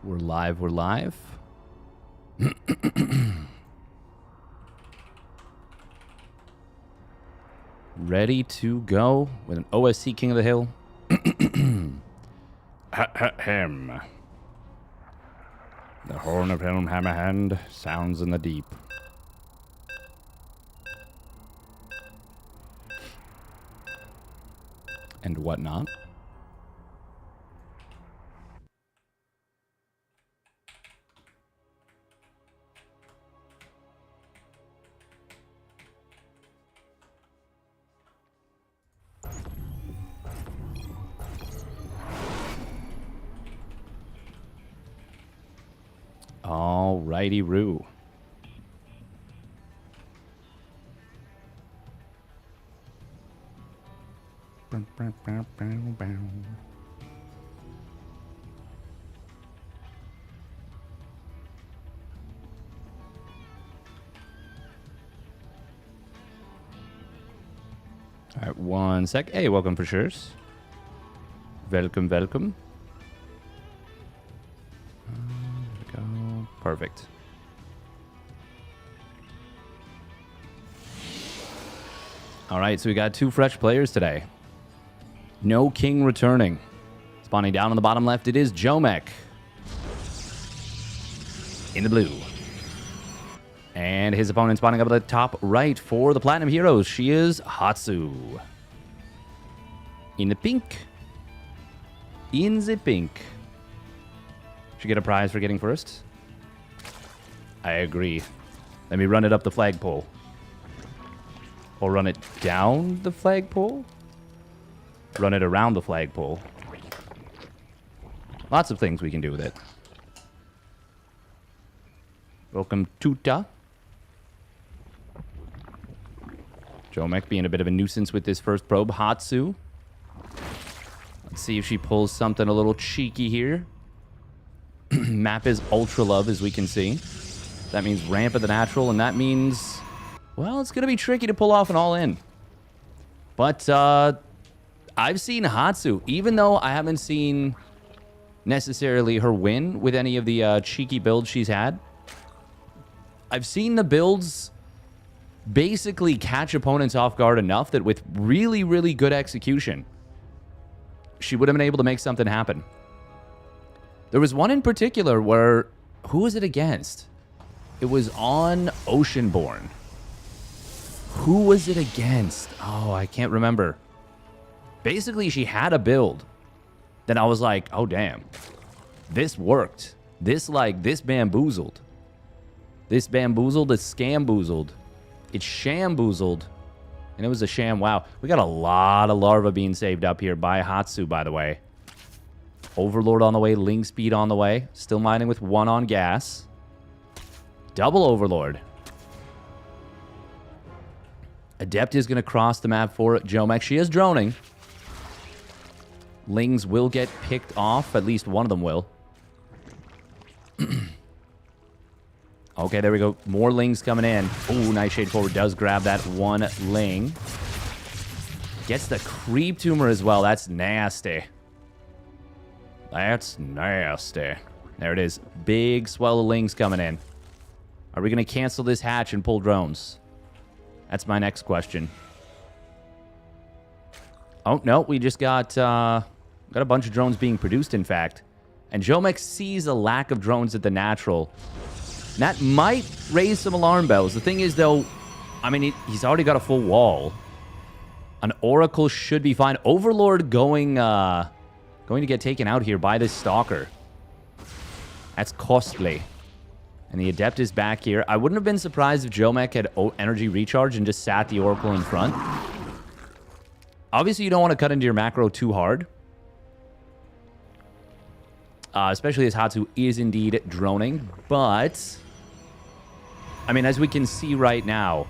We're live, we're live. Ready to go with an OSC King of the Hill. Hem. The horn of Helm Hammerhand sounds in the deep. And whatnot. Alrighty-roo. Alright, one sec. Hey, welcome for sure. Welcome, welcome. There we go. Perfect. Alright, so we got 2 fresh players today. No king returning. Spawning down on the bottom left, it is Jomek. In the blue. And his opponent spawning up at the top right for the Platinum Heroes. She is Hatsu. In the pink. In the pink. Should get a prize for getting first. I agree. Let me run it up the flagpole. Or run it down the flagpole? Run it around the flagpole. Lots of things we can do with it. Welcome, Tuta. Jomek being a bit of a nuisance with this first probe. Hatsu. Let's see if she pulls something a little cheeky here. Map is Ultra Love, as we can see. That means ramp of the natural, and that means... well, it's going to be tricky to pull off an all-in. But, I've seen Hatsu, even though I haven't seen necessarily her win with any of the cheeky builds she's had. I've seen the builds basically catch opponents off guard enough that with really, really good execution, she would have been able to make something happen. There was one in particular where... who was it against? It was on Oceanborn. Who was it against? Oh, I can't remember. Basically, she had a build. Then I was like, oh, damn. This worked. This bamboozled. This bamboozled, it's scamboozled. It's shamboozled. And it was a sham. Wow. We got a lot of larva being saved up here by Hatsu, by the way. Overlord on the way. Ling Speed on the way. Still mining with 1 on gas. Double Overlord. Adept is going to cross the map for Jomek. She is droning. Lings will get picked off. At least one of them will. Okay, there we go. More Lings coming in. Ooh, Nightshade forward does grab that one Ling. Gets the Creep Tumor as well. That's nasty. That's nasty. There it is. Big swell of Lings coming in. Are we going to cancel this hatch and pull drones? That's my next question. Oh, no. We just got a bunch of drones being produced, in fact. And Jomek sees a lack of drones at the natural. And that might raise some alarm bells. The thing is, though, I mean, he's already got a full wall. An Oracle should be fine. Overlord going to get taken out here by this Stalker. That's costly. And the Adept is back here. I wouldn't have been surprised if Jomek had energy recharge and just sat the Oracle in front. Obviously, you don't want to cut into your macro too hard. Especially as Hatsu is indeed droning. But, I mean, as we can see right now,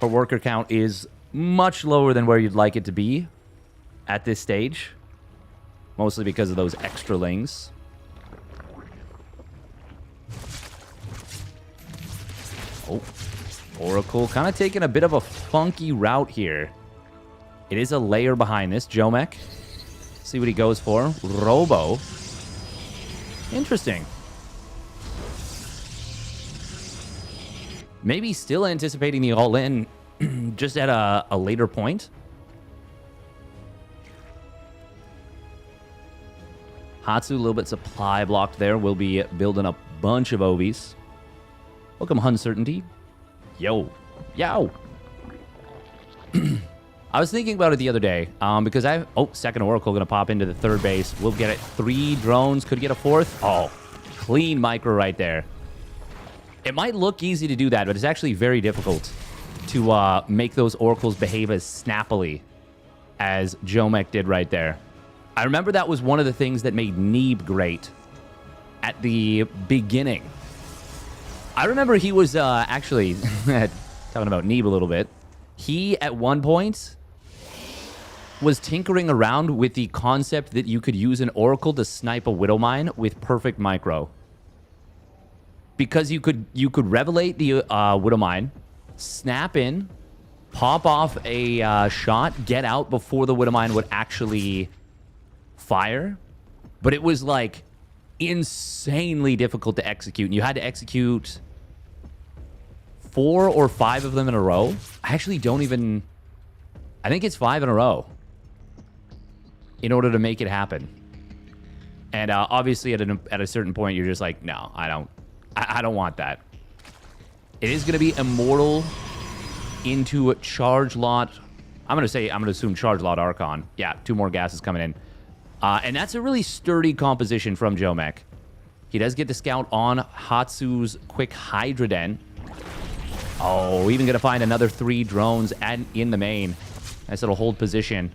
her worker count is much lower than where you'd like it to be at this stage. Mostly because of those extra Lings. Oh, Oracle kind of taking a bit of a funky route here. It is a layer behind this. Jomek. See what he goes for. Robo. Interesting. Maybe still anticipating the all-in just at a later point. Hatsu, a little bit supply blocked there. We'll be building a bunch of Ovies. Welcome, Uncertainty. Yo. Yow. I was thinking about it the other day because second Oracle going to pop into the third base. We'll get it 3 drones. Could get a 4th. Oh, clean micro right there. It might look easy to do that, but it's actually very difficult to make those Oracles behave as snappily as Jomek did right there. I remember that was one of the things that made Neeb great at the beginning. I remember he was actually, talking about Neeb a little bit, he at one point was tinkering around with the concept that you could use an Oracle to snipe a Widowmine with perfect micro. Because you could revelate the Widowmine, snap in, pop off a shot, get out before the Widowmine would actually fire. But it was like insanely difficult to execute. And you had to execute 4 or 5 of them in a row. I actually don't even... I think it's 5 in a row in order to make it happen. And obviously at a certain point, you're just like, no, I don't want that. It is going to be Immortal into Charge Lot. I'm going to assume Charge Lot Archon. Yeah, 2 more gases coming in. And that's a really sturdy composition from Jomek. He does get the scout on Hatsu's quick Hydra Den. Oh, even going to find another 3 drones in the main. Nice little hold position.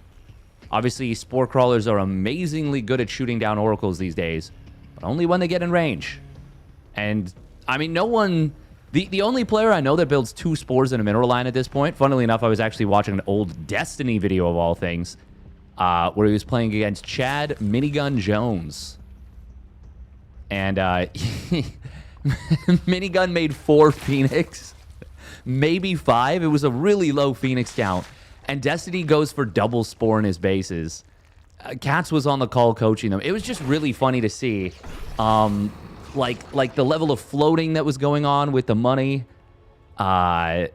Obviously, Spore Crawlers are amazingly good at shooting down Oracles these days, but only when they get in range. And, I mean, no one... The only player I know that builds 2 Spores in a Mineral Line at this point, funnily enough, I was actually watching an old Destiny video of all things, where he was playing against Chad Minigun Jones. And Minigun made 4 Phoenix, maybe 5. It was a really low Phoenix count. And Destiny goes for double Spore in his bases. Katz was on the call coaching them. It was just really funny to see. Like the level of floating that was going on with the money, the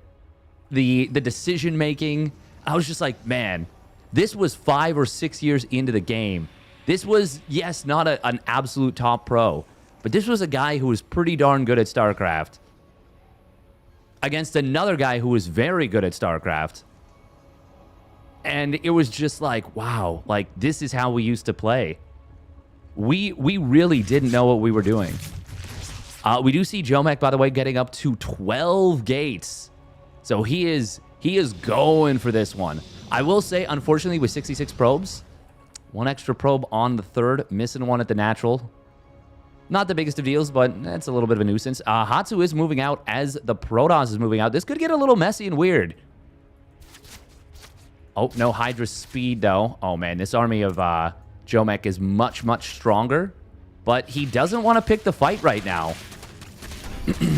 decision making. I was just like, man, this was 5 or 6 years into the game. This was, yes, not an absolute top pro, but this was a guy who was pretty darn good at StarCraft against another guy who was very good at StarCraft. And it was just like, wow, like this is how we used to play. We really didn't know what we were doing. We do see Jomek, by the way, getting up to 12 gates. So he is going for this one. I will say, unfortunately, with 66 probes, 1 extra probe on the 3rd, missing 1 at the natural. Not the biggest of deals, but that's a little bit of a nuisance. Hatsu is moving out as the Protoss is moving out. This could get a little messy and weird. Oh, no Hydra speed, though. Oh, man, this army of... Jomek is much, much stronger, but he doesn't want to pick the fight right now.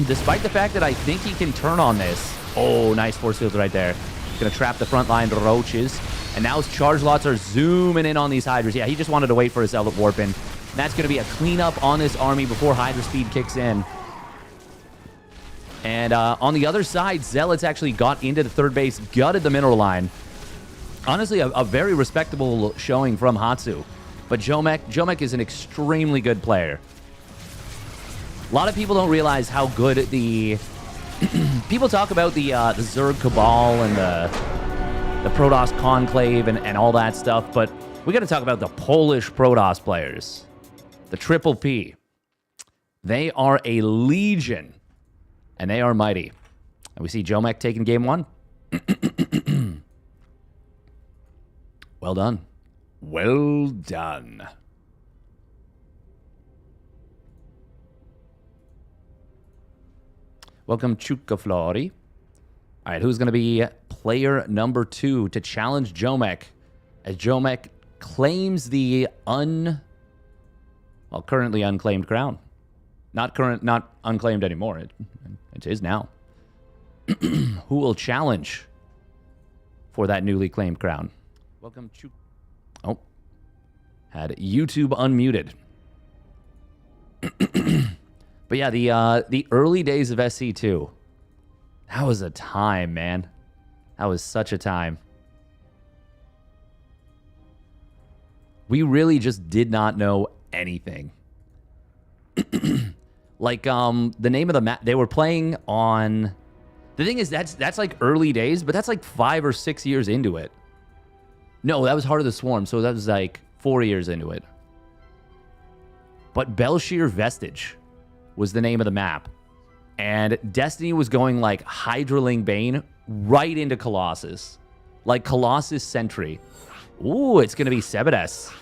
Despite the fact that I think he can turn on this. Oh, nice force fields right there. Going to trap the front line roaches. And now his charge lots are zooming in on these Hydras. Yeah, he just wanted to wait for his Zealot Warp in. And that's going to be a cleanup on this army before Hydra speed kicks in. And on the other side, Zealots actually got into the 3rd base, gutted the Mineral Line. Honestly, a very respectable showing from Hatsu. But Jomek is an extremely good player. A lot of people don't realize how good the... people talk about the Zerg Cabal and the Protoss Conclave and all that stuff, but we got to talk about the Polish Protoss players. The Triple P. They are a legion, and they are mighty. And we see Jomek taking game 1. Well done. Well done. Welcome, Chukaflori. All right, who's going to be player number 2 to challenge Jomek as Jomek claims the currently unclaimed crown. Not unclaimed anymore. It is now. Who will challenge for that newly claimed crown? Welcome, Chuk. Oh, had YouTube unmuted. But yeah, the early days of SC2. That was a time, man. That was such a time. We really just did not know anything. Like, the name of the map, they were playing on... The thing is, that's like early days, but that's like 5 or 6 years into it. No, that was Heart of the Swarm, so that was like 4 years into it. But Belshir Vestige was the name of the map. And Destiny was going like Hydraling Bane right into Colossus. Like Colossus Sentry. Ooh, it's going to be Sebadas.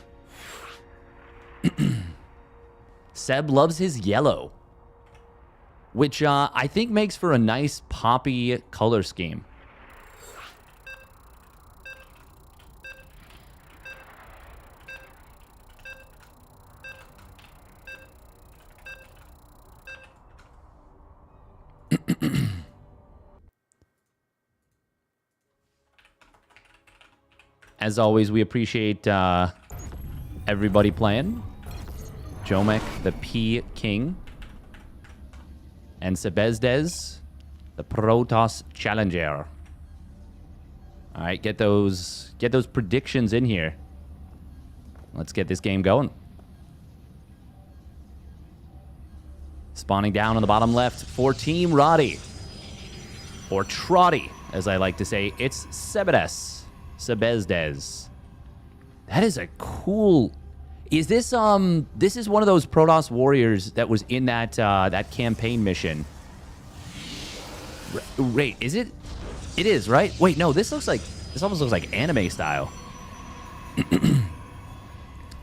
Seb loves his yellow. Which I think makes for a nice poppy color scheme. As always, we appreciate everybody playing. Jomek, the P King. And Sebezdez, the Protoss Challenger. All right, get those predictions in here. Let's get this game going. Spawning down on the bottom left for Team Roddy. Or Trotty, as I like to say. It's Sebedes. Sebezdez. That is a cool... Is this, this is one of those Protoss warriors that was in that, that campaign mission. Wait, is it? It is, right? Wait, no, this almost looks like anime style.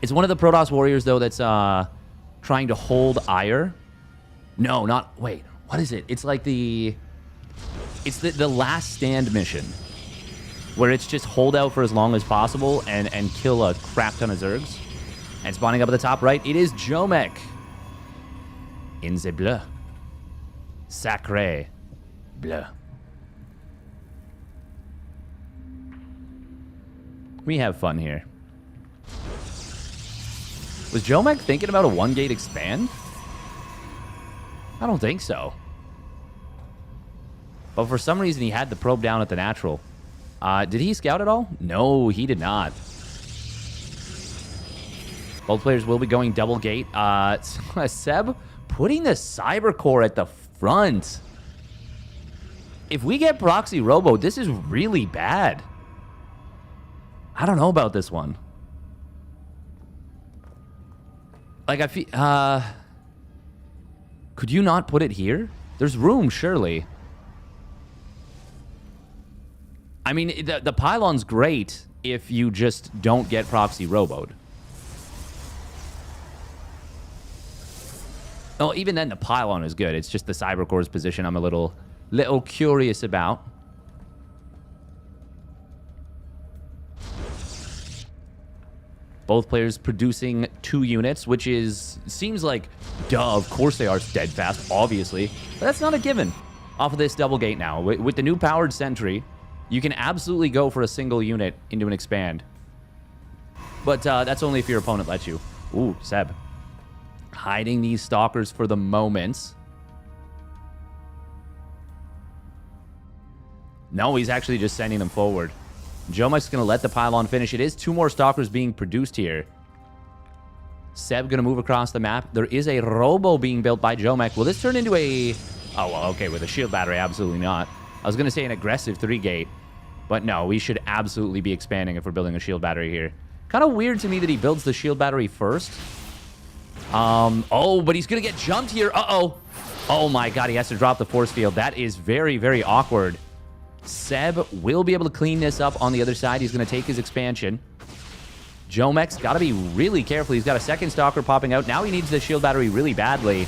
It's one of the Protoss warriors, though, that's, trying to hold Ire. No, not, wait, what is it? It's like it's the last stand mission. Where it's just hold out for as long as possible and kill a crap ton of Zergs. And spawning up at the top right, it is Jomek. In the bleu. Sacré bleu. We have fun here. Was Jomek thinking about a 1-gate expand? I don't think so. But for some reason, he had the probe down at the natural. Did he scout at all? No, he did not. Both players will be going double gate. Seb putting the Cyber Core at the front. If we get Proxy Robo, this is really bad. I don't know about this one. Like, I feel... could you not put it here? There's room, surely. I mean, the pylon's great if you just don't get Proxy Roboed. Oh, even then, the pylon is good. It's just the Cyber Core's position I'm a little curious about. Both players producing 2 units, which seems like, duh, of course they are steadfast, obviously. But that's not a given off of this double gate now. With the new powered sentry, you can absolutely go for a single unit into an expand. But that's only if your opponent lets you. Ooh, Seb. Hiding these stalkers for the moment. No, he's actually just sending them forward. Jomek's going to let the pylon finish. It is 2 more stalkers being produced here. Seb going to move across the map. There is a robo being built by Jomek. Will this turn into a... Oh, well, okay, with a shield battery, absolutely not. I was going to say an aggressive 3-gate. But no, we should absolutely be expanding if we're building a shield battery here. Kind of weird to me that he builds the shield battery first. Oh, but he's going to get jumped here. Uh-oh. Oh, my God. He has to drop the force field. That is very, very awkward. Seb will be able to clean this up on the other side. He's going to take his expansion. Jomek's got to be really careful. He's got a second stalker popping out. Now he needs the shield battery really badly.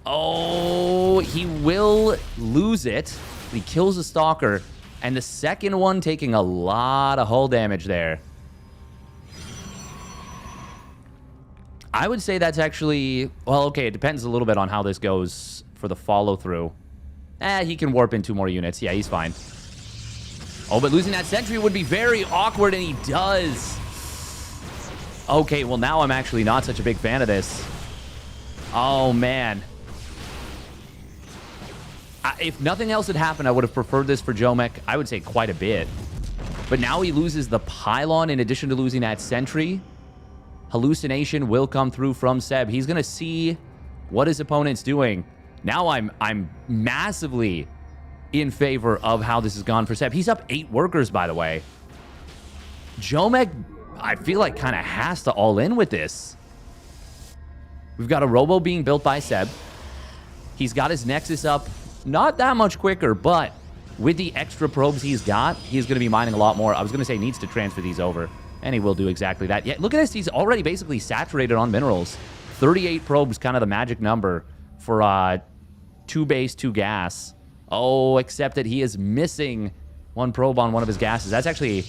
Oh, he will lose it. He kills the stalker. And the second one taking a lot of hull damage there. I would say that's actually... Well, okay, it depends a little bit on how this goes for the follow-through. He can warp in 2 more units. Yeah, he's fine. Oh, but losing that sentry would be very awkward, and he does. Okay, well, now I'm actually not such a big fan of this. Oh, man. If nothing else had happened, I would have preferred this for Jomek. I would say quite a bit. But now he loses the pylon in addition to losing that sentry. Hallucination will come through from Seb. He's going to see what his opponent's doing. Now I'm massively in favor of how this has gone for Seb. He's up 8 workers, by the way. Jomek, I feel like, kind of has to all in with this. We've got a Robo being built by Seb. He's got his Nexus up not that much quicker, but with the extra probes he's got, he's going to be mining a lot more. I was going to say needs to transfer these over, and he will do exactly that. Yeah, look at this. He's already basically saturated on minerals. 38 probes, kind of the magic number for 2 base, 2 gas. Oh, except that he is missing 1 probe on one of his gases. That's actually,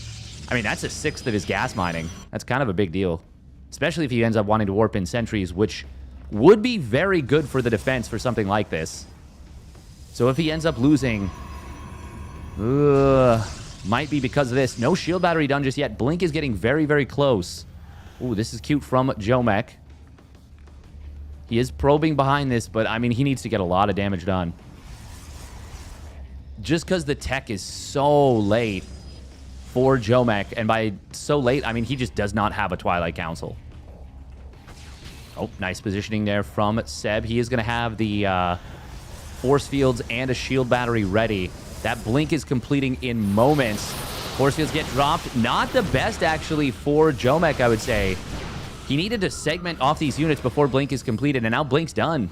I mean, that's a 1/6 of his gas mining. That's kind of a big deal, especially if he ends up wanting to warp in sentries, which would be very good for the defense for something like this. So if he ends up losing, might be because of this. No shield battery done just yet. Blink is getting very, very close. Ooh, this is cute from Jomek. He is probing behind this, but, I mean, he needs to get a lot of damage done. Just because the tech is so late for Jomek, and by so late, I mean, he just does not have a Twilight Council. Oh, nice positioning there from Seb. He is going to have the force fields and a shield battery ready. That blink is completing in moments. Force fields get dropped. Not the best, actually, for Jomek, I would say. He needed to segment off these units before blink is completed, and now blink's done.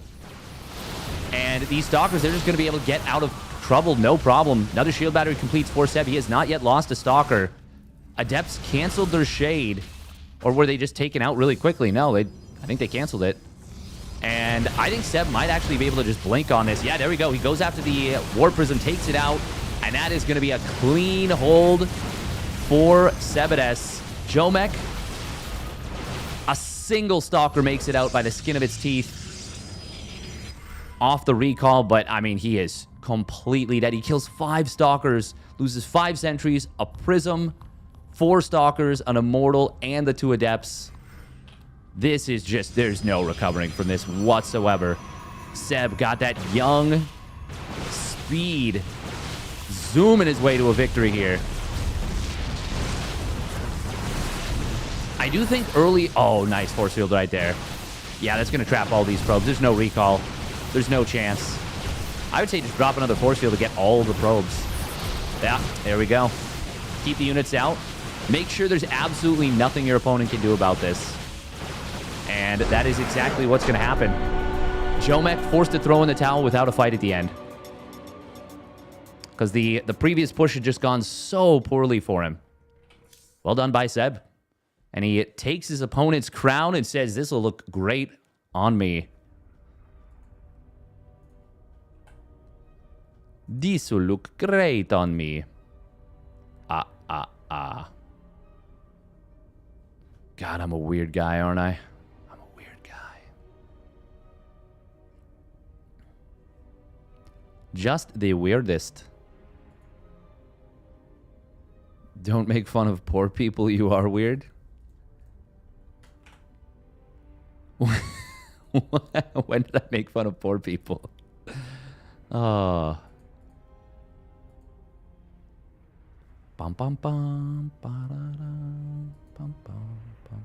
And these stalkers, they're just going to be able to get out of trouble, no problem. Another shield battery completes for Seb. He has not yet lost a stalker. Adepts canceled their shade. Or were they just taken out really quickly? No, I think they canceled it. And I think Seb might actually be able to just blink on this. Yeah, there we go. He goes after the Warp Prism, takes it out, and that is going to be a clean hold for Sebades. Jomek, a single stalker makes it out by the skin of its teeth. Off the recall, but, I mean, he is completely dead. He kills 5 stalkers, loses 5 sentries, a prism, 4 stalkers, an immortal, and the 2 adepts. This is just, there's no recovering from this whatsoever. Seb got that young speed, zooming his way to a victory here. I do think early, oh, nice force field right there. Yeah, that's going to trap all these probes. There's no recall. There's no chance. I would say just drop another force field to get all the probes. Yeah, there we go. Keep the units out. Make sure there's absolutely nothing your opponent can do about this. And that is exactly what's going to happen. Jomek forced to throw in the towel without a fight at the end. Because the previous push had just gone so poorly for him. Well done by Seb. And he takes his opponent's crown and says, this will look great on me. This will look great on me. God, I'm a weird guy, aren't I? I'm a weird guy. Just the weirdest. Don't make fun of poor people, you are weird. When did I make fun of poor people? Oh. Bum bum bum ba-da-dum, bum bum bum.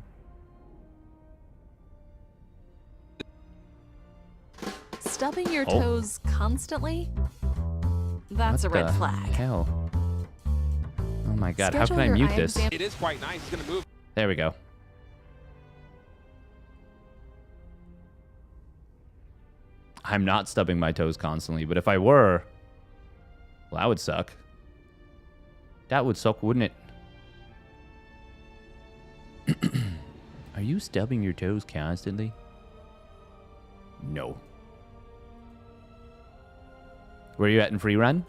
Stubbing your toes constantly? That's a red flag. Hell. Oh my god, how can I mute this? It is quite nice. It's gonna move. There we go. I'm not stubbing my toes constantly, but if I were, well, that would suck. That would suck, wouldn't it? Are you stubbing your toes constantly? No. Where are you at in free run?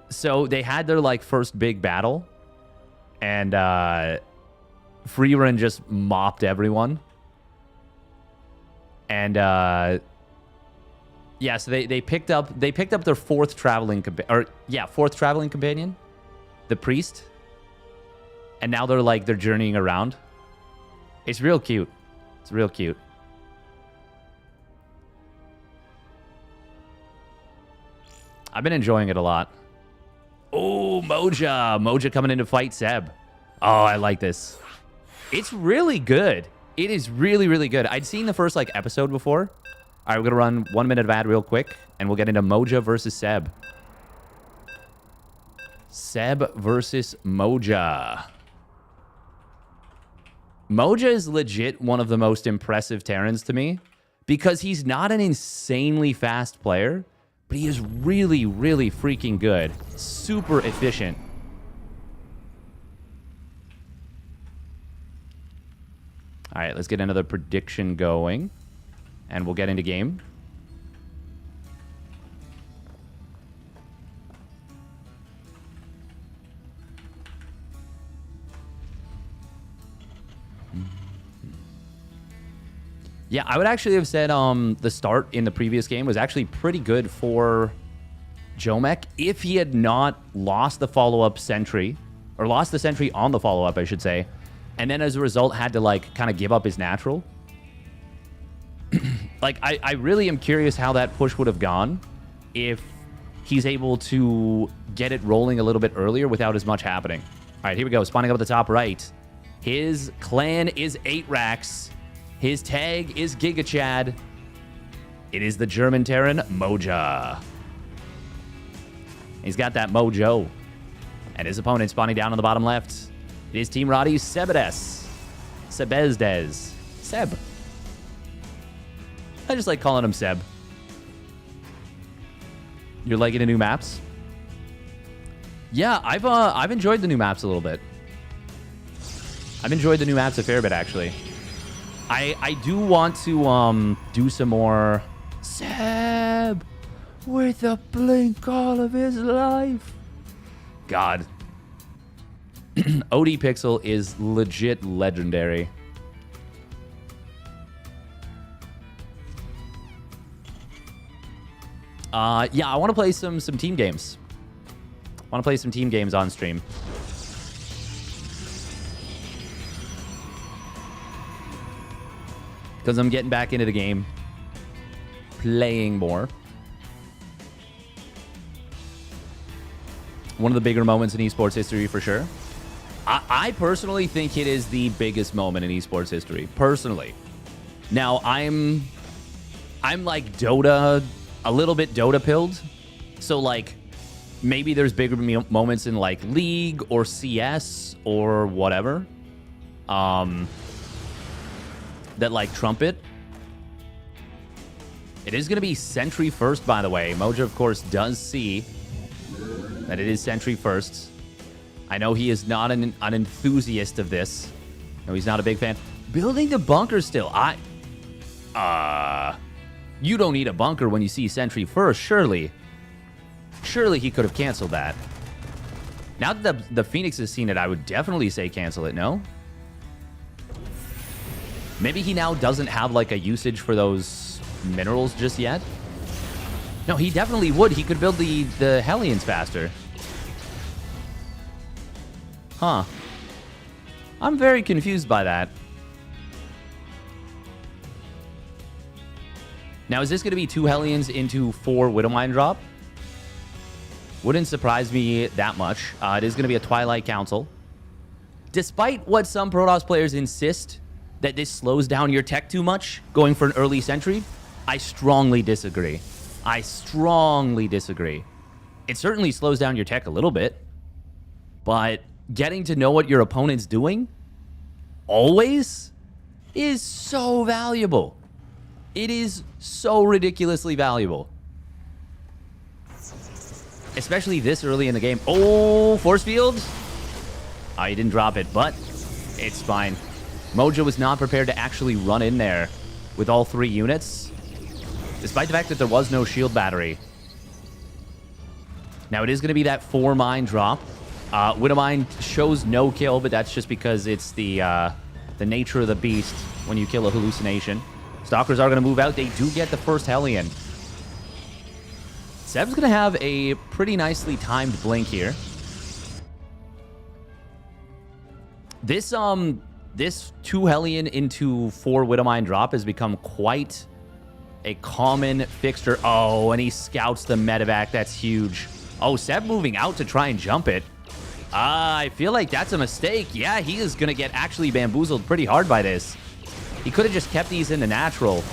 So they had their like first big battle, and free run just mopped everyone. And yeah, so they picked up their fourth traveling companion, the priest, and now they're journeying around. It's real cute. It's real cute. I've been enjoying it a lot. Oh, Moja. Moja coming in to fight Seb. Oh, I like this. It's really good. It is really, really good. I'd seen the first, like, episode before. All right, we're going to run 1 minute of ad real quick, and we'll get into Moja versus Seb. Seb versus Moja. Moja is legit one of the most impressive Terrans to me because he's not an insanely fast player, but he is really, really freaking good. Super efficient. All right, let's get another prediction going, and we'll get into game. Yeah, I would actually have said the start in the previous game was actually pretty good for Jomek if he had not lost the follow-up sentry, or lost the sentry on the follow-up, I should say, and then as a result had to, like, kind of give up his natural. Like, I really am curious how that push would have gone if he's able to get it rolling a little bit earlier without as much happening. All right, here we go. Spawning up at the top right. His clan is 8 racks. His tag is Giga Chad. It is the German Terran, Moja. He's got that mojo. And his opponent spawning down on the bottom left. It is Team Roddy's Sebezdes. Sebezdes. Seb. I just like calling him Seb. You're liking the new maps? Yeah, I've enjoyed the new maps a little bit. I've enjoyed the new maps a fair bit, actually. I do want to do some more Seb with a blink all of his life. God. OD Pixel is legit legendary. Yeah, I want to play some team games. I want to play some team games on stream. Because I'm getting back into the game. Playing more. One of the bigger moments in esports history for sure. I personally think it is the biggest moment in esports history. Personally. Now, I'm like Dota, a little bit Dota pilled. So, like, maybe there's bigger moments in, like, League or CS or whatever. That, like, trumpet. It is going to be Sentry first, by the way. Moja, of course, does see that it is Sentry first. I know he is not an enthusiast of this. No, he's not a big fan. Building the bunker still. You don't need a bunker when you see Sentry first, surely. Surely he could have canceled that. Now that the Phoenix has seen it, I would definitely say cancel it, no? Maybe he now doesn't have, like, a usage for those minerals just yet? No, he definitely would. He could build the Hellions faster. Huh. I'm very confused by that. Now, is this going to be 2 Hellions into 4 Widowmine drop? Wouldn't surprise me that much. It is going to be a Twilight Council. Despite what some Protoss players insist that this slows down your tech too much, going for an early sentry, I strongly disagree. I strongly disagree. It certainly slows down your tech a little bit, but getting to know what your opponent's doing always is so valuable. It is so ridiculously valuable. Especially this early in the game. Oh, force field. Oh, he didn't drop it, but it's fine. Moja was not prepared to actually run in there with all 3 units, despite the fact that there was no shield battery. Now, it is going to be that 4 mine drop. Widowmine shows no kill, but that's just because it's the nature of the beast when you kill a hallucination. Stalkers are going to move out. They do get the first Hellion. Seb's going to have a pretty nicely timed blink here. This 2 Hellion into 4 Widowmine drop has become quite A common fixture. Oh, and he scouts the medevac. That's huge. Oh, Seb moving out to try and jump it. I feel like that's a mistake. Yeah, he is going to get actually bamboozled pretty hard by this. He could have just kept these in the natural.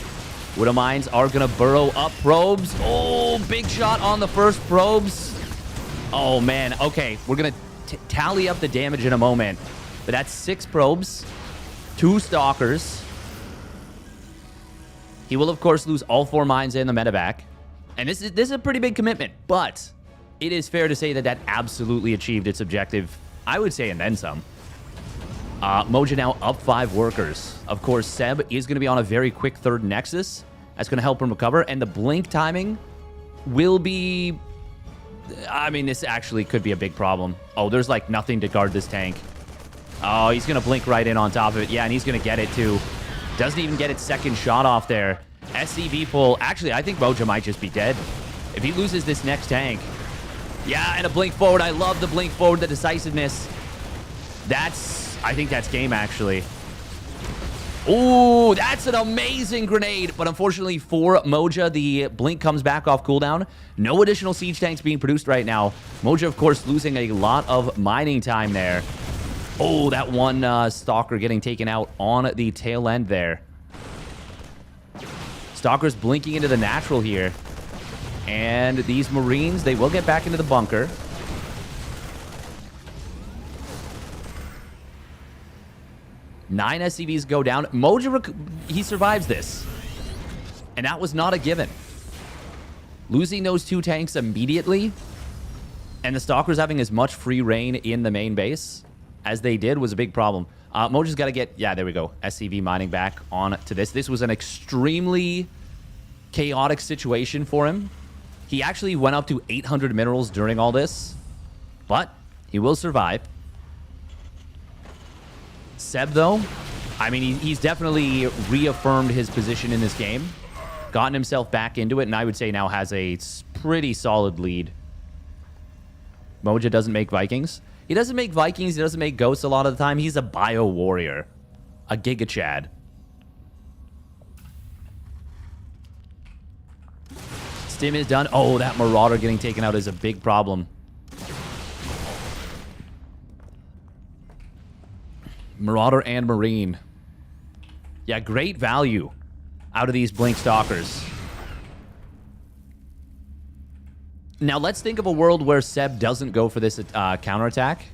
Widow Mines are going to burrow up probes. Oh, big shot on the first probes. Oh, man. Okay, we're going to tally up the damage in a moment. But that's 6 probes, 2 stalkers. He will, of course, lose all 4 mines and the medevac. And this is a pretty big commitment, but it is fair to say that that absolutely achieved its objective, I would say, and then some. Moja now up 5 workers. Of course, Seb is going to be on a very quick 3rd Nexus. That's going to help him recover. And the blink timing will be... I mean, this actually could be a big problem. Oh, there's like nothing to guard this tank. Oh, he's going to blink right in on top of it. Yeah, and he's going to get it too. Doesn't even get its 2nd shot off there. SCV pull. Actually, I think Moja might just be dead. If he loses this next tank. Yeah, and a blink forward. I love the blink forward, the decisiveness. I think that's game, actually. Ooh, that's an amazing grenade. But unfortunately for Moja, the blink comes back off cooldown. No additional siege tanks being produced right now. Moja, of course, losing a lot of mining time there. Oh, that one Stalker getting taken out on the tail end there. Stalker's blinking into the natural here. And these Marines, they will get back into the bunker. Nine SCVs go down. Moja, he survives this. And that was not a given. Losing those 2 tanks immediately, and the Stalkers having as much free reign in the main base as they did was a big problem. Moja's got to get... Yeah, there we go. SCV mining back on to this. This was an extremely chaotic situation for him. He actually went up to 800 minerals during all this, but he will survive. Seb, though, I mean, he's definitely reaffirmed his position in this game, gotten himself back into it, and I would say now has a pretty solid lead. Moja doesn't make Vikings. He doesn't make Vikings. He doesn't make Ghosts a lot of the time. He's a bio warrior, a Giga Chad. Stim is done. Oh, that Marauder getting taken out is a big problem. Marauder and Marine. Yeah, great value out of these Blink Stalkers. Now, let's think of a world where Seb doesn't go for this counterattack.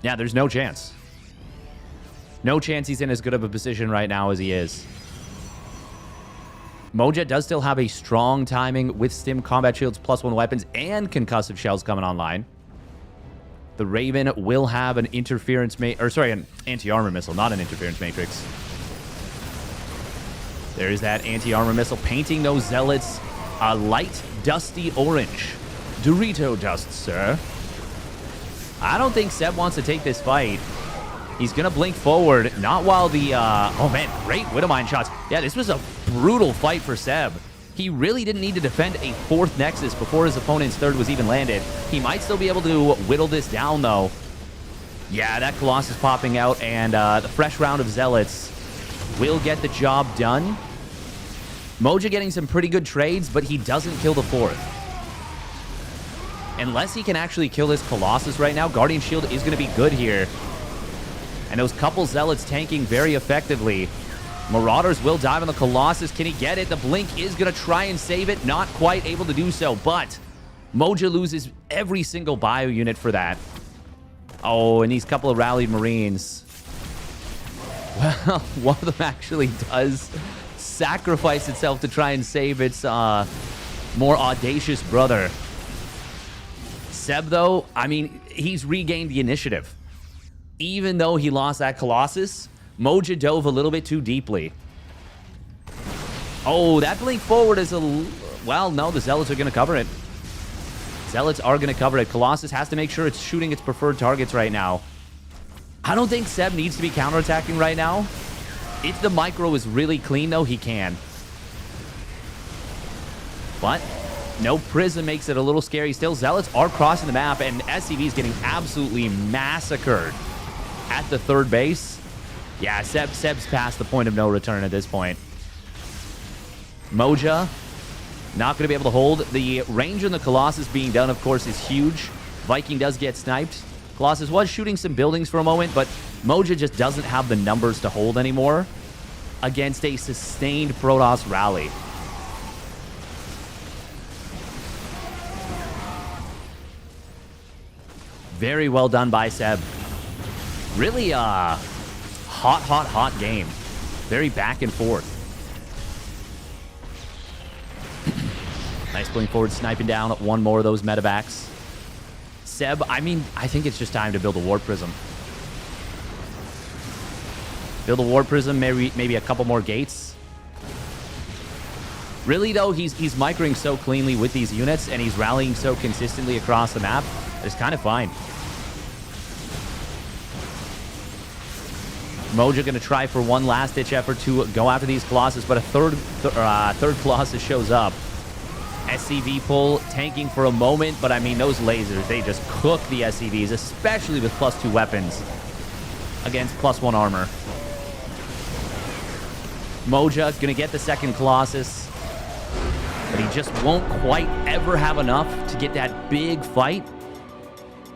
Yeah, there's no chance. No chance he's in as good of a position right now as he is. Moja does still have a strong timing with Stim Combat Shields, +1 weapons, and concussive shells coming online. The Raven will have an interference an anti-armor missile, not an interference matrix. There's that anti-armor missile painting those zealots a light, dusty orange. Dorito dust, sir. I don't think Seb wants to take this fight. He's going to blink forward, not while the... oh, man, great Widowmine shots. Yeah, this was a brutal fight for Seb. He really didn't need to defend a 4th Nexus before his opponent's 3rd was even landed. He might still be able to whittle this down, though. Yeah, that Colossus popping out, and the fresh round of Zealots will get the job done. Moja getting some pretty good trades, but he doesn't kill the 4th. Unless he can actually kill this Colossus right now, Guardian Shield is going to be good here. And those couple Zealots tanking very effectively. Marauders will dive on the Colossus. Can he get it? The Blink is going to try and save it. Not quite able to do so, but Moja loses every single bio unit for that. Oh, and these couple of rallied Marines. Well, one of them actually does sacrifice itself to try and save its more audacious brother. Seb, though, I mean, he's regained the initiative. Even though he lost that Colossus, Moja dove a little bit too deeply. Oh, that blink forward is a... Well, no, the Zealots are going to cover it. Zealots are going to cover it. Colossus has to make sure it's shooting its preferred targets right now. I don't think Seb needs to be counterattacking right now. If the micro is really clean, though, he can. But no, Prism makes it a little scary still. Zealots are crossing the map, and SCV is getting absolutely massacred at the 3rd base. Yeah, Seb's past the point of no return at this point. Moja, not going to be able to hold. The range on the Colossus being done, of course, is huge. Viking does get sniped. Colossus was shooting some buildings for a moment, but Moja just doesn't have the numbers to hold anymore against a sustained Protoss rally. Very well done by Seb. Really hot game. Very back and forth. Nice pulling forward, sniping down one more of those medevacs. Seb, I mean, I think it's just time to build a War Prism. Build a War Prism, maybe a couple more gates. Really, though, he's microing so cleanly with these units, and he's rallying so consistently across the map. It's kind of fine. Moja going to try for one last-ditch effort to go after these Colossus, but a third Colossus shows up. SCV pull, tanking for a moment, but I mean, those lasers, they just cook the SCVs, especially with +2 weapons against +1 armor. Moja going to get the second Colossus, but he just won't quite ever have enough to get that big fight.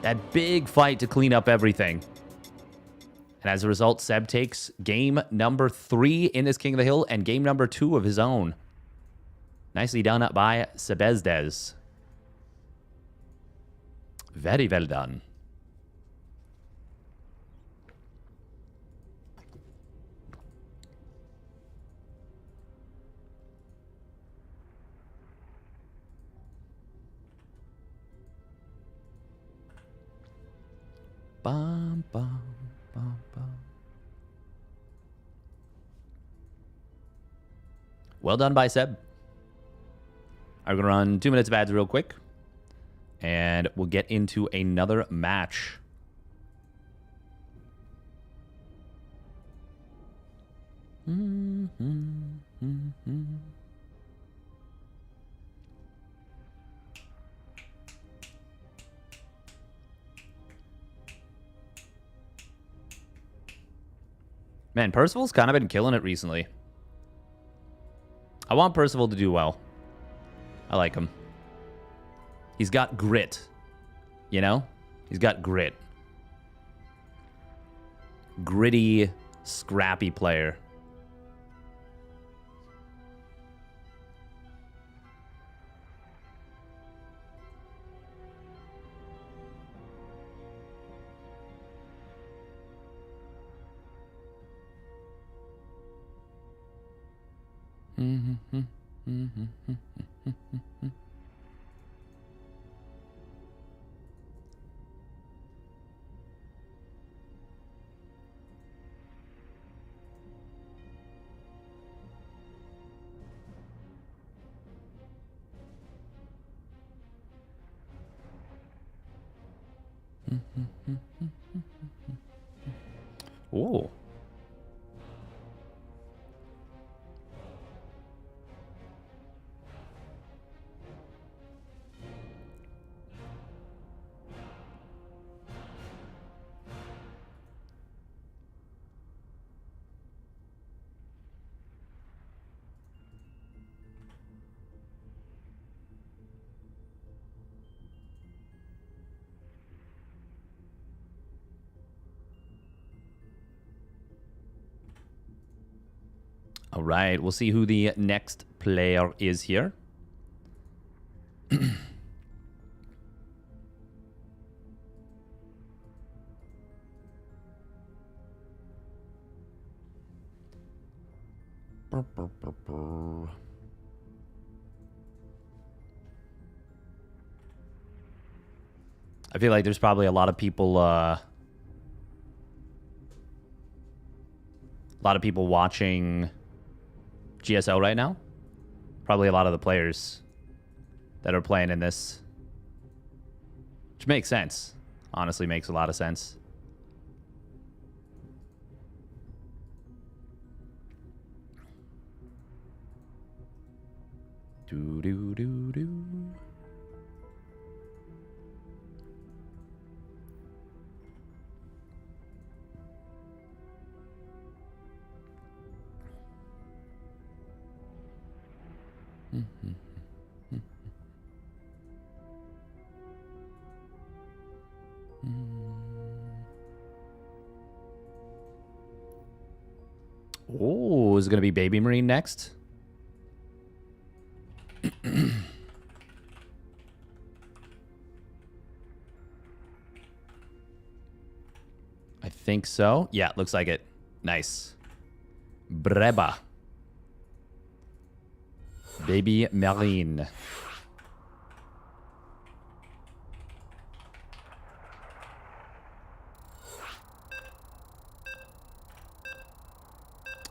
That big fight to clean up everything. And as a result, Seb takes game number 3 in this King of the Hill and game number 2 of his own. Nicely done by Sebezdes. Very well done. Bum, bum, bum, bum. Well done by Seb. I'm going to run 2 minutes of ads real quick, and we'll get into another match. Man, Percival's kind of been killing it recently. I want Percival to do well. I like him. He's got grit. You know? He's got grit. Gritty, scrappy player. Oh. All right, we'll see who the next player is here. I feel like there's probably a lot of people watching GSO right now. Probably a lot of the players that are playing in this. Which makes sense. Honestly, makes a lot of sense. Do do do do. Oh, is it going to be Baby Marine next? I think so. Yeah, looks like it. Nice. Breba. Baby Marine.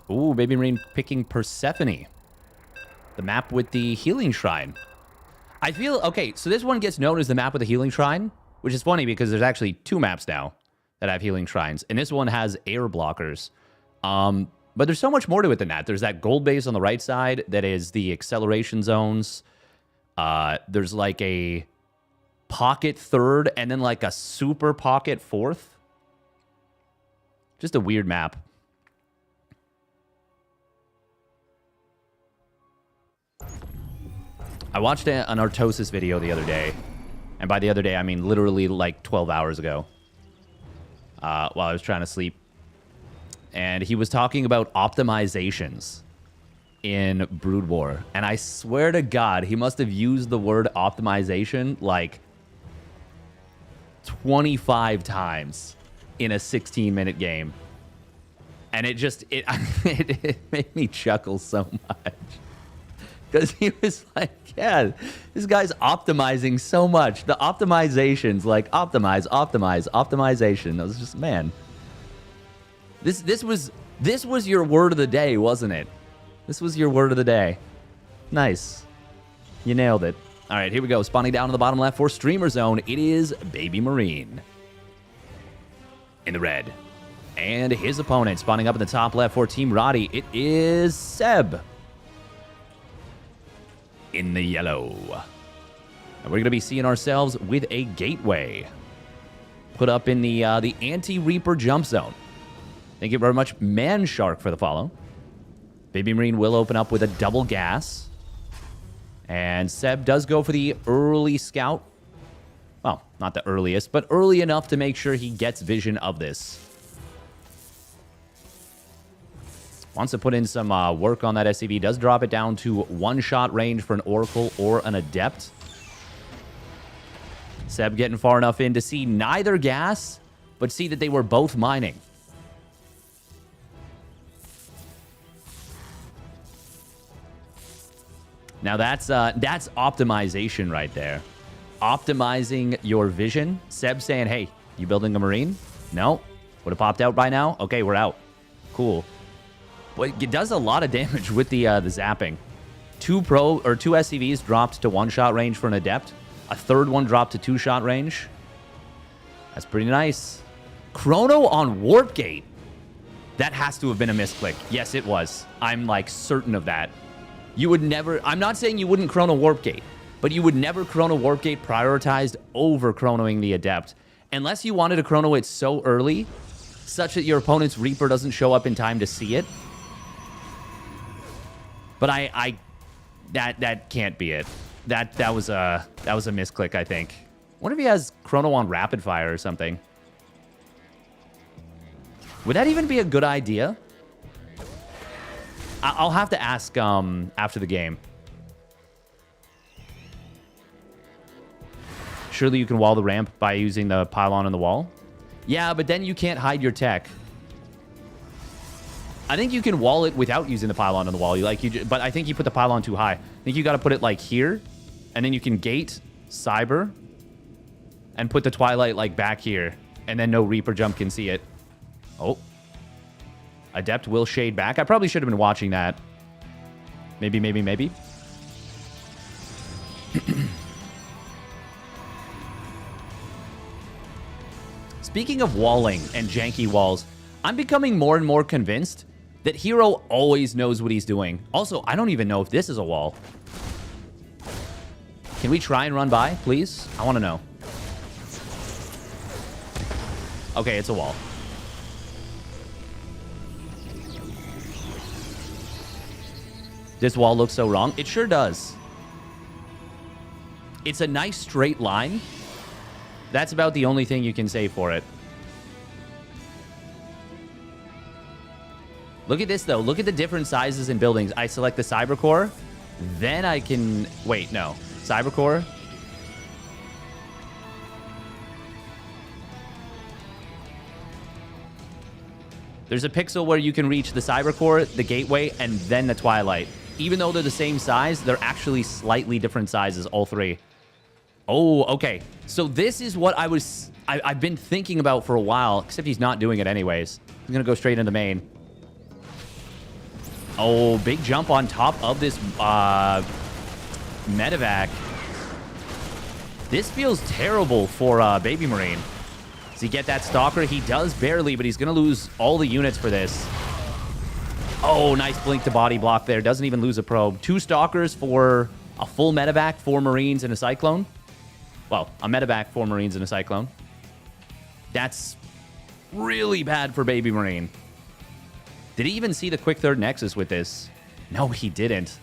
Ooh, Baby Marine picking Persephone. The map with the healing shrine. I feel, okay, so this one gets known as the map with the healing shrine, which is funny because there's actually 2 maps now that have healing shrines. And this one has air blockers. But there's so much more to it than that. There's that gold base on the right side that is the acceleration zones. There's like a pocket 3rd and then like a super pocket 4th. Just a weird map. I watched an Artosis video the other day. And by the other day, I mean literally like 12 hours ago. While I was trying to sleep. And he was talking about optimizations in Brood War. And I swear to God, he must have used the word optimization like 25 times in a 16-minute game. And it made me chuckle so much. Because he was like, yeah, this guy's optimizing so much. The optimizations, like optimization. I was just, man. This was your word of the day, wasn't it? This was your word of the day. Nice. You nailed it. All right, here we go. Spawning down in the bottom left for Streamer Zone. It is Baby Marine. In the red. And his opponent spawning up in the top left for Team Roddy. It is Seb. In the yellow. And we're going to be seeing ourselves with a gateway. Put up in the anti-Reaper jump zone. Thank you very much, Man Shark, for the follow. Baby Marine will open up with a double gas. And Seb does go for the early scout. Well, not the earliest, but early enough to make sure he gets vision of this. Wants to put in some work on that SCV. Does drop it down to 1-shot range for an Oracle or an Adept. Seb getting far enough in to see neither gas, but see that they were both mining. Now that's optimization right there. Optimizing your vision. Seb saying, hey, you building a Marine? No. Would have popped out by now? Okay, we're out. Cool. But it does a lot of damage with the zapping. 2 SCVs dropped to 1-shot range for an Adept. A third one dropped to 2-shot range. That's pretty nice. Chrono on Warp Gate. That has to have been a misclick. Yes, it was. I'm like certain of that. You would never... I'm not saying you wouldn't Chrono Warp Gate, but you would never Chrono Warp Gate prioritized over Chronoing the Adept. Unless you wanted to Chrono it so early, such that your opponent's Reaper doesn't show up in time to see it. But that can't be it. That was a misclick, I think. I wonder if he has Chrono on Rapid Fire or something. Would that even be a good idea? I'll have to ask after the game. Surely you can wall the ramp by using the pylon on the wall? Yeah, but then you can't hide your tech. I think you can wall it without using the pylon on the wall. But I think you put the pylon too high. I think you got to put it like here, and then you can gate Cyber and put the Twilight like back here, and then no Reaper jump can see it. Oh. Adept will shade back. I probably should have been watching that. Maybe. Speaking of walling and janky walls, I'm becoming more and more convinced that Hero always knows what he's doing. Also, I don't even know if this is a wall. Can we try and run by, please? I want to know. Okay, it's a wall. this wall looks so wrong. It sure does. It's a nice straight line. That's about the only thing you can say for it. Look at this, though. Look at the different sizes in buildings. I select the Cyber Core. Then I can... Wait, no. Cyber Core. There's a pixel where you can reach the Cyber Core, the Gateway, and then the Twilight. Even though they're the same size, they're actually slightly different sizes, all three. Oh, okay. So this is what I've been thinking about for a while, except he's not doing it anyways. He's going to go straight into main. Oh, big jump on top of this medevac. This feels terrible for Baby Marine. Does he get that Stalker? He does barely, but he's going to lose all the units for this. Oh, nice blink to body block there. Doesn't even lose a probe. 2 Stalkers for a full medevac, 4 Marines, and a Cyclone. Well, a medevac, 4 Marines, and a Cyclone. That's really bad for Baby Marine. Did he even see the quick third Nexus with this? No, he didn't.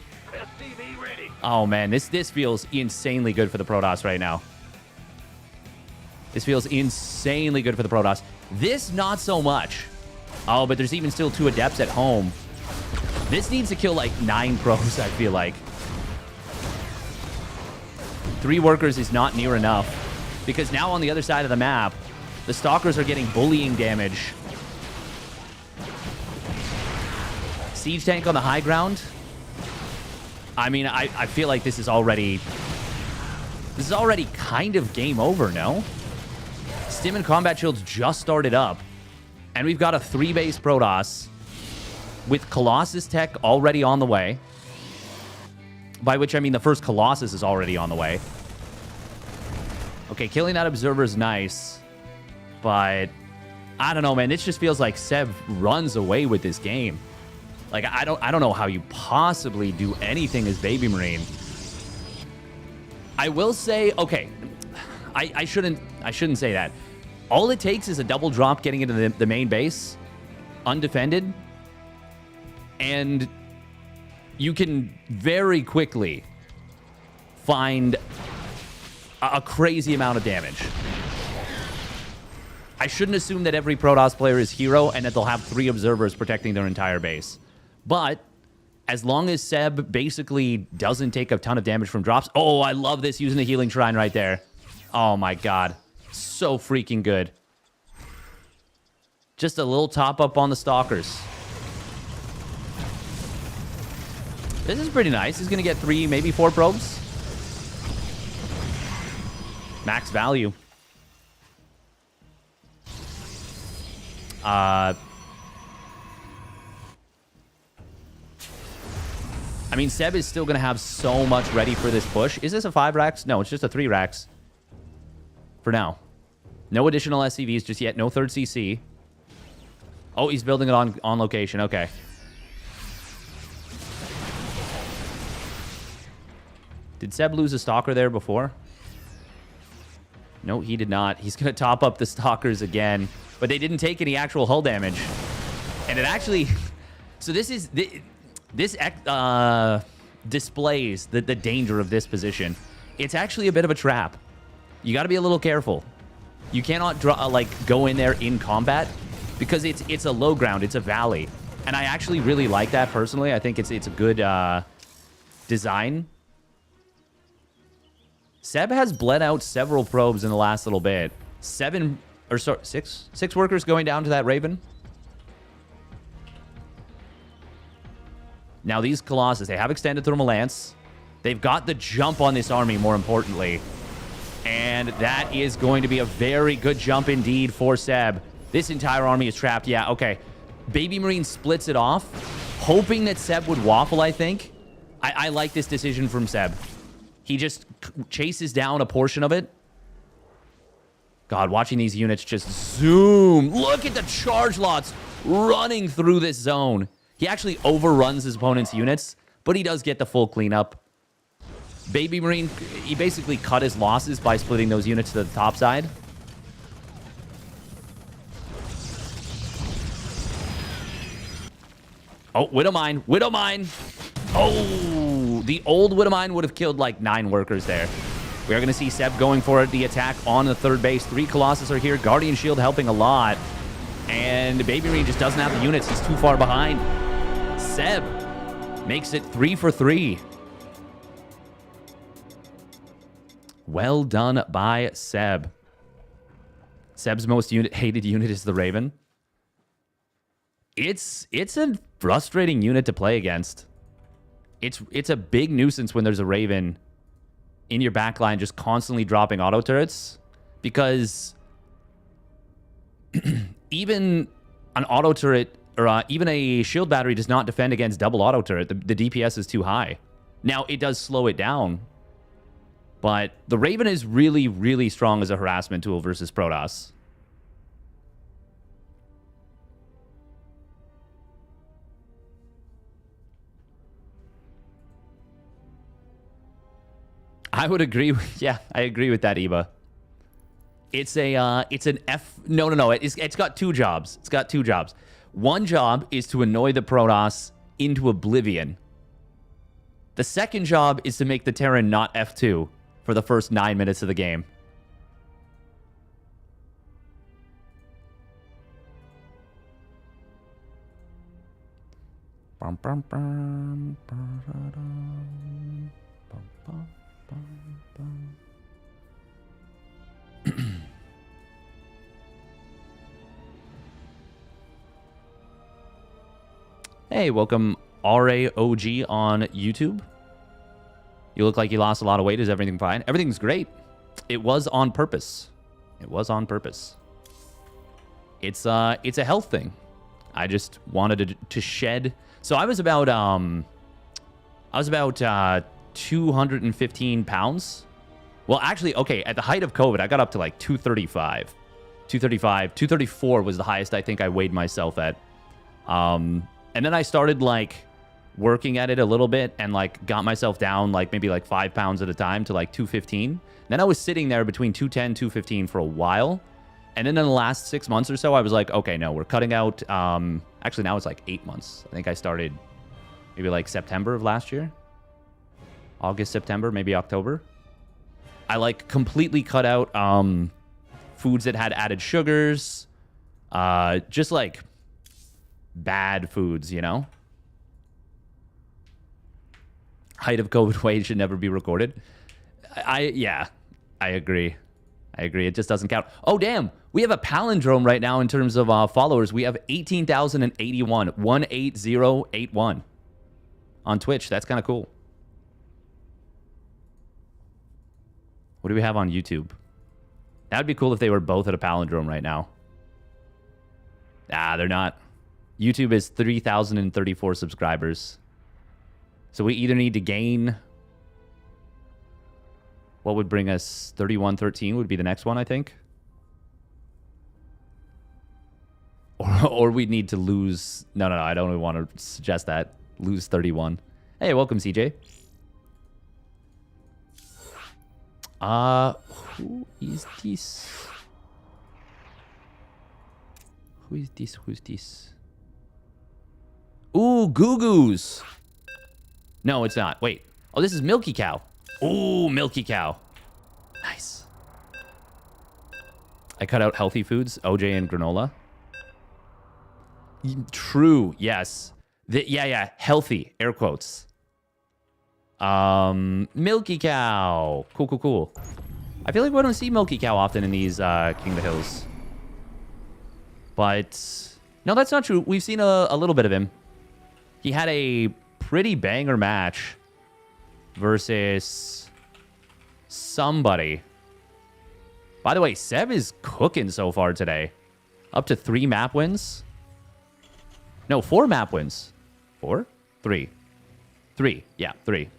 Oh, man. This feels insanely good for the Protoss right now. This feels insanely good for the Protoss. This, not so much. Oh, but there's even still 2 Adepts at home. This needs to kill, like, 9 pros, I feel like. 3 workers is not near enough. Because now on the other side of the map, the Stalkers are getting bullying damage. Siege tank on the high ground. I mean, I feel like this is already kind of game over, no? Stim and combat shields just started up. And we've got a 3-base Protoss with Colossus tech already on the way. By which I mean the first Colossus is already on the way. Okay, killing that Observer is nice. But I don't know, man. This just feels like Seb runs away with this game. Like, I don't know how you possibly do anything as Baby Marine. I will say, okay, I shouldn't say that. All it takes is a double drop getting into the main base, undefended, and you can very quickly find a crazy amount of damage. I shouldn't assume that every Protoss player is hero and that they'll have 3 observers protecting their entire base. But as long as Seb basically doesn't take a ton of damage from drops... Oh, I love this, using the Healing Shrine right there. Oh, my God. So freaking good. Just a little top-up on the Stalkers. This is pretty nice. He's going to get 3, maybe 4 probes. Max value. I mean, Seb is still going to have so much ready for this push. Is this a 5 racks? No, it's just a 3 racks. For now. No additional SCVs just yet. No third CC. Oh, he's building it on location. Okay. Did Seb lose a Stalker there before? No, he did not. He's going to top up the Stalkers again. But they didn't take any actual hull damage. And it actually... So this is... This displays the danger of this position. It's actually a bit of a trap. You got to be a little careful. You cannot go in there in combat because it's a low ground. It's a valley. And I actually really like that personally. I think it's a good design. Seb has bled out several probes in the last little bit. 6 workers going down to that Raven. Now, these Colossus, they have extended thermal lance. They've got the jump on this army, more importantly. And that is going to be a very good jump indeed for Seb. This entire army is trapped. Yeah, okay. Baby Marine splits it off, hoping that Seb would waffle, I think. I like this decision from Seb. He just chases down a portion of it. God, watching these units just zoom. Look at the charge lots running through this zone. He actually overruns his opponent's units, but he does get the full cleanup. Baby Marine, he basically cut his losses by splitting those units to the top side. Oh, Widowmine. Widowmine. Oh, the old Widowmine would have killed like 9 workers there. We are going to see Seb going for the attack on the third base. 3 Colossus are here. Guardian Shield helping a lot. And Baby Marine just doesn't have the units. He's too far behind. Seb makes it 3 for 3. Well done by Seb. Seb's most hated unit is the Raven. It's a frustrating unit to play against. It's a big nuisance when there's a Raven in your backline just constantly dropping auto turrets, because even an auto turret or even a shield battery does not defend against double auto turret. The DPS is too high. Now, it does slow it down, but the Raven is really, really strong as a harassment tool versus Protoss. I would agree. Yeah, I agree with that, Eva. It's an F. No. It's got 2 jobs. It's got 2 jobs. One job is to annoy the Protoss into oblivion. The second job is to make the Terran not F2 for the first 9 minutes of the game. Hey, welcome RAOG on YouTube. You look like you lost a lot of weight. Is everything fine? Everything's great. It was on purpose. It was on purpose. It's a health thing. I just wanted to shed. So I was about 215 pounds. Well, actually, okay, at the height of COVID, I got up to like 235. 234 was the highest I think I weighed myself at. And then I started like working at it a little bit and like got myself down like maybe like 5 pounds at a time to like 215. Then I was sitting there between 210, 215 for a while. And then in the last 6 months or so, I was like, okay, no, we're cutting out. Actually, now it's like 8 months. I think I started maybe like September of last year. August, September, maybe October. I like completely cut out foods that had added sugars. Just like bad foods, you know? Height of COVID weight should never be recorded. Yeah, I agree. I agree. It just doesn't count. Oh, damn. We have a palindrome right now in terms of followers. We have 18,081, 18081 on Twitch. That's kind of cool. What do we have on YouTube? That would be cool if they were both at a palindrome right now. Ah, they're not. YouTube is 3,034 subscribers. So we either need to gain... What would bring us 3113 would be the next one, I think. Or we'd need to lose... No, I don't even want to suggest that. Lose 31. Hey, welcome, CJ. Who is this? Who's this? Ooh, Goo Goos. No, it's not. Wait. Oh, this is Milky Cow. Ooh, Milky Cow. Nice. I cut out healthy foods, OJ and granola. True, yes. Yeah, healthy, air quotes. Milky Cow. Cool. I feel like we don't see Milky Cow often in these King of the Hills. But, no, that's not true. We've seen a little bit of him. He had a pretty banger match versus somebody. By the way, Seb is cooking so far today. Up to 3 map wins. No, 4 map wins. 4? 3. 3. Yeah, 3.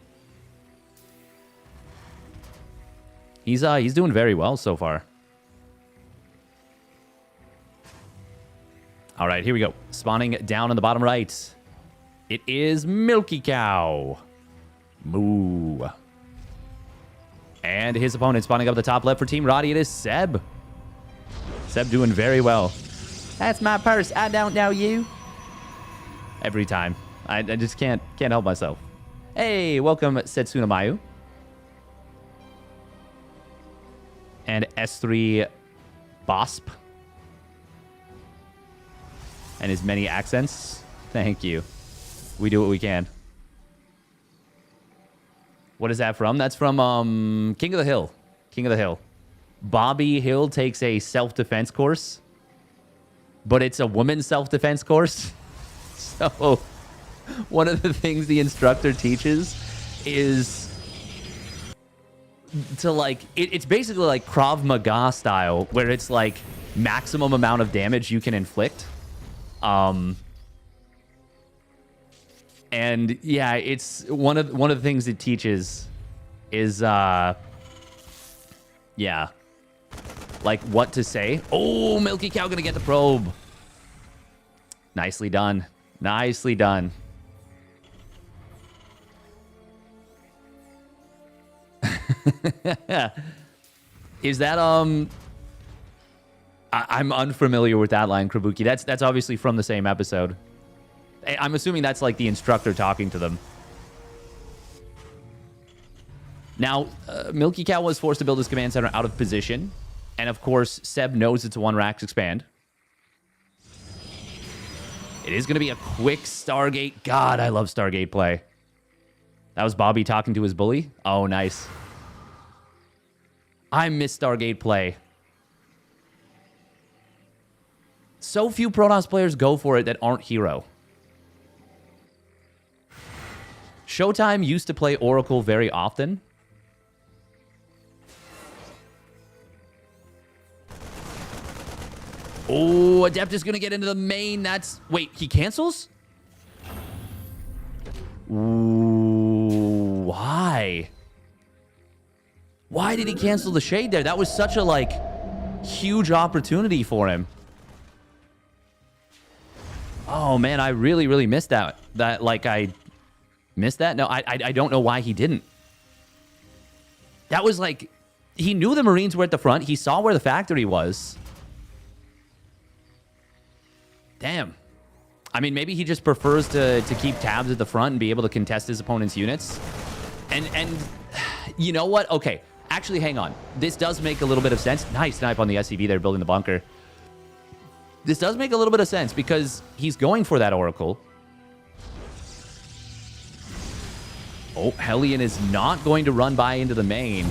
He's doing very well so far. All right, here we go. Spawning down on the bottom right. It is Milky Cow. Moo. And his opponent spawning up the top left for Team Roddy. It is Seb. Seb doing very well. That's my purse. I don't know you. Every time. I just can't help myself. Hey, welcome, Setsuna Mayu. And S3 Bosp. And his many accents. Thank you. We do what we can. What is that from? That's from King of the Hill. King of the Hill. Bobby Hill takes a self-defense course. But it's a woman's self-defense course. So one of the things the instructor teaches is to like... It's basically like Krav Maga style, where it's like maximum amount of damage you can inflict. And yeah, it's one of the things it teaches is yeah, like what to say. Oh, Milky Cow gonna get the probe. Nicely done. Nicely done. Is that I'm unfamiliar with that line, Krabuki. That's obviously from the same episode. I'm assuming that's like the instructor talking to them. Now, Milky Cow was forced to build his command center out of position. And of course, Seb knows it's a one Rax expand. It is going to be a quick Stargate. God, I love Stargate play. That was Bobby talking to his bully. Oh, nice. I miss Stargate play. So few Protoss players go for it that aren't Hero. Showtime used to play Oracle very often. Oh, Adept is going to get into the main. That's... Wait, he cancels? Ooh, why? Why did he cancel the Shade there? That was such a, like, huge opportunity for him. Oh, man, I really, really missed that. I missed that? No, I don't know why he didn't. That was, like... He knew the Marines were at the front. He saw where the factory was. Damn. I mean, maybe he just prefers to keep tabs at the front and be able to contest his opponent's units. And you know what? Okay, actually, hang on. This does make a little bit of sense. Nice snipe on the SCV there, building the bunker. This does make a little bit of sense because he's going for that Oracle. Oh, Hellion is not going to run by into the main.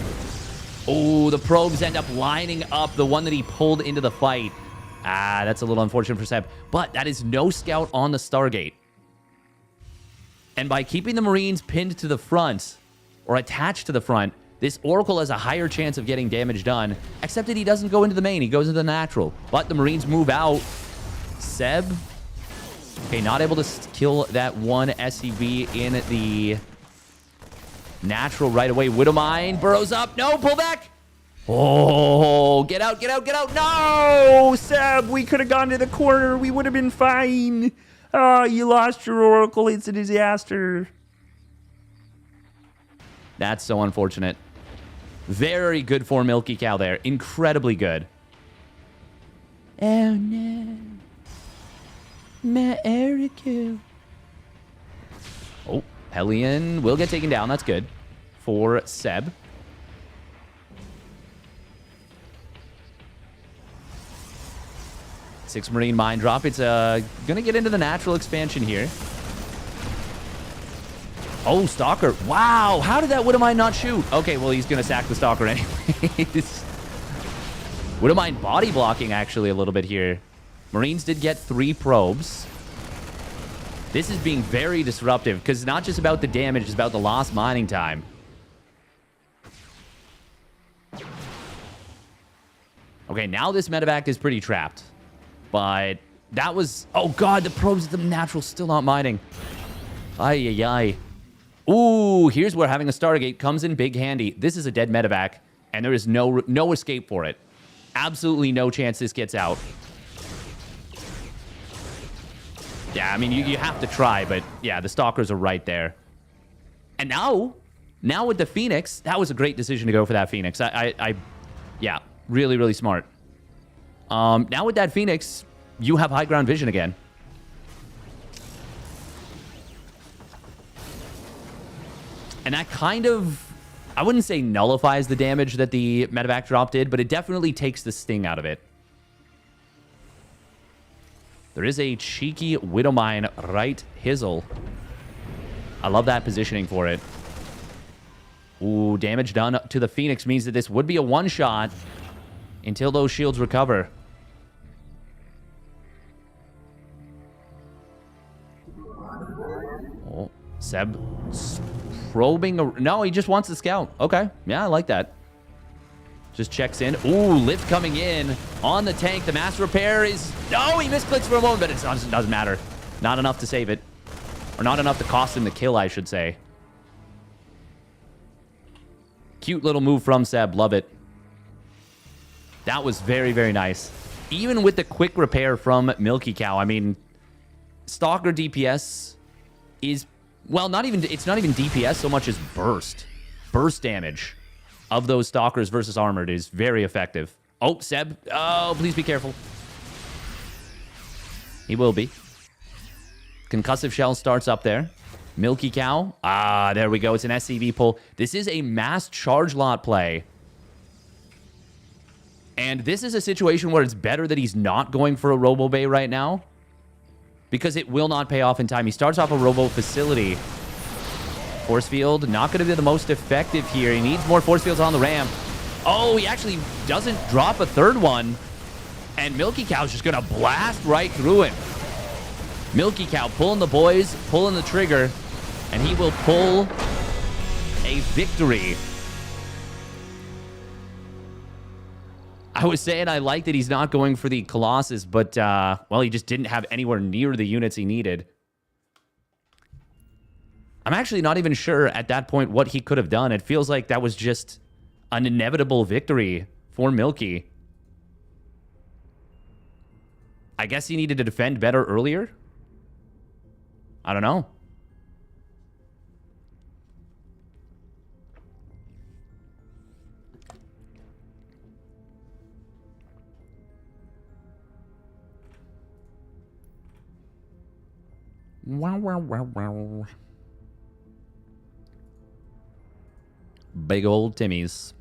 Oh, the probes end up lining up the one that he pulled into the fight. Ah, that's a little unfortunate for Seb. But that is no scout on the Stargate. And by keeping the Marines pinned to the front, or attached to the front, this Oracle has a higher chance of getting damage done, except that he doesn't go into the main. He goes into the natural. But the Marines move out. Seb. Okay, not able to kill that one SCV in the natural right away. Widowmine burrows up. No, pull back. Oh, get out, get out, get out. No, Seb, we could have gone to the corner. We would have been fine. Oh, you lost your Oracle. It's a disaster. That's so unfortunate. Very good for Milky Cow there. Incredibly good. Oh, no. My Oracle. Oh, Hellion will get taken down. That's good for Seb. 6 Marine mine drop. It's going to get into the natural expansion here. Oh, Stalker. Wow. How did that Widowmine not shoot? Okay, well, he's going to sack the Stalker anyways. Widowmine body blocking, actually, a little bit here. Marines did get 3 probes. This is being very disruptive because it's not just about the damage, it's about the lost mining time. Okay, now this medevac is pretty trapped. But that was... Oh, God, the probes at the natural still not mining. Ay, ay, ay. Ooh, here's where having a Stargate comes in big handy. This is a dead medevac, and there is no escape for it. Absolutely no chance this gets out. Yeah, I mean, you have to try, but yeah, the Stalkers are right there. And now with the Phoenix, that was a great decision to go for that Phoenix. Yeah, really, really smart. Now with that Phoenix, you have high ground vision again. And that kind of, I wouldn't say nullifies the damage that the medevac drop did, but it definitely takes the sting out of it. There is a cheeky Widowmine right hizzle. I love that positioning for it. Ooh, damage done to the Phoenix means that this would be a one-shot until those shields recover. Oh, Seb probing. No, he just wants the scout. Okay, yeah, I like that. Just checks in. Ooh, lift coming in on the tank. The mass repair is... No, he misclicks for a moment, but it doesn't matter. Not enough to save it. Or not enough to cost him the kill, I should say. Cute little move from Seb. Love it. That was very, very nice. Even with the quick repair from Milky Cow, I mean, Stalker DPS is... Well, it's not even DPS so much as burst. Burst damage of those Stalkers versus Armored is very effective. Oh, Seb. Oh, please be careful. He will be. Concussive Shell starts up there. Milky Cow. Ah, there we go. It's an SCV pull. This is a mass charge lot play. And this is a situation where it's better that he's not going for a Robo Bay right now, because it will not pay off in time. He starts off a Robo Facility. Force Field, not going to be the most effective here. He needs more Force Fields on the ramp. Oh, he actually doesn't drop a third one. And Milky Cow's just going to blast right through him. Milky Cow pulling the boys, pulling the trigger, and he will pull a victory. I was saying I like that he's not going for the Colossus, but, well, he just didn't have anywhere near the units he needed. I'm actually not even sure at that point what he could have done. It feels like that was just an inevitable victory for Milky. I guess he needed to defend better earlier. I don't know. Wow, wow, wow, wow. Big old Timmy's.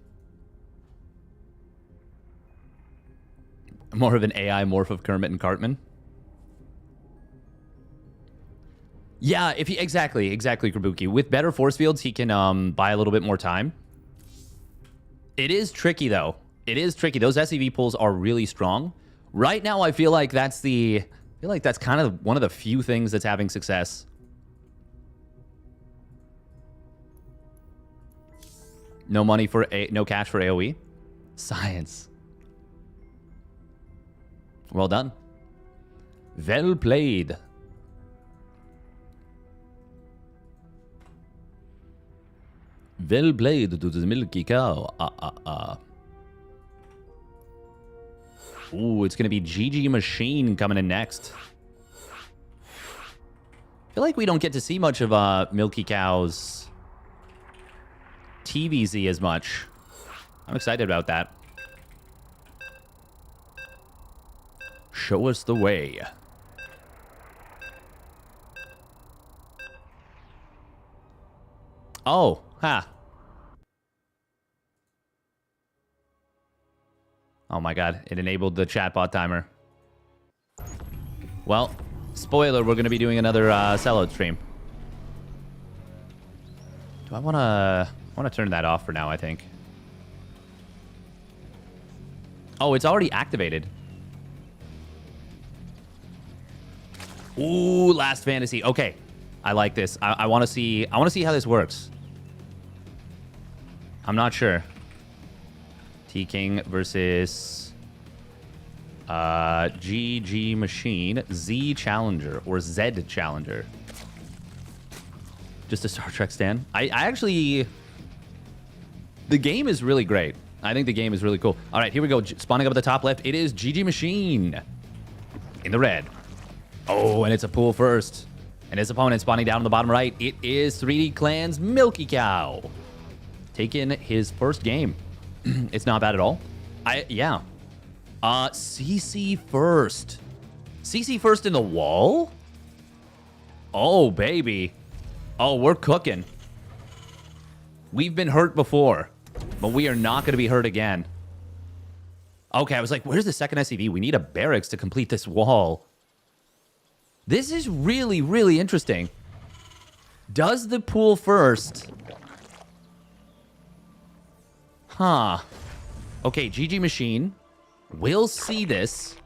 More of an AI morph of Kermit and Cartman. Yeah, if he exactly, Kabuki. With better force fields, he can buy a little bit more time. It is tricky though. It is tricky. Those SCV pulls are really strong. Right now, I feel like that's kind of one of the few things that's having success. No money for no cash for AoE. Science. Well done. Well played. Well played to the Milky Cow. Ooh, it's going to be GG Machine coming in next. I feel like we don't get to see much of Milky Cow's TVZ as much. I'm excited about that. Show us the way. Oh, ha. Oh my god, it enabled the chatbot timer. Well, spoiler, we're going to be doing another sellout stream. Do I want to turn that off for now, I think. Oh, it's already activated. Ooh, Last Fantasy. Okay. I like this. I want to see how this works. I'm not sure. T-King versus GG Machine, Z Challenger, or Z Challenger. Just a Star Trek stan. I actually... The game is really great. I think the game is really cool. All right, here we go. Spawning up at the top left. It is GG Machine in the red. Oh, and it's a pool first. And his opponent spawning down on the bottom right. It is 3D Clan's Milky Cow. Taking his first game. It's not bad at all. Yeah. CC first. CC first in the wall? Oh, baby. Oh, we're cooking. We've been hurt before, but we are not going to be hurt again. Okay, I was like, where's the second SCV? We need a barracks to complete this wall. This is really, really interesting. Does the pool first? Huh. Okay, GG Machine. We'll see this.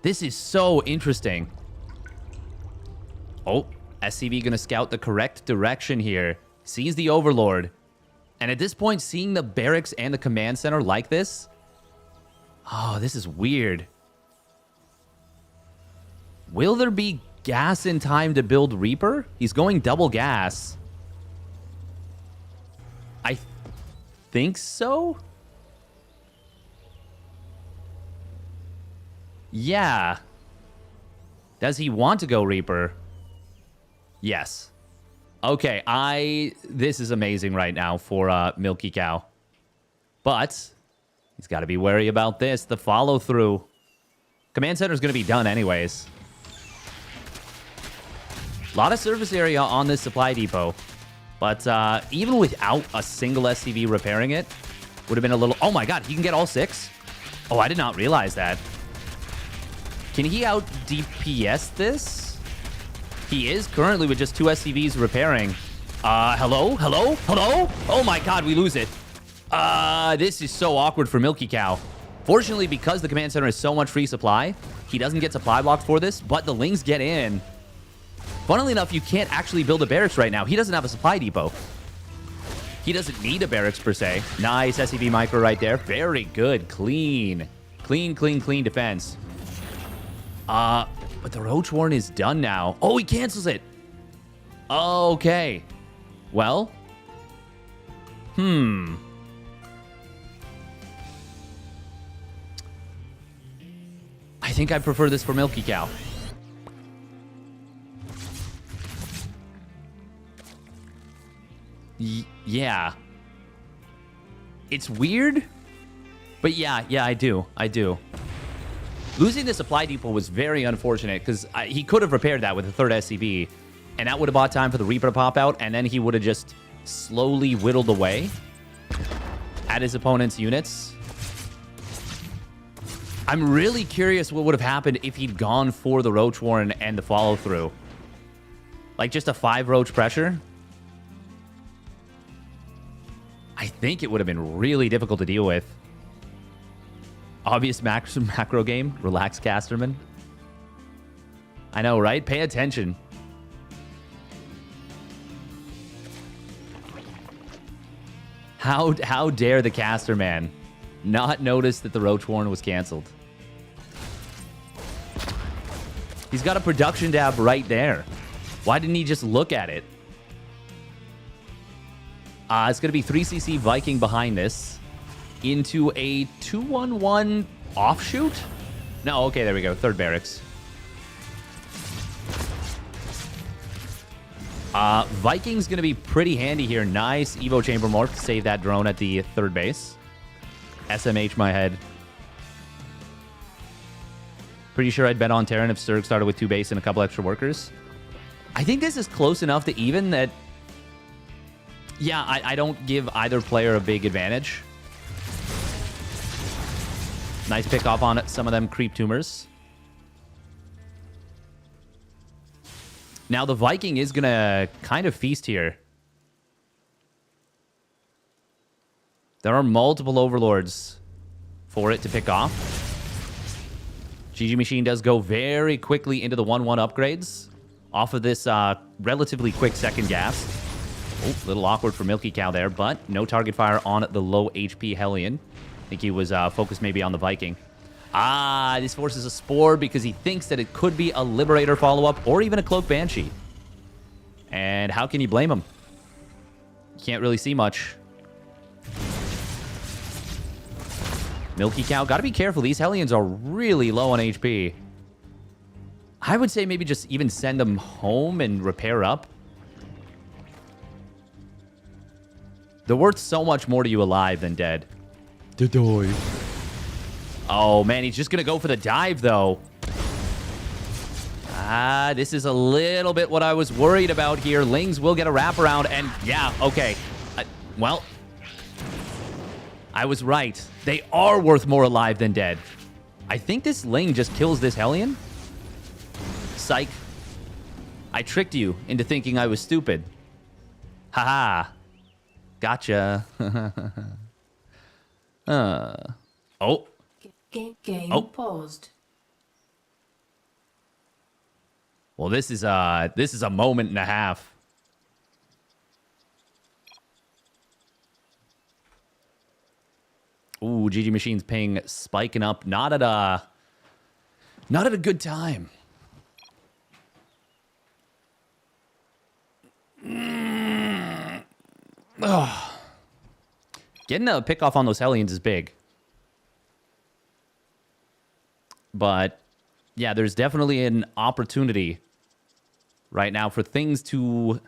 This is so interesting. Oh, SCV gonna scout the correct direction here. Sees the Overlord. And at this point, seeing the barracks and the command center like this... Oh, this is weird. Will there be gas in time to build Reaper? He's going double gas. I think so? Yeah. Does he want to go Reaper? Yes. Okay, this is amazing right now for Milky Cow. But he's got to be wary about this. The follow-through. Command Center is going to be done anyways. A lot of surface area on this supply depot. But even without a single SCV repairing it, would have been a little... Oh my god, he can get all 6? Oh, I did not realize that. Can he out DPS this? He is currently with just 2 SCVs repairing. Hello? Hello? Hello? Oh my god, we lose it. This is so awkward for Milky Cow. Fortunately, because the command center is so much free supply, he doesn't get supply blocks for this, but the Lings get in. Funnily enough, you can't actually build a barracks right now. He doesn't have a supply depot. He doesn't need a barracks per se. Nice SCV micro right there. Very good. Clean. Clean, clean, clean defense. But the Roach Warren is done now. Oh, he cancels it. Okay. Well. I think I prefer this for Milky Cow. Yeah. It's weird, but yeah, I do. Losing the supply depot was very unfortunate because he could have repaired that with a third SCV, and that would have bought time for the Reaper to pop out, and then he would have just slowly whittled away at his opponent's units. I'm really curious what would have happened if he'd gone for the Roach Warren and the follow-through. Like just a 5 Roach pressure. I think it would have been really difficult to deal with. Obvious macro game. Relax, Casterman. I know, right? Pay attention. How dare the caster man not notice that the Roach Warren was canceled? He's got a production dab right there. Why didn't he just look at it? It's going to be 3cc Viking behind this. Into a 2-1-1 offshoot? No, okay, there we go. Third barracks. Viking's going to be pretty handy here. Nice Evo Chamber Morph to save that drone at the third base. SMH my head. Pretty sure I'd bet on Terran if Sturg started with 2 base and a couple extra workers. I think this is close enough to even that... Yeah, I don't give either player a big advantage. Nice pick off on some of them creep tumors. Now the Viking is going to kind of feast here. There are multiple overlords for it to pick off. GG Machine does go very quickly into the 1-1 upgrades off of this relatively quick second gas. Oh, a little awkward for Milky Cow there, but no target fire on the low HP Hellion. I think he was focused maybe on the Viking. This forces a Spore because he thinks that it could be a Liberator follow-up or even a Cloak Banshee. And how can you blame him? You can't really see much. Milky Cow, gotta be careful. These Hellions are really low on HP. I would say maybe just even send them home and repair up. They're worth so much more to you alive than dead. The dive. Oh, man, he's just going to go for the dive, though. This is a little bit what I was worried about here. Lings will get a wraparound, and yeah, okay. Well, I was right. They are worth more alive than dead. I think this lane just kills this Hellion. Psych. I tricked you into thinking I was stupid. Haha. Gotcha. Oh. Game paused. Well, this is a moment and a half. Ooh, GG Machine's ping spiking up. Not at a good time. Getting a pick off on those Hellions is big. But yeah, there's definitely an opportunity right now for things to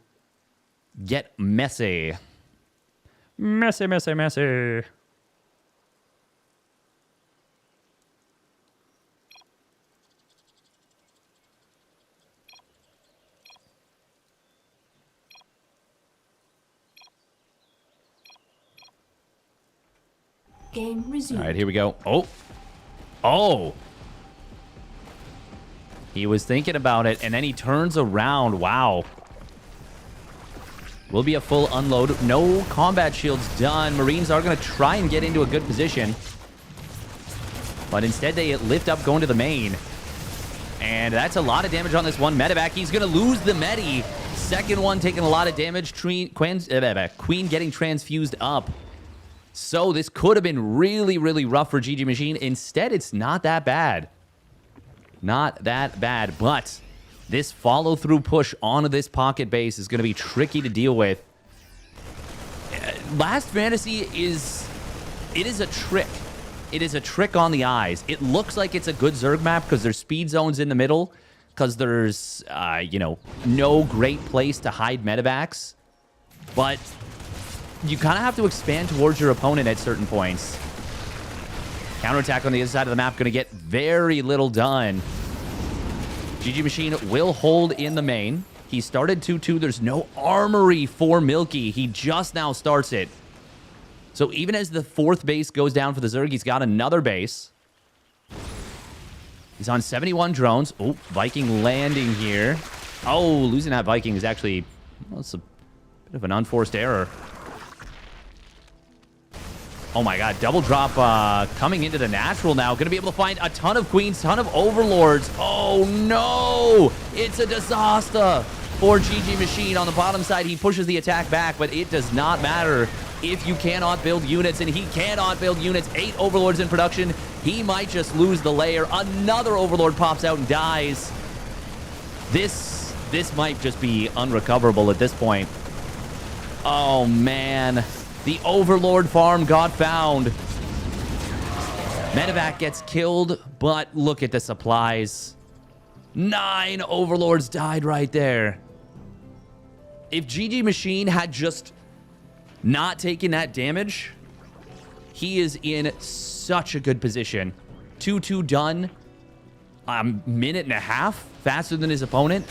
get messy. Messy, messy, messy. Game resumed. All right, here we go. Oh. Oh. He was thinking about it, and then he turns around. Wow. Will be a full unload. No combat shields done. Marines are going to try and get into a good position. But instead, they lift up going to the main. And that's a lot of damage on this one medevac. He's going to lose the medi. Second one taking a lot of damage. Queen getting transfused up. So this could have been really, really rough for GG Machine. Instead, it's not that bad. Not that bad. But this follow-through push onto this pocket base is going to be tricky to deal with. Last Fantasy is a trick. It is a trick on the eyes. It looks like it's a good Zerg map because there's speed zones in the middle, because there's, no great place to hide medevacs. But you kind of have to expand towards your opponent at certain points. Counterattack on the other side of the map going to get very little done. GG Machine will hold in the main. He started 2-2. There's no armory for Milky. He just now starts it. So even as the fourth base goes down for the Zerg, he's got another base. He's on 71 drones. Oh, Viking landing here. Oh, losing that Viking is actually... well, it's a bit of an unforced error. Oh my god, double drop coming into the natural now. Going to be able to find a ton of queens, ton of overlords. Oh no! It's a disaster for GG Machine. On the bottom side, he pushes the attack back, but it does not matter if you cannot build units, and he cannot build units. 8 overlords in production. He might just lose the layer. Another overlord pops out and dies. This might just be unrecoverable at this point. Oh man. The Overlord farm got found. Medevac gets killed, but look at the supplies. 9 Overlords died right there. If GG Machine had just not taken that damage, he is in such a good position. 2-2 done. A minute and a half faster than his opponent.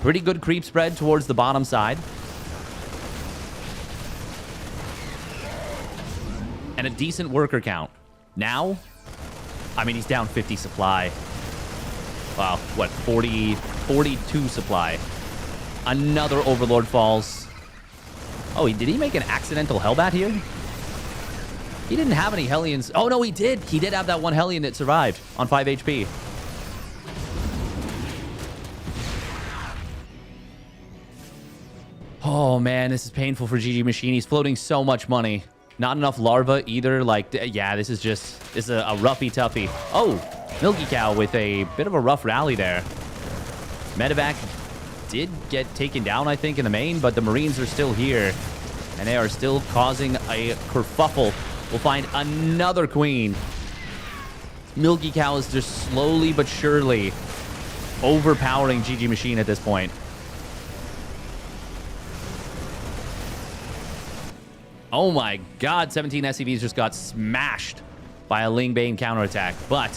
Pretty good creep spread towards the bottom side. And a decent worker count. Now, I mean, he's down 50 supply. Wow, what, 42 supply. Another Overlord falls. Oh, did he make an accidental Hellbat here? He didn't have any Hellions. Oh, no, he did. He did have that one Hellion that survived on 5 HP. Oh, man, this is painful for GG Machine. He's floating so much money. Not enough larva either. Like, yeah, this is a roughy toughy. Oh, Milky Cow with a bit of a rough rally there. Medevac did get taken down, I think, in the main, but the Marines are still here. And they are still causing a kerfuffle. We'll find another queen. Milky Cow is just slowly but surely overpowering GG Machine at this point. Oh my god, 17 SCVs just got smashed by a Ling Bane counterattack. But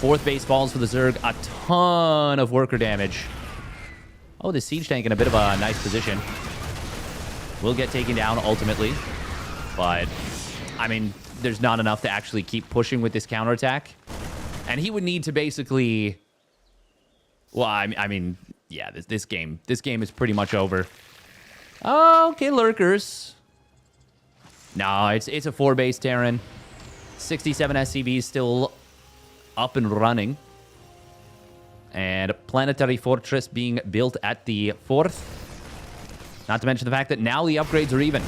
4th base falls for the Zerg. A ton of worker damage. Oh, the siege tank in a bit of a nice position. Will get taken down ultimately. But, I mean, there's not enough to actually keep pushing with this counterattack. And he would need to basically... Well, I mean, yeah, this game is pretty much over. Okay, lurkers. No, it's a 4-base Terran. 67 SCVs still up and running. And planetary fortress being built at the 4th. Not to mention the fact that now the upgrades are even.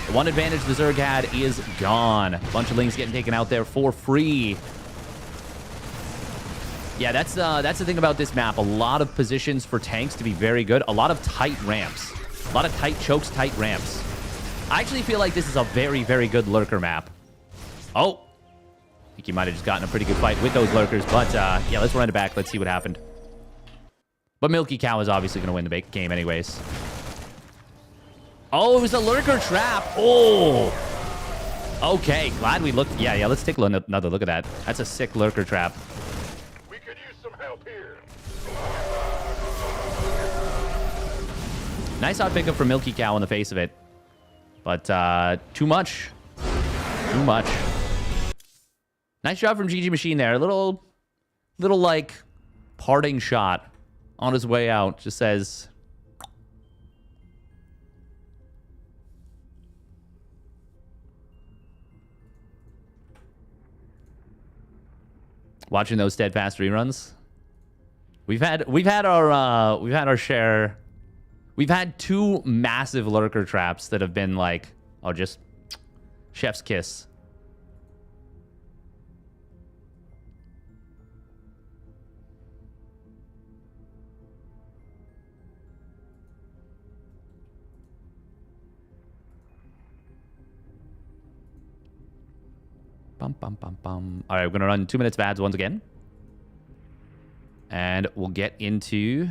The one advantage the Zerg had is gone. A bunch of lings getting taken out there for free. Yeah, that's the thing about this map. A lot of positions for tanks to be very good. A lot of tight ramps. A lot of tight chokes, tight ramps. I actually feel like this is a very, very good lurker map. Oh. I think you might have just gotten a pretty good fight with those lurkers. But, yeah, let's run it back. Let's see what happened. But Milky Cow is obviously going to win the game anyways. Oh, it was a lurker trap. Oh. Okay, glad we looked. Yeah, let's take another look at that. That's a sick lurker trap. We could use some help here. Nice odd pickup from Milky Cow in the face of it. But too much. Too much. Nice job from GG Machine there. A little like parting shot on his way out. Just says... Watching those steadfast reruns. We've had our share. We've had 2 massive lurker traps that have been like, oh, just chef's kiss. Bum, bum, bum, bum. All right, we're going to run 2 minutes of ads once again. And we'll get into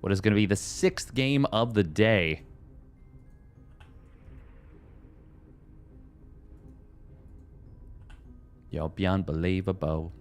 what is going to be the 6th game of the day. You'll be unbelievable.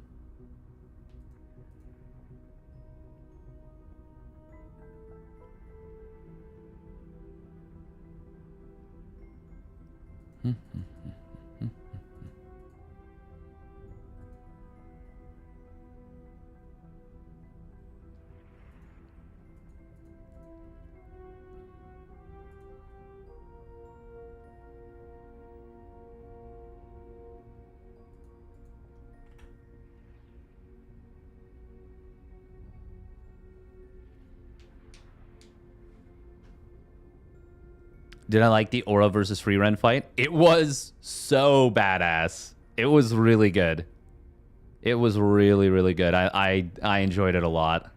Did I like the Aura versus Freeren fight? It was so badass. It was really good. It was really, really good. I enjoyed it a lot.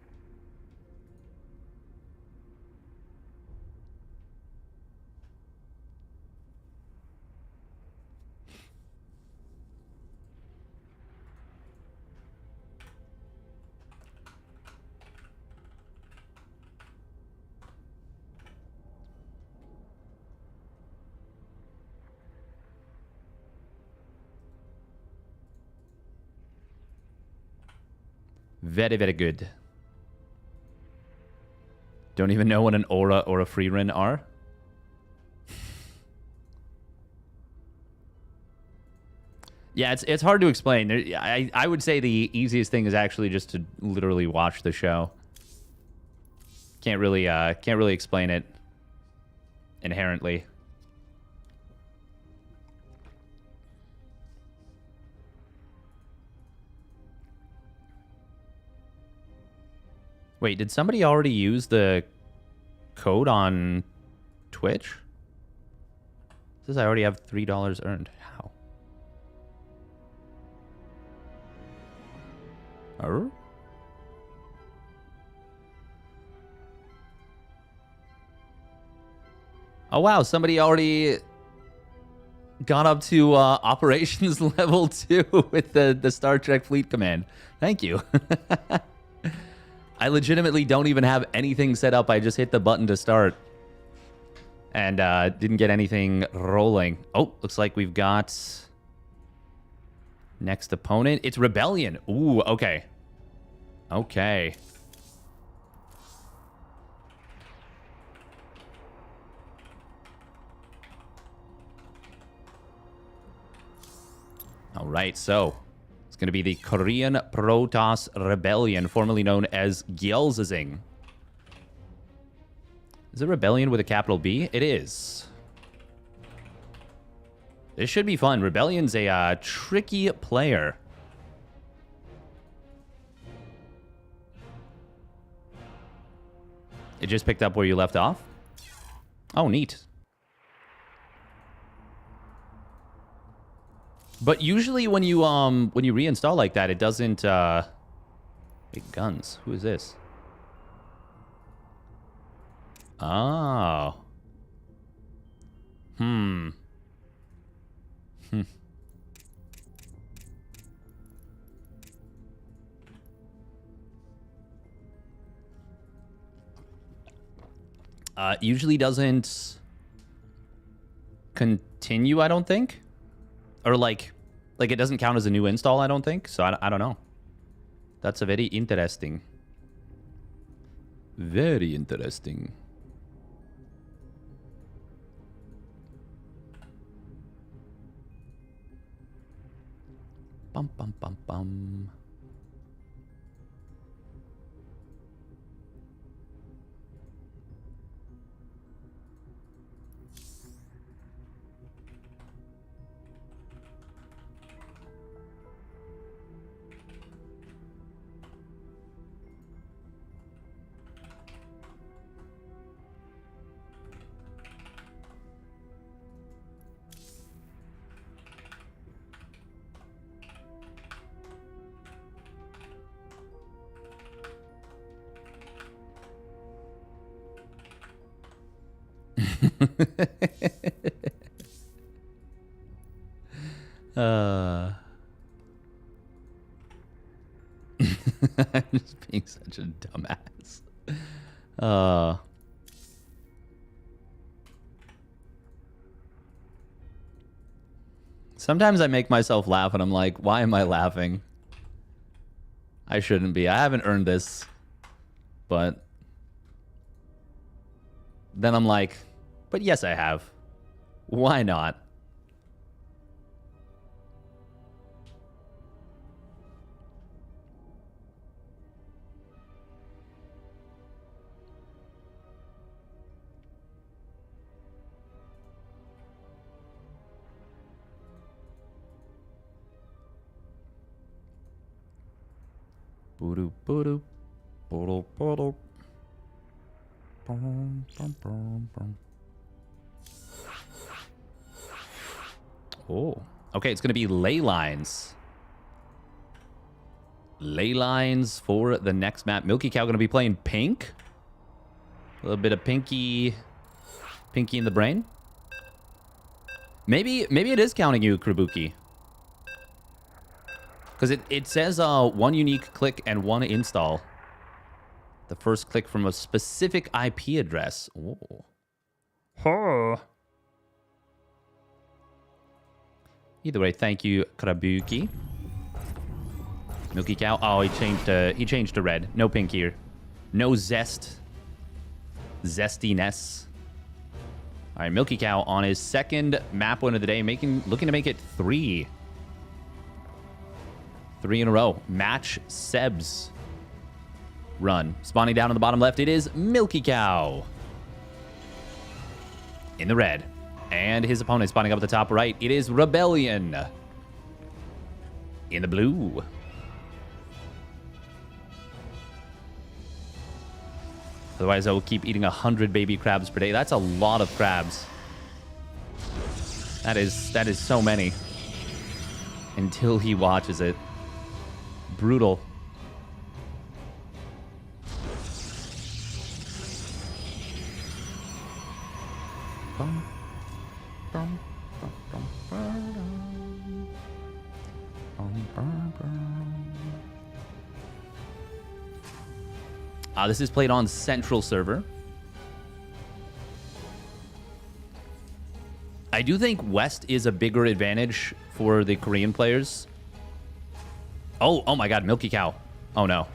Very, very good. Don't even know what an Aura or a Freeren are. Yeah, it's hard to explain. I would say the easiest thing is actually just to literally watch the show. Can't really explain it inherently. Wait, did somebody already use the code on Twitch? It says I already have $3 earned. How? Oh? Oh, wow. Somebody already got up to operations level 2 with the Star Trek Fleet Command. Thank you. I legitimately don't even have anything set up. I just hit the button to start. And didn't get anything rolling. Oh, looks like we've got Next opponent, it's Rebellion. Ooh, okay. Okay. All right, so it's going to be the Korean Protoss Rebellion, formerly known as Gyelzazing. Is it Rebellion with a capital B? It is. This should be fun. Rebellion's a tricky player. It just picked up where you left off? Oh, neat. But usually when you reinstall like that, it doesn't big guns. Who is this? Oh. Hmm. Usually doesn't continue, I don't think. Or like it doesn't count as a new install, I don't think. So I don't know. That's a very interesting. Very interesting. Bum bum bum bum. I'm just being such a dumbass. Sometimes I make myself laugh and I'm like, why am I laughing? I shouldn't be. I haven't earned this. But then I'm like, but yes, I have. Why not? Boo-doo, boo-doo, boo-doo, boo-doo. Bum, bum, bum, bum. Oh, okay, it's going to be ley lines. Ley lines for the next map. Milky Cow going to be playing pink. A little bit of pinky in the brain. Maybe it is counting you, Krabuki. Because it says one unique click and one install. The first click from a specific IP address. Oh. Huh. Either way, thank you, Krabuki. Milky Cow. Oh, he changed to red. No pink here. No zestiness. All right, Milky Cow on his second map win of the day, looking to make it 3. 3 in a row. Match Seb's run. Spawning down on the bottom left, it is Milky Cow. In the red. And his opponent spawning up at the top right, it is Rebellion. In the blue. Otherwise, I will keep eating 100 baby crabs per day. That's a lot of crabs. That is so many. Until he watches it. Brutal. This is played on Central server. I do think West is a bigger advantage for the Korean players. Oh my God, Milky Cow. Oh, no.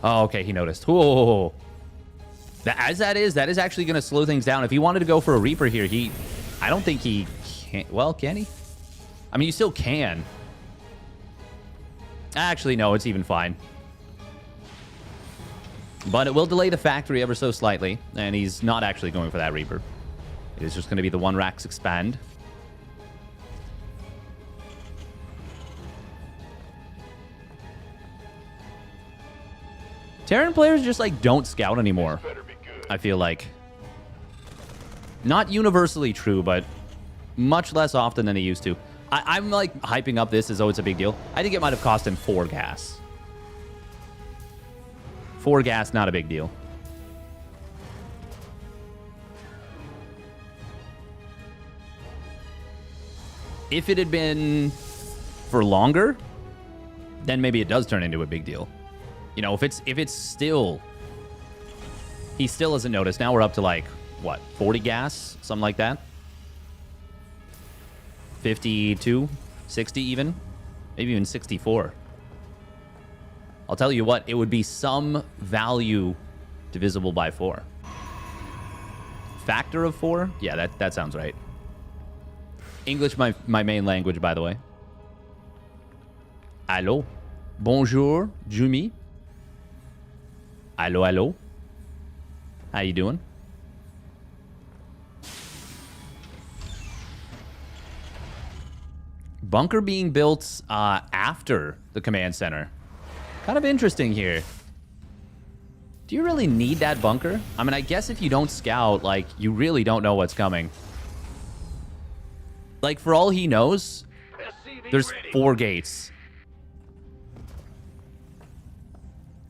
Oh, okay, he noticed. Whoa. That is actually going to slow things down. If he wanted to go for a Reaper here, I don't think he can. Well, can he? I mean, you still can. Actually, no, it's even fine. But it will delay the factory ever so slightly, and he's not actually going for that Reaper. It is just going to be the 1 Rax expand. Terran players just, like, don't scout anymore, I feel like. Not universally true, but much less often than they used to. I'm, like, hyping up this as though it's a big deal. I think it might have cost him 4 gas. 4 gas, not a big deal. If it had been for longer, then maybe it does turn into a big deal. You know, if it's still... He still hasn't noticed. Now we're up to, like, what, 40 gas? Something like that? 52? 60 even? Maybe even 64. I'll tell you what, it would be some value divisible by 4. Factor of 4? Yeah, that sounds right. English, my main language, by the way. Allô? Bonjour, Jumi. Allô, allô. How you doing? Bunker being built after the command center. Kind of interesting here. Do you really need that bunker? I mean, I guess if you don't scout, like, you really don't know what's coming. Like, for all he knows, there's 4 gates.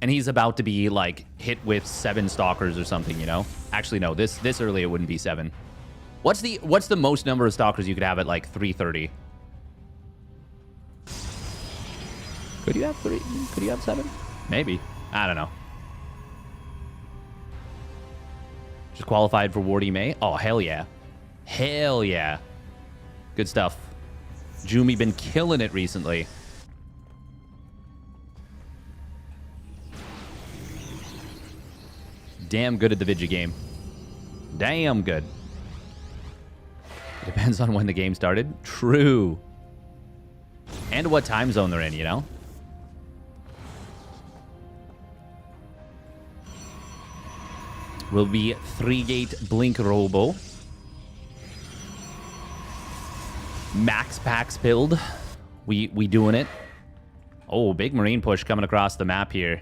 And he's about to be, like, hit with 7 stalkers or something, you know? Actually, no, this early it wouldn't be 7. What's the most number of stalkers you could have at, like, 330? Could you have 3? Could you have 7? Maybe. I don't know. Just qualified for Wardy May? Oh, hell yeah. Hell yeah. Good stuff. Jumi been killing it recently. Damn good at the video game. Damn good. It depends on when the game started. True. And what time zone they're in, you know? Will be 3-gate Blink Robo. Max Pax build. We doing it. Oh, big Marine push coming across the map here.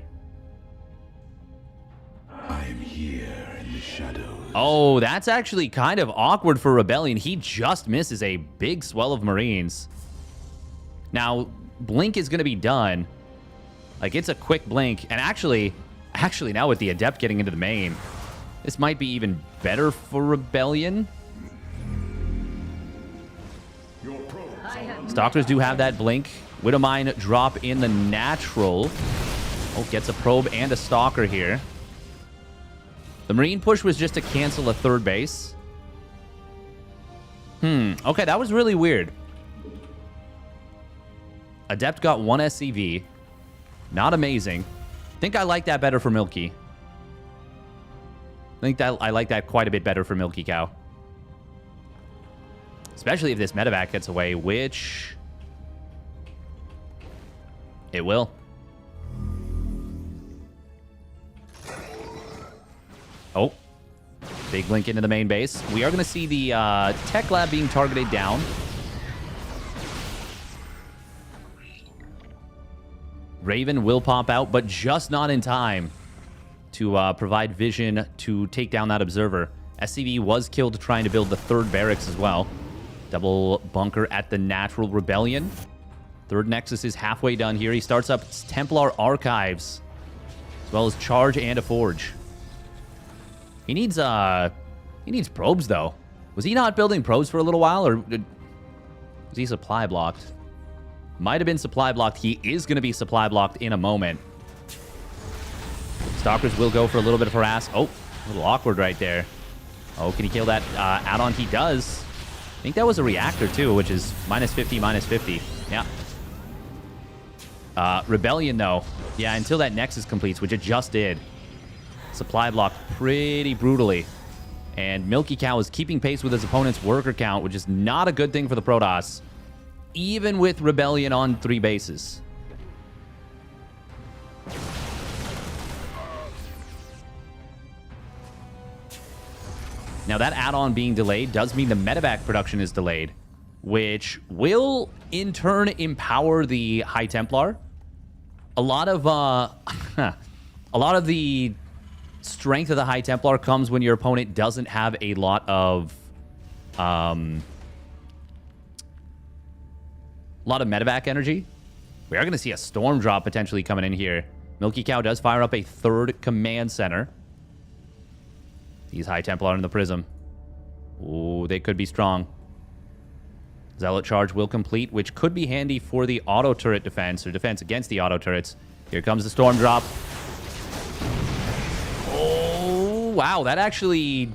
I'm here in the shadows. Oh, that's actually kind of awkward for Rebellion. He just misses a big swell of Marines. Now, Blink is going to be done. Like, it's a quick blink. And actually now with the Adept getting into the main, this might be even better for Rebellion. Stalkers do have that blink. Widowmine drop in the natural. Oh, gets a probe and a stalker here. The Marine push was just to cancel a 3rd base. Okay, that was really weird. Adept got 1 SCV. Not amazing. I think I like that better for Milky. I think that I like that quite a bit better for Milky Cow. Especially if this medevac gets away, which... it will. Oh. Big link into the main base. We are going to see the tech lab being targeted down. Raven will pop out, but just not in time to provide vision to take down that observer. SCV was killed trying to build the 3rd barracks as well. Double bunker at the natural Rebellion. 3rd Nexus is halfway done here. He starts up Templar Archives, as well as Charge and a Forge. He needs probes, though. Was he not building probes for a little while, or was he supply blocked? Might have been supply blocked. He is going to be supply blocked in a moment. Stalkers will go for a little bit of harass. Oh, a little awkward right there. Oh, can he kill that add-on? He does. I think that was a reactor, too, which is -50, -50. Yeah. Rebellion, though. Yeah, until that Nexus completes, which it just did. Supply blocked pretty brutally. And Milky Cow is keeping pace with his opponent's worker count, which is not a good thing for the Protoss. Even with Rebellion on 3 bases. Now, that add-on being delayed does mean the medevac production is delayed, which will, in turn, empower the High Templar. A lot of the strength of the High Templar comes when your opponent doesn't have a lot of medevac energy. We are going to see a storm drop potentially coming in here. Milky Cow does fire up a 3rd command center. These High Templar in the Prism. Ooh, they could be strong. Zealot charge will complete, which could be handy for the auto turret defense, or defense against the auto turrets. Here comes the storm drop. Oh, wow. That actually...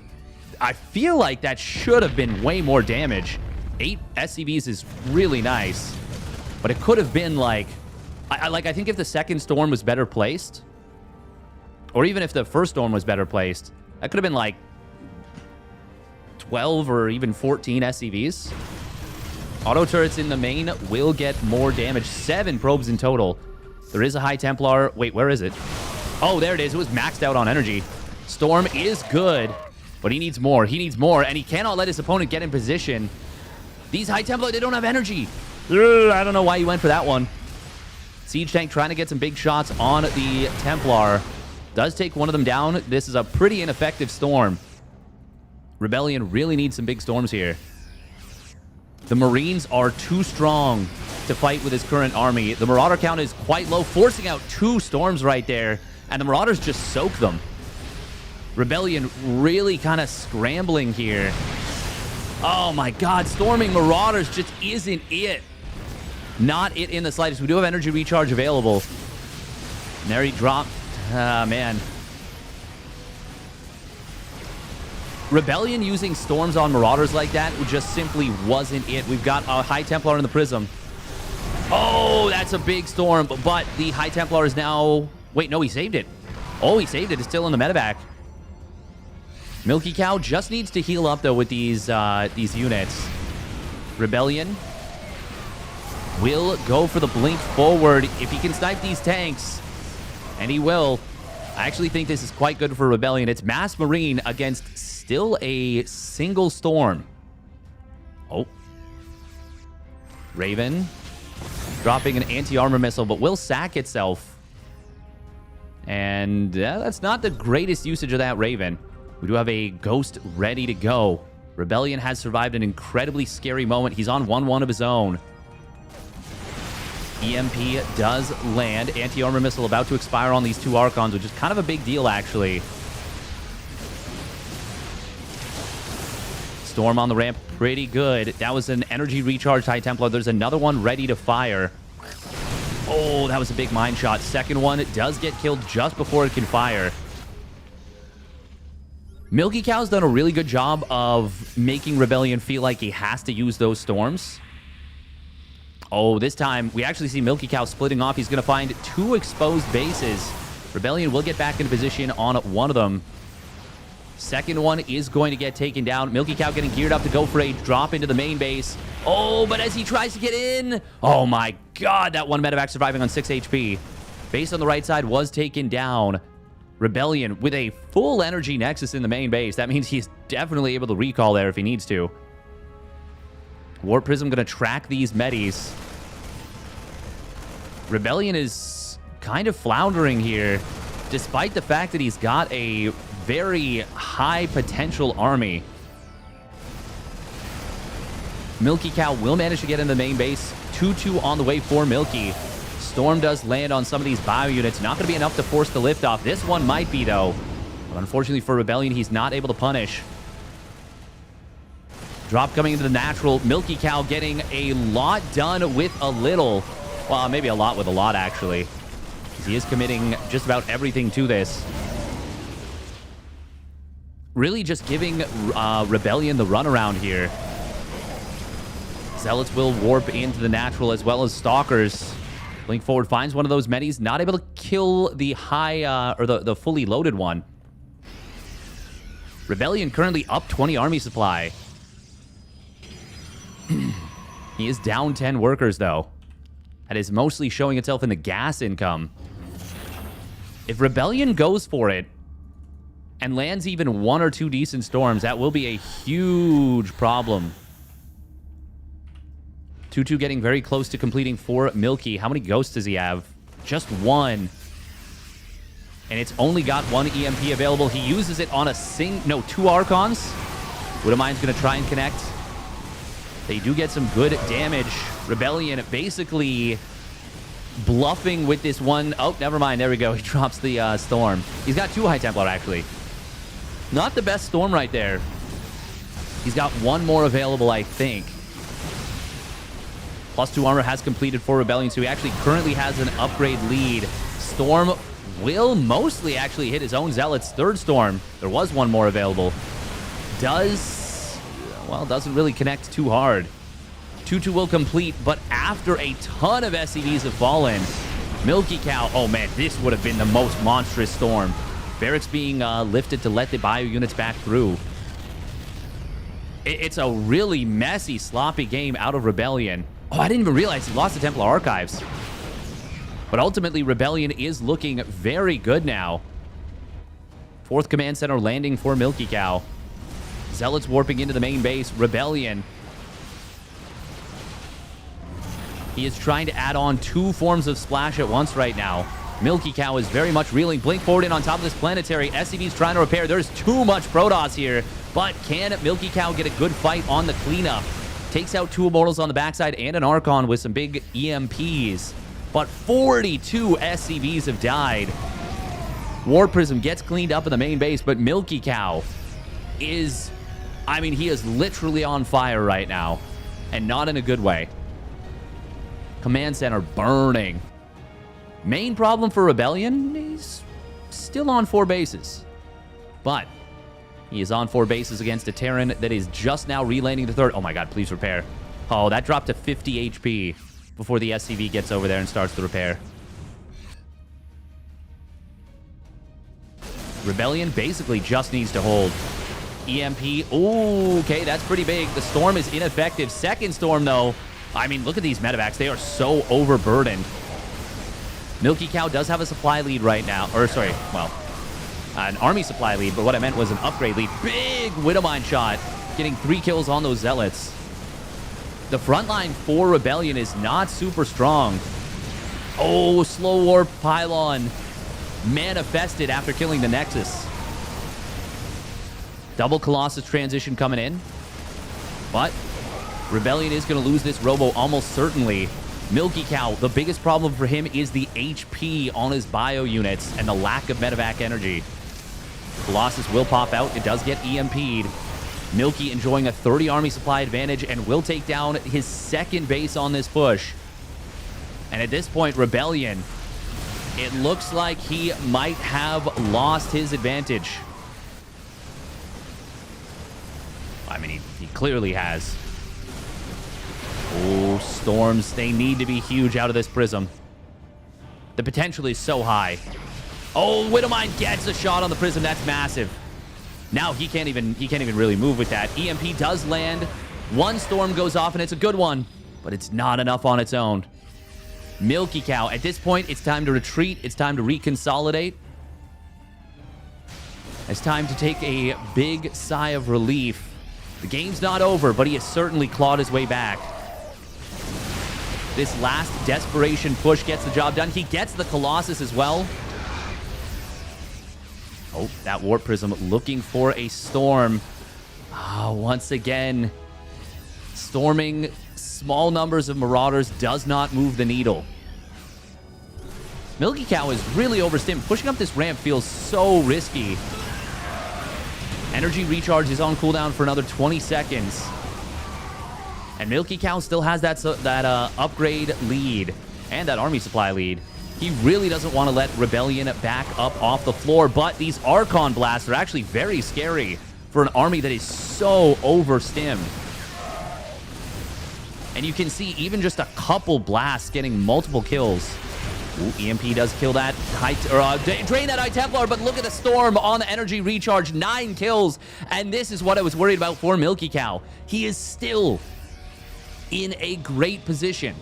I feel like that should have been way more damage. 8 SCVs is really nice. But it could have been like... I think if the second storm was better placed, or even if the first storm was better placed, that could have been like 12 or even 14 SCVs. Auto turrets in the main will get more damage. 7 probes in total. There is a High Templar. Wait, where is it? Oh, there it is. It was maxed out on energy. Storm is good, but he needs more. He needs more, and he cannot let his opponent get in position. These High Templar, they don't have energy. I don't know why he went for that one. Siege Tank trying to get some big shots on the Templar. Does take one of them down. This is a pretty ineffective storm. Rebellion really needs some big storms here. The Marines are too strong to fight with his current army. The Marauder count is quite low, forcing out 2 storms right there, and the Marauders just soak them. Rebellion really kind of scrambling here. Oh my god, storming Marauders just isn't it. Not it in the slightest. We do have energy recharge available. And there he dropped. Ah, man. Rebellion using storms on Marauders like that just simply wasn't it. We've got a High Templar in the Prism. Oh, that's a big storm. But the High Templar is now... Wait, no, he saved it. Oh, he saved it. It's still in the medevac. Milky Cow just needs to heal up, though, with these units. Rebellion will go for the blink forward if he can snipe these tanks. And he will. I actually think this is quite good for Rebellion. It's Mass Marine against still a single storm. Oh. Raven dropping an anti-armor missile, but will sack itself. And that's not the greatest usage of that Raven. We do have a Ghost ready to go. Rebellion has survived an incredibly scary moment. He's on 1-1 of his own. EMP does land. Anti-armor missile about to expire on these 2 Archons, which is kind of a big deal, actually. Storm on the ramp, pretty good. That was an energy recharge High Templar. There's another one ready to fire. Oh, that was a big mine shot. Second one does get killed just before it can fire. Milky Cow's done a really good job of making Rebellion feel like he has to use those storms. Oh, this time we actually see Milky Cow splitting off. He's going to find 2 exposed bases. Rebellion will get back into position on one of them. Second one is going to get taken down. Milky Cow getting geared up to go for a drop into the main base. Oh, but as he tries to get in... Oh my god, that one medevac surviving on 6 HP. Base on the right side was taken down. Rebellion with a full energy nexus in the main base. That means he's definitely able to recall there if he needs to. Warp Prism going to track these medis. Rebellion is kind of floundering here, despite the fact that he's got a very high potential army. Milky Cow will manage to get in the main base. 2-2 on the way for Milky. Storm does land on some of these bio units. Not going to be enough to force the liftoff. This one might be, though. But unfortunately for Rebellion, he's not able to punish. Drop coming into the natural. Milky Cow getting a lot done with a little. Well, maybe a lot with a lot, actually. He is committing just about everything to this. Really just giving Rebellion the runaround here. Zealots will warp into the natural as well as Stalkers. Blink forward finds one of those medis. Not able to kill the high, or the fully loaded one. Rebellion currently up 20 army supply. He is down 10 workers, though. That is mostly showing itself in the gas income. If Rebellion goes for it and lands even 1 or 2 decent storms, that will be a huge problem. 2-2 getting very close to completing for Milky. How many ghosts does he have? Just 1. And it's only got 1 EMP available. He uses it on a 2 Archons. Widowmine's going to try and connect. They do get some good damage. Rebellion basically bluffing with this one. Oh, never mind. There we go. He drops the Storm. He's got 2 High Templar, actually. Not the best Storm right there. He's got 1 more available, I think. +2 armor has completed for Rebellion, so he actually currently has an upgrade lead. Storm will mostly actually hit his own Zealots. 3rd Storm. There was 1 more available. Doesn't really connect too hard. 2-2 will complete, but after a ton of SCVs have fallen, Milky Cow, oh man, this would have been the most monstrous storm. Barracks being lifted to let the bio units back through. It's a really messy, sloppy game out of Rebellion. Oh, I didn't even realize he lost the Templar Archives. But ultimately, Rebellion is looking very good now. 4th Command Center landing for Milky Cow. Zealots warping into the main base. Rebellion. He is trying to add on 2 forms of splash at once right now. Milky Cow is very much reeling. Blink forward in on top of this planetary. SCV's trying to repair. There's too much Protoss here. But can Milky Cow get a good fight on the cleanup? Takes out 2 Immortals on the backside and an Archon with some big EMPs. But 42 SCVs have died. War Prism gets cleaned up in the main base, but Milky Cow is... I mean, he is literally on fire right now. And not in a good way. Command Center burning. Main problem for Rebellion, he's still on 4 bases. But he is on 4 bases against a Terran that is just now relanding to 3rd. Oh my god, please repair. Oh, that dropped to 50 HP before the SCV gets over there and starts the repair. Rebellion basically just needs to hold. EMP. Ooh, okay, that's pretty big. The Storm is ineffective. 2nd Storm, though. I mean, look at these medevacs. They are so overburdened. Milky Cow does have a supply lead right now. Or, sorry, well, an army supply lead, but what I meant was an upgrade lead. Big Widowmine shot, getting 3 kills on those Zealots. The front line for Rebellion is not super strong. Oh, slow warp pylon manifested after killing the Nexus. Double Colossus transition coming in. But Rebellion is going to lose this Robo almost certainly. Milky Cow, the biggest problem for him is the HP on his bio units and the lack of medevac energy. Colossus will pop out. It does get EMP'd. Milky enjoying a 30 army supply advantage and will take down his 2nd base on this push. And at this point, Rebellion, it looks like he might have lost his advantage. I mean, he clearly has. Oh, Storms, they need to be huge out of this Prism. The potential is so high. Oh, Widowmine gets a shot on the Prism. That's massive. Now he can't even really move with that. EMP does land. 1 Storm goes off, and it's a good one. But it's not enough on its own. Milky Cow, at this point, it's time to retreat. It's time to reconsolidate. It's time to take a big sigh of relief. The game's not over, but he has certainly clawed his way back. This last desperation push gets the job done. He gets the Colossus as well. Oh, that Warp Prism looking for a Storm. Once again, storming small numbers of Marauders does not move the needle. Milky Cow is really overstimmed. Pushing up this ramp feels so risky. Energy recharge is on cooldown for another 20 seconds. And Milky Cow still has that upgrade lead and that army supply lead. He really doesn't want to let Rebellion back up off the floor, but these Archon blasts are actually very scary for an army that is so overstimmed. And you can see even just a couple blasts getting multiple kills. Ooh, EMP does kill that. Drain that High Templar, but look at the Storm on the energy recharge. 9 kills. And this is what I was worried about for Milky Cow. He is still in a great position.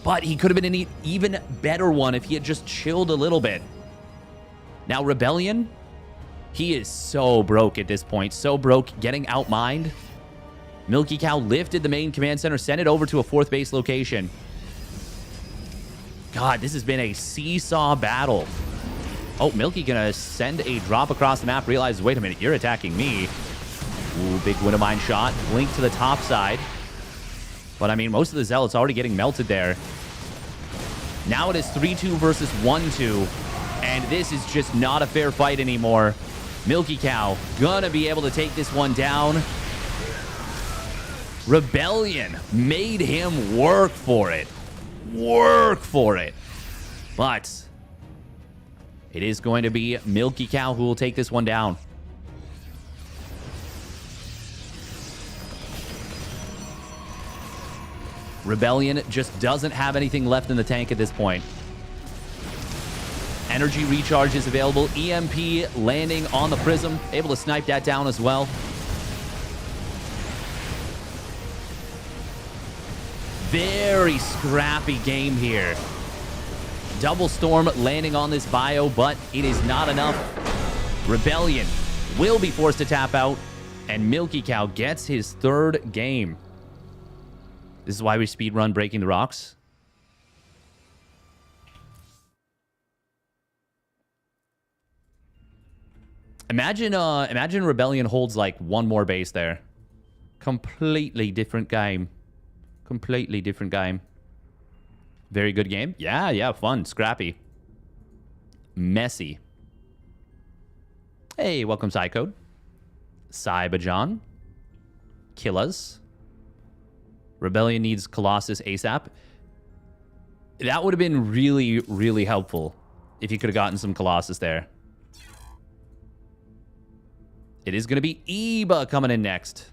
But he could have been an even better one if he had just chilled a little bit. Now, Rebellion, he is so broke at this point. So broke, getting outmined. Milky Cow lifted the main command center, sent it over to a 4th base location. God, this has been a seesaw battle. Oh, Milky gonna send a drop across the map, realizes, wait a minute, you're attacking me. Ooh, big Wind of Mine shot. Blink to the top side. But, I mean, most of the Zealots already getting melted there. Now it is 3-2 versus 1-2. And this is just not a fair fight anymore. Milky Cow gonna be able to take this one down. Rebellion made him work for it. But it is going to be Milky Cow who will take this one down. Rebellion just doesn't have anything left in the tank at this point. Energy recharge is available. EMP landing on the Prism. Able to snipe that down as well. Very scrappy game here. Double Storm landing on this bio, but it is not enough. Rebellion will be forced to tap out, and Milky Cow gets his 3rd game. This is why we speedrun Breaking the Rocks. Imagine Rebellion holds like one more base there. Completely different game. Completely different game. Very good game. Yeah, fun. Scrappy. Messy. Hey, welcome, Psycode. Cybajon. Killas. Rebellion needs Colossus ASAP. That would have been really, really helpful if you could have gotten some Colossus there. It is going to be Eba coming in next.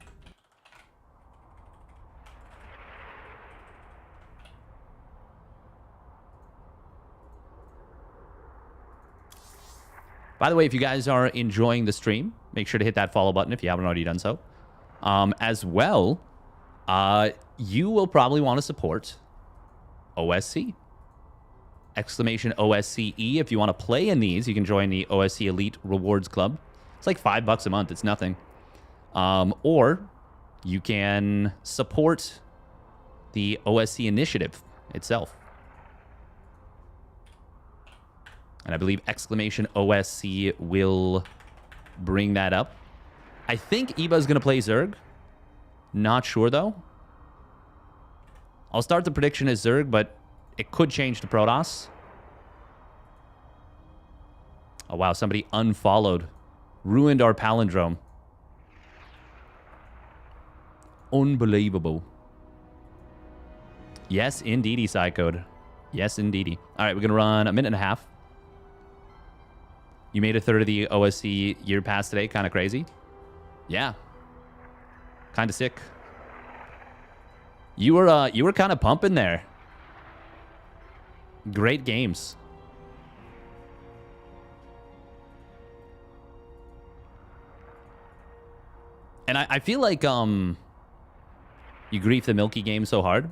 By the way, if you guys are enjoying the stream, make sure to hit that follow button if you haven't already done so. As well, you will probably want to support OSC. Exclamation OSCE. If you want to play in these, you can join the OSC Elite Rewards Club. It's like $5 a month. It's nothing. Or you can support the OSC initiative itself. And I believe exclamation OSC will bring that up. I think Eba's going to play Zerg. Not sure, though. I'll start the prediction as Zerg, but it could change to Protoss. Oh, wow. Somebody unfollowed. Ruined our palindrome. Unbelievable. Yes, indeedy, Psycode. Yes, indeedy. All right, we're going to run a minute and a half. You made a 3rd of the OSC year pass today. Kind of crazy. Yeah. Kind of sick. You were kind of pumping there. Great games. And I feel like you grief the Milky game so hard.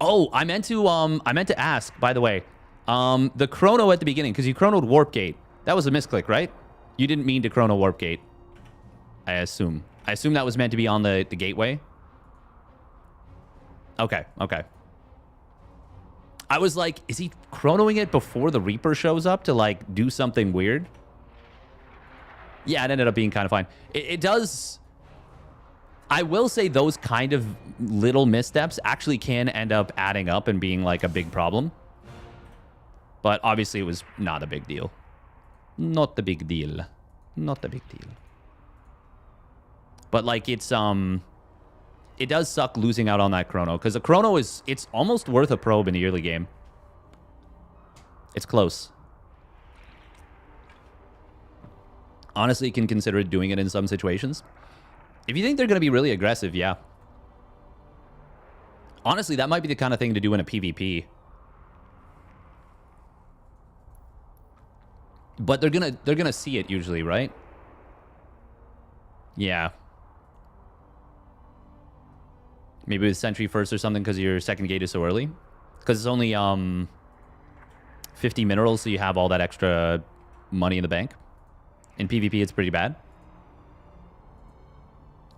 Oh, I meant to ask, by the way. The chrono at the beginning, because you chronoed Warp Gate. That was a misclick, right? You didn't mean to chrono Warp Gate. I assume. I assume that was meant to be on the gateway. Okay. I was like, is he chronoing it before the Reaper shows up to, like, do something weird? Yeah, it ended up being kind of fine. It does... I will say those kind of little missteps actually can end up adding up and being, like, a big problem. But obviously it was not a big deal. Not a big deal. Not a big deal. But, like, it's... It does suck losing out on that chrono, because the chrono is... It's almost worth a probe in the early game. It's close. Honestly, you can consider doing it in some situations. If you think they're going to be really aggressive, yeah. Honestly, that might be the kind of thing to do in a PvP. But they're gonna see it usually, right? Yeah. Maybe with Sentry first or something because your second gate is so early. Because it's only 50 minerals, so you have all that extra money in the bank. In PvP, it's pretty bad.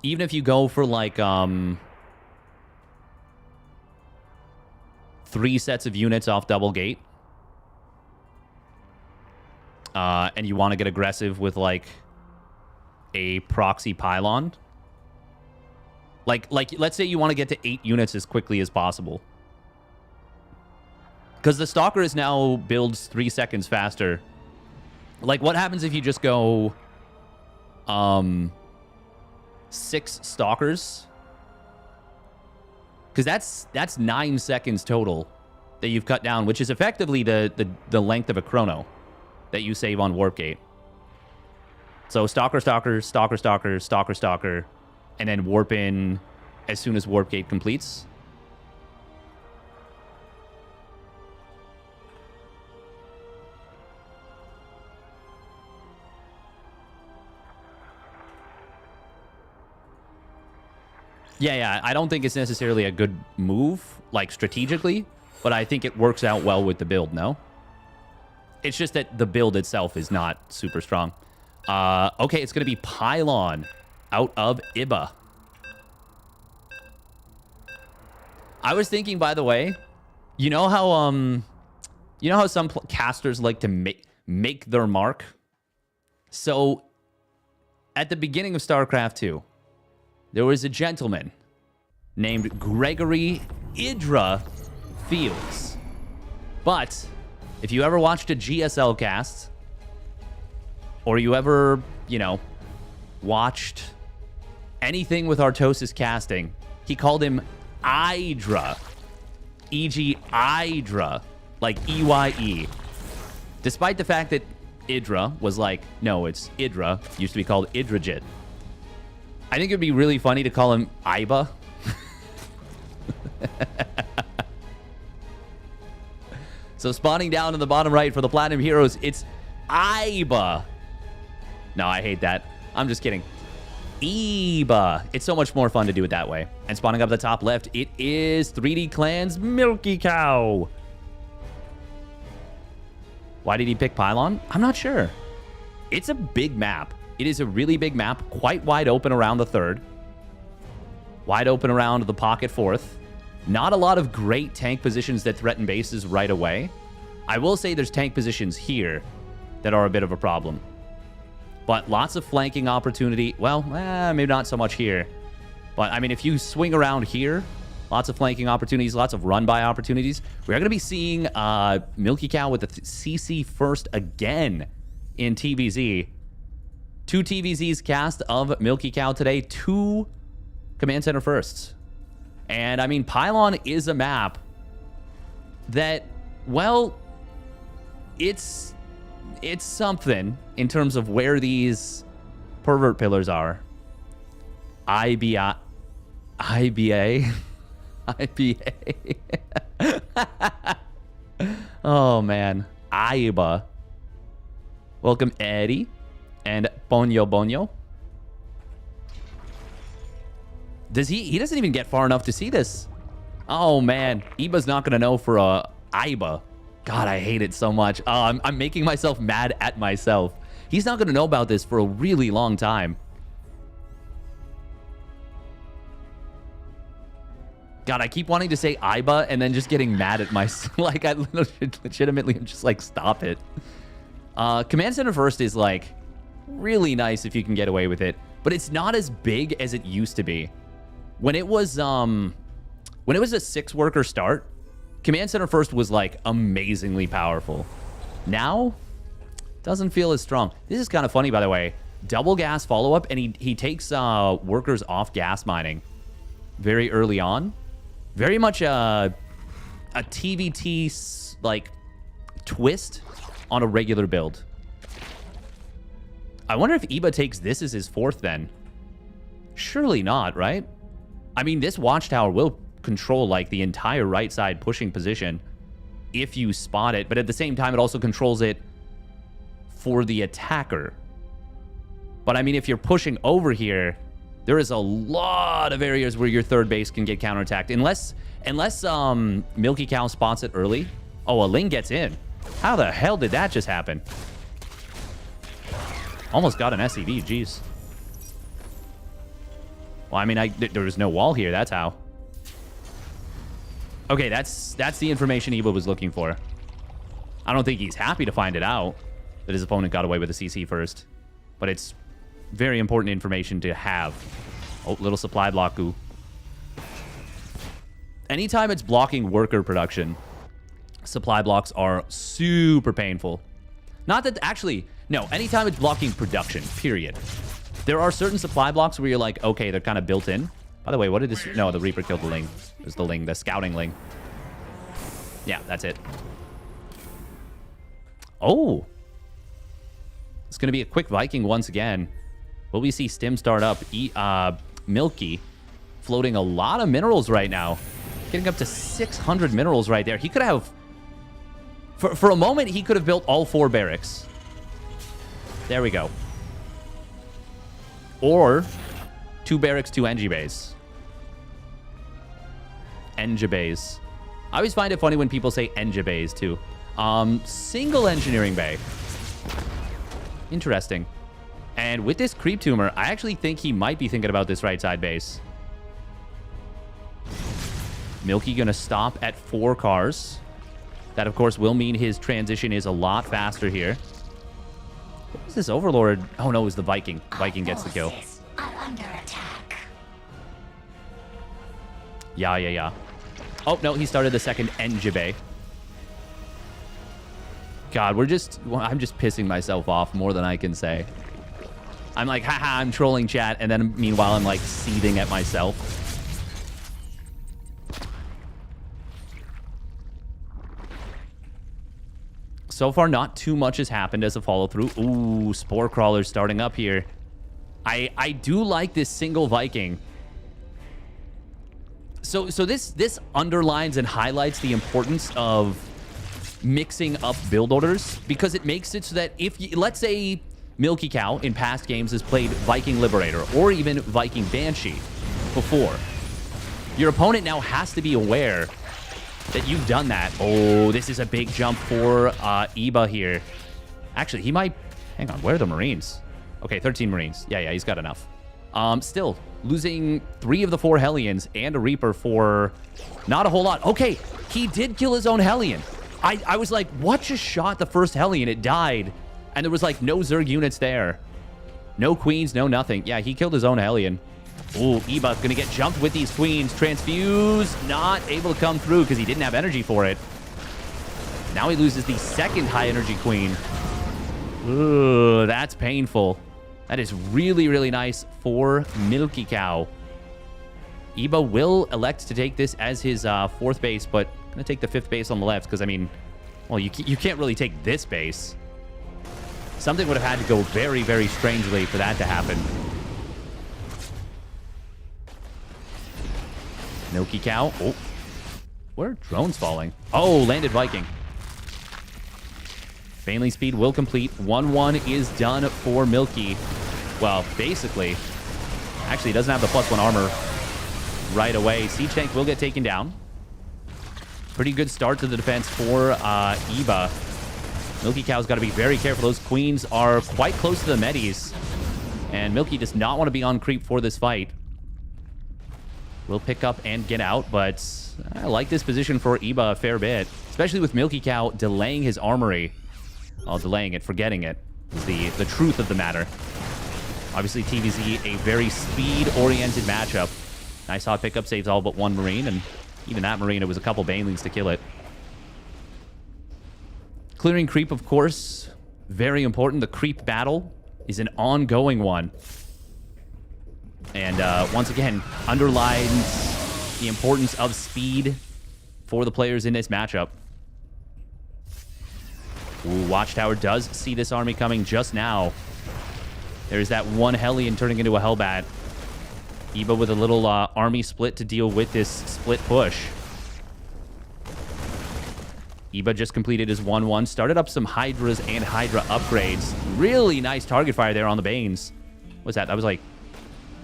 Even if you go for like 3 sets of units off double gate, and you want to get aggressive with like a proxy pylon, like let's say you want to get to 8 units as quickly as possible, because the Stalker is now builds 3 seconds faster. Like, what happens if you just go 6 Stalkers? Because that's 9 seconds total that you've cut down, which is effectively the length of a chrono that you save on Warp Gate. So Stalker, Stalker, Stalker, Stalker, Stalker, Stalker, and then warp in as soon as Warp Gate completes. Yeah, I don't think it's necessarily a good move, like, strategically, but I think it works out well with the build, no? It's just that the build itself is not super strong. Okay, it's going to be Pylon out of Iba. I was thinking, by the way, you know how some casters like to make their mark? So, at the beginning of StarCraft 2, there was a gentleman named Gregory Idra Fields. But if you ever watched a GSL cast, or you ever, watched anything with Artosis casting, he called him Idra. E.g. Idra. Like E-Y-E. Despite the fact that Idra was like, no, it's Idra. Used to be called Idrajit. I think it'd be really funny to call him Iba. So spawning down in the bottom right for the Platinum Heroes, it's Iba. No, I hate that. I'm just kidding. Iba. It's so much more fun to do it that way. And spawning up the top left, it is 3D Clan's Milky Cow. Why did he pick Pylon? I'm not sure. It's a big map. It is a really big map, quite wide open around the 3rd. Wide open around the pocket 4th. Not a lot of great tank positions that threaten bases right away. I will say there's tank positions here that are a bit of a problem. But lots of flanking opportunity. Well, maybe not so much here. But, I mean, if you swing around here, lots of flanking opportunities, lots of run-by opportunities. We're going to be seeing Milky Cow with the CC first again in TVZ. 2 TVZs cast of Milky Cow today, 2 Command Center firsts. And, I mean, Pylon is a map that, well, it's something in terms of where these pervert pillars are. IBA. Oh, man. Iba. Welcome, Eddie. And Bonyo. He doesn't even get far enough to see this. Oh, man. Iba's not going to know for a Iba. God, I hate it so much. Oh, I'm making myself mad at myself. He's not going to know about this for a really long time. God, I keep wanting to say Iba and then just getting mad at myself. Like, I legitimately am just like, stop it. Command Center first is like really nice if you can get away with it, but it's not as big as it used to be. When it was a 6-worker start, Command Center first was like amazingly powerful. Now, doesn't feel as strong. This is kind of funny, by the way. Double gas follow-up, and he takes workers off gas mining very early on. Very much a TVT like twist on a regular build. I wonder if Iba takes this as his 4th then. Surely not, right? I mean, this watchtower will control, like, the entire right side pushing position if you spot it. But at the same time, it also controls it for the attacker. But, I mean, if you're pushing over here, there is a lot of areas where your third base can get counterattacked. Unless Milky Cow spots it early. Oh, a Ling gets in. How the hell did that just happen? Almost got an SCV, jeez. Well, I mean, there was no wall here, that's how. Okay, that's the information Eva was looking for. I don't think he's happy to find it out that his opponent got away with a CC first. But it's very important information to have. Oh, little supply block goo. Anytime it's blocking worker production, supply blocks are super painful. Not that, actually, no, anytime it's blocking production, period. There are certain supply blocks where you're like, okay, they're kind of built in. By the way, what did this... No, the Reaper killed the Ling. It was the Ling, the scouting Ling. Yeah, that's it. Oh. It's going to be a quick Viking once again. Will we see Stim start up? Milky floating a lot of minerals right now. Getting up to 600 minerals right there. He could have... For a moment, he could have built all 4 barracks. There we go. Or 2 barracks, 2 NG bays. NG bays. I always find it funny when people say NG bays too. Single engineering bay. Interesting. And with this creep tumor, I actually think he might be thinking about this right side base. Milky gonna stop at 4 cars. That, of course, will mean his transition is a lot faster here. What is this Overlord? Oh, no, it was the Viking. Viking gets the kill. Are under attack. Yeah. Oh, no, he started the second Enjibe. God, I'm just pissing myself off more than I can say. I'm like, haha, I'm trolling chat, and then meanwhile, I'm like seething at myself. So far, not too much has happened as a follow-through. Ooh, Spore Crawler starting up here. I do like this single Viking. So this underlines and highlights the importance of mixing up build orders, because it makes it so that if you, let's say Milky Cow in past games has played Viking Liberator or even Viking Banshee before, your opponent now has to be aware that you've done that. Oh, this is a big jump for Iba here. Actually, he might... Hang on, where are the Marines? Okay, 13 Marines. Yeah, he's got enough. Still, losing 3 of the 4 Hellions and a Reaper for not a whole lot. Okay, he did kill his own Hellion. I was like, what just shot the first Hellion? It died, and there was like no Zerg units there. No Queens, no nothing. Yeah, he killed his own Hellion. Ooh, Iba gonna get jumped with these Queens. Transfuse, not able to come through because he didn't have energy for it. Now he loses the second high energy Queen. Ooh, that's painful. That is really, really nice for Milky Cow. Iba will elect to take this as his 4th base, but gonna take the 5th base on the left because, I mean, well, you can't really take this base. Something would have had to go very, very strangely for that to happen. Milky Cow. Oh, where are drones falling? Oh, landed Viking. Baneling speed will complete. 1-1 is done for Milky. Well, basically. Actually, he doesn't have the +1 armor right away. Siege Tank will get taken down. Pretty good start to the defense for Iba. Milky Cow's got to be very careful. Those Queens are quite close to the Medis. And Milky does not want to be on creep for this fight. Will pick up and get out, but I like this position for Iba a fair bit. Especially with Milky Cow delaying his armory. Well, delaying it, forgetting it is the truth of the matter. Obviously, TVZ, a very speed-oriented matchup. Nice hot pickup, saves all but 1 Marine, and even that Marine, it was a couple Banelings to kill it. Clearing creep, of course, very important. The creep battle is an ongoing one. And once again, underlines the importance of speed for the players in this matchup. Ooh, Watchtower does see this army coming just now. There's that one Hellion turning into a Hellbat. Iba with a little army split to deal with this split push. Iba just completed his 1-1. Started up some Hydras and Hydra upgrades. Really nice target fire there on the Banes. What's that? That was like...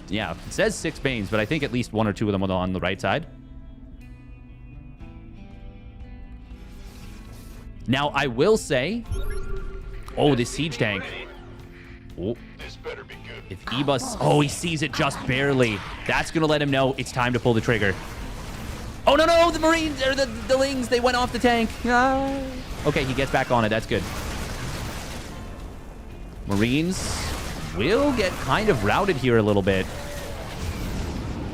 Yeah, it says 6 Banes, but I think at least 1 or 2 of them were on the right side. Now, I will say... Oh, this siege tank. Oh. If Iba... Oh, he sees it just barely. That's going to let him know it's time to pull the trigger. Oh, no, no, the Marines, or the Lings, they went off the tank. Ah. Okay, he gets back on it. That's good. Marines will get kind of routed here a little bit.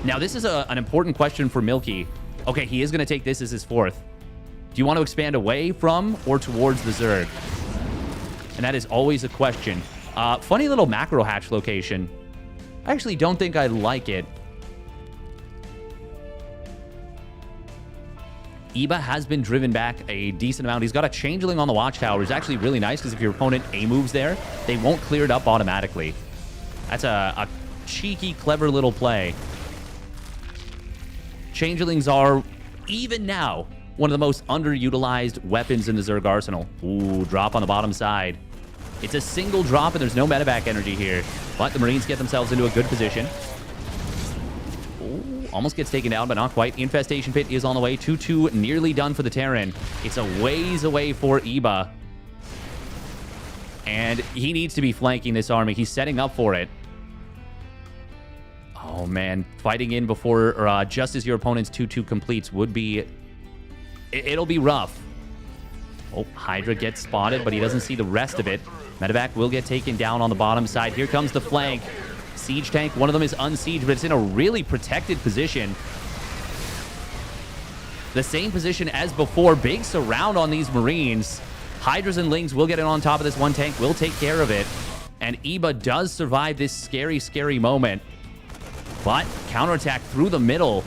Now, this is an important question for Milky. Okay, he is going to take this as his 4th. Do you want to expand away from or towards the Zerg? And that is always a question. Funny little macro hatch location. I actually don't think I like it. Iba has been driven back a decent amount. He's got a changeling on the watchtower. It's actually really nice because if your opponent A-moves there, they won't clear it up automatically. That's a cheeky, clever little play. Changelings are, even now, one of the most underutilized weapons in the Zerg arsenal. Ooh, drop on the bottom side. It's a single drop and there's no medevac energy here. But the Marines get themselves into a good position. Almost gets taken down, but not quite. Infestation Pit is on the way. 2-2 nearly done for the Terran. It's a ways away for Iba. And he needs to be flanking this army. He's setting up for it. Oh, man. Fighting in before, or just as your opponent's 2-2 completes would be... It'll be rough. Oh, Hydra gets spotted, but he doesn't see the rest of it. Medevac will get taken down on the bottom side. Here comes the flank. Siege tank. One of them is unsieged, but it's in a really protected position. The same position as before. Big surround on these Marines. Hydras and Lings will get it on top of this one tank. Will take care of it. And Iba does survive this scary, scary moment. But counterattack through the middle.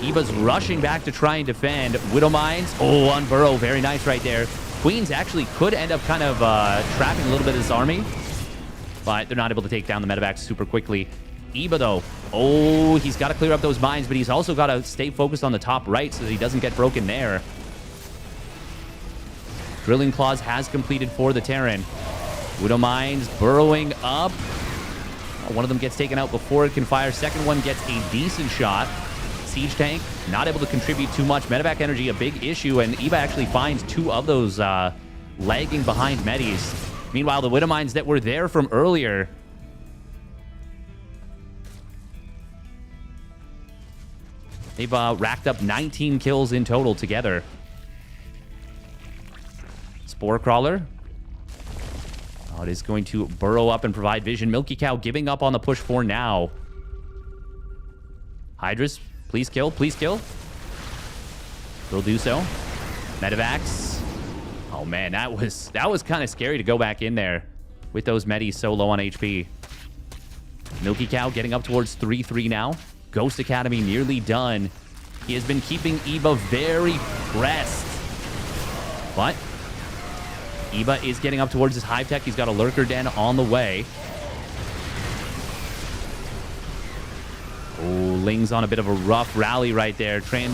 Iba's rushing back to try and defend. Widowmines. Oh, on Burrow. Very nice right there. Queens actually could end up kind of trapping a little bit of this army. But they're not able to take down the medevacs super quickly. Iba, though. Oh, he's got to clear up those mines, but he's also got to stay focused on the top right so that he doesn't get broken there. Drilling Claws has completed for the Terran. Widowmines burrowing up. One of them gets taken out before it can fire. Second one gets a decent shot. Siege tank, not able to contribute too much. Medevac energy, a big issue, and Iba actually finds 2 of those lagging behind medis. Meanwhile, the Widowmines that were there from earlier... They've racked up 19 kills in total together. Spore Crawler. Oh, it is going to burrow up and provide vision. Milky Cow giving up on the push for now. Hydras, please kill, please kill. Will do so. Medevacs. Oh, man, that was kind of scary to go back in there with those medis so low on HP. Milky Cow getting up towards 3-3 now. Ghost Academy nearly done. He has been keeping Iba very pressed. But Iba is getting up towards his hive tech. He's got a lurker den on the way. Oh, Ling's on a bit of a rough rally right there. What am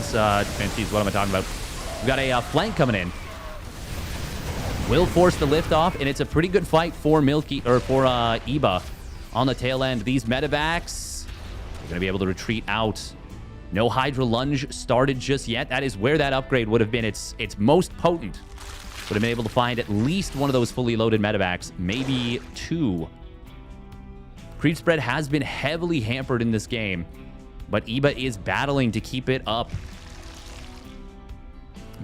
I talking about? We've got a flank coming in. Will force the lift off, and it's a pretty good fight for Iba on the tail end. These medevacs are going to be able to retreat out. No Hydra Lunge started just yet. That is where that upgrade would have been its most potent. Would have been able to find at least one of those fully loaded medevacs, maybe 2. Creep spread has been heavily hampered in this game, but Iba is battling to keep it up.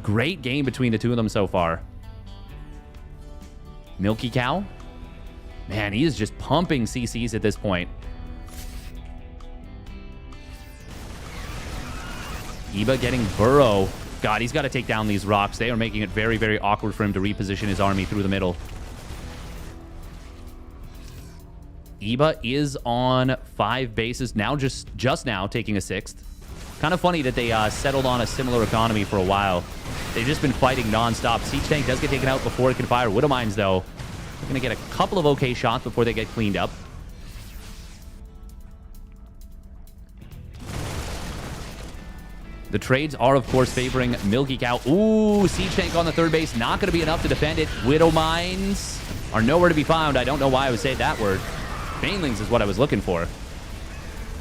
Great game between the two of them so far. Milky Cow. Man, he is just pumping CCs at this point. Iba getting Burrow. God, he's got to take down these rocks. They are making it very, very awkward for him to reposition his army through the middle. Iba is on 5 bases. Now, just now, taking a 6th. Kind of funny that they settled on a similar economy for a while. They've just been fighting nonstop. Siege tank does get taken out before it can fire. Widowmines, though, they're going to get a couple of okay shots before they get cleaned up. The trades are, of course, favoring Milky Cow. Ooh, Siege Tank on the third base. Not going to be enough to defend it. Widow Mines are nowhere to be found. I don't know why I would say that word. Banelings is what I was looking for.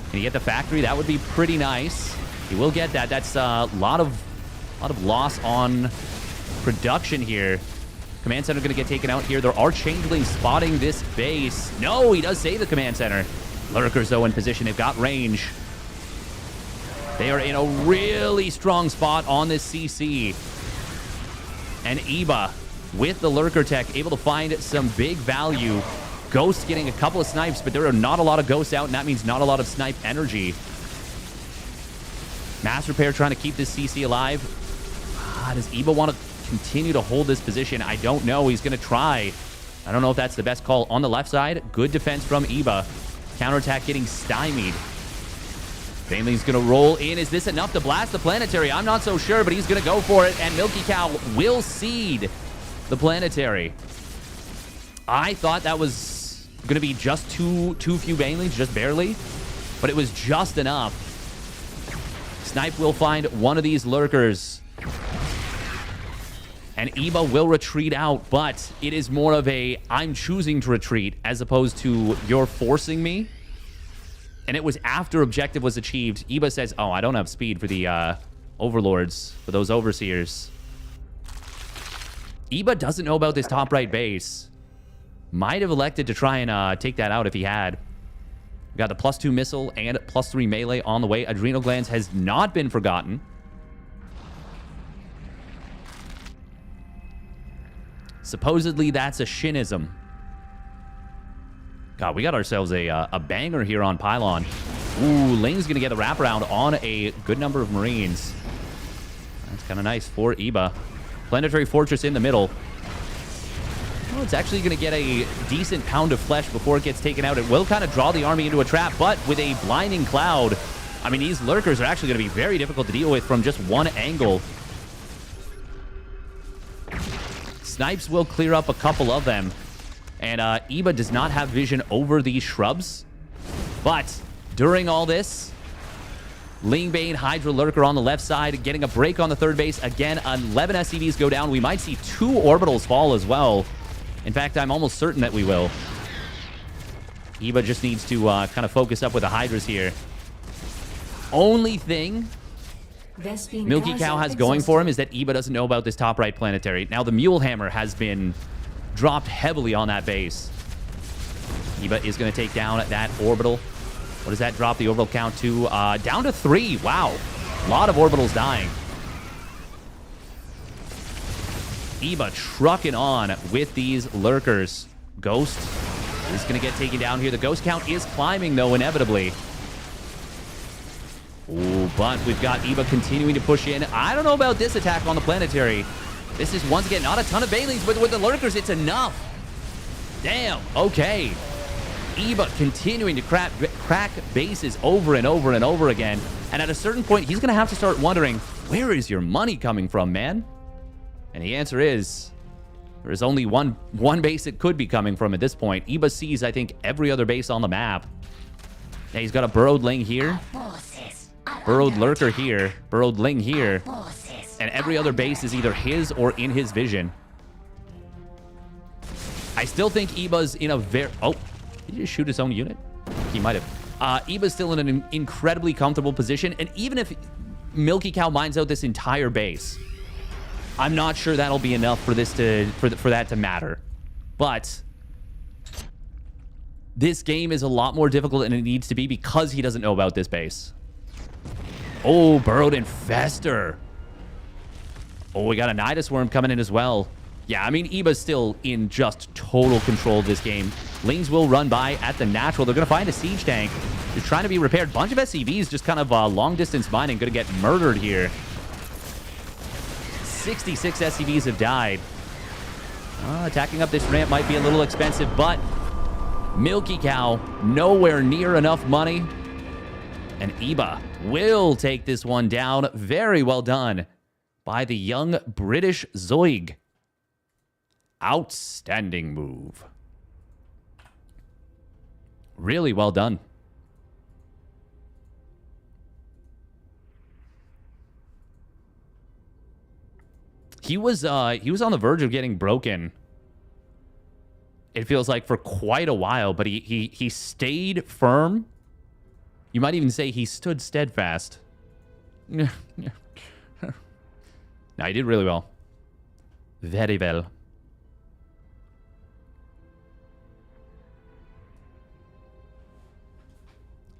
Can you get the factory? That would be pretty nice. He will get that. That's a lot of loss on production here. Command center going to get taken out here. There are changelings spotting this base. No, he does save the command center. Lurkers, though, in position. They've got range. They are in a really strong spot on this CC. And Eba, with the Lurker tech, able to find some big value. Ghost getting a couple of snipes, but there are not a lot of ghosts out, and that means not a lot of snipe energy. Mass Repair trying to keep this CC alive. Does Eba want to continue to hold this position? I don't know. He's going to try. I don't know if that's the best call. On the left side, good defense from Eba. Counterattack getting stymied. Baneling's going to roll in. Is this enough to blast the planetary? I'm not so sure, but he's going to go for it, and Milky Cow will seed the planetary. I thought that was going to be just too few Banelings, just barely, but it was just enough. Snipe will find one of these lurkers, and Eba will retreat out, but it is more of a I'm choosing to retreat as opposed to you're forcing me. And it was after objective was achieved. Eba says, oh, I don't have speed for the overlords, for those overseers. Eba doesn't know about this top right base. Might have elected to try and take that out if he had. We got the +2 missile and +3 melee on the way. Adrenal Glands has not been forgotten. Supposedly, that's a Shinnism. God, we got ourselves a banger here on Pylon. Ooh, Ling's going to get the wraparound on a good number of Marines. That's kind of nice for Eba. Planetary Fortress in the middle. Well, it's actually going to get a decent pound of flesh before it gets taken out. It will kind of draw the army into a trap, but with a blinding cloud, I mean, these lurkers are actually going to be very difficult to deal with from just one angle. Snipes will clear up a couple of them. And Eba does not have vision over these shrubs. But during all this, Lingbane, Hydra Lurker on the left side, getting a break on the third base. Again, 11 SCVs go down. We might see 2 orbitals fall as well. In fact, I'm almost certain that we will. Eba just needs to kind of focus up with the Hydras here. Only thing Milky Cow has going for him is that Eba doesn't know about this top right planetary. Now, the Mule Hammer has been dropped heavily on that base. Eba is going to take down that orbital. What does that drop the orbital count to? Down to 3. Wow. A lot of orbitals dying. Eba trucking on with these lurkers. Ghost is going to get taken down here. The ghost count is climbing, though, inevitably. Ooh, but we've got Eba continuing to push in. I don't know about this attack on the planetary. This is, once again, not a ton of Banelings, but with the lurkers, it's enough. Damn. Okay. Eba continuing to crack bases over and over and over again. And at a certain point, he's going to have to start wondering, where is your money coming from, man? And the answer is, there is only one base it could be coming from at this point. Eba sees, I think, every other base on the map. Yeah, he's got a Burrowed Ling here. Burrowed Lurker here. Burrowed Ling here. And every other base is either his or in his vision. I still think Eba's in a very... Oh, did he just shoot his own unit? He might have. Eba's still in an incredibly comfortable position. And even if Milky Cow mines out this entire base, I'm not sure that'll be enough for this for that to matter. But this game is a lot more difficult than it needs to be because he doesn't know about this base. Oh, Burrowed Infester. Oh, we got a Nidus Worm coming in as well. Yeah, I mean, Eba's still in just total control of this game. Lings will run by at the natural. They're going to find a siege tank. They're trying to be repaired. Bunch of SCVs just kind of long-distance mining. Going to get murdered here. 66 SCVs have died. Attacking up this ramp might be a little expensive, but Milky Cow, nowhere near enough money. And Eba will take this one down. Very well done by the young British Zoig. Outstanding move. Really well done. He was on the verge of getting broken. It feels like for quite a while, but he stayed firm. You might even say he stood steadfast. No, he did really well. Very well.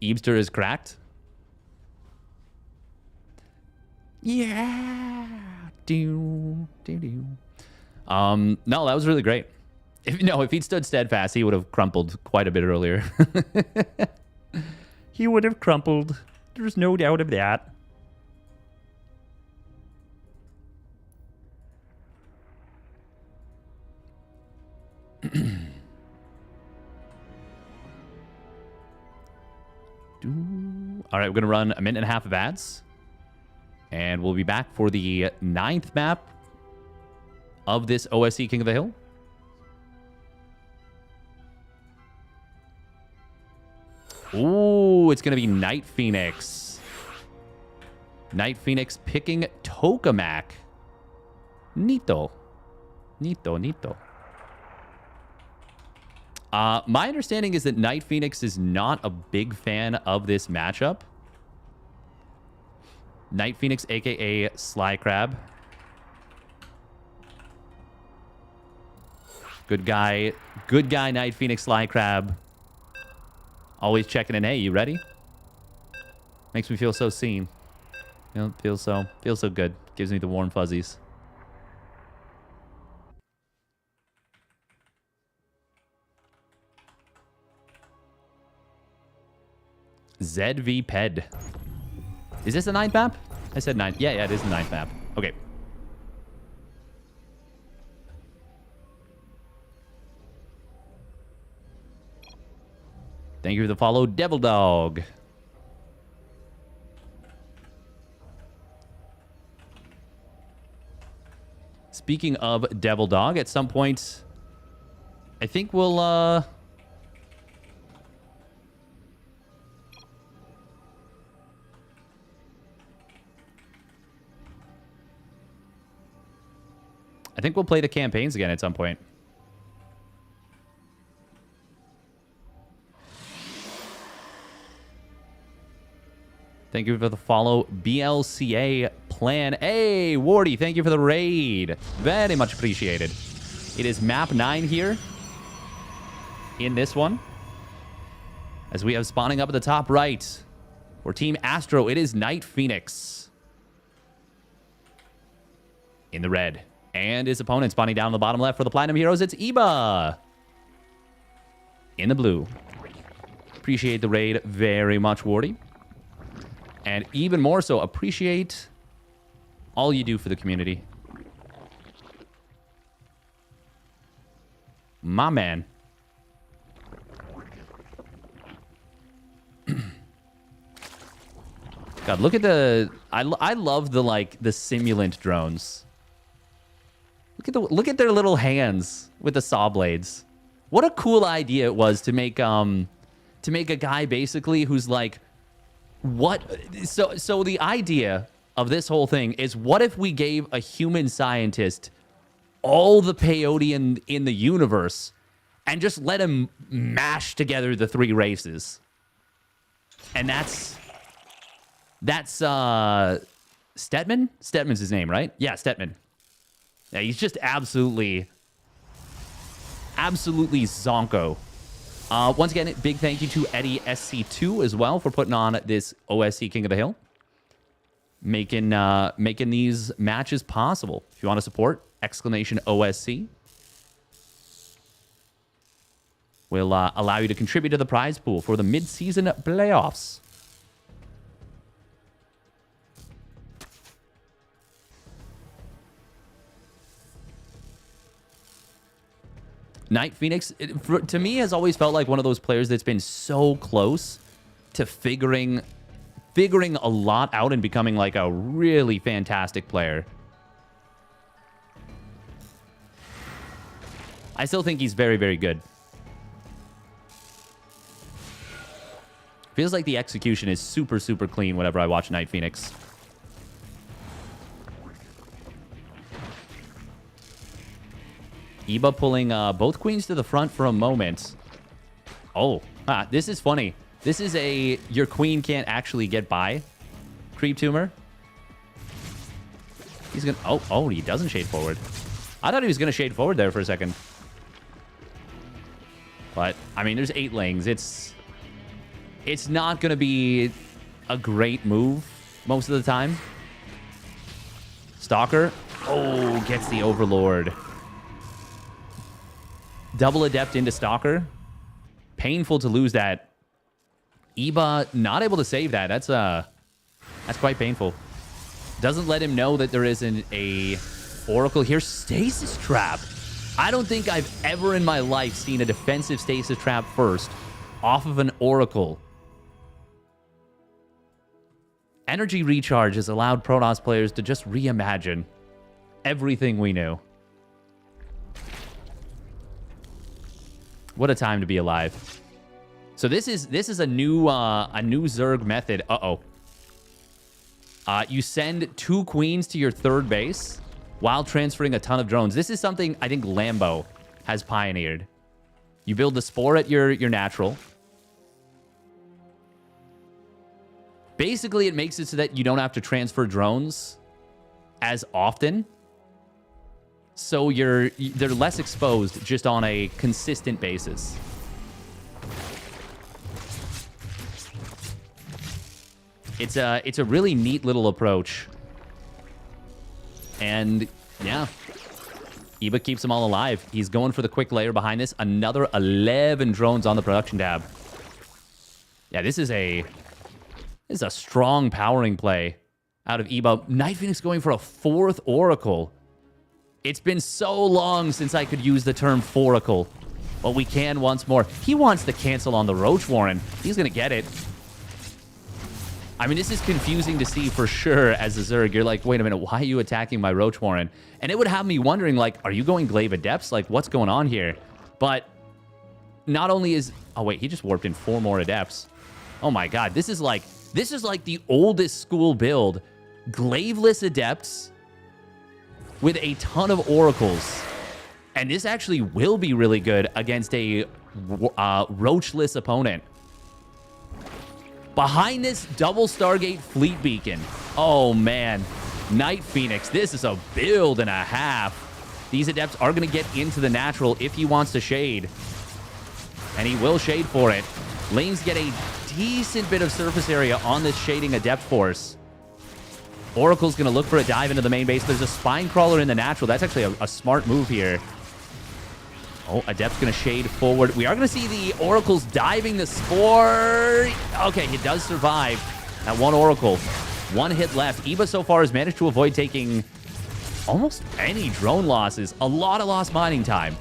Eebster is cracked. Yeah. No, that was really great. If he'd stood steadfast, he would have crumpled quite a bit earlier. He would have crumpled. There's no doubt of that. All right, we're going to run a minute and a half of ads. And we'll be back for the 9th map of this OSC King of the Hill. Ooh, it's going to be Night Phoenix. Night Phoenix picking Tokamak. Neato. Neato. My understanding is that Night Phoenix is not a big fan of this matchup. Night Phoenix, a.k.a. Sly Crab. Good guy, Night Phoenix, Sly Crab. Always checking in. Hey, you ready? Makes me feel so seen. You know, feels so good. Gives me the warm fuzzies. ZV Ped. Is this the 9th map? I said 9th. Yeah, it is the 9th map. Okay. Thank you for the follow, Devil Dog. Speaking of Devil Dog, at some point, I think we'll, I think we'll play the campaigns again at some point. Thank you for the follow, BLCA Plan. Hey, Wardy, thank you for the raid. Very much appreciated. It is map 9 here in this one. As we have spawning up at the top right for Team Astro, it is Night Phoenix in the red. And his opponent spawning down the bottom left for the Platinum Heroes, it's Eba in the blue. Appreciate the raid very much, Wardy. And even more so, appreciate all you do for the community. My man. God, look at the... I love the, like, the simulant drones. Look at their little hands with the saw blades. What a cool idea it was to make a guy basically who's like, what? So the idea of this whole thing is, what if we gave a human scientist all the peyote in the universe and just let him mash together the 3 races? And that's Stetman? Stetman's his name, right? Yeah, Stetman. Yeah, he's just absolutely zonko. Once again, big thank you to Eddie SC2 as well for putting on this OSC King of the Hill. Making these matches possible. If you want to support, !OSC. Will allow you to contribute to the prize pool for the mid-season playoffs. Night Phoenix, to me, has always felt like one of those players that's been so close to figuring a lot out and becoming like a really fantastic player. I still think he's very, very good. Feels like the execution is super, super clean whenever I watch Night Phoenix. Eba pulling both queens to the front for a moment. Oh, this is funny. This is a your queen can't actually get by creep tumor. He's gonna... Oh, he doesn't shade forward. I thought he was gonna shade forward there for a second. But, I mean, there's 8 lanes. It's not gonna be a great move most of the time. Stalker. Oh, gets the Overlord. Double Adept into Stalker. Painful to lose that. Eba not able to save that. That's quite painful. Doesn't let him know that there isn't a Oracle here. Stasis Trap. I don't think I've ever in my life seen a defensive Stasis Trap first off of an Oracle. Energy Recharge has allowed Protoss players to just reimagine everything we knew. What a time to be alive. So this is a new Zerg method. You send 2 queens to your third base while transferring a ton of drones. This is something I think Lambo has pioneered. You build the Spore at your natural. Basically, it makes it so that you don't have to transfer drones as often. So they're less exposed just on a consistent basis. It's a really neat little approach. And yeah, Eba keeps them all alive. He's going for the quick layer behind this. Another 11 drones on the production tab. Yeah, this is a strong powering play out of Eba. Night Phoenix going for a 4th Oracle. It's been so long since I could use the term Foracle, but we can once more. He wants to cancel on the Roach Warren. He's going to get it. I mean, this is confusing to see for sure as a Zerg. You're like, wait a minute, why are you attacking my Roach Warren? And it would have me wondering, like, are you going Glaive Adepts? Like, what's going on here? But not only is... Oh, wait, he just warped in 4 more Adepts. Oh, my God. This is like the oldest school build. Glaiveless Adepts with a ton of Oracles. And this actually will be really good against a Roachless opponent. Behind this double Stargate Fleet Beacon. Oh, man. Night Phoenix. This is a build and a half. These Adepts are going to get into the natural if he wants to shade. And he will shade for it. Lanes get a decent bit of surface area on this shading Adept force. Oracle's going to look for a dive into the main base. There's a Spine Crawler in the natural. That's actually a smart move here. Oh, Adept's going to shade forward. We are going to see the Oracles diving the Spore. Okay, he does survive. That 1 Oracle. 1 hit left. Eba so far has managed to avoid taking almost any drone losses. A lot of lost mining time.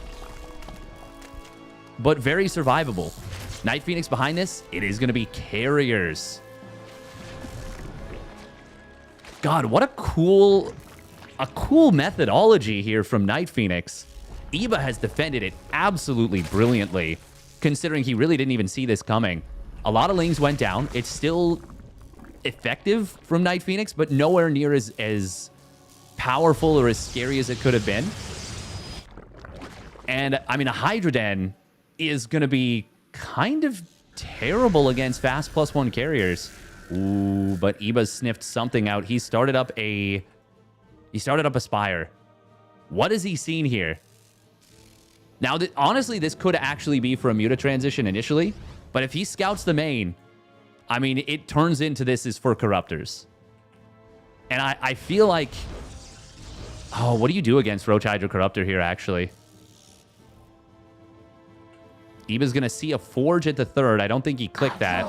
But very survivable. Night Phoenix behind this. It is going to be carriers. God, what a cool methodology here from Night Phoenix. Eba has defended it absolutely brilliantly, considering he really didn't even see this coming. A lot of lanes went down. It's still effective from Night Phoenix, but nowhere near as powerful or as scary as it could have been. And, I mean, a Hydra Den is going to be kind of terrible against fast +1 carriers. Ooh, but Eba's sniffed something out. He started up a Spire. What has he seen here? Now, honestly, this could actually be for a Muta transition initially, but if he scouts the main, I mean, it turns into this is for Corruptors. And I feel like... Oh, what do you do against Roach Hydra Corruptor here, actually? Eba's going to see a Forge at the 3rd. I don't think he clicked that.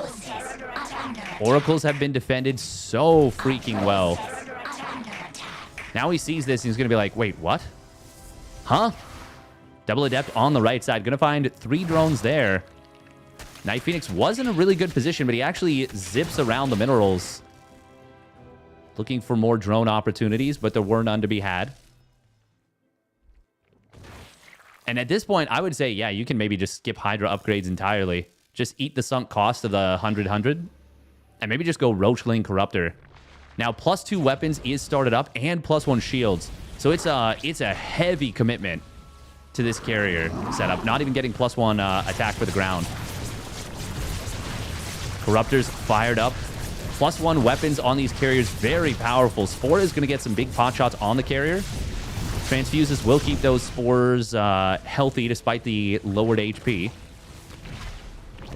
Oracles have been defended so freaking well. Now he sees this and he's going to be like, wait, what? Huh? Double Adept on the right side. Going to find 3 drones there. Night Phoenix was in a really good position, but he actually zips around the minerals. Looking for more drone opportunities, but there were none to be had. And at this point, I would say, yeah, you can maybe just skip Hydra upgrades entirely. Just eat the sunk cost of the 100. And maybe just go Roachling Corruptor. Now, +2 weapons is started up and +1 shields. So it's a heavy commitment to this carrier setup. Not even getting +1 attack for the ground. Corruptors fired up. +1 weapons on these carriers. Very powerful. Spore is going to get some big pot shots on the carrier. Transfuses will keep those spores healthy despite the lowered HP.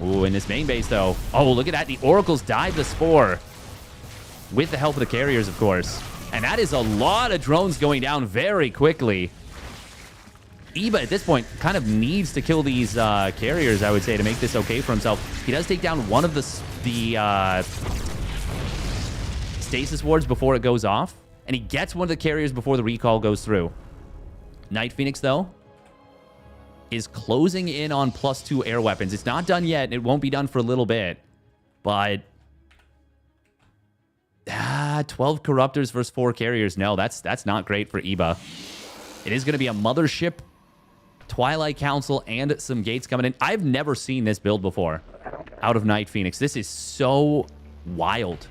Ooh, in this main base, though. Oh, look at that. The Oracles dive the Spore. With the help of the carriers, of course. And that is a lot of drones going down very quickly. Eba, at this point, kind of needs to kill these carriers, I would say, to make this okay for himself. He does take down one of the stasis wards before it goes off. And he gets one of the carriers before the recall goes through. Night Phoenix, though, is closing in on +2 air weapons. It's not done yet. It won't be done for a little bit. But 12 Corruptors versus 4 carriers. No, that's not great for Eba. It is going to be a Mothership, Twilight Council, and some gates coming in. I've never seen this build before out of Night Phoenix. This is so wild.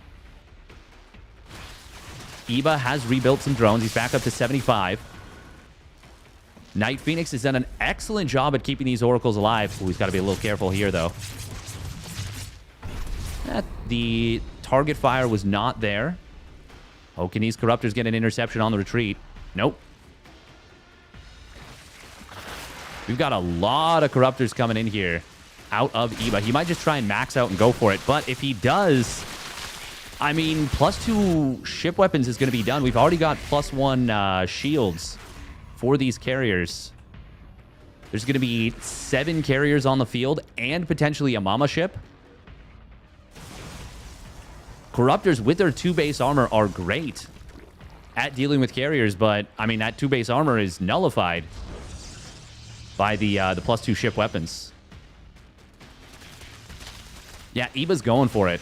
Eba has rebuilt some drones. He's back up to 75. Night Phoenix has done an excellent job at keeping these Oracles alive. Ooh, he's got to be a little careful here, though. The target fire was not there. Oh, can these Corruptors get an interception on the retreat? Nope. We've got a lot of Corruptors coming in here out of Eba. He might just try and max out and go for it. But if he does, I mean, +2 ship weapons is going to be done. We've already got +1 shields for these carriers. There's going to be 7 carriers on the field and potentially a Mama ship. Corruptors with their 2 base armor are great at dealing with carriers, but I mean, that 2 base armor is nullified by the +2 ship weapons. Yeah, Eba's going for it.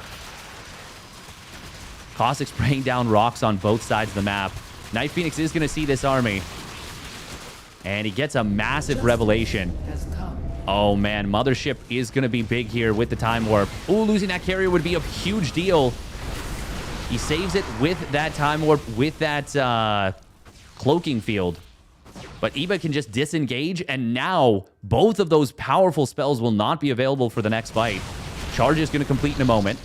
Caustic spraying down rocks on both sides of the map. Night Phoenix is going to see this army. And he gets a massive revelation. Oh, man. Mothership is going to be big here with the Time Warp. Ooh, losing that carrier would be a huge deal. He saves it with that Time Warp, with that cloaking field. But Eba can just disengage, and now both of those powerful spells will not be available for the next fight. Charge is going to complete in a moment.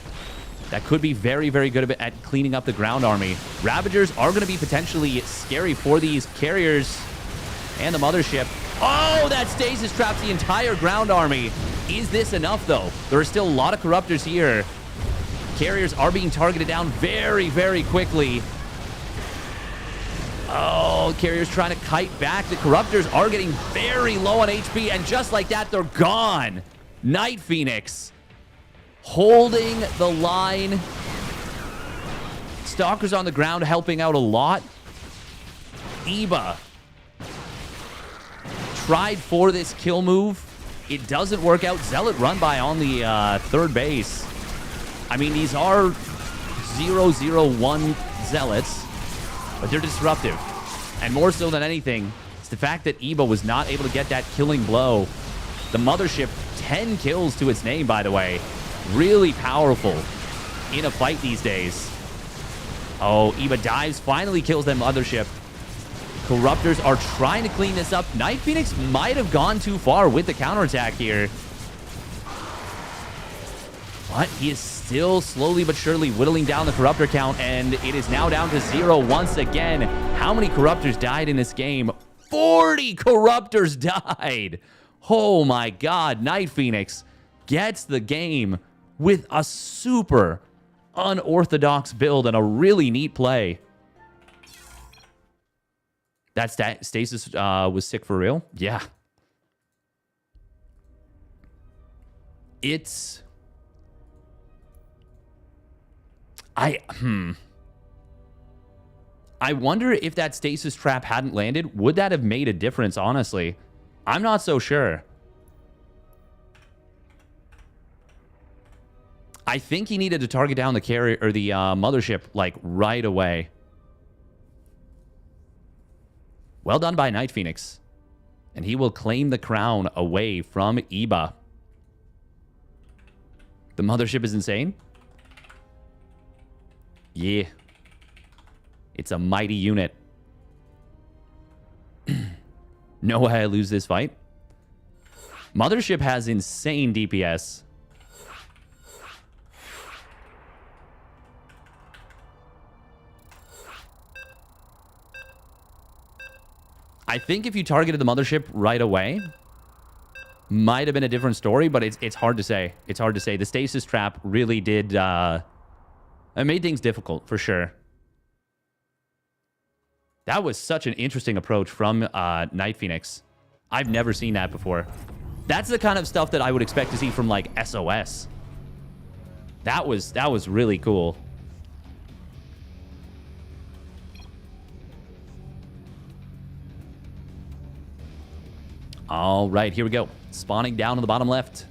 That could be very, very good at cleaning up the ground army. Ravagers are going to be potentially scary for these carriers and the Mothership. Oh, that stasis traps the entire ground army. Is this enough, though? There are still a lot of Corruptors here. Carriers are being targeted down very, very quickly. Oh, Carriers trying to kite back. The Corruptors are getting very low on HP, and just like that, they're gone. Night Phoenix holding the line. Stalkers on the ground helping out a lot. Eba tried for this kill move. It doesn't work out. Zealot run by on the 3rd base. I mean, these are 001 Zealots, but they're disruptive. And more so than anything, it's the fact that Eba was not able to get that killing blow. The Mothership, 10 kills to its name, by the way. Really powerful in a fight these days. Oh, Eba dives, finally kills that Mothership. Corruptors are trying to clean this up. Night Phoenix might have gone too far with the counterattack here. But he is still slowly but surely whittling down the Corruptor count, and it is now down to 0 once again. How many Corruptors died in this game? 40 Corruptors died! Oh my god, Night Phoenix gets the game with a super unorthodox build and a really neat play. That stasis was sick for real? Yeah. It's... I wonder if that stasis trap hadn't landed, would that have made a difference, honestly? I'm not so sure. I think he needed to target down the carrier or the Mothership like right away. Well done by Night Phoenix. And he will claim the crown away from Eba. The Mothership is insane. Yeah. It's a mighty unit. No way I lose this fight. Mothership has insane DPS. I think if you targeted the Mothership right away, might have been a different story, but it's hard to say. It's hard to say. The stasis trap really did... it made things difficult, for sure. That was such an interesting approach from Night Phoenix. I've never seen that before. That's the kind of stuff that I would expect to see from, like, SOS. That was really cool. All right, here we go. Spawning down on the bottom left.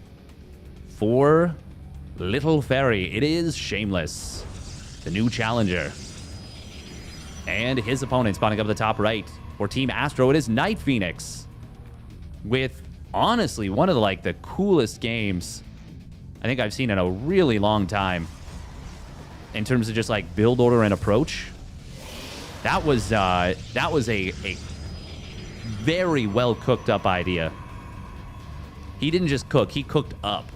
For Little Fairy, it is Shameless, the new challenger. And his opponent spawning up the top right. For Team Astro, it is Night Phoenix. With, honestly, one of the coolest games I think I've seen in a really long time. In terms of just, like, build order and approach. That was a very well cooked up idea. He didn't just cook, he cooked up.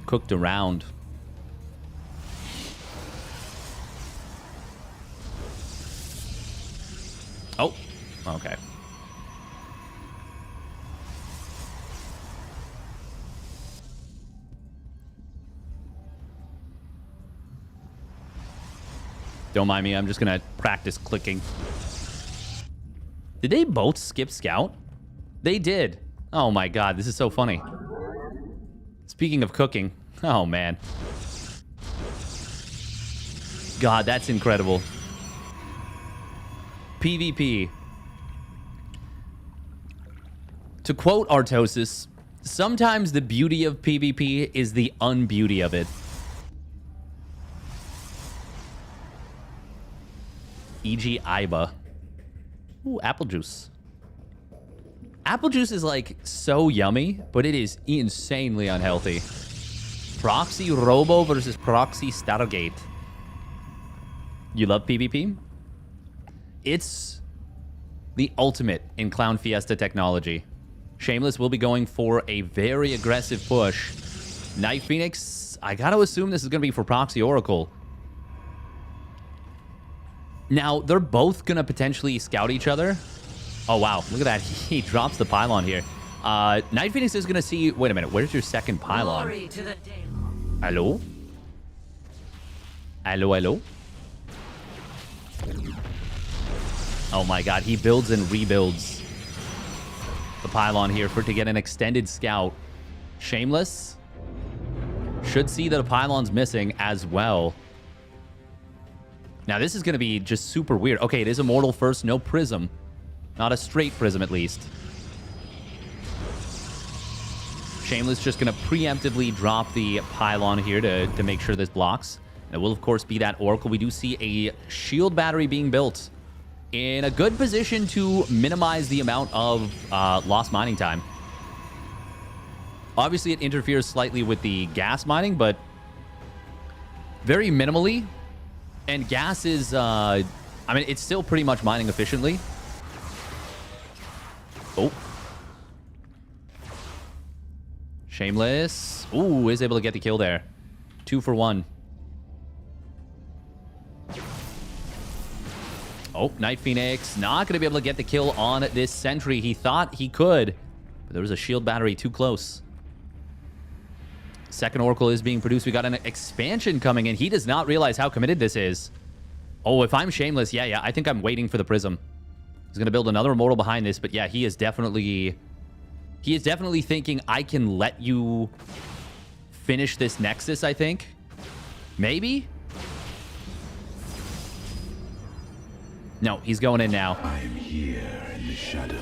Cooked around. Oh, okay. Don't mind me, I'm just gonna practice clicking. Did they both skip scout? They did. Oh my god, this is so funny. Speaking of cooking, oh man. God, that's incredible. PvP. To quote Artosis, sometimes the beauty of PvP is the unbeauty of it. E.g. Iba. Ooh, apple juice. Apple juice is, like, so yummy, but it is insanely unhealthy. Proxy Robo versus Proxy Stargate. You love PvP? It's the ultimate in Clown Fiesta technology. Shameless will be going for a very aggressive push. Night Phoenix, I gotta assume this is gonna be for Proxy Oracle. Now, they're both gonna potentially scout each other. Oh, wow. Look at that. He drops the pylon here. Night Phoenix is gonna see... Wait a minute. Where's your second pylon? Hello? Hello, hello? Oh my god, he builds and rebuilds the pylon here to get an extended scout. Shameless should see that a pylon's missing as well. Now, this is going to be just super weird. Okay, it is Immortal first, no Prism. Not a straight Prism, at least. Shameless just going to preemptively drop the pylon here to make sure this blocks. And it will, of course, be that Oracle. We do see a shield battery being built in a good position to minimize the amount of lost mining time. Obviously, it interferes slightly with the gas mining, but very minimally. And gas is, I mean, it's still pretty much mining efficiently. Oh. Shameless. Ooh, is able to get the kill there. 2 for 1. Oh, Night Phoenix not going to be able to get the kill on this sentry. He thought he could, but there was a shield battery too close. Second Oracle is being produced. We got an expansion coming in. He does not realize how committed this is. Oh, if I'm Shameless, yeah, I think I'm waiting for the Prism. He's going to build another Immortal behind this, but yeah, he is definitely thinking, I can let you finish this Nexus, I think. Maybe? No, he's going in now. I'm here in the shadows.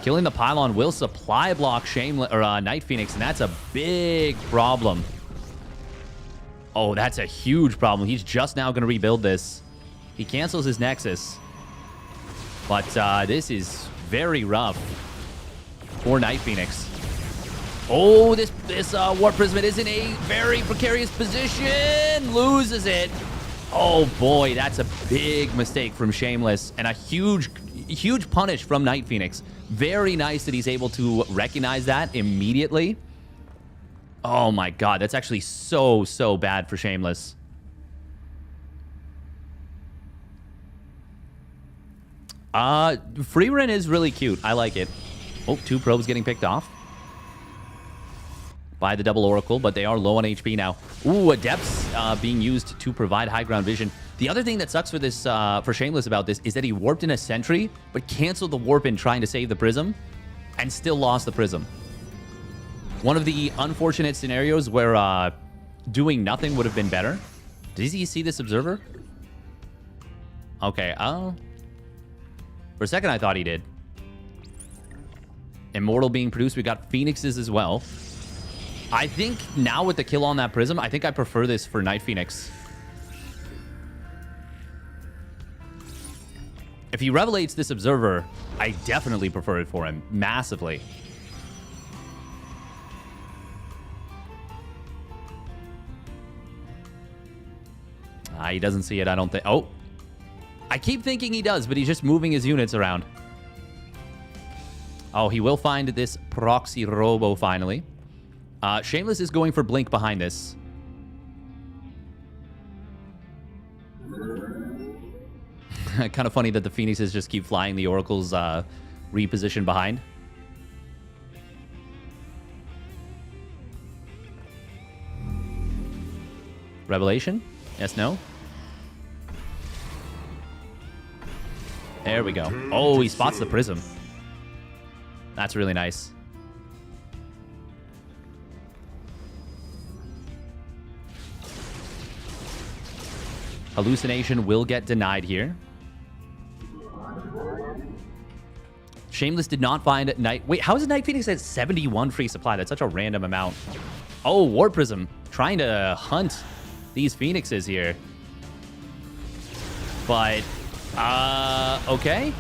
Killing the pylon will supply block Shameless or Night Phoenix, and that's a big problem. Oh, that's a huge problem. He's just now going to rebuild this. He cancels his Nexus. But this is very rough for Night Phoenix. Oh, this Warp Prism is in a very precarious position. Loses it. Oh boy, that's a big mistake from Shameless, and a huge punish from Night Phoenix. Very nice that he's able to recognize that immediately. Oh my god, that's actually so bad for Shameless. Free Ren is really cute. I like it. Oh, 2 probes getting picked off by the double Oracle, but they are low on HP now. Ooh, Adepts being used to provide high ground vision. The other thing that sucks for this, for Shameless about this, is that he warped in a sentry, but canceled the warp in trying to save the Prism, and still lost the Prism. One of the unfortunate scenarios where doing nothing would have been better. Does he see this Observer? Okay, for a second I thought he did. Immortal being produced. We got Phoenixes as well. I think now with the kill on that Prism, I think I prefer this for Night Phoenix. If he revelates this Observer, I definitely prefer it for him. Massively. He doesn't see it, I don't think. Oh. I keep thinking he does, but he's just moving his units around. Oh, he will find this Proxy Robo finally. Shameless is going for Blink behind this. Kind of funny that the Phoenixes just keep flying the Oracle's reposition behind. Revelation? Yes, no? There we go. Oh, he spots the Prism. That's really nice. Hallucination will get denied here. Shameless did not find Night... Wait, how is Night Phoenix at 71 free supply? That's such a random amount. Oh, Warp Prism. Trying to hunt these Phoenixes here. But, okay.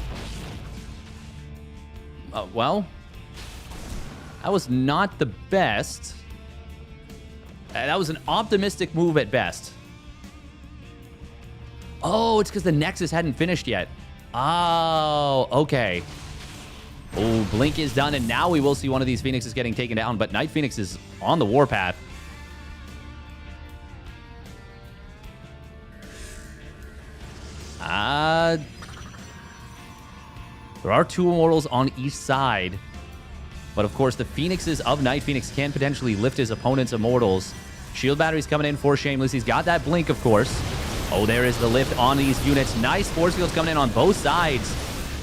Well, that was not the best. That was an optimistic move at best. Oh, it's because the Nexus hadn't finished yet. Oh, okay. Oh, Blink is done, and now we will see one of these Phoenixes getting taken down, but Night Phoenix is on the warpath. There are 2 Immortals on each side. But of course, the Phoenixes of Night Phoenix can potentially lift his opponent's Immortals. Shield batteries coming in for Shameless. He's got that Blink, of course. Oh, there is the lift on these units. Nice force fields coming in on both sides.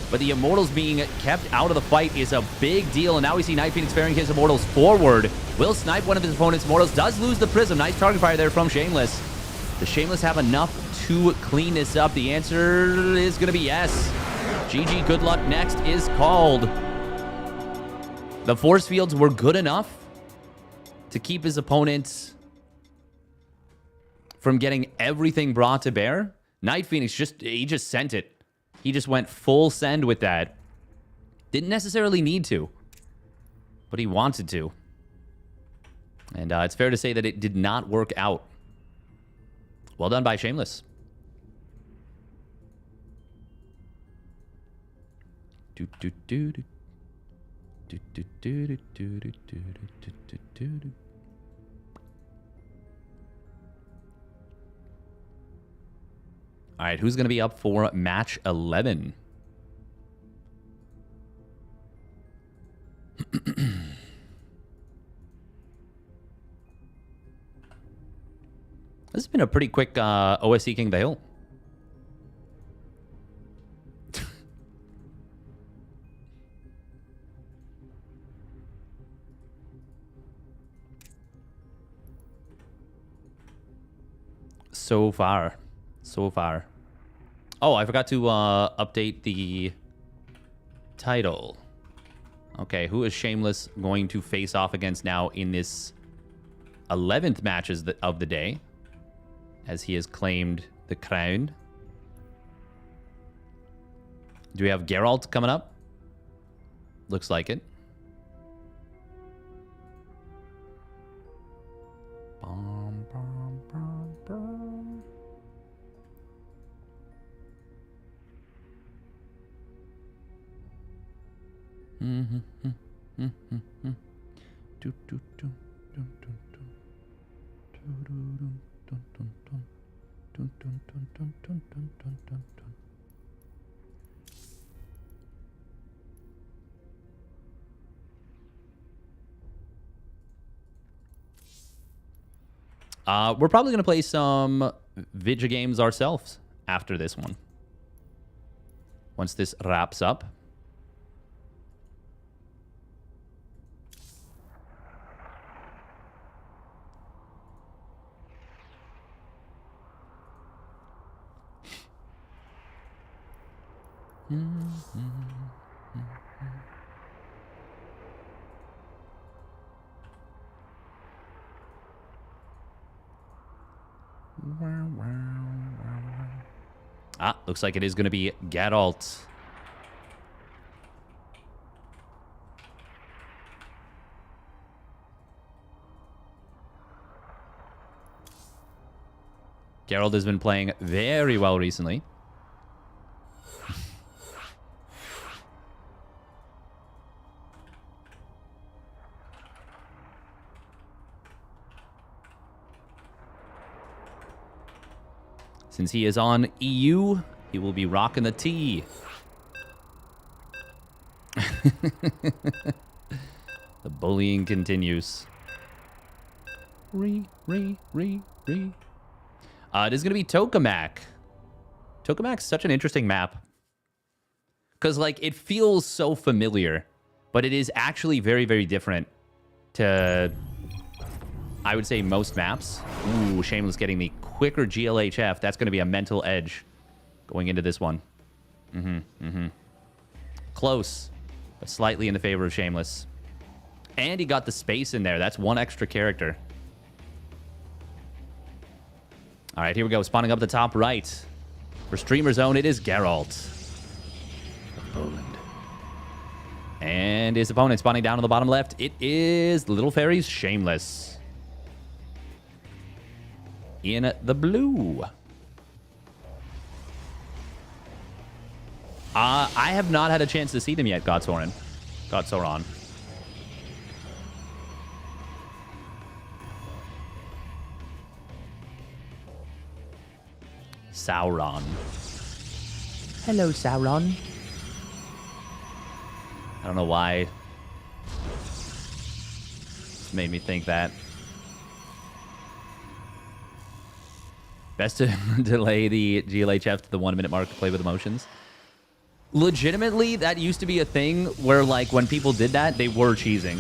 But the Immortals being kept out of the fight is a big deal. And now we see Night Phoenix ferrying his Immortals forward. Will snipe one of his opponent's Immortals. Does lose the Prism. Nice target fire there from Shameless. Does Shameless have enough to clean this up? The answer is going to be yes. GG, good luck next is called. The force fields were good enough to keep his opponent from getting everything brought to bear. Night Phoenix he just sent it. He just went full send with that. Didn't necessarily need to, but he wanted to. And it's fair to say that it did not work out. Well done by Shameless. All right, who's going to be up for match 11? This has been a pretty quick OSC King of the Hill. So far. Oh, I forgot to update the title. Okay, who is Shameless going to face off against now in this 11th match of the day, as he has claimed the crown? Do we have Geralt coming up? Looks like it. Bum, bum, bum, bum. Do, do, do, do, do, do. Do, do, do, dun, dun, dun. Dun, dun, dun, dun, dun, dun, dun, dun, dun. We're probably going to play some video games ourselves after this one. Once this wraps up. Ah, looks like it is going to be Geralt. Geralt has been playing very well recently. Since he is on EU, he will be rocking the T. The bullying continues. It is going to be Tokamak. Tokamak's such an interesting map. Because, like, it feels so familiar, but it is actually very, very different to, I would say, most maps. Ooh, Shameless getting the quicker GLHF. That's going to be a mental edge going into this one. Close, but slightly in the favor of Shameless. And he got the space in there. That's one extra character. All right, here we go. Spawning up the top right. For Streamer Zone, it is Geralt of Poland. And his opponent spawning down on the bottom left. It is Little Fairy's Shameless. In the blue. I have not had a chance to see them yet, Godsoran. Sauron. Hello, Sauron. I don't know why. It's made me think that. Best to delay the GLHF to the 1 minute mark to play with emotions. Legitimately, that used to be a thing where, like, when people did that, they were cheesing.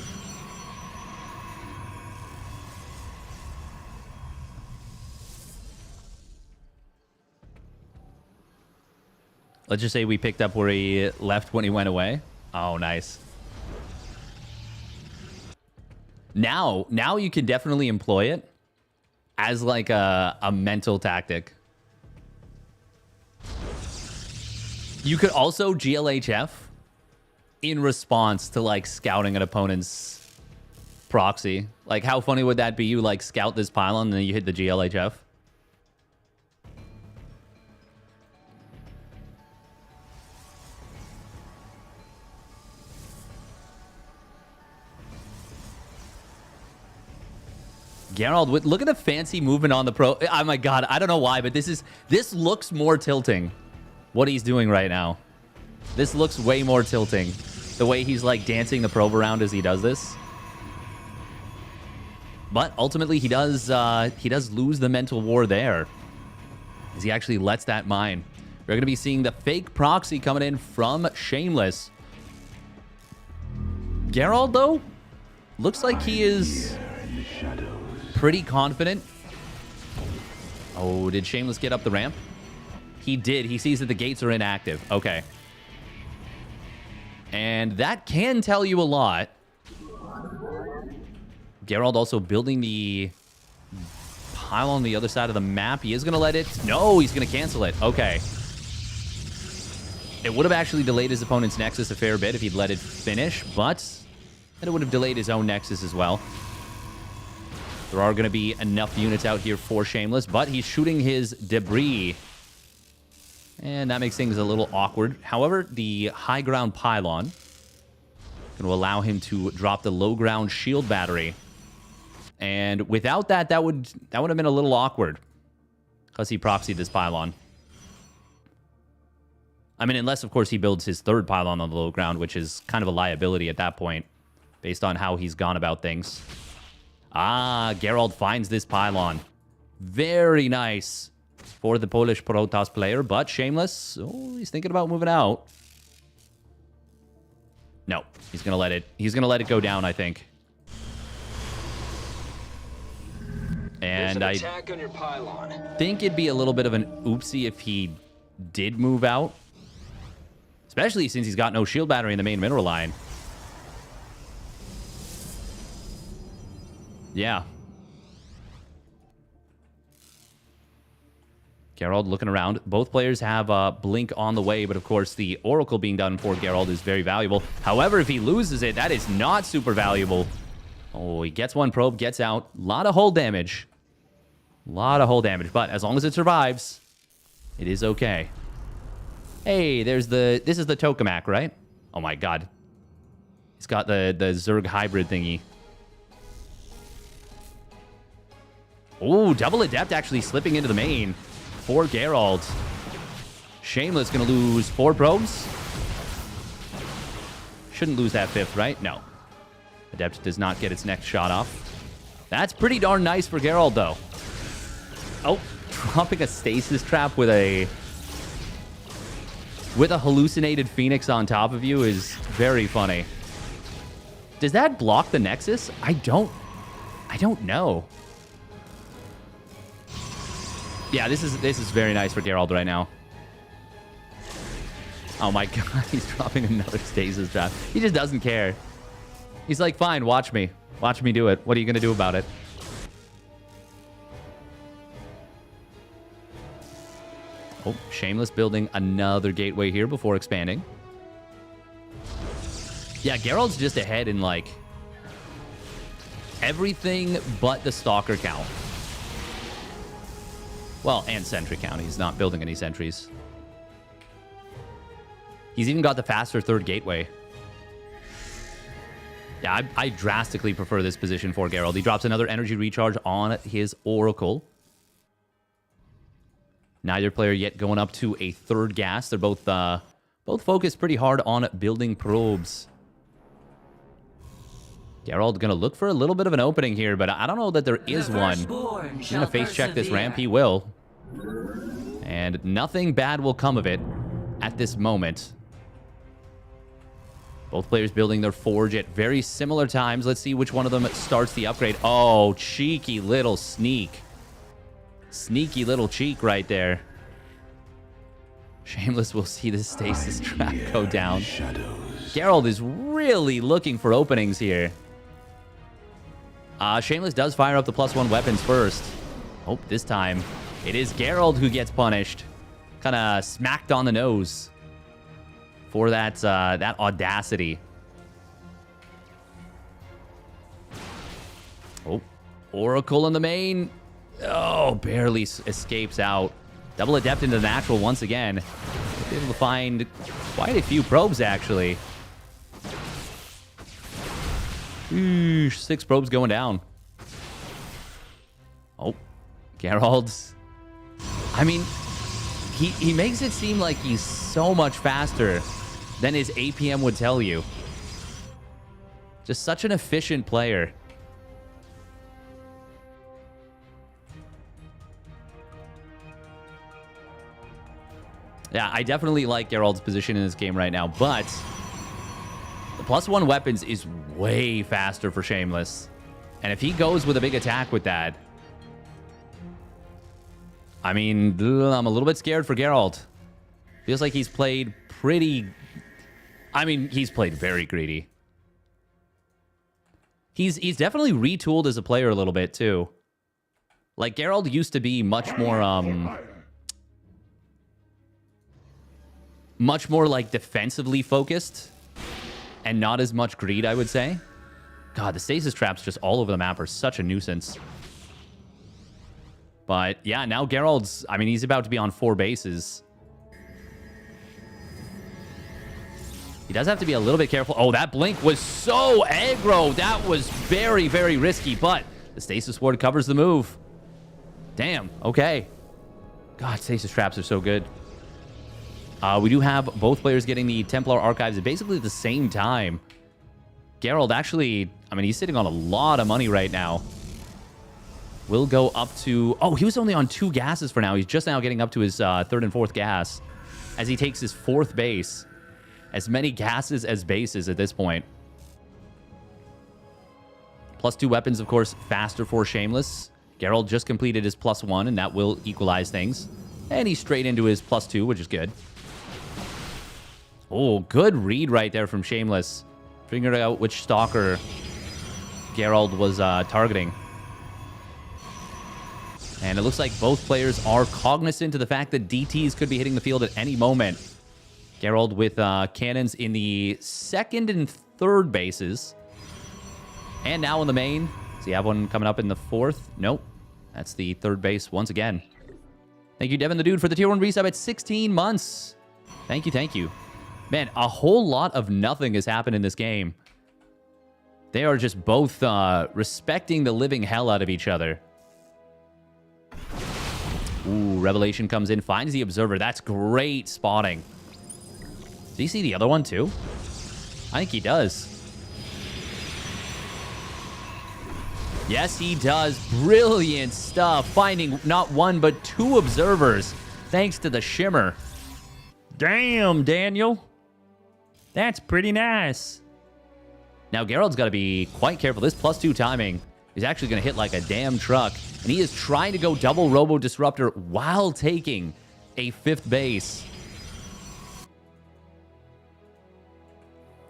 Let's just say we picked up where he left when he went away. Oh, nice. Now you can definitely employ it as like a mental tactic. You could also GLHF in response to like scouting an opponent's proxy. Like, how funny would that be? You like scout this pylon and then you hit the GLHF. Geralt, look at the fancy movement on the pro. Oh my god, I don't know why, but this looks more tilting. What he's doing right now. This looks way more tilting. The way he's like dancing the probe around as he does this. But ultimately he does lose the mental war there. As he actually lets that mine. We're going to be seeing the fake proxy coming in from Shameless. Geralt, though, looks like he is pretty confident. Oh, did Shameless get up the ramp? He did. He sees that the gates are inactive. Okay. And that can tell you a lot. Geralt also building the pile on the other side of the map. He is going to let it... No, he's going to cancel it. Okay. It would have actually delayed his opponent's Nexus a fair bit if he'd let it finish, but then it would have delayed his own Nexus as well. There are going to be enough units out here for Shameless, but he's shooting his debris. And that makes things a little awkward. However, the high ground pylon going to allow him to drop the low ground shield battery. And without that, that would have been a little awkward because he proxied this pylon. I mean, unless, of course, he builds his third pylon on the low ground, which is kind of a liability at that point, based on how he's gone about things. Ah, Geralt finds this pylon. Very nice for the Polish Protoss player, but Shameless, oh, he's thinking about moving out. No, he's gonna let it go down, I think. And I think it'd be a little bit of an oopsie if he did move out. Especially since he's got no shield battery in the main mineral line. Yeah. Geralt looking around. Both players have Blink on the way, but of course the Oracle being done for Geralt is very valuable. However, if he loses it, that is not super valuable. Oh, he gets one probe, gets out. A lot of hull damage. A lot of hull damage, but as long as it survives, it is okay. Hey, this is the tokamak, right? Oh my god. He's got the Zerg hybrid thingy. Oh, double adept actually slipping into the main for Geralt. Shameless gonna lose 4 probes. Shouldn't lose that 5th, right? No. Adept does not get its next shot off. That's pretty darn nice for Geralt, though. Oh, dropping a stasis trap with a hallucinated Phoenix on top of you is very funny. Does that block the Nexus? I don't know. Yeah, this is very nice for Geralt right now. Oh my god, he's dropping another stasis trap. He just doesn't care. He's like, fine, watch me. Watch me do it. What are you going to do about it? Oh, Shameless building another gateway here before expanding. Yeah, Geralt's just ahead in, like, everything but the Stalker count. Well, and sentry count. He's not building any sentries. He's even got the faster third gateway. Yeah, I drastically prefer this position for Geralt. He drops another energy recharge on his Oracle. Neither player yet going up to a third gas. They're both focused pretty hard on building probes. Geralt going to look for a little bit of an opening here, but I don't know that there is one. He's going to face check this ramp. He will. And nothing bad will come of it at this moment. Both players building their forge at very similar times. Let's see which one of them starts the upgrade. Oh, cheeky little sneak. Sneaky little cheek right there. Shameless will see the stasis trap go down. Geralt is really looking for openings here. Shameless does fire up the +1 weapons first. Oh, this time it is Geralt who gets punished. Kind of smacked on the nose for that audacity. Oh, Oracle in the main. Oh, barely escapes out. Double adept into the natural once again. Able to find quite a few probes, actually. 6 probes going down. Oh, Geralt. I mean, he makes it seem like he's so much faster than his APM would tell you. Just such an efficient player. Yeah, I definitely like Geralt's position in this game right now, but the +1 weapons is way faster for Shameless. And if he goes with a big attack with that, I mean, I'm a little bit scared for Geralt. Feels like he's played pretty... I mean, he's played very greedy. He's definitely retooled as a player a little bit, too. Like, Geralt used to be much more much more like defensively focused and not as much greed, I would say. God, the stasis traps just all over the map are such a nuisance. But yeah, now Gerald's, I mean, he's about to be on 4 bases. He does have to be a little bit careful. Oh, that blink was so aggro. That was very, very risky, but the stasis ward covers the move. Damn, okay. God, stasis traps are so good. We do have both players getting the Templar Archives at basically the same time. Gerald actually, I mean, he's sitting on a lot of money right now. Will go up to... Oh, he was only on 2 gases for now. He's just now getting up to his 3rd and 4th gas as he takes his 4th base. As many gases as bases at this point. +2 weapons, of course, faster for Shameless. Gerald just completed his +1, and that will equalize things. And he's straight into his +2, which is good. Oh, good read right there from Shameless. Figured out which Stalker Gerald was targeting. And it looks like both players are cognizant of the fact that DTs could be hitting the field at any moment. Gerald with cannons in the 2nd and 3rd bases. And now in the main. Does he have one coming up in the 4th? Nope. That's the 3rd base once again. Thank you, Devin the Dude, for the tier 1 resub at 16 months. Thank you, thank you. Man, a whole lot of nothing has happened in this game. They are just both respecting the living hell out of each other. Ooh, Revelation comes in, finds the Observer. That's great spotting. Does he see the other one too? I think he does. Yes, he does. Brilliant stuff. Finding not 1, but 2 observers. Thanks to the shimmer. Damn, Daniel. That's pretty nice. Now, Gerald's got to be quite careful. This +2 timing is actually going to hit like a damn truck. And he is trying to go double Robo Disruptor while taking a 5th base.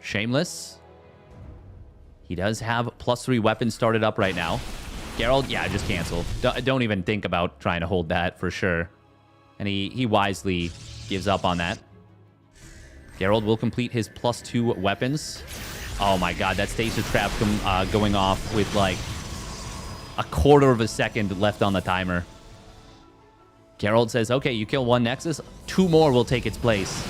Shameless. He does have +3 weapons started up right now. Gerald, yeah, just cancel. Don't even think about trying to hold that for sure. And he wisely gives up on that. Gerald will complete his +2 weapons. Oh my god, that stasis trap going off with like a 1/4 of a second left on the timer. Gerald says, okay, you kill 1 Nexus, 2 more will take its place.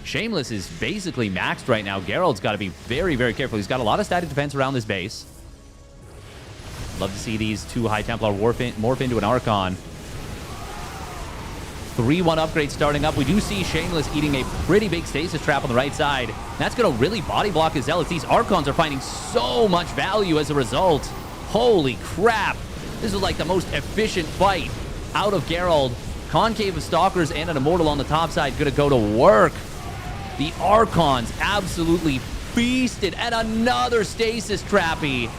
Shameless is basically maxed right now. Gerald's got to be very, very careful. He's got a lot of static defense around this base. Love to see these 2 High Templar morph into an Archon. 3-1 upgrade starting up. We do see Shameless eating a pretty big stasis trap on the right side. That's going to really body block his Zealots. These Archons are finding so much value as a result. Holy crap. This is like the most efficient fight out of Gerald. Concave of Stalkers and an Immortal on the top side going to go to work. The Archons absolutely feasted at another stasis trappy.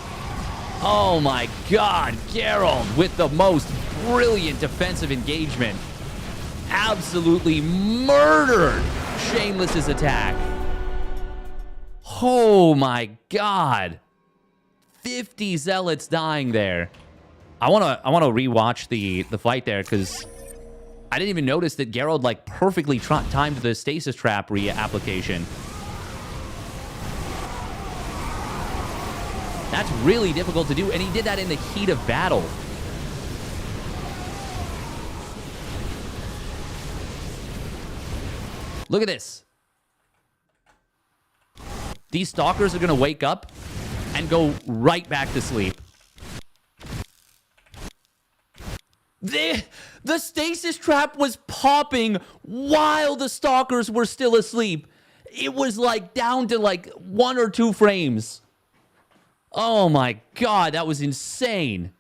Oh my god, Gerald with the most brilliant defensive engagement. Absolutely murdered Shameless's attack. Oh my god. 50 Zealots dying there. I wanna rewatch the fight there because I didn't even notice that Gerald like perfectly timed the stasis trap reapplication. That's really difficult to do, and he did that in the heat of battle. Look at this. These Stalkers are going to wake up and go right back to sleep. The stasis trap was popping while the Stalkers were still asleep. It was like down to like 1 or 2 frames. Oh my god, that was insane.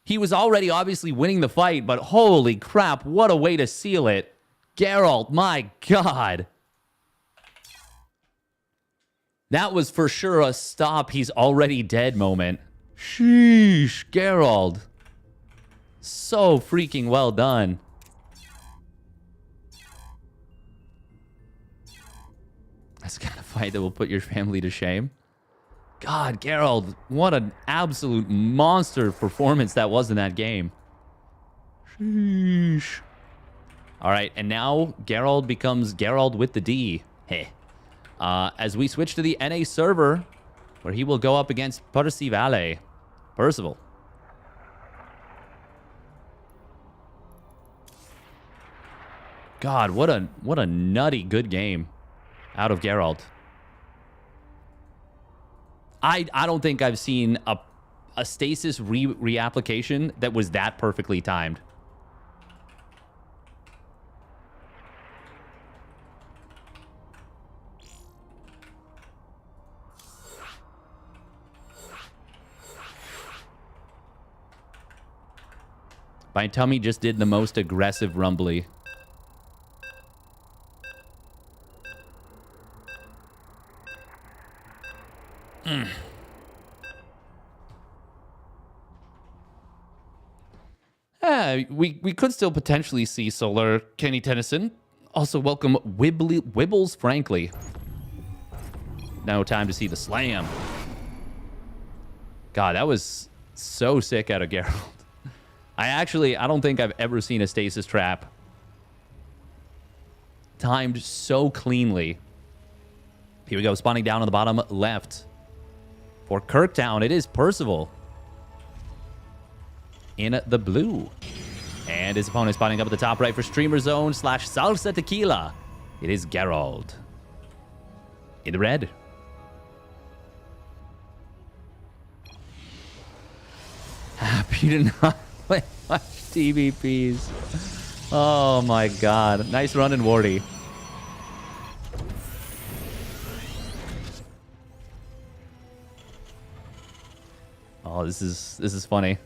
He was already obviously winning the fight, but holy crap, what a way to seal it. Geralt, my god. That was for sure a stop, he's already dead moment. Sheesh, Geralt. So freaking well done. That's the kind of fight that will put your family to shame. God, Geralt, what an absolute monster performance that was in that game. Sheesh. All right, and now Geralt becomes Geralt with the D. Heh. As we switch to the NA server, where he will go up against Percival. God, what a nutty good game out of Geralt. I don't think I've seen a stasis reapplication that was that perfectly timed. My tummy just did the most aggressive rumbly. We could still potentially see Solar Kenny Tennyson. Also, welcome Wibbles Frankly. Now time to see the slam. God, that was so sick out of Geralt. I don't think I've ever seen a stasis trap timed so cleanly. Here we go, spawning down on the bottom left. For Kirktown, it is Percival in the blue. And his opponent spawning up at the top right for Streamer Zone / Salsa Tequila. It is Geralt in the red. Happy to not play much TVPs. Oh my god. Nice run in Wardy. Oh, this is funny.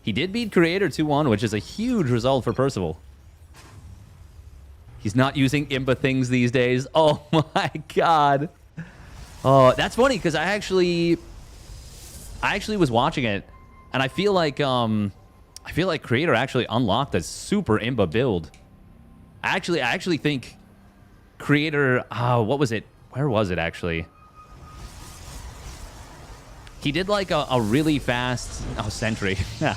He did beat Creator 2-1, which is a huge result for Percival. He's not using Imba things these days. Oh my god. Oh, that's funny because I actually was watching it, and I feel like Creator actually unlocked a super Imba build. I actually think Creator, what was it? Where was it actually? He did like a really fast Sentry. Yeah.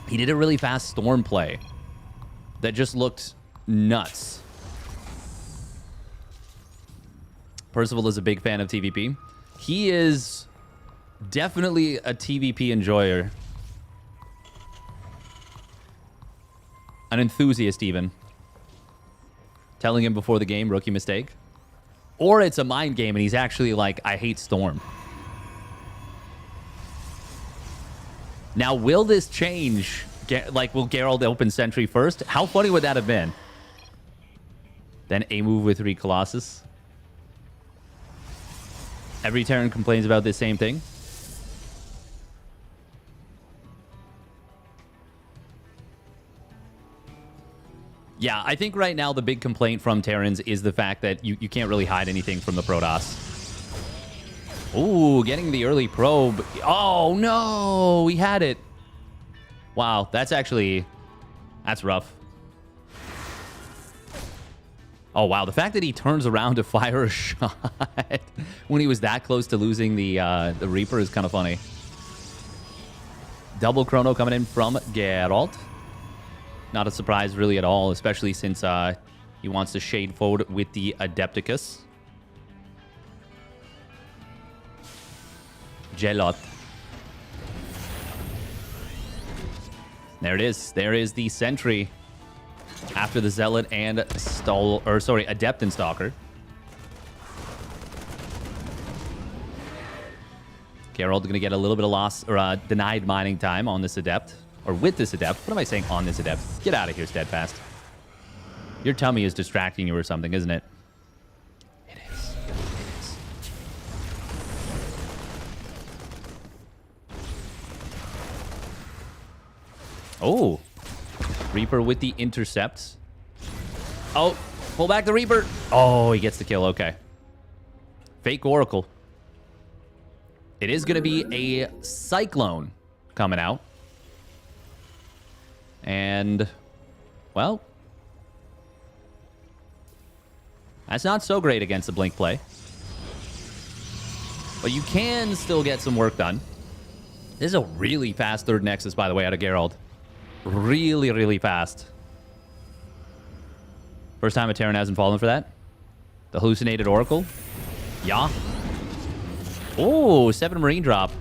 He did a really fast Storm play that just looked nuts. Percival is a big fan of TVP. He is definitely a TVP enjoyer. An enthusiast even. Telling him before the game, rookie mistake. Or it's a mind game and he's actually like, I hate Storm. Now, will this change? Like, will Geralt open Sentry first? How funny would that have been? Then a move with 3 Colossus. Every Terran complains about this same thing. Yeah, I think right now the big complaint from Terrans is the fact that you can't really hide anything from the Protoss. Ooh, getting the early probe. Oh, no! We had it. Wow, that's rough. Oh, wow. The fact that he turns around to fire a shot when he was that close to losing the Reaper is kind of funny. Double chrono coming in from Geralt. Not a surprise really at all, especially since he wants to shade forward with the Adepticus. Gelot. There it is. There is the Sentry. After the Zealot and Adept and Stalker. Geralt going to get a little bit of loss or denied mining time on this Adept. Or with this Adept. What am I saying on this Adept? Get out of here, Steadfast. Your tummy is distracting you or something, isn't it? It is. It is. Oh. Reaper with the intercepts. Oh, pull back the Reaper. Oh, he gets the kill. Okay. Fake Oracle. It is going to be a Cyclone coming out. And Well, that's not so great against the blink play. But you can still get some work done. This is a really fast third Nexus, by the way, out of Geralt. Really, really fast. First time a Terran hasn't fallen for that. The hallucinated Oracle. Yeah. Oh, 7 Marine drop.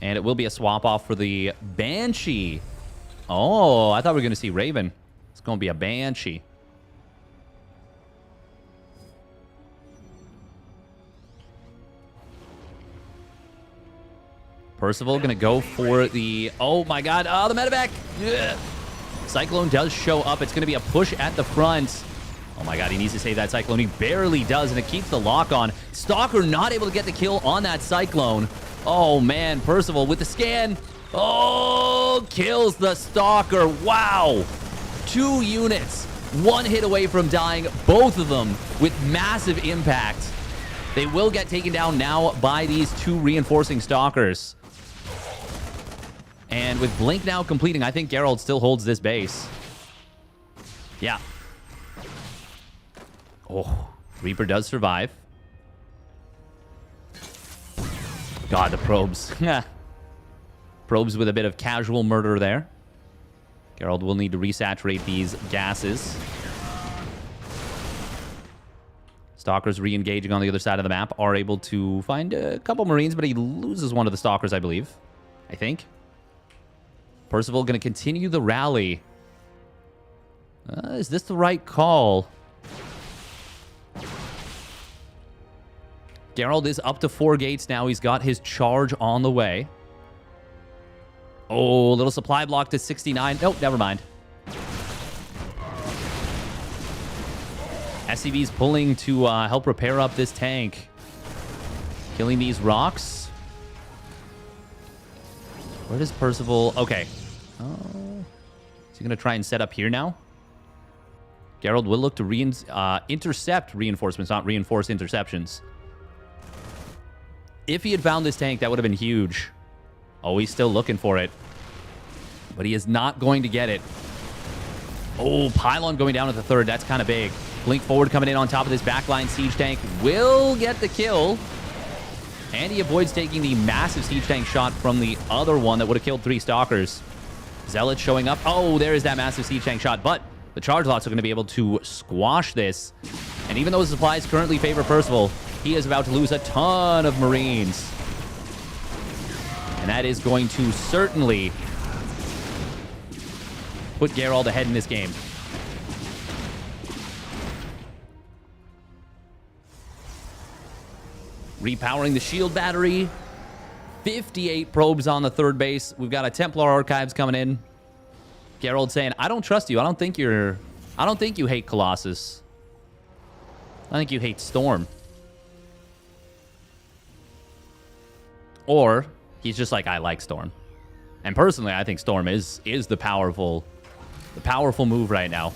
And it will be a swap off for the Banshee. Oh, I thought we were going to see Raven. It's going to be a Banshee. Percival going to go for the... Oh, my God. Oh, the medevac. Ugh. Cyclone does show up. It's going to be a push at the front. Oh, my God. He needs to save that Cyclone. He barely does, and it keeps the lock on. Stalker not able to get the kill on that Cyclone. Oh, man. Percival with the scan. Oh, kills the Stalker. Wow. 2 units. 1 hit away from dying. Both of them with massive impact. They will get taken down now by these 2 reinforcing Stalkers. And with Blink now completing, I think Geralt still holds this base. Yeah. Oh, Reaper does survive. God, the probes. Probes with a bit of casual murder there. Geralt will need to resaturate these gases. Stalkers re-engaging on the other side of the map are able to find a couple Marines, but he loses one of the Stalkers, I believe. I think. Percival going to continue the rally. Is this the right call? Geralt is up to 4 gates now. He's got his charge on the way. Oh, little supply block to 69. Nope, never mind. SCV's pulling to help repair up this tank. Killing these rocks. Where does Percival... Okay. Oh. Is he going to try and set up here now? Geralt will look to intercept reinforcements, not reinforce interceptions. If he had found this tank, that would have been huge. Oh, he's still looking for it. But he is not going to get it. Oh, Pylon going down at the 3rd. That's kind of big. Blink forward coming in on top of this backline siege tank. Will get the kill. And he avoids taking the massive siege tank shot from the other one that would have killed 3 Stalkers. Zealot showing up. Oh, there is that massive siege tank shot. But the charge lots are going to be able to squash this. And even though his supplies currently favor Percival, he is about to lose a ton of Marines. And that is going to certainly put Geralt ahead in this game. Repowering the shield battery. 58 probes on the 3rd base. We've got a Templar Archives coming in. Geralt saying, I don't trust you. I don't think you hate Colossus. I think you hate Storm. Or he's just like, I like Storm. And personally, I think Storm is the powerful move right now.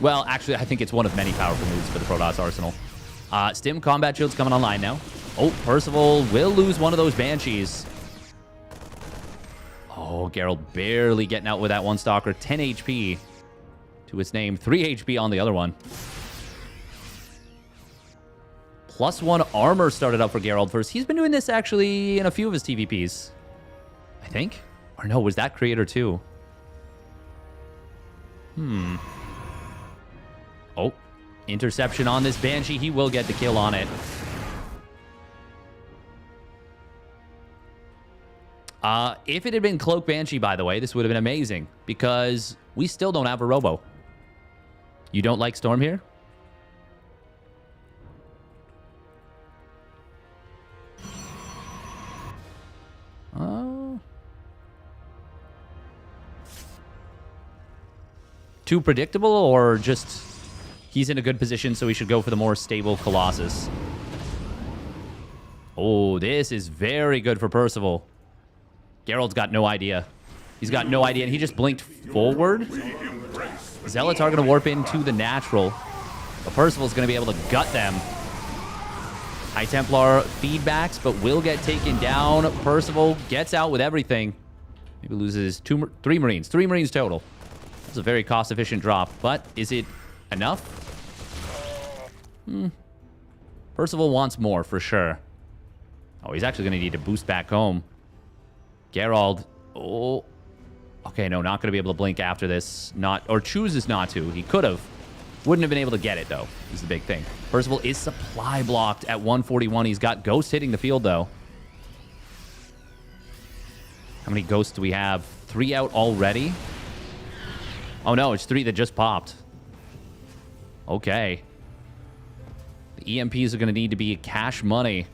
Well, actually, I think it's one of many powerful moves for the Protoss arsenal. Stim combat shield's coming online now. Oh, Percival will lose one of those Banshees. Oh, Geralt barely getting out with that one Stalker. 10 HP to its name. 3 HP on the other one. +1 armor started up for Geralt first. He's been doing this actually in a few of his TVPs. I think. Or no, was that Creator too? Oh, interception on this Banshee. He will get the kill on it. If it had been Cloak Banshee, by the way, this would have been amazing. Because we still don't have a Robo. You don't like Storm here? Too predictable, or just he's in a good position, so we should go for the more stable Colossus? Oh, this is very good for Percival. Geralt's got no idea. He's got no idea, and he just blinked forward. Zealots are going to warp into the natural, but Percival's going to be able to gut them. High Templar feedbacks, but will get taken down. Percival gets out with everything. Maybe loses 3 Marines. 3 Marines total. It's a very cost-efficient drop, but is it enough? Percival wants more, for sure. Oh, he's actually going to need to boost back home. Geralt. Oh. Okay, no, not going to be able to blink after this. Or chooses not to. He could have. Wouldn't have been able to get it, though, is the big thing. Percival is supply blocked at 141. He's got Ghost hitting the field, though. How many Ghosts do we have? 3 out already? Oh, no, it's 3 that just popped. Okay. The EMPs are going to need to be cash money.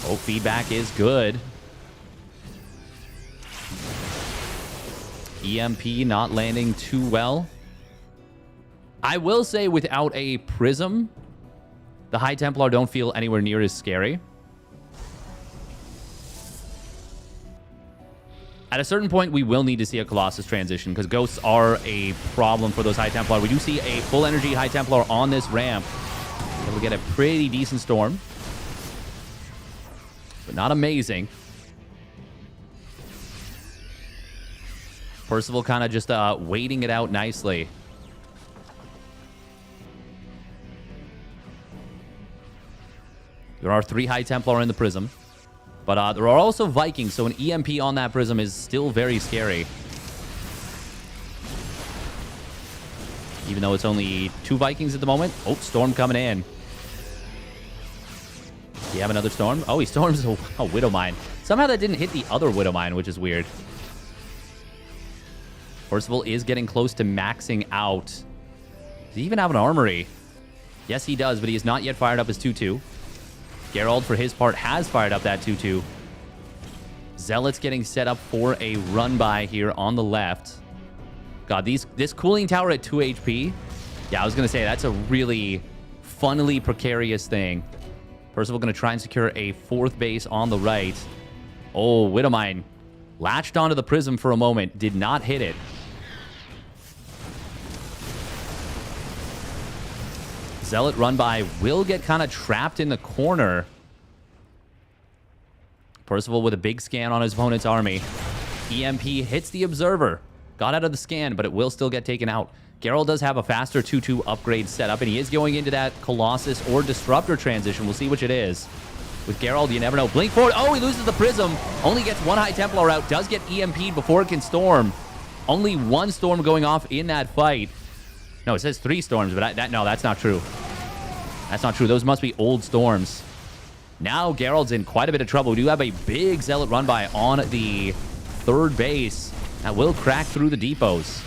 Oh, feedback is good. EMP not landing too well. I will say without a prism, the High Templar don't feel anywhere near as scary. At a certain point, we will need to see a Colossus transition because ghosts are a problem for those High Templar. We do see a full energy High Templar on this ramp. We'll get a pretty decent storm, but not amazing. Percival kind of just waiting it out nicely. There are 3 High Templar in the Prism. But there are also Vikings, so an EMP on that Prism is still very scary. Even though it's only 2 Vikings at the moment. Oh, Storm coming in. Do you have another Storm? Oh, he storms a Widow Mine. Somehow that didn't hit the other Widow Mine, which is weird. Percival is getting close to maxing out. Does he even have an armory? Yes, he does, but he has not yet fired up his 2-2. Geralt, for his part, has fired up that 2-2. Zealot's getting set up for a run-by here on the left. God, this cooling tower at 2 HP. Yeah, I was going to say, that's a really funnily precarious thing. Percival going to try and secure a 4th base on the right. Oh, Widowmine latched onto the Prism for a moment. Did not hit it. Zealot run-by will get kind of trapped in the corner. Percival with a big scan on his opponent's army. EMP hits the Observer. Got out of the scan, but it will still get taken out. Geralt does have a faster 2-2 upgrade set up, and he is going into that Colossus or Disruptor transition. We'll see which it is. With Geralt, you never know. Blink forward. Oh, he loses the Prism. Only gets 1 High Templar out. Does get EMP'd before it can Storm. Only 1 Storm going off in that fight. No, it says 3 Storms, but no, that's not true. That's not true. Those must be old Storms. Now Geralt's in quite a bit of trouble. We do have a big Zealot run-by on the 3rd base. That will crack through the depots.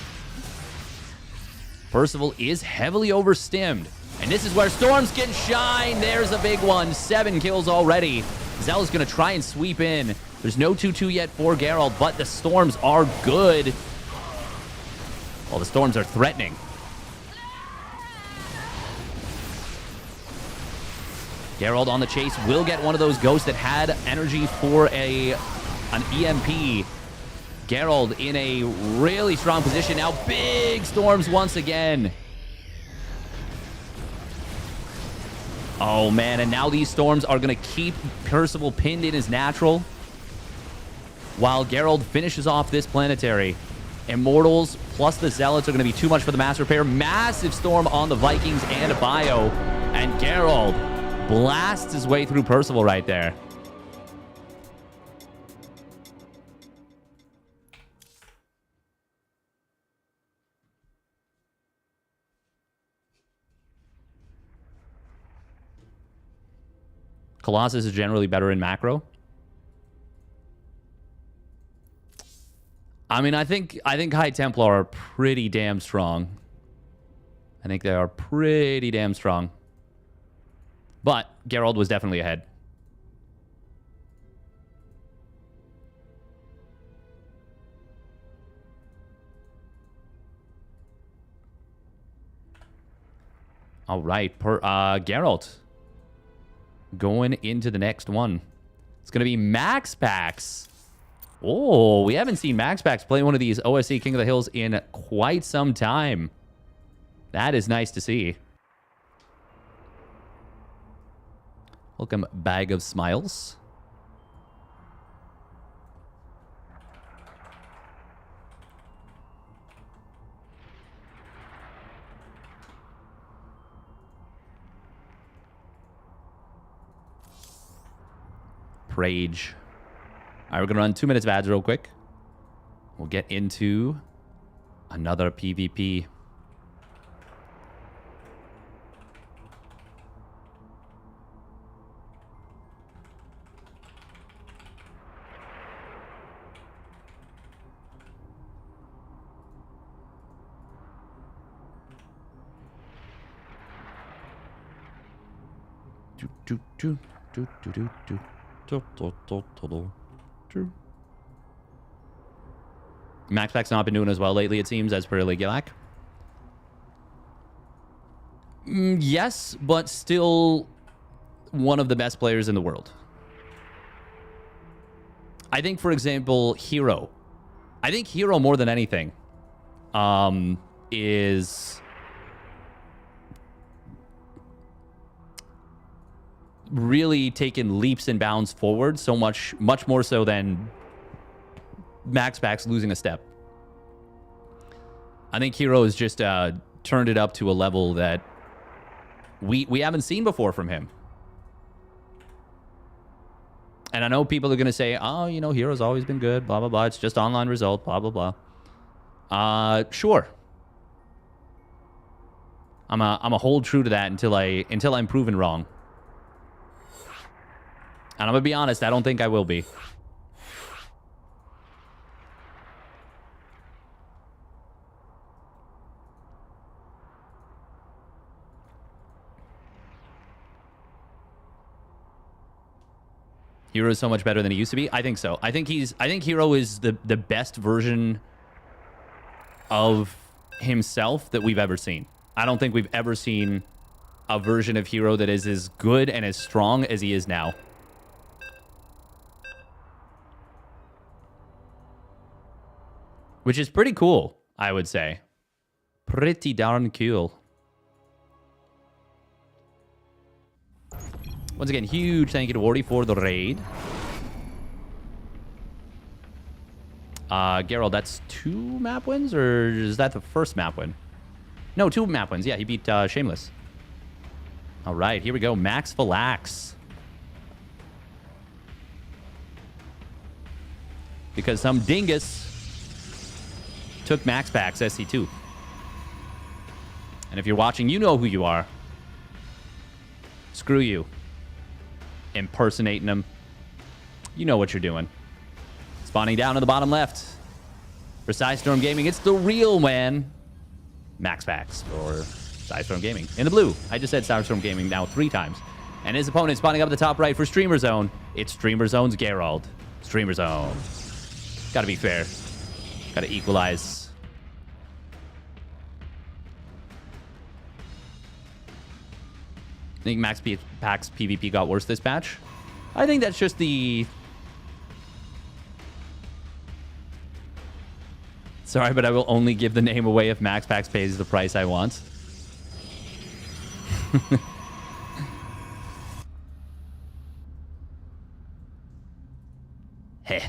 Percival is heavily overstimmed. And this is where Storms can shine. There's a big one. 7 kills already. Zealot's going to try and sweep in. There's no 2-2 yet for Geralt, but the Storms are good. Well, the Storms are threatening. Geralt on the chase will get one of those ghosts that had energy for an EMP. Geralt in a really strong position. Now big Storms once again. Oh, man. And now these Storms are going to keep Percival pinned in his natural while Geralt finishes off this planetary. Immortals plus the Zealots are going to be too much for the Mass Repair. Massive Storm on the Vikings and a Bio. And Geralt blasts his way through Percival right there. Colossus is generally better in macro. I mean, I think High Templar are pretty damn strong. I think they are pretty damn strong. But Geralt was definitely ahead. All right, Geralt going into the next one. It's going to be Max Pax. Oh, we haven't seen Max Pax play one of these OSC King of the Hills in quite some time. That is nice to see. Welcome, Bag of Smiles. Prage. All right, we're going to run 2 minutes of ads real quick. We'll get into another PvP. MaxPack's not been doing as well lately, it seems, as per Ligulac. Yes, but still one of the best players in the world. I think, for example, Hero. I think Hero, more than anything, is really taken leaps and bounds forward, so much more so than MaxPack's losing a step. I think Hero has just turned it up to a level that we haven't seen before from him. And I know people are going to say, oh, you know, Hero's always been good, blah, blah, blah. It's just online result, blah, blah, blah. Sure. I'm a hold true to that until I'm proven wrong. And I'm going to be honest, I don't think I will be. Hero is so much better than he used to be. I think so. I think Hero is the best version of himself that we've ever seen. I don't think we've ever seen a version of Hero that is as good and as strong as he is now. Which is pretty cool, I would say. Pretty darn cool. Once again, huge thank you to Wardy for the raid. Geralt, that's 2 map wins? Or is that the first map win? No, 2 map wins. Yeah, he beat Shameless. All right, here we go. Max Valax. Because some dingus took MaxPack's SC2. And if you're watching, you know who you are. Screw you. Impersonating him. You know what you're doing. Spawning down to the bottom left. For Psystorm Gaming, it's the real man. MaxPack's for Psystorm Gaming. In the blue. I just said Psystorm Gaming now 3 times. And his opponent spawning up at the top right for Streamer Zone. It's Streamer Zone's Geralt. Streamer Zone. Gotta be fair. Gotta equalize. I think MaxPack's PvP got worse this patch. I think that's just the... Sorry, but I will only give the name away if MaxPack's pays the price I want. Heh.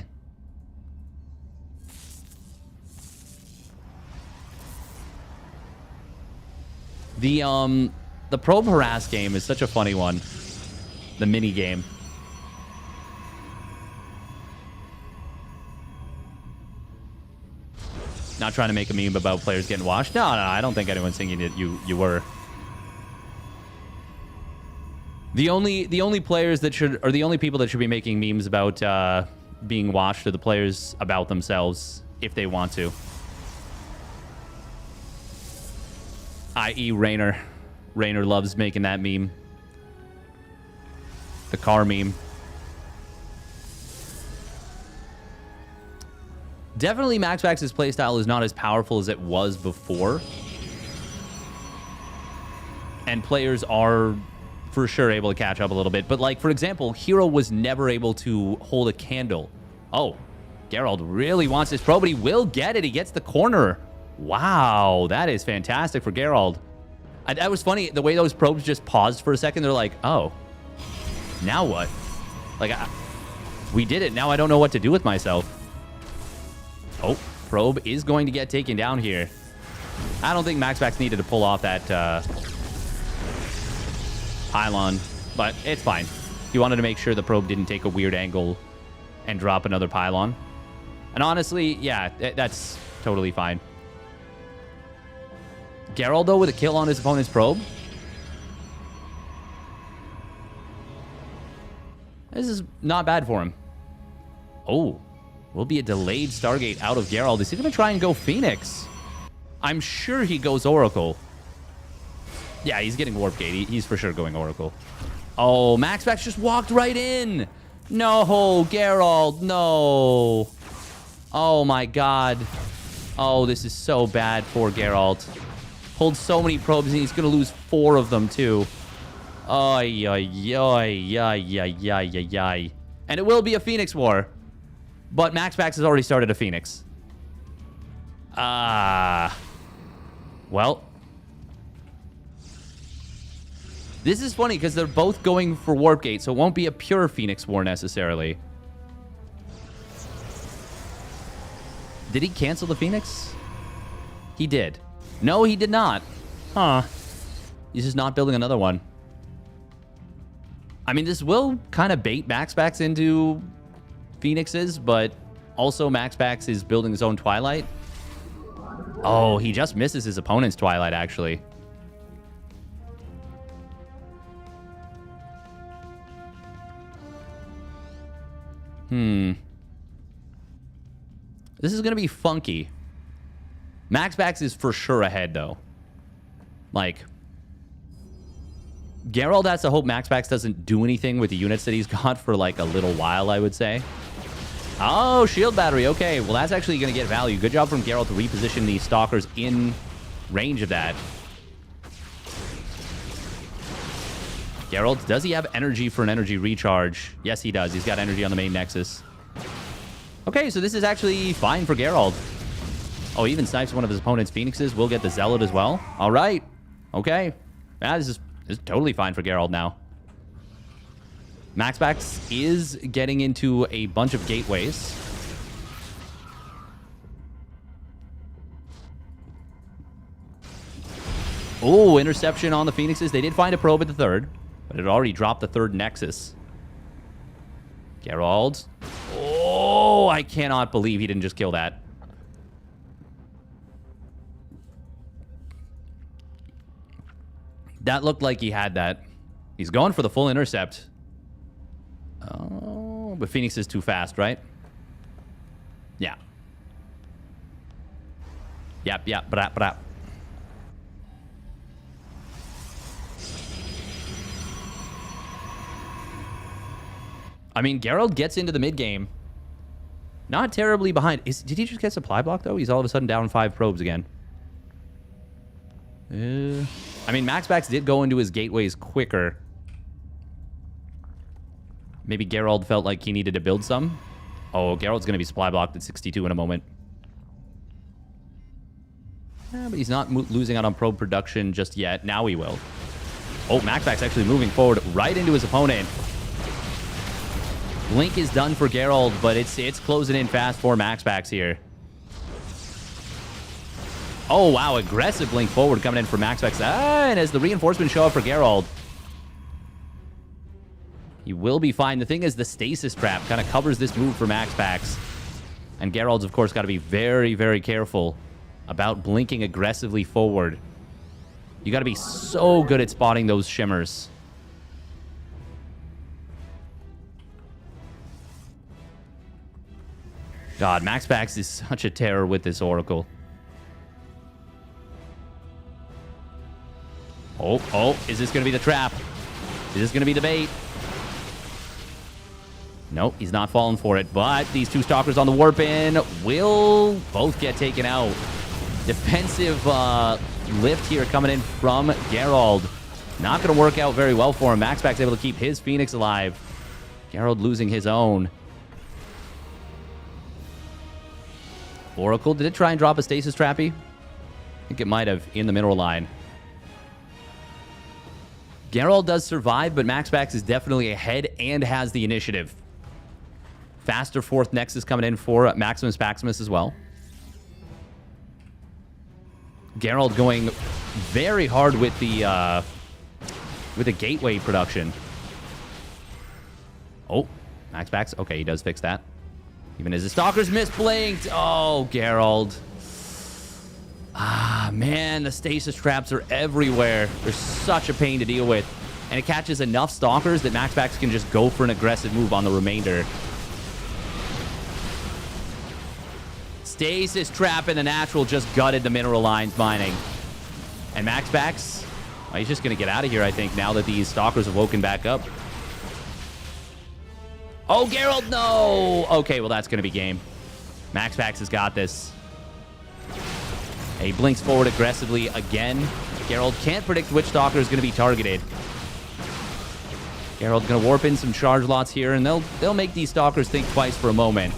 The probe harass game is such a funny one. The mini game. Not trying to make a meme about players getting washed. No, I don't think anyone's thinking that you were. The only players that should, or the only people that should be making memes about being washed are the players about themselves if they want to. I.e. Raynor. Raynor loves making that meme. The car meme. Definitely MaxPack's playstyle is not as powerful as it was before. And players are for sure able to catch up a little bit. But like, for example, Hero was never able to hold a candle. Oh, Geralt really wants this probe, but he will get it. He gets the corner. Wow, that is fantastic for Geralt. That was funny. The way those probes just paused for a second. They're like, oh, now what? Like, we did it. Now I don't know what to do with myself. Oh, probe is going to get taken down here. I don't think MaxPack's needed to pull off that pylon, but it's fine. He wanted to make sure the probe didn't take a weird angle and drop another pylon. And honestly, yeah, that's totally fine. Geralt, though, with a kill on his opponent's probe. This is not bad for him. Oh, will be a delayed Stargate out of Geralt. Is he going to try and go Phoenix? I'm sure he goes Oracle. Yeah, he's getting Warp Gate. He's for sure going Oracle. Oh, MaxPax just walked right in. No, Geralt, no. Oh, my God. Oh, this is so bad for Geralt. Pulled so many probes, and he's going to lose 4 of them, too. Ay, ay, ay, ay, ay, ay, ay. And it will be a Phoenix War. But MaxPax has already started a Phoenix. Well. This is funny because they're both going for Warp Gate, so it won't be a pure Phoenix War necessarily. Did he cancel the Phoenix? He did. No, he did not. Huh. He's just not building another one. I mean, this will kind of bait MaxPax into Phoenixes, but also MaxPax is building his own Twilight. Oh, he just misses his opponent's Twilight, actually. This is going to be funky. MaxPax is for sure ahead, though. Like, Geralt has to hope MaxPax doesn't do anything with the units that he's got for, like, a little while, I would say. Oh, shield battery. Okay, well, that's actually going to get value. Good job from Geralt to reposition the Stalkers in range of that. Geralt, does he have energy for an energy recharge? Yes, he does. He's got energy on the main Nexus. Okay, so this is actually fine for Geralt. Oh, he even snipes one of his opponent's Phoenixes. We'll get the Zealot as well. All right. Okay. Yeah, this is totally fine for Geralt now. MaxPax is getting into a bunch of gateways. Oh, interception on the Phoenixes. They did find a probe at the 3rd, but it already dropped the 3rd Nexus. Geralt. Oh, I cannot believe he didn't just kill that. That looked like he had that. He's going for the full intercept. Oh, but Phoenix is too fast, right? Yeah. Yep, brap, brap. I mean, Geralt gets into the mid-game. Not terribly behind. Did he just get supply block, though? He's all of a sudden down 5 probes again. I mean, MaxPax did go into his gateways quicker. Maybe Geralt felt like he needed to build some. Oh, Geralt's going to be supply blocked at 62 in a moment. Yeah, but he's not losing out on probe production just yet. Now he will. Oh, MaxPax actually moving forward right into his opponent. Blink is done for Geralt, but it's closing in fast for MaxPax here. Oh, wow. Aggressive blink forward coming in for MaxPax. And as the reinforcements show up for Geralt, he will be fine. The thing is, the stasis trap kind of covers this move for MaxPax. And Geralt's, of course, got to be very, very careful about blinking aggressively forward. You got to be so good at spotting those shimmers. God, MaxPax is such a terror with this Oracle. Oh, is this going to be the trap? Is this going to be the bait? Nope, he's not falling for it. But these 2 Stalkers on the warp in will both get taken out. Defensive lift here coming in from Geralt. Not going to work out very well for him. MaxPax able to keep his Phoenix alive. Geralt losing his own. Oracle, did it try and drop a stasis trappy? I think it might have in the mineral line. Geralt does survive, but MaxPax is definitely ahead and has the initiative. Faster 4th Nexus coming in for Maximus Paximus as well. Geralt going very hard with the gateway production. Oh, Max backs. Okay, he does fix that. Even as the Stalker's misblinked. Oh, Geralt. Ah, man, the stasis traps are everywhere. They're such a pain to deal with. And it catches enough Stalkers that Max backs can just go for an aggressive move on the remainder. Stasis trap in the natural just gutted the mineral lines mining. And Max backs, well, he's just going to get out of here, I think, now that these Stalkers have woken back up. Oh, Geralt, no! Okay, well, that's going to be game. Max backs has got this. And he blinks forward aggressively again. Geralt can't predict which Stalker is going to be targeted. Geralt's going to warp in some charge lots here, and they'll make these Stalkers think twice for a moment.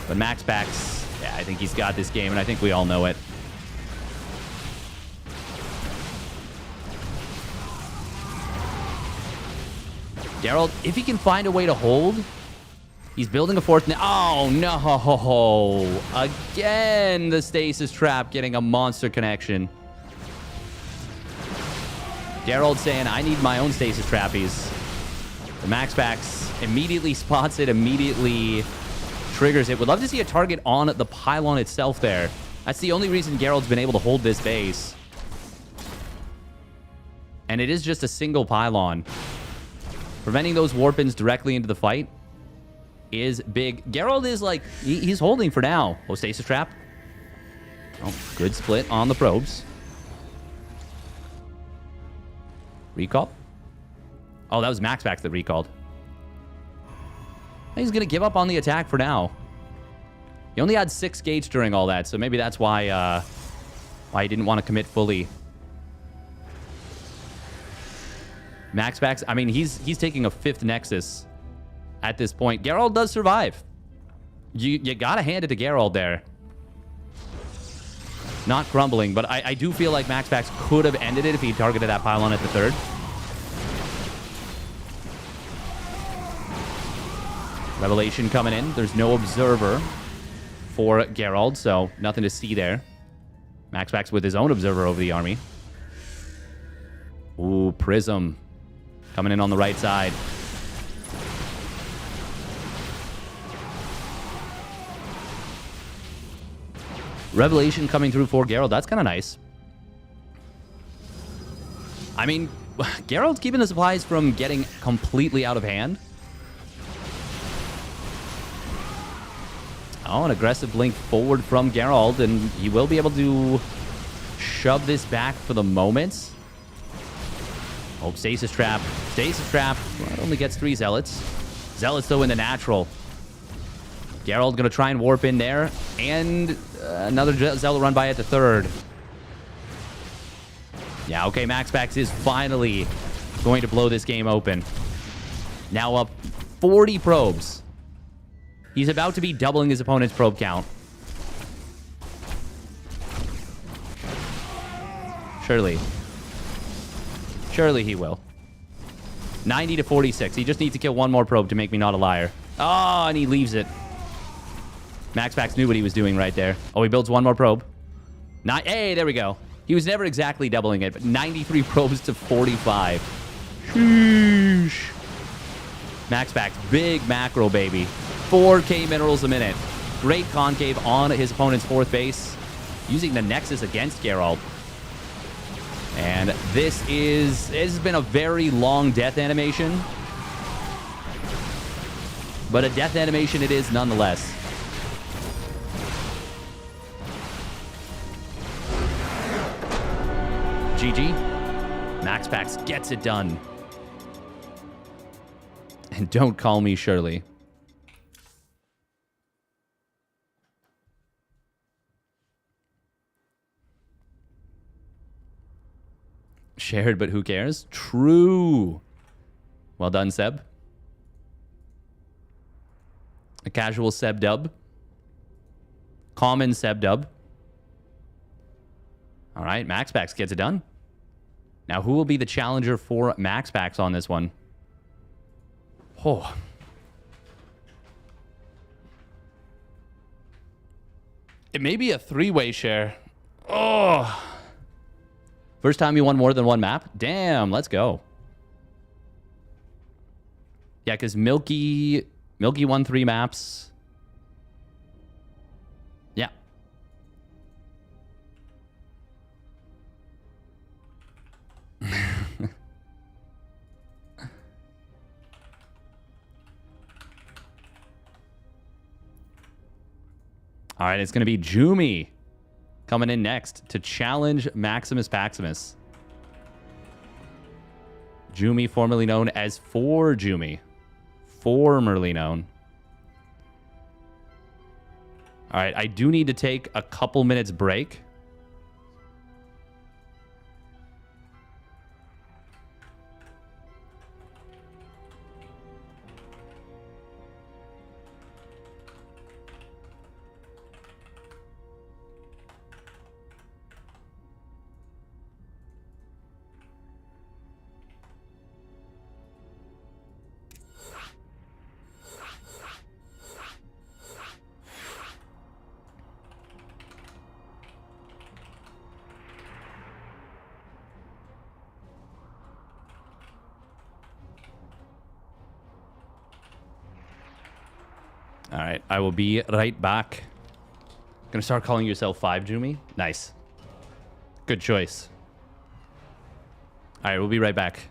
But Max backs, yeah, I think he's got this game, and I think we all know it. Geralt, if he can find a way to hold, he's building a fourth. Oh, no. Again, the stasis trap getting a monster connection. Geralt saying, I need my own stasis trappies. The Max backs immediately spots it, immediately triggers it. Would love to see a target on the pylon itself there. That's the only reason Geralt's been able to hold this base. And it is just a single pylon. Preventing those warp-ins directly into the fight is big. Geralt is like, he's holding for now. Oh, stasis trap. Oh, good split on the probes. Recall. Oh, that was Max backs that recalled. He's going to give up on the attack for now. He only had 6 gates during all that, so maybe that's why he didn't want to commit fully. Max backs, I mean, he's taking a 5th Nexus at this point. Geralt does survive. You got to hand it to Geralt there. Not crumbling, but I do feel like Max backs could have ended it if he targeted that pylon at the 3rd. Revelation coming in. There's no observer for Geralt, so nothing to see there. Max backs with his own observer over the army. Ooh, Prism coming in on the right side. Revelation coming through for Geralt. That's kind of nice. I mean, Geralt's keeping the supplies from getting completely out of hand. Oh, an aggressive blink forward from Geralt, and he will be able to shove this back for the moment. Oh, stasis trap. Stasis trap. Well, it only gets 3 zealots. Zealots, though, in the natural. Geralt going to try and warp in there. And another zealot run by at the 3rd. Yeah, okay, Max backs is finally going to blow this game open. Now up 40 probes. He's about to be doubling his opponent's probe count. Surely. Surely he will. 90 to 46. He just needs to kill one more probe to make me not a liar. Oh, and he leaves it. Max backs knew what he was doing right there. Oh, he builds one more probe. Hey, there we go. He was never exactly doubling it, but 93 probes to 45. Sheesh. Max backs, big macro, baby. 4K minerals a minute. Great concave on his opponent's 4th base. Using the Nexus against Geralt. And this has been a very long death animation. But a death animation it is nonetheless. GG. Max Pax gets it done. And don't call me Shirley. Shared, but who cares? True. Well done, Seb. A casual Seb dub. Common Seb dub. All right, MaxPax gets it done. Now, who will be the challenger for MaxPax on this one? Oh. It may be a 3-way share. Oh. First time you won more than one map? Damn, let's go. Yeah, because Milky won 3 maps. Yeah. All right, it's going to be Jumi coming in next to challenge Maximus Paximus. Jumi, formerly known as 4Jumi. Formerly known. All right, I do need to take a couple minutes break. All right, I will be right back. Gonna start calling yourself 5Jumi? Nice. Good choice. All right, we'll be right back.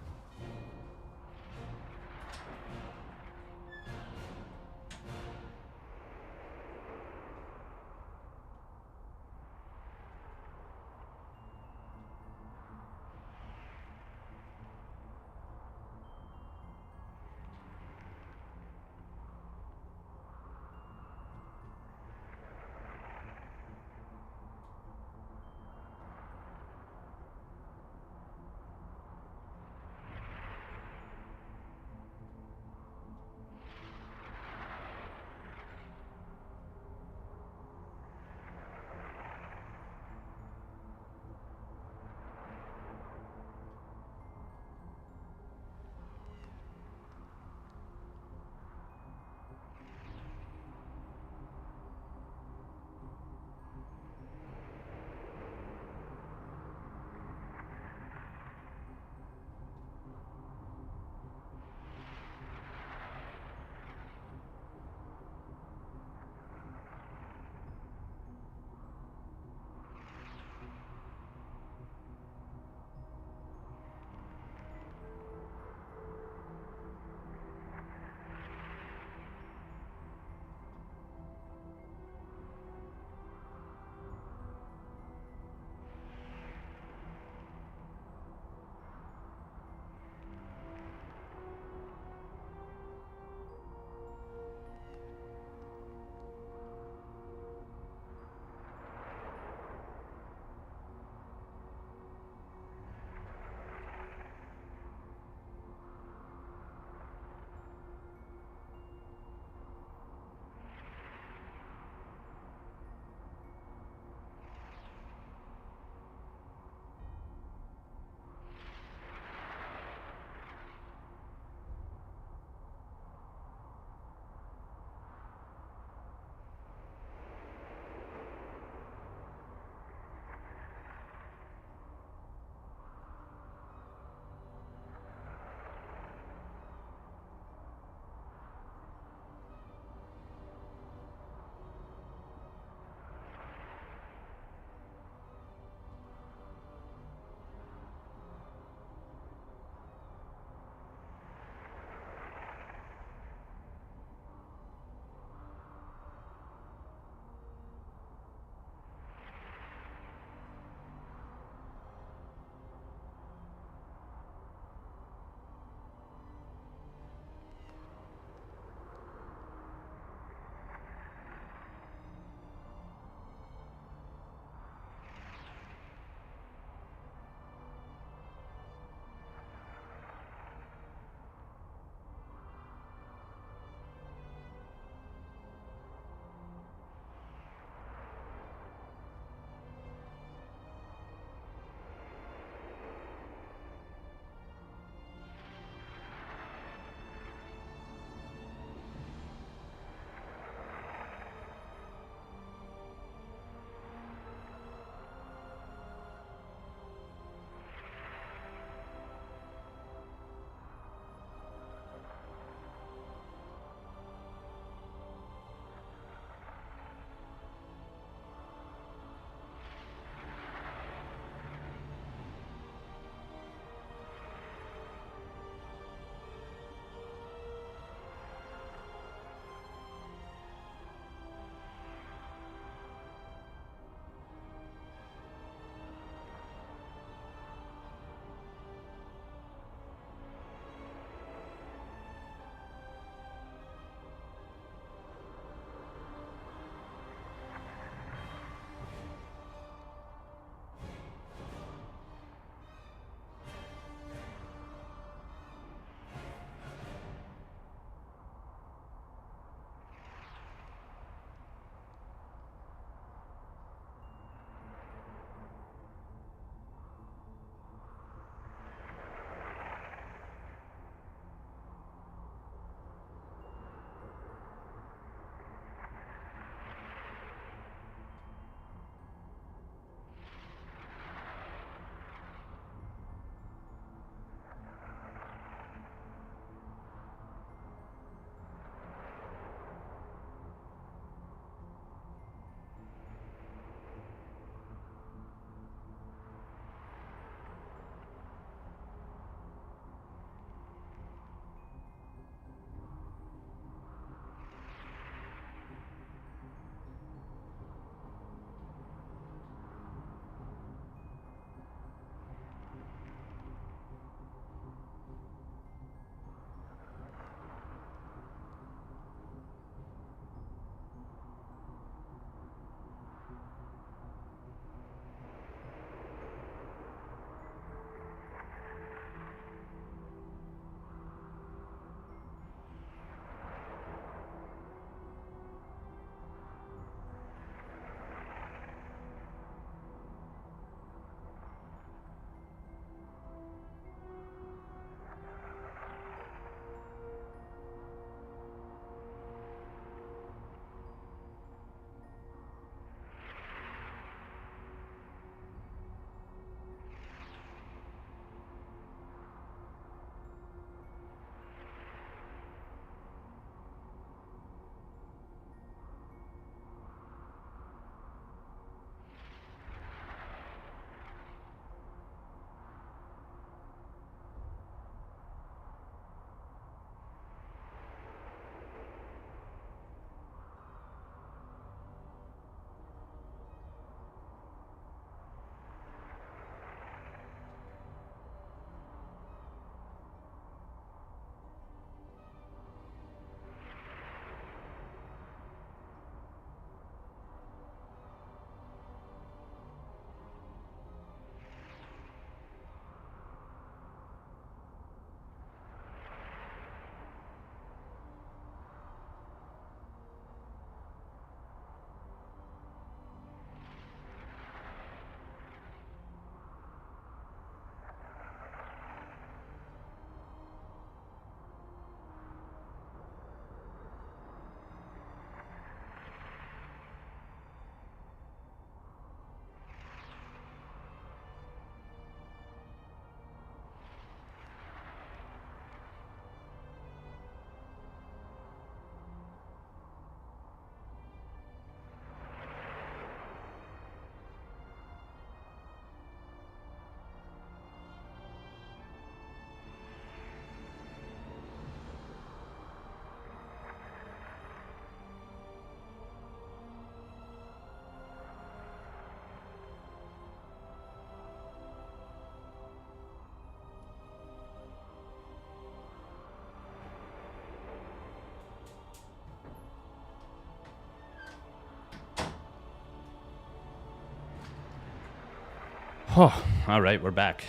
Oh, all right, we're back.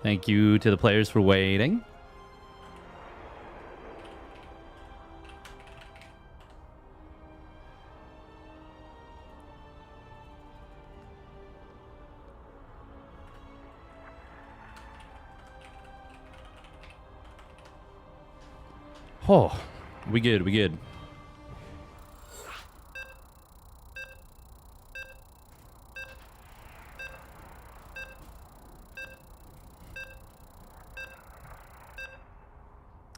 Thank you to the players for waiting. Oh, we good, we good.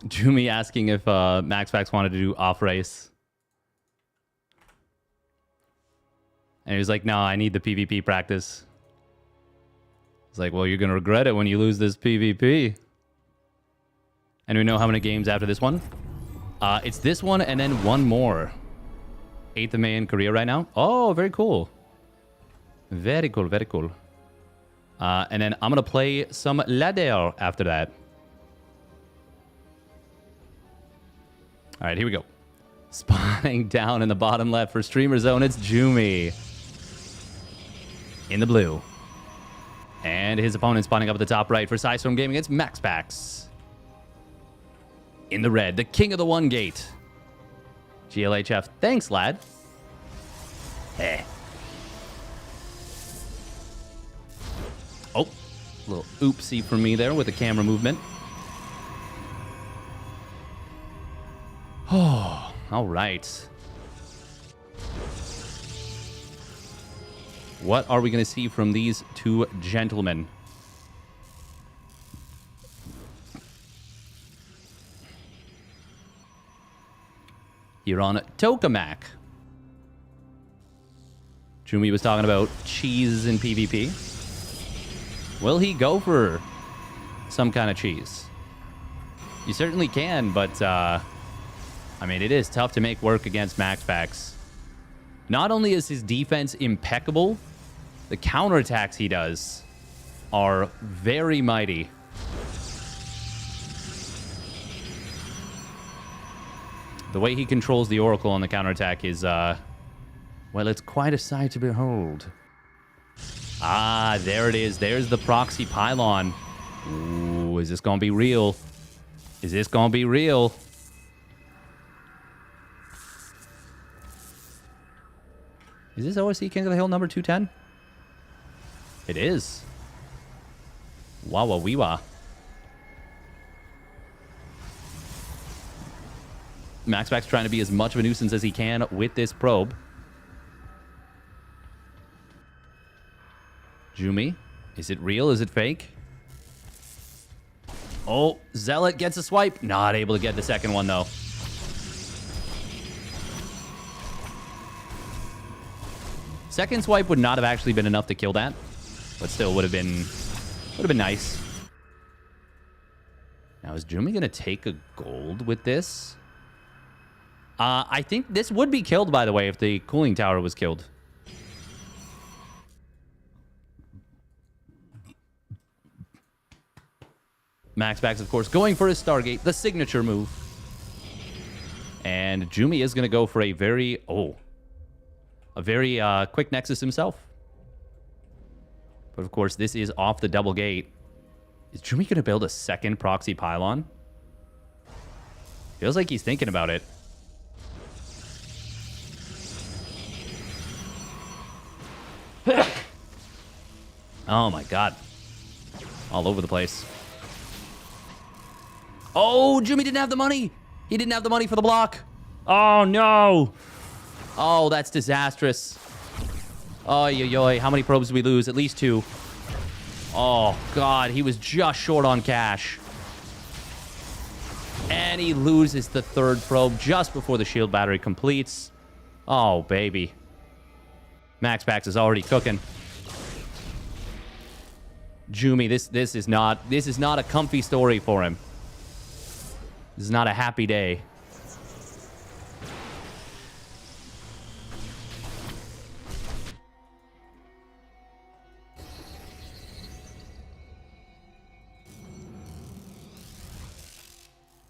Jumi asking if MaxFax wanted to do off race. And he was like, no, I need the PvP practice. It's like, well, you're going to regret it when you lose this PvP. And we know how many games after this one? It's this one and then one more. 8th of May in Korea right now. Oh, very cool. Very cool, very cool. And then I'm going to play some ladder after that. All right, here we go. Spawning down in the bottom left for Streamer Zone, it's Jumi. In the blue. And his opponent spawning up at the top right for Psystorm Gaming, it's MaxPax. In the red, the king of the one gate. GLHF, thanks, lad. Eh. Oh, a little oopsie for me there with the camera movement. Oh, all right. What are we going to see from these two gentlemen? Here on Tokamak. Jumi was talking about cheese in PvP. Will he go for some kind of cheese? You certainly can, but I mean, it is tough to make work against MaxPax. Not only is his defense impeccable, the counterattacks he does are very mighty. The way he controls the Oracle on the counterattack is, well, it's quite a sight to behold. Ah, there it is. There's the proxy pylon. Ooh, is this going to be real? Is this going to be real? Is this OSC King of the Hill number 210? It is. Wawa weewa. MaxPax trying to be as much of a nuisance as he can with this probe. Jumi, is it real? Is it fake? Oh, Zealot gets a swipe. Not able to get the second one, though. Second swipe would not have actually been enough to kill that, but still would have been nice. Now, is Jumi going to take a gold with this? I think this would be killed, by the way, if the cooling tower was killed. MaxPax, of course, going for his Stargate, the signature move. And Jumi is going to go for a very quick Nexus himself. But of course, this is off the double gate. Is Jumi going to build a second proxy pylon? Feels like he's thinking about it. Oh my god. All over the place. Oh, Jumi didn't have the money. He didn't have the money for the block. Oh no. Oh, that's disastrous. Oy. How many probes did we lose? At least 2. Oh, God. He was just short on cash. And he loses the 3rd probe just before the shield battery completes. Oh, baby. MaxPax is already cooking. Jumi, this is not a comfy story for him. This is not a happy day.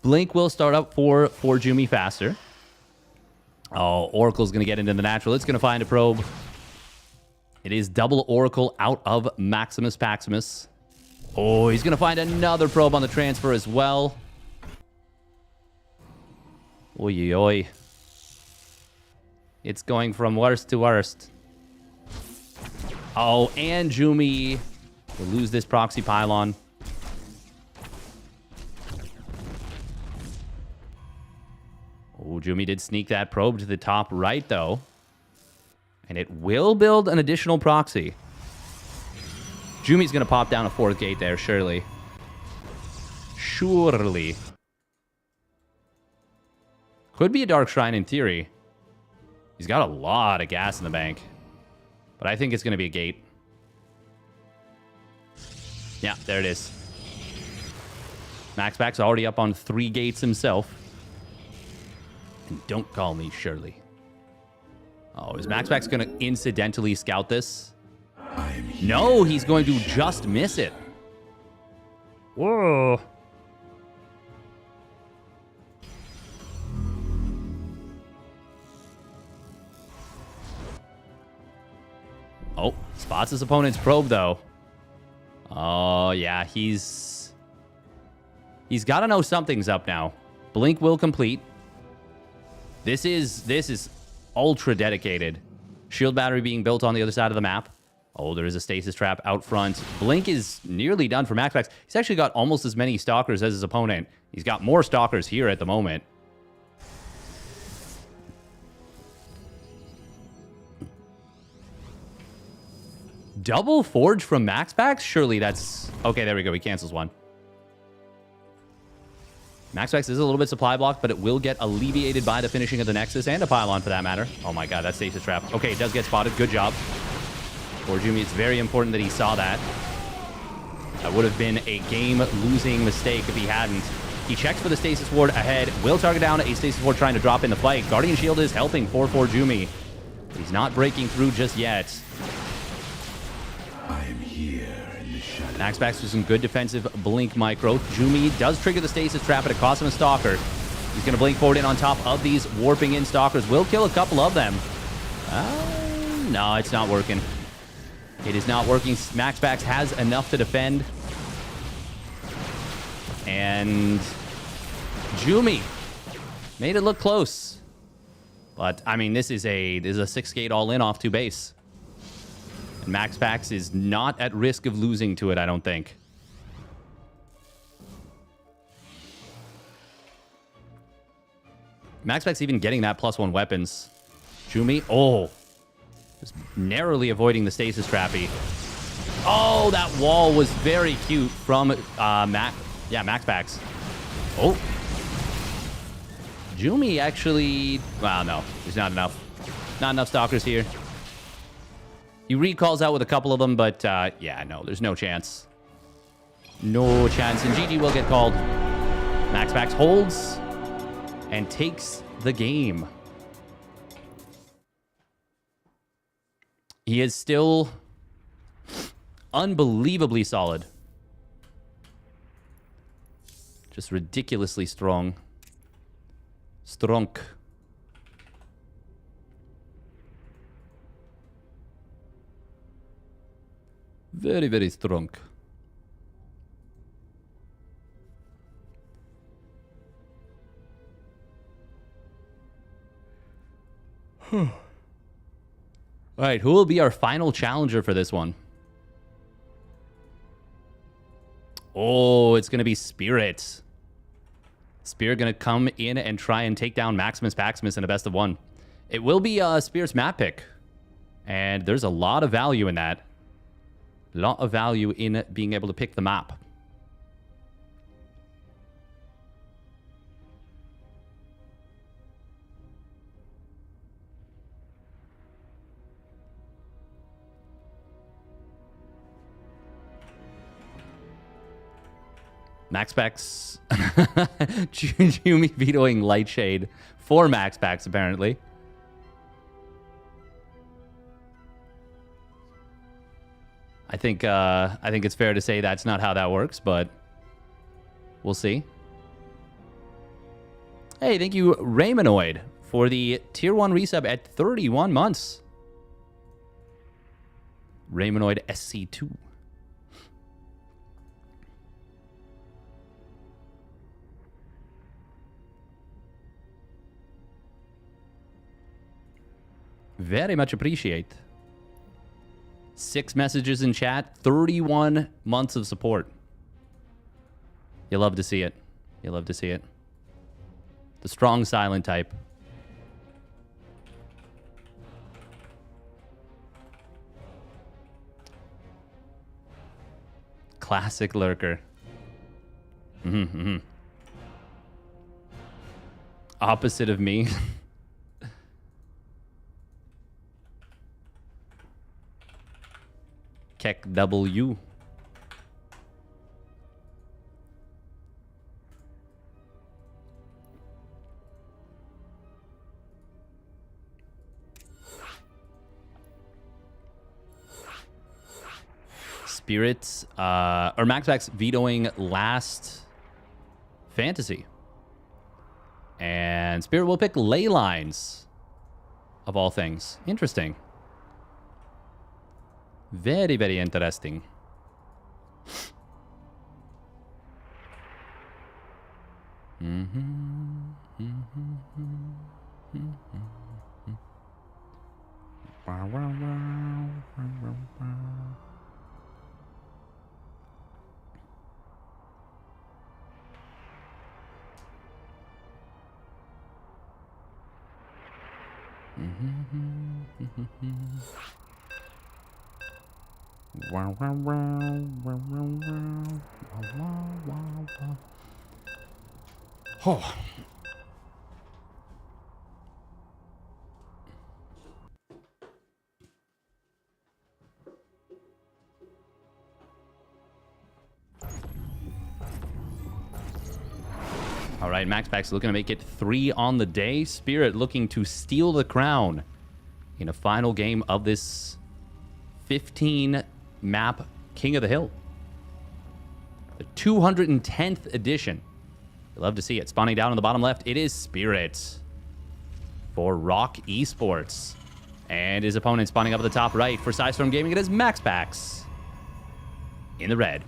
Blink will start up for Jumi faster. Oh, Oracle's going to get into the natural. It's going to find a probe. It is double Oracle out of Maximus Paximus. Oh, he's going to find another probe on the transfer as well. Oy, oy. It's going from worst to worst. Oh, and Jumi will lose this proxy pylon. Oh, Jumi did sneak that probe to the top right, though. And it will build an additional proxy. Jumi's going to pop down a fourth gate there, surely. Surely. Could be a Dark Shrine in theory. He's got a lot of gas in the bank. But I think it's going to be a gate. Yeah, there it is. MaxPax's already up on 3 gates himself. And don't call me Shirley. Oh, is MaxPax going to incidentally scout this? No, he's going to just miss it. Whoa. Oh, spots his opponent's probe, though. Oh, yeah, he's got to know something's up now. Blink will complete. This is ultra dedicated. Shield battery being built on the other side of the map. Oh, there is a stasis trap out front. Blink is nearly done for MaxPax. He's actually got almost as many stalkers as his opponent. He's got more stalkers here at the moment. Double Forge from MaxPax? Surely that's... Okay, there we go. He cancels one. MaxPax is a little bit supply blocked, but it will get alleviated by the finishing of the Nexus and a pylon for that matter. Oh my god, that stasis trap. Okay, it does get spotted. Good job. For Jumi, it's very important that he saw that. That would have been a game-losing mistake if he hadn't. He checks for the stasis ward ahead. Will target down a stasis ward trying to drop in the fight. Guardian Shield is helping for Jumi. But he's not breaking through just yet. I am here in the shadow. MaxPax with some good defensive blink micro. Jumi does trigger the stasis trap, but it costs him a stalker. He's going to blink forward in on top of these warping in stalkers. Will kill a couple of them. No, it's not working. It is not working. MaxPax has enough to defend. And Jumi made it look close. But, I mean, this is a 6-gate all-in off 2 base. And MaxPax is not at risk of losing to it, I don't think. MaxPax even getting that +1 weapons. Jumi, oh. Just narrowly avoiding the stasis trappy. Oh, that wall was very cute from MaxPax. Oh. Jumi actually... Well, no. There's not enough. Not enough stalkers here. He recalls out with a couple of them, but yeah, no, there's no chance. No chance. And GG will get called. MaxPax holds and takes the game. He is still unbelievably solid. Just ridiculously strong. Strong. Very, very strong. All right, who will be our final challenger for this one? Oh, it's going to be Spirit. Spirit going to come in and try and take down Maximus Paximus in a best of 1. It will be Spirit's map pick. And there's a lot of value in that. A lot of value in being able to pick the map. MaxPax. Jumi vetoing Lightshade for MaxPax, apparently. I think it's fair to say that's not how that works, but we'll see. Hey, thank you, Raymanoid, for the Tier 1 resub at 31 months. Raymanoid SC2. Very much appreciate. 6 messages in chat, 31 months of support. You love to see it. You love to see it. The strong silent type. Classic lurker. Opposite of me. Keck W. Spirits, or MaxPax vetoing last fantasy. And Spirit will pick ley lines, of all things. Interesting. Very, very interesting. Oh. All right, MaxPax looking to make it 3 on the day. Spirit looking to steal the crown in a final game of this 15 map King of the Hill. The 210th edition. You'd love to see it. Spawning down on the bottom left, it is Spirit for Rock Esports. And his opponent spawning up at the top right for Psystorm Gaming, it is MaxPax in the red.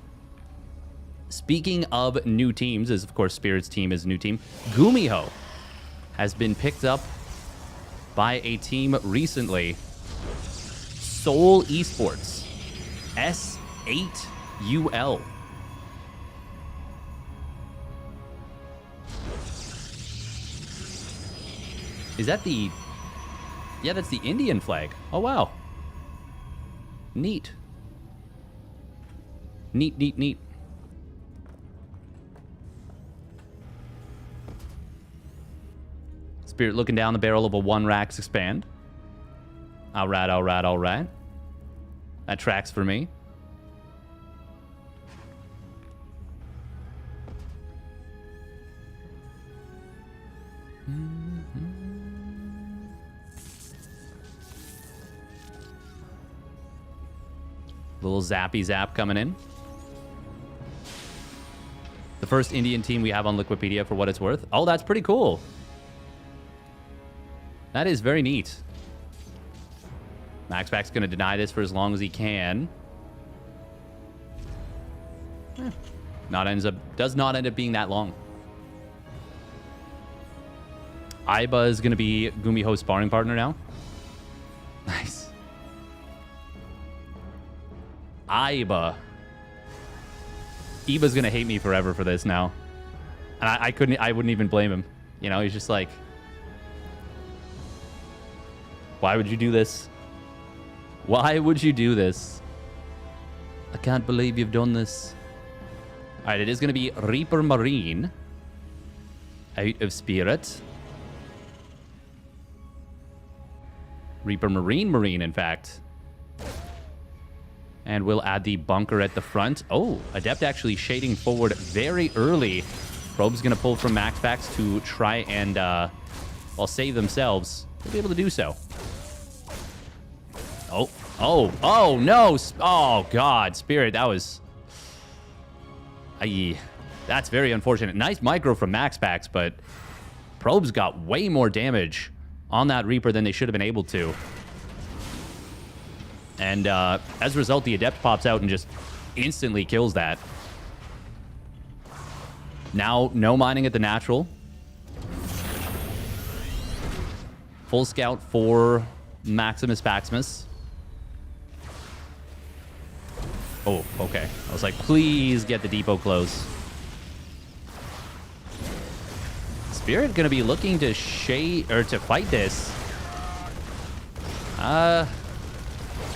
Speaking of new teams, as of course Spirit's team is a new team, Gumiho has been picked up by a team recently. Seoul Esports. S8UL. Is that the... Yeah, that's the Indian flag. Oh, wow. Neat. Neat, neat, neat. Spirit looking down the barrel of a 1-Rax expand. All right, all right, all right. That tracks for me. Little zappy zap coming in. The first Indian team we have on Liquipedia for what it's worth. Oh, that's pretty cool. That is very neat. MaxPax's going to deny this for as long as he can. Does not end up being that long. Aiba is going to be Gumiho's sparring partner now. Nice. Aiba. Iba's going to hate me forever for this now. And I wouldn't even blame him. You know, he's just like, why would you do this? Why would you do this? I can't believe you've done this. All right, it is going to be Reaper Marine out of Spirit. Reaper Marine, in fact. And we'll add the bunker at the front. Oh, Adept actually shading forward very early. Probe's going to pull from MaxPax to try and, well, save themselves. They'll be able to do so. Oh, no. Oh, God. Spirit, that was... That's very unfortunate. Nice micro from MaxPax, but Probes got way more damage on that Reaper than they should have been able to. And as a result, the Adept pops out and just instantly kills that. Now, no mining at the natural. Full scout for Maximus Paximus. Oh, okay. I was like, please get the depot close. Spirit gonna be looking to to fight this.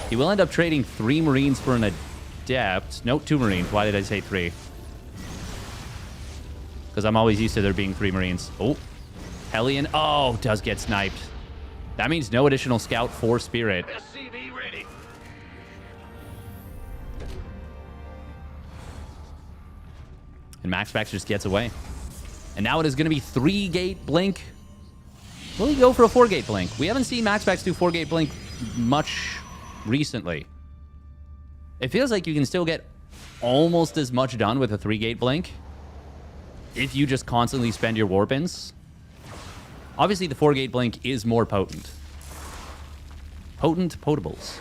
He will end up trading 3 Marines for an Adept. No, 2 Marines. Why did I say 3? Because I'm always used to there being 3 Marines. Oh, Hellion. Oh, does get sniped. That means no additional scout for Spirit. SCV ready. And MaxPax just gets away. And now it is going to be 3-gate blink. Will he go for a 4-gate blink? We haven't seen MaxPax do 4-gate blink much recently. It feels like you can still get almost as much done with a 3-gate blink if you just constantly spend your warpins. Obviously, the 4-gate blink is more potent. Potent potables.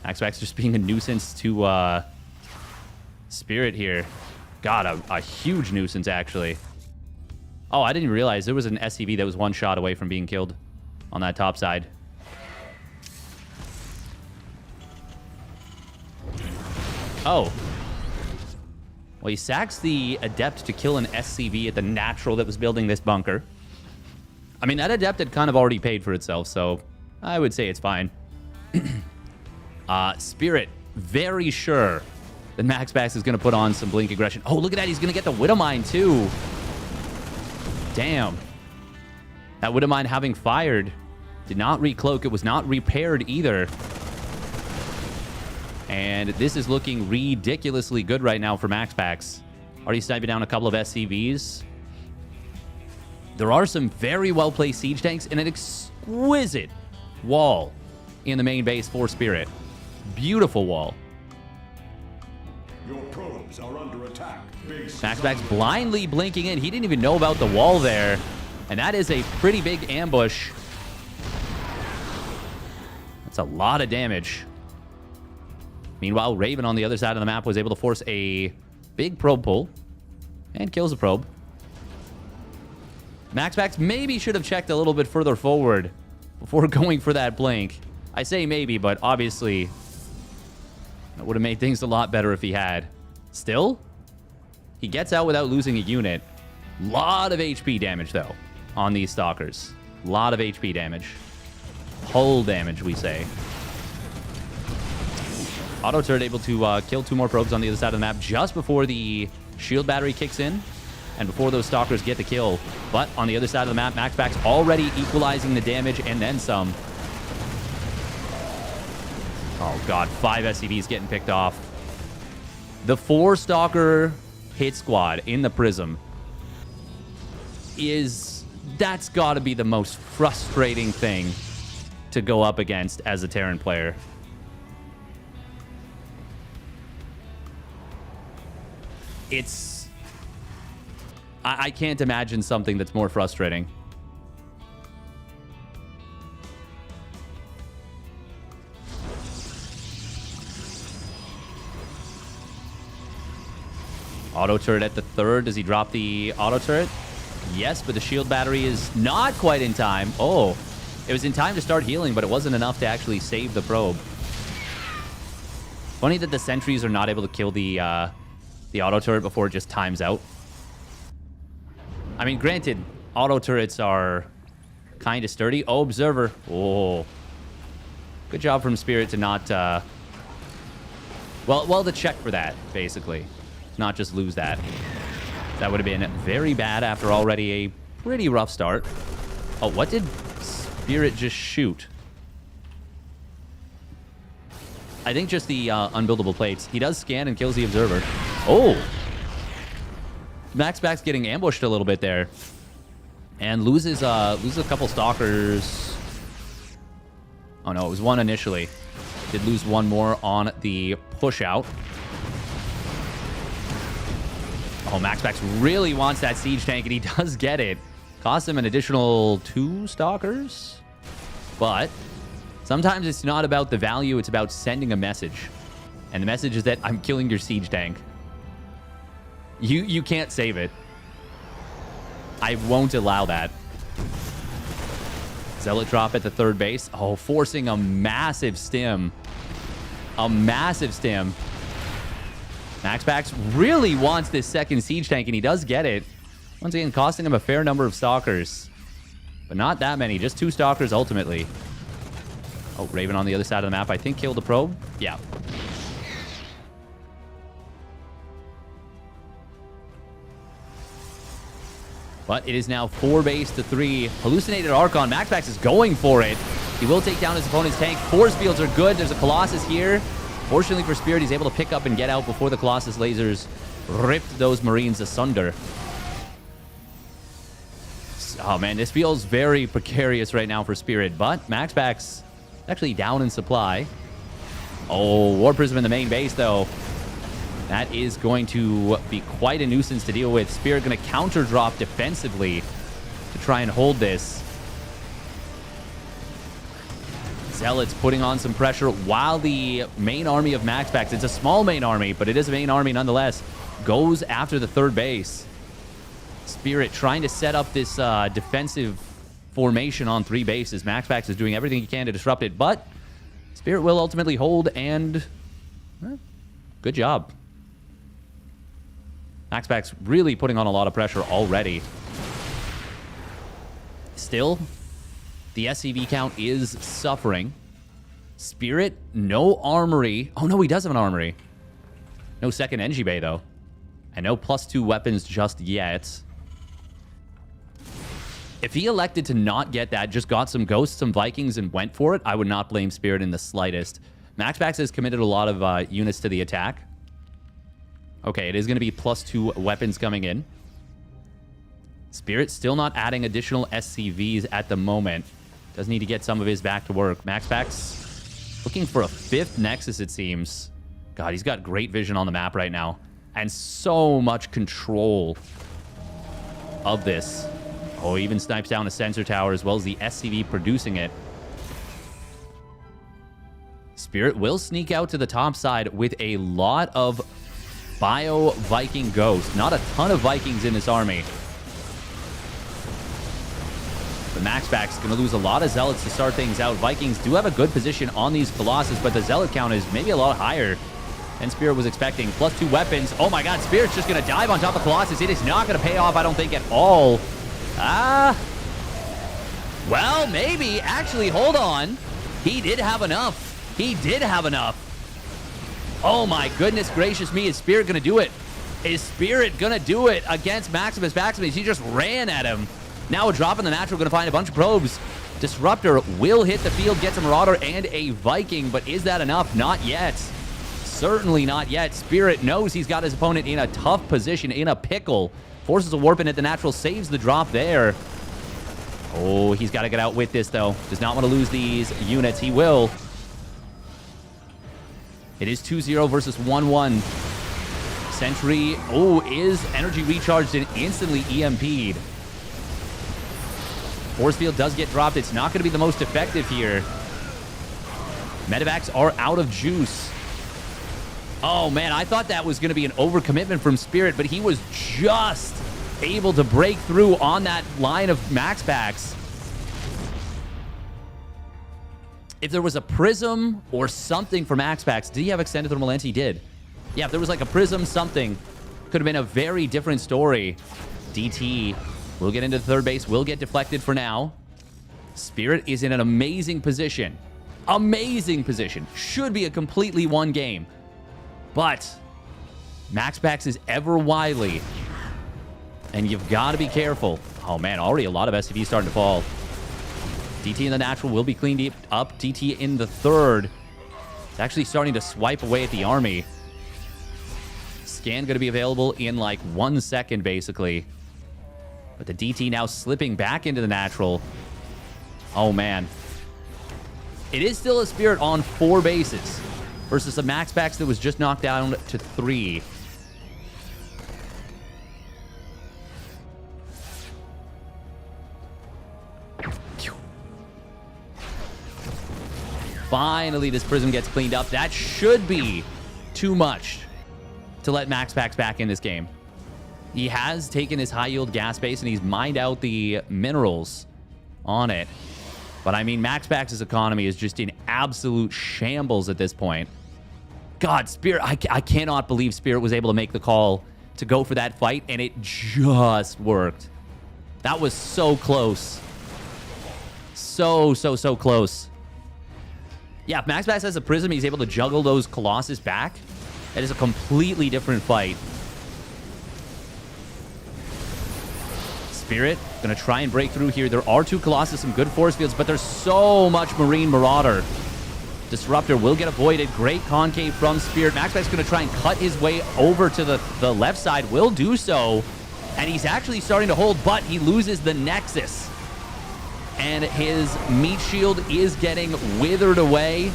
MaxPax just being a nuisance to Spirit here. God, a huge nuisance, actually. Oh, I didn't realize there was an SCV that was 1 shot away from being killed on that top side. Oh. Well, he sacks the Adept to kill an SCV at the natural that was building this bunker. I mean, that Adept had kind of already paid for itself, so I would say it's fine. Spirit, very sure that MaxPax is going to put on some blink aggression. Oh, look at that. He's going to get the Widowmine, too. Damn. That Widowmine having fired did not recloak. It was not repaired either. And this is looking ridiculously good right now for MaxPax. Already sniping down a couple of SCVs. There are some very well-placed siege tanks and an exquisite wall in the main base for Spirit. Beautiful wall. Your probes are under attack. MaxPax blindly blinking in. He didn't even know about the wall there. And that is a pretty big ambush. That's a lot of damage. Meanwhile, Raven on the other side of the map was able to force a big probe pull and kills the probe. MaxPax maybe should have checked a little bit further forward before going for that blink. I say maybe, but obviously that would have made things a lot better if he had. Still, he gets out without losing a unit. Lot of HP damage, though, on these Stalkers. Lot of HP damage. Hull damage, we say. Auto turret able to kill 2 more probes on the other side of the map just before the shield battery kicks in and before those Stalkers get the kill. But on the other side of the map, MaxPax already equalizing the damage and then some. Oh, God. 5 SCVs getting picked off. The 4-Stalker hit squad in the Prism that's got to be the most frustrating thing to go up against as a Terran player. I can't imagine something that's more frustrating. Auto turret at the 3rd. Does he drop the auto turret? Yes, but the shield battery is not quite in time. Oh, it was in time to start healing, but it wasn't enough to actually save the probe. Funny that the sentries are not able to kill the auto turret before it just times out. I mean, granted, auto turrets are kind of sturdy. Oh, Observer. Oh. Good job from Spirit to not... Well, to check for that, basically. Not just lose that. That would have been very bad after already a pretty rough start. Oh, what did Spirit just shoot? I think just the unbuildable plates. He does scan and kills the Observer. Oh! MaxPax getting ambushed a little bit there. And loses a couple Stalkers. Oh, no, it was 1 initially. Did lose 1 more on the push out. Oh, MaxPax really wants that siege tank, and he does get it. Cost him an additional 2 Stalkers. But Sometimes it's not about the value, it's about sending a message. And the message is that I'm killing your siege tank. You can't save it. I won't allow that. Zealot drop at the third base. Oh, forcing a massive stim. A massive stim. MaxPax really wants this second siege tank, and he does get it. Once again, costing him a fair number of stalkers. But not that many. Just 2 stalkers ultimately. Oh, Raven on the other side of the map, I think, killed the probe. Yeah. But it is now 4 base to 3. Hallucinated Archon. MaxPax is going for it. He will take down his opponent's tank. Force fields are good. There's a Colossus here. Fortunately for Spirit, he's able to pick up and get out before the Colossus lasers ripped those Marines asunder. Oh, man, this feels very precarious right now for Spirit. But MaxPax actually down in supply. Oh, War Prism in the main base, though. That is going to be quite a nuisance to deal with. Spirit going to counter drop defensively to try and hold this. Zealots putting on some pressure while the main army of MaxPax, it's a small main army, but it is a main army nonetheless, goes after the third base. Spirit trying to set up this defensive formation on 3 bases. MaxPax is doing everything he can to disrupt it, but Spirit will ultimately hold, and good job. MaxPax really putting on a lot of pressure already. Still, the SCV count is suffering. Spirit, no armory. Oh, no, he does have an armory. No second NG bay, though. And no +2 weapons just yet. If he elected to not get that, just got some Ghosts, some Vikings, and went for it, I would not blame Spirit in the slightest. MaxPax has committed a lot of units to the attack. Okay, it is going to be +2 weapons coming in. Spirit still not adding additional SCVs at the moment. Does need to get some of his back to work. MaxPax looking for a 5th Nexus, it seems. God, he's got great vision on the map right now. And so much control of this. Oh, he even snipes down a sensor tower as well as the SCV producing it. Spirit will sneak out to the top side with a lot of Bio-Viking Ghosts. Not a ton of Vikings in this army. But MaxPax is going to lose a lot of Zealots to start things out. Vikings do have a good position on these Colossus, but the Zealot count is maybe a lot higher than Spirit was expecting. +2 weapons. Oh my god, Spirit's just going to dive on top of Colossus. It is not going to pay off, I don't think, at all. Well, maybe. Actually, hold on. He did have enough. He did have enough. Oh my goodness gracious me. Is Spirit going to do it? Is Spirit going to do it against Maximus? Maximus, he just ran at him. Now a drop in the natural, going to find a bunch of probes. Disruptor will hit the field, gets a Marauder and a Viking, but is that enough? Not yet. Certainly not yet. Spirit knows he's got his opponent in a tough position, in a pickle. Forces a warp in at the natural, saves the drop there. Oh, he's got to get out with this, though. Does not want to lose these units. He will. It is 2-0 versus 1-1. Sentry, oh, is energy recharged and instantly EMP'd. Force field does get dropped. It's not going to be the most effective here. Medevacs are out of juice. Oh, man, I thought that was going to be an overcommitment from Spirit, but he was just able to break through on that line of MaxPax. If there was a prism or something for MaxPax, did he have extended thermal lens? He did. Yeah, if there was like a prism, something, could have been a very different story. DT will get into the third base, will get deflected for now. Spirit is in an amazing position. Amazing position. Should be a completely won game. But MaxPax is ever wily. And you've got to be careful. Oh, man, already a lot of SCVs starting to fall. DT in the natural will be cleaned up. DT in the third. It's actually starting to swipe away at the army. Scan going to be available in like 1 second, basically. But the DT now slipping back into the natural. Oh, man. It is still a Spirit on 4 bases versus a MaxPax that was just knocked down to 3. Finally, this prism gets cleaned up. That should be too much to let MaxPax back in this game. He has taken his high-yield gas base, and he's mined out the minerals on it. But, I mean, MaxPax's economy is just in absolute shambles at this point. God, Spirit, I cannot believe Spirit was able to make the call to go for that fight, and it just worked. That was so close. So close. Yeah, if MaxPax has a prism, he's able to juggle those Colossus back. That is a completely different fight. Spirit gonna try and break through here. There are 2 Colossus, some good force fields, but there's so much Marine Marauder. Disruptor will get avoided. Great concave from Spirit. MaxPax gonna try and cut his way over to the left side. Will do so. And he's actually starting to hold, but he loses the Nexus. And his meat shield is getting withered away.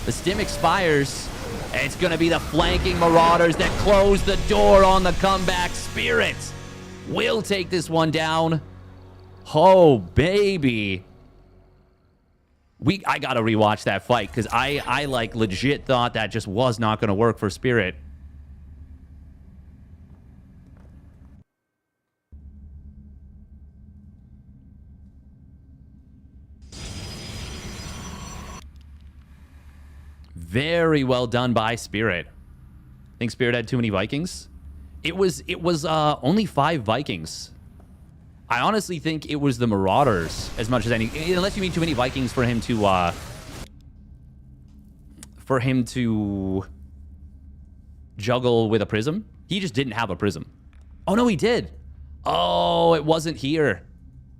The stim expires. And it's going to be the flanking Marauders that close the door on the comeback. Spirit will take this one down. Oh, baby. I got to rewatch that fight because I like legit thought that just was not going to work for Spirit. Very well done by Spirit. I think Spirit had too many Vikings. It was only 5 Vikings. I honestly think it was the Marauders as much as any, unless you mean too many Vikings for him to juggle with a prism. He just didn't have a prism. Oh no, he did. Oh, it wasn't here.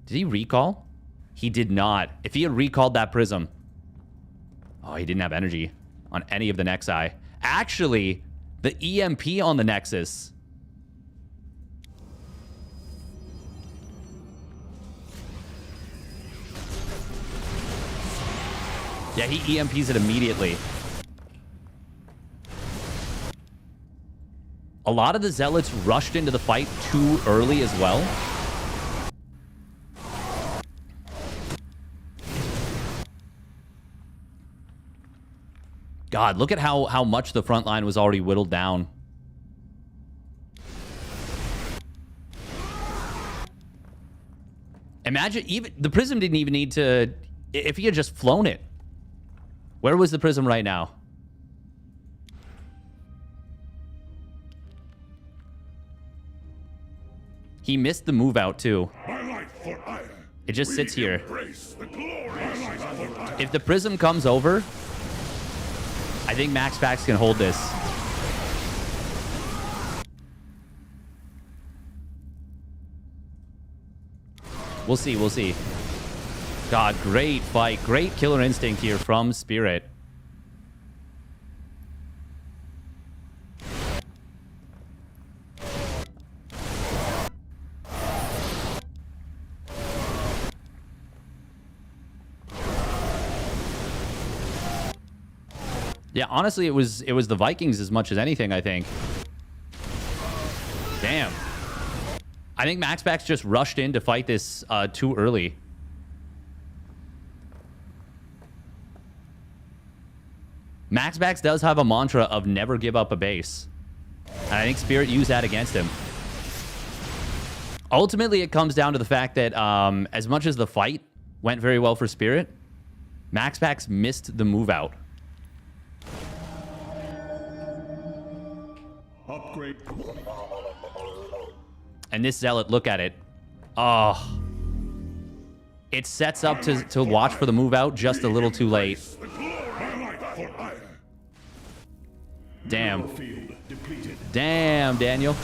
Did he recall? He did not. If he had recalled that prism. Oh, he didn't have energy on any of the Nexi. Actually, the EMP on the Nexus. Yeah, he EMPs it immediately. A lot of the Zealots rushed into the fight too early as well. God, look at how much the front line was already whittled down. Imagine, even the prism didn't even need to, if he had just flown it. Where was the prism right now? He missed the move out too. It just sits here. If the prism comes over, I think MaxPax can hold this. We'll see, we'll see. God, great fight. Great killer instinct here from Spirit. Yeah, honestly, it was the Vikings as much as anything, I think. Damn. I think MaxPax just rushed in to fight this too early. MaxPax does have a mantra of never give up a base. And I think Spirit used that against him. Ultimately, it comes down to the fact that as much as the fight went very well for Spirit, MaxPax missed the move out. Upgrade. And this Zealot, look at it. Oh. It sets up to watch for the move out just a little too late. Damn. Damn, Daniel.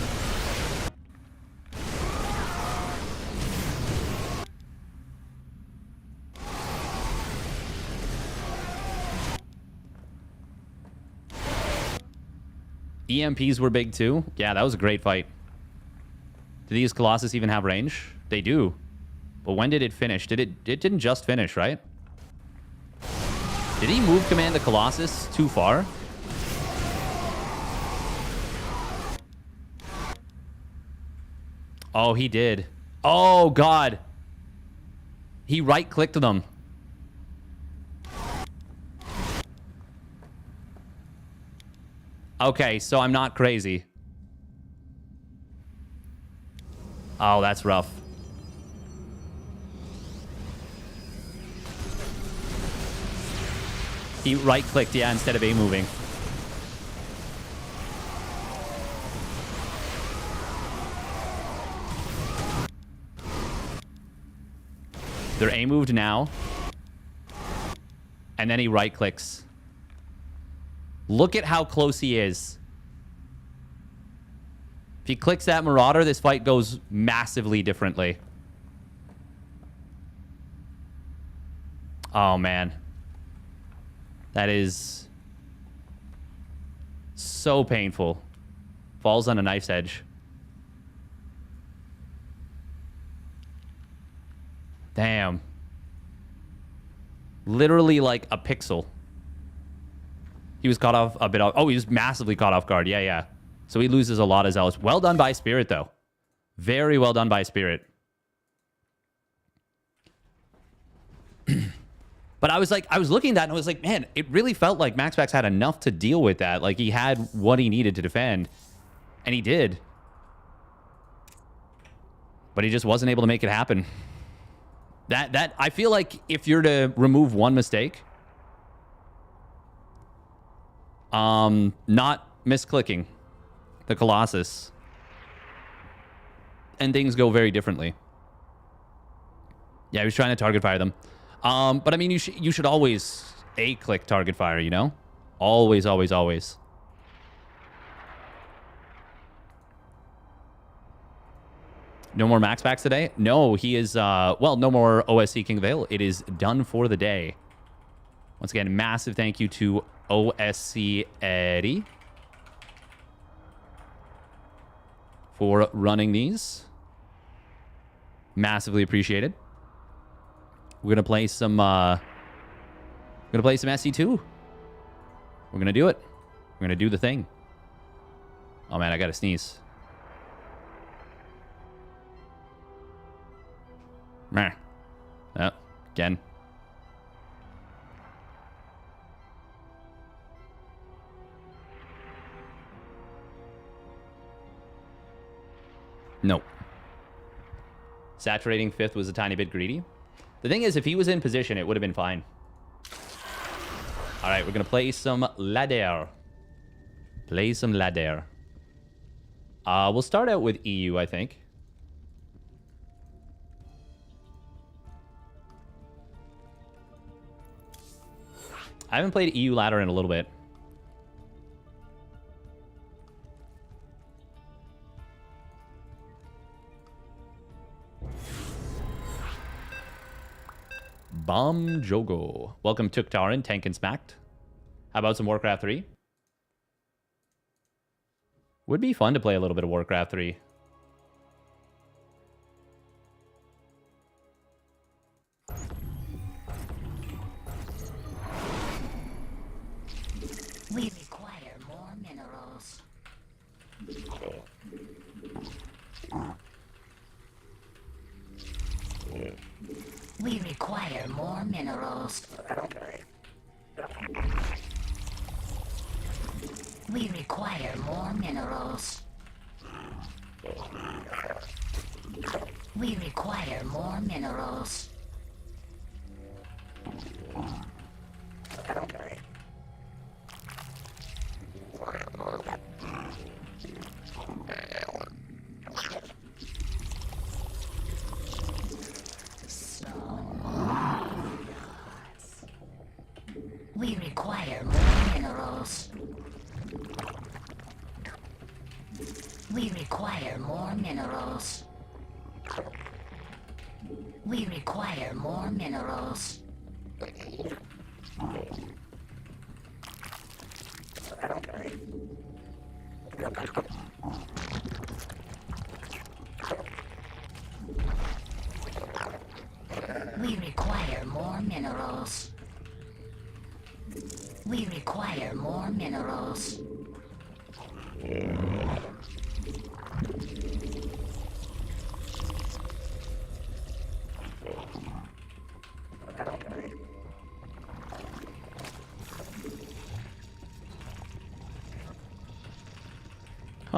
EMPs were big too. Yeah, that was a great fight. Do these Colossus even have range? They do. But when did it finish? It didn't just finish, right? Did he move command the Colossus too far? Oh, he did. Oh, God. He right-clicked them. Okay, so I'm not crazy. Oh, that's rough. He right-clicked, yeah, instead of A-moving. They're A-moved now. And then he right-clicks. Look at how close he is. If he clicks that Marauder, this fight goes massively differently. Oh, man. That is so painful. Falls on a knife's edge. Damn. Literally like a pixel. He was caught off a bit off. Oh, he was massively caught off guard. Yeah, yeah. So he loses a lot of Zealous. Well done by Spirit, though. Very well done by Spirit. But I was looking at that and I was like, man, it really felt like MaxPax had enough to deal with that. Like he had what he needed to defend. And he did. But he just wasn't able to make it happen. That I feel like if you're to remove one mistake, not misclicking the Colossus, and things go very differently. Yeah, he was trying to target fire them. But I mean, you should always A-click target fire, you know? Always, always, always. No more Max Packs today? No, he is, well, no more OSC King Vale. It is done for the day. Once again, massive thank you to OSC Eddie for running these. Massively appreciated. We're gonna play some SC2. We're gonna do it. We're gonna do the thing. Oh man, I gotta sneeze. Meh. Oh, again. Nope. Saturating 5th was a tiny bit greedy. The thing is, if he was in position, it would have been fine. All right, we're going to play some ladder. Play some ladder. We'll start out with EU, I think. I haven't played EU ladder in a little bit. Bomb Jogo. Welcome, Tuktarin, Tank and Smacked. How about some Warcraft 3? Would be fun to play a little bit of Warcraft 3. We require more minerals. We require more minerals. We require more minerals. We require more minerals. We require more minerals. We require more minerals. We require more minerals. We require more minerals. We require more minerals.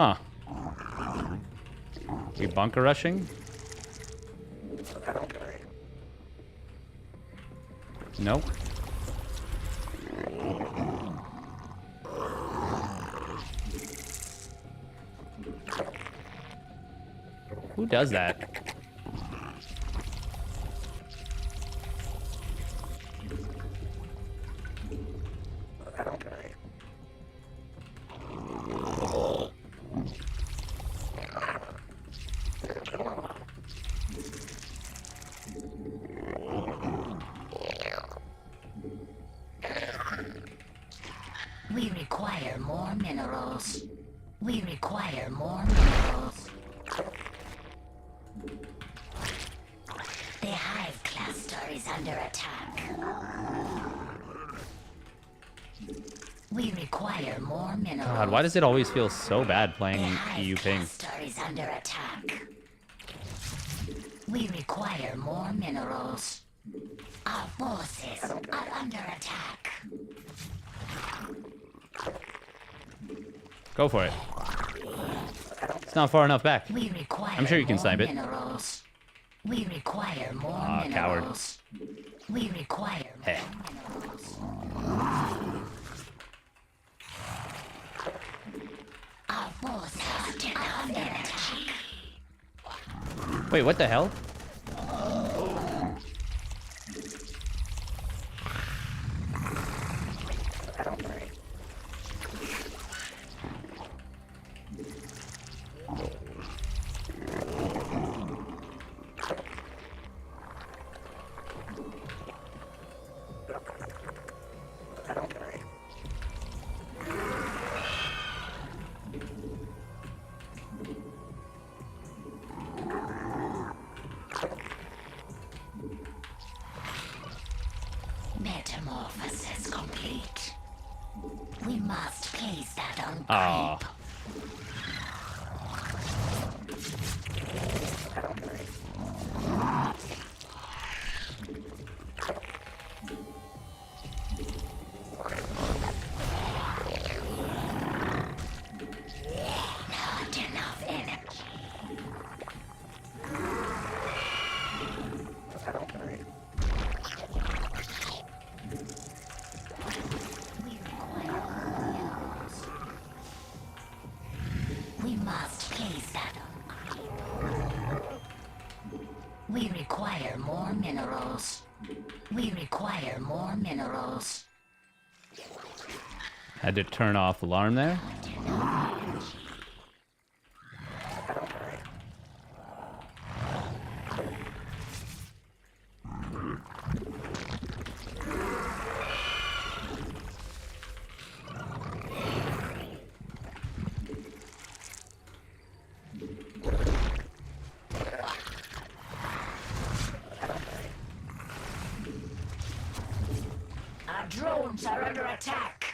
Huh. We bunker rushing? Nope. Who does that? We require more minerals. We require more minerals. The hive cluster is under attack. We require more minerals. God, why does it always feel so bad The playing hive EU ping? cluster is under attack. We require more minerals. Our forces are under attack. Go for it. It's not far enough back. We require I'm sure you can more snipe it. minerals. We require more Ah, coward. minerals. We require more Heh. minerals. Our forces are under attack. Wait, what the hell? Metamorphosis complete. We must place that on Aw. Not enough energy. We must place that on. We require more minerals. We require more minerals. Had to turn off alarm there. Our drones are under attack.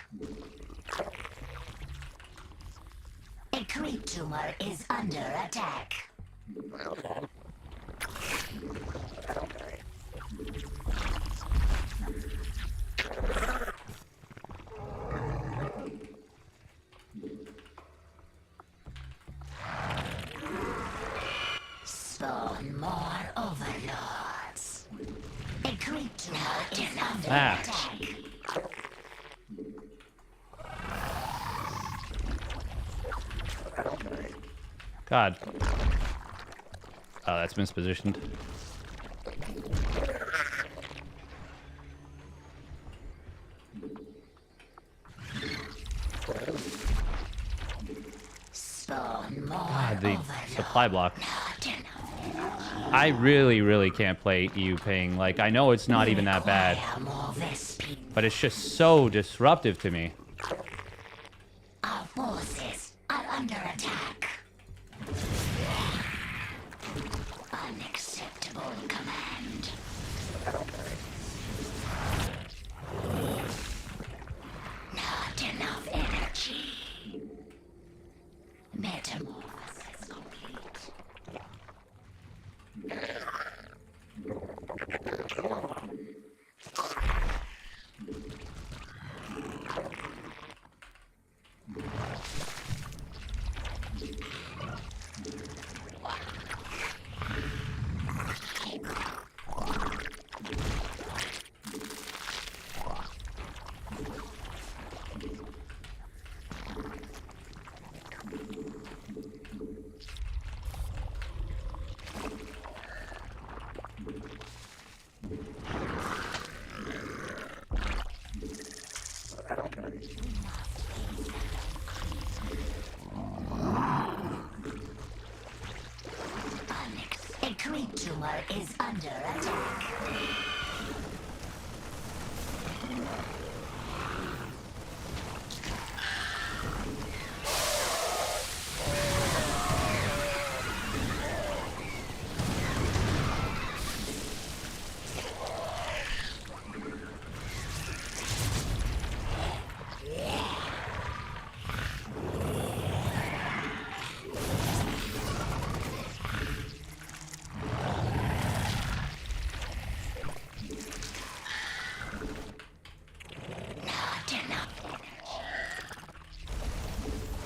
A creep tumor is under attack. Spawn more overlords. A creep tumor is under Ah. attack. God. Oh, that's mispositioned. Spawn more God, the overlords. supply block. Not enough. I really can't play EU ping. Like, I know it's not even that bad, Require more Vespine. but it's just so disruptive to me. Our forces are under attack. Unacceptable command. Not enough energy. Metamorphosis complete. A creep tumor is under attack.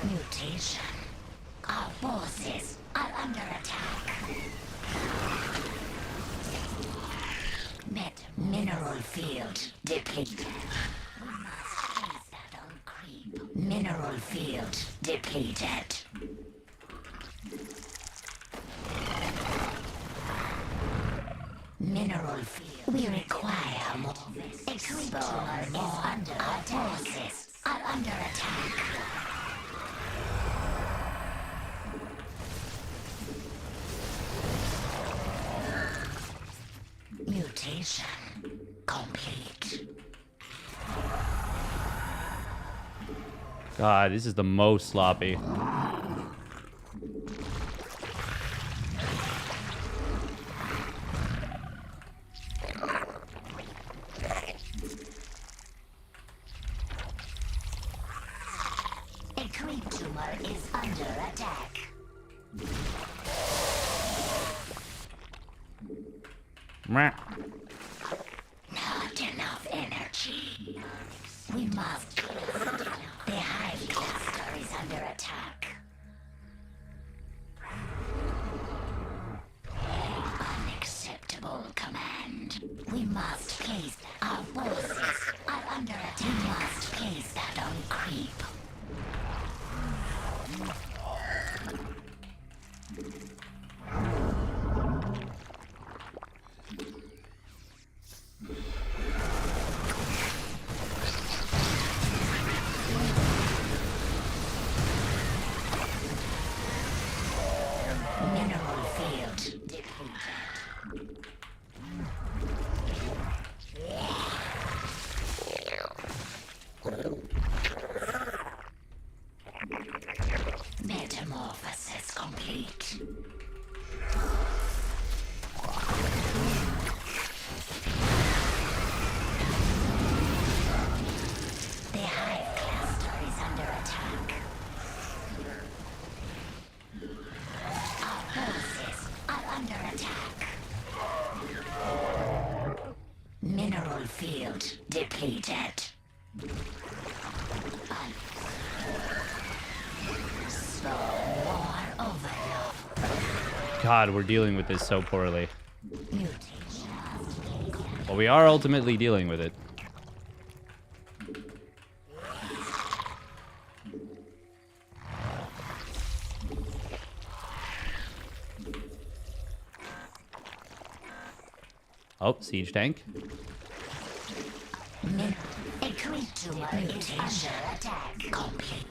Mutation. Our forces are under attack. Mineral field depleted. We must face that on creep. Mineral field depleted. Mineral field. We require more. A creep tumor is under our forces are under attack. Mutation complete. God, this is the most sloppy. A creep tumor is under attack. Meh. Not enough energy. We must. The hive cluster is under attack. Unacceptable command. We must place our forces are under attack. We must place that on creep. Mineral field depleted. Metamorphosis complete. The hive cluster is under attack. Our forces are under attack. Mineral field depleted. Slow war overload. God, we're dealing with this so poorly. Mutation. Well, we are ultimately dealing with it. Oh, siege tank. A creep tumor is under attack. Complete.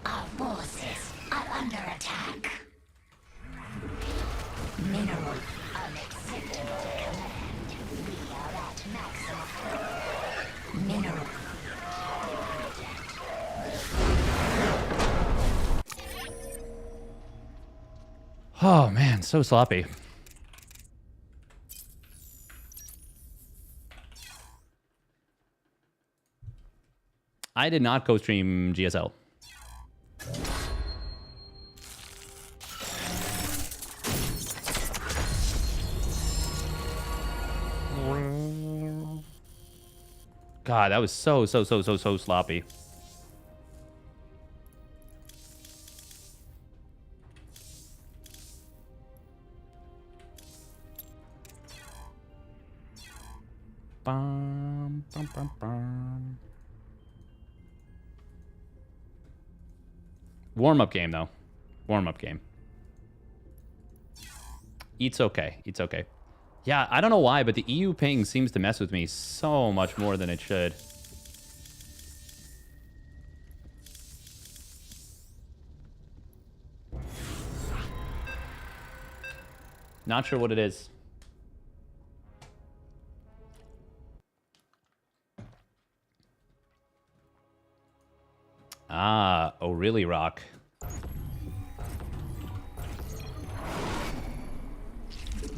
Our forces are under attack. Mineral unacceptable command. We are at maximum. Mineral. Oh, man, so sloppy. I did not co-stream GSL. God, that was so sloppy. Bum, bum, bum, bum. Warm-up game, though. Warm-up game. It's okay. It's okay. Yeah, I don't know why, but the EU ping seems to mess with me so much more than it should. Not sure what it is. Ah, oh really, Rock?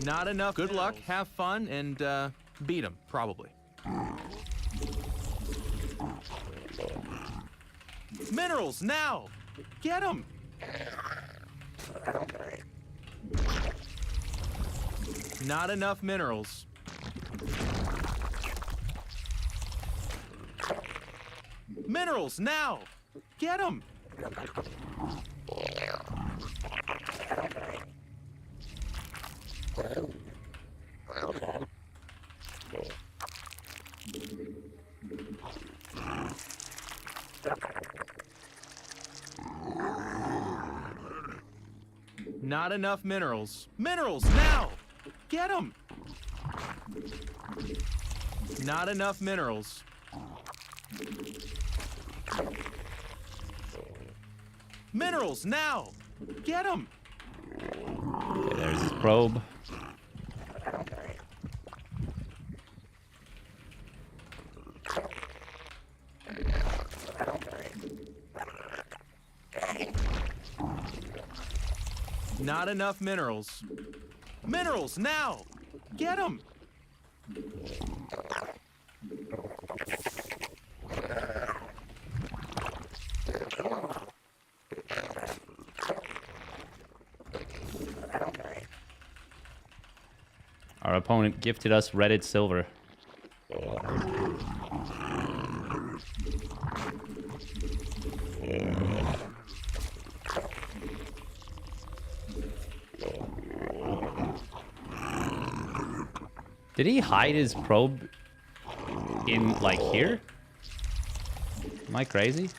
Not enough. Good luck, have fun, and beat him, probably. Minerals, now! Get them! Not enough minerals. Minerals, now! Get them! Not enough minerals. Minerals, now! Get them! Not enough minerals. Minerals, now! Get them! Okay, there's his probe. Not enough minerals. Minerals, now! Get them! Our opponent gifted us Reddit silver. Did he hide his probe in, like, here? Am I crazy?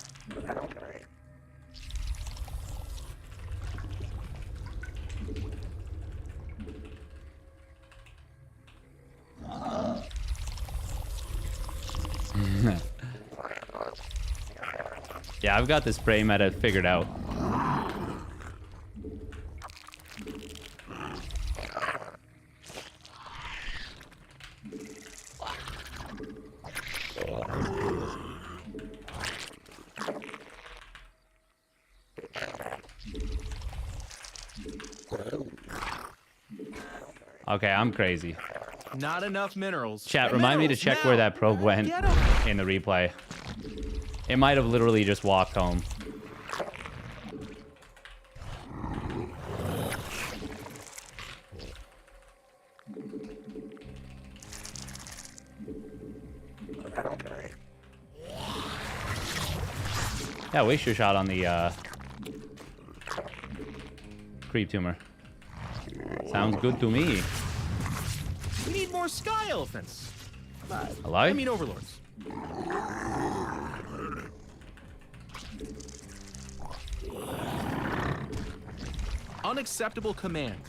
Yeah, I've got this spray meta figured out. Okay, I'm crazy. Not enough minerals. Chat, remind me to check where that probe went in the replay. It might have literally just walked home. Yeah, waste your shot on the creep tumor. Sounds good to me. We need more sky elephants. Hello? I mean overlords. Unacceptable command.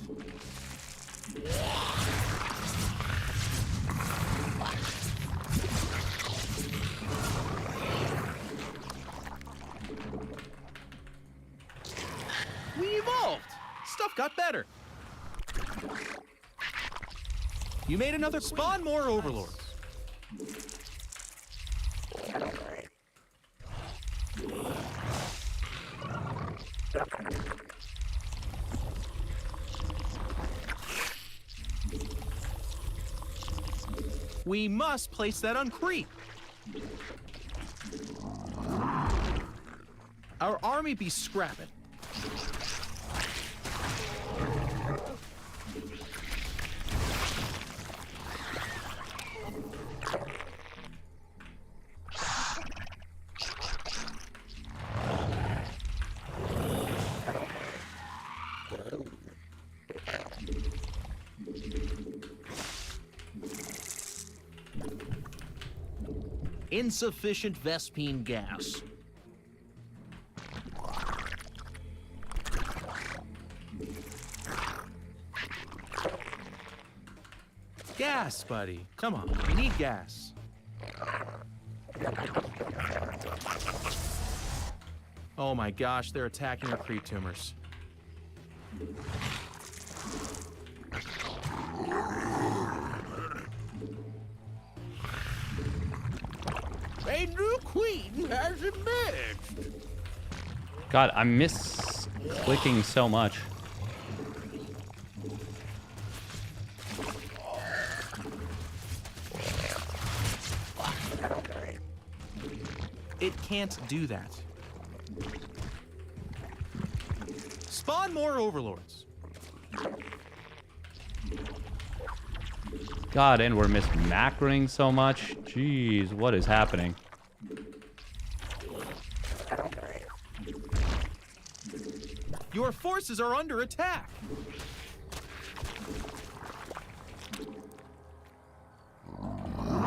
We evolved. Stuff got better. You made another spawn more overlords. We must place that on creep. Our army be scrapping. Insufficient Vespine gas. Gas, buddy. Come on, we need gas. Oh my gosh, they're attacking our creep tumors. queen has emerged. God, I miss clicking so much. It can't do that. Spawn more overlords. God, and we're mismacroing so much. Jeez, what is happening? Your forces are under attack.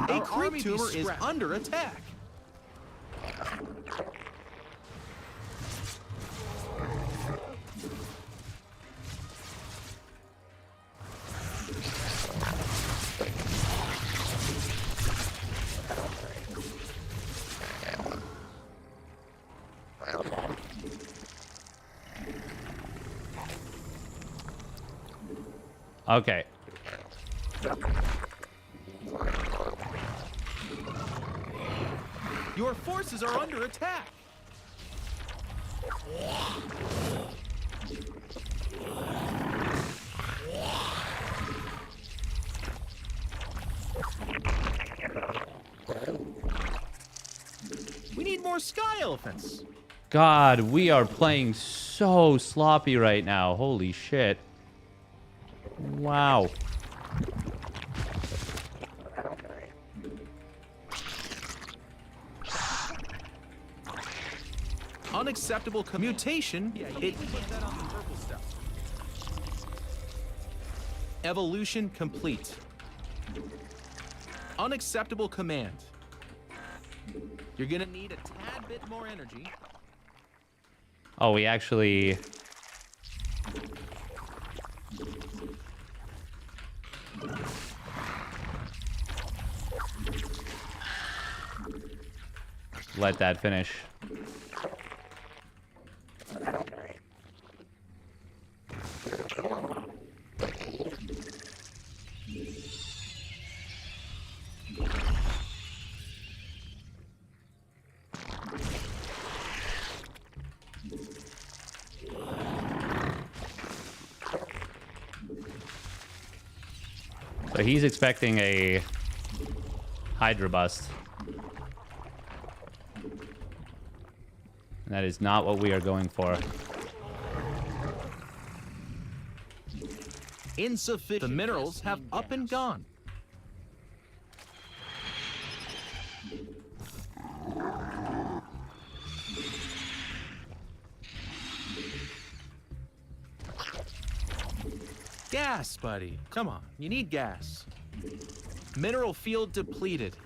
A creep tumor is under attack. Okay. Your forces are under attack. We need more sky elephants. God, we are playing so sloppy right now. Holy shit. Wow. Unacceptable commutation. It put that on the purple stuff. Evolution complete. Unacceptable command. You're gonna need a tad bit more energy. Oh, we actually... let that finish. So he's expecting a Hydra bust. And that is not what we are going for. Insufficient. The minerals have up and gone. Gas, buddy. Come on, you need gas. Mineral field depleted.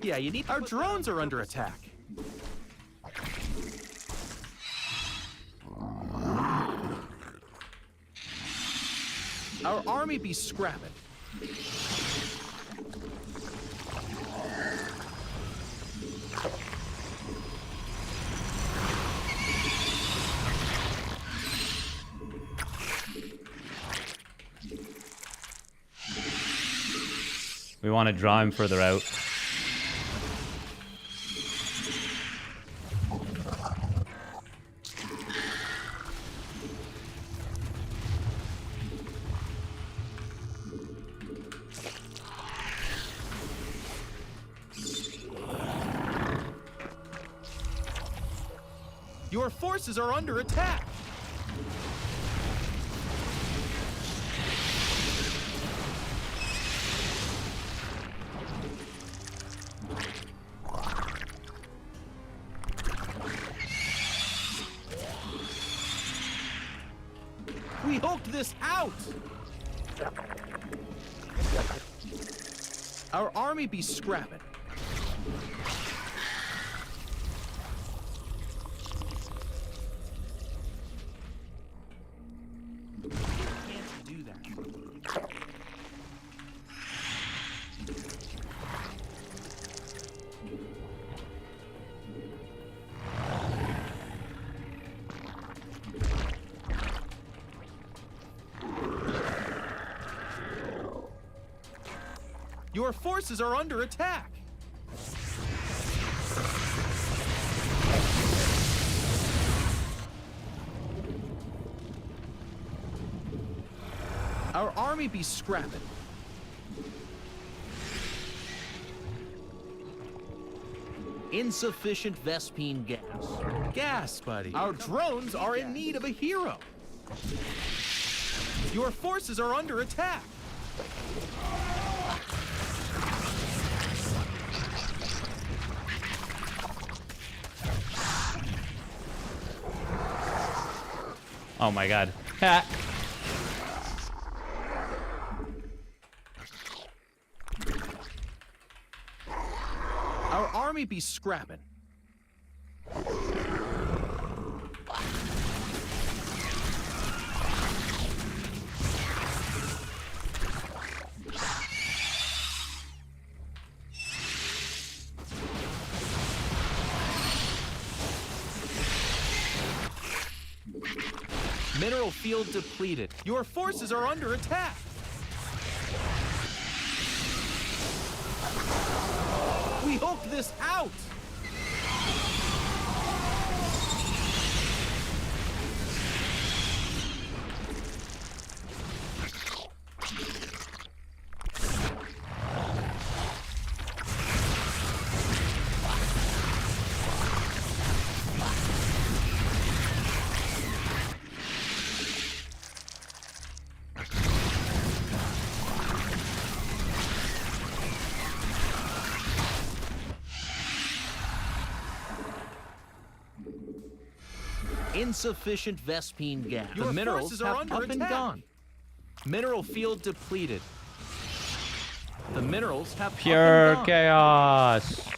Yeah, you need. Our drones are under attack. Our army be scrapping. We want to draw him further out. Your forces are under attack. We hoked this out. Our army be scrapping. Can't do that. Your forces are under attack. Our army be scrapping. Insufficient Vespine gas. Gas, buddy. Our drones are in need of a hero. Your forces are under attack. Oh my god. Ha! Our army be scrapping. Mineral field depleted. Your forces are under attack. We hoped this out. Insufficient Vespine gas. The minerals have up and gone. Mineral field depleted. The minerals have Pure up and gone. chaos.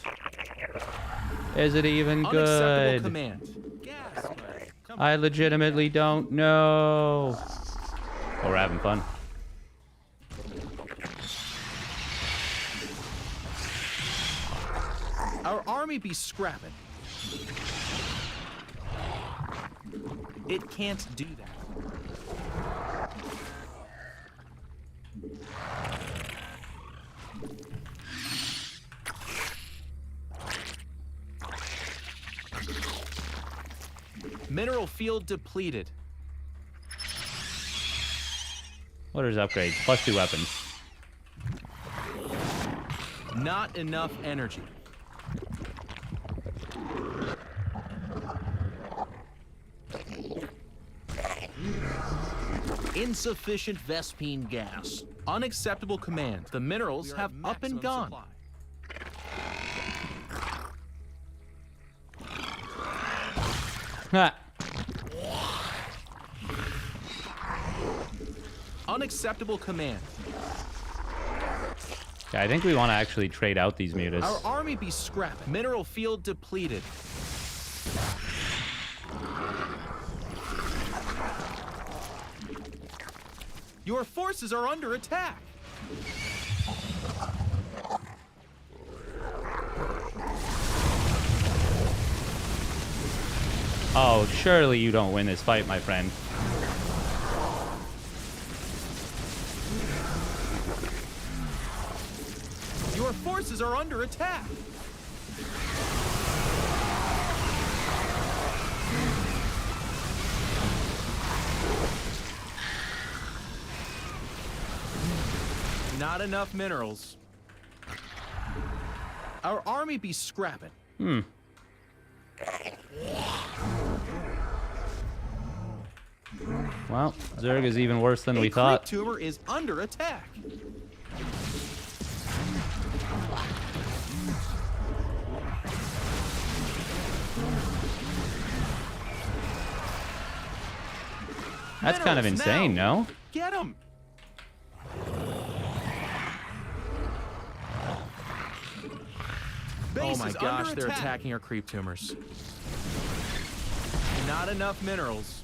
Is it even Unacceptable good? command. Gas, buddy. Come I legitimately don't know. Oh, we're having fun. Our army be scrapping. It can't do that. Mineral field depleted. What is upgrades? +2 weapons. Not enough energy. Insufficient Vespine gas. Unacceptable command. The minerals have up and gone. Ha! Unacceptable command. Yeah, I think we want to actually trade out these mutas. Our army be scrapped. Mineral field depleted. Your forces are under attack. Oh, surely you don't win this fight, my friend. Your forces are under attack. Not enough minerals. Our army be scrapping. Well, Zerg is even worse than we A creep thought. tumor is under attack. That's kind of Minerals insane, now. no? Get him. Oh my gosh, they're attacking our creep tumors. Not enough minerals.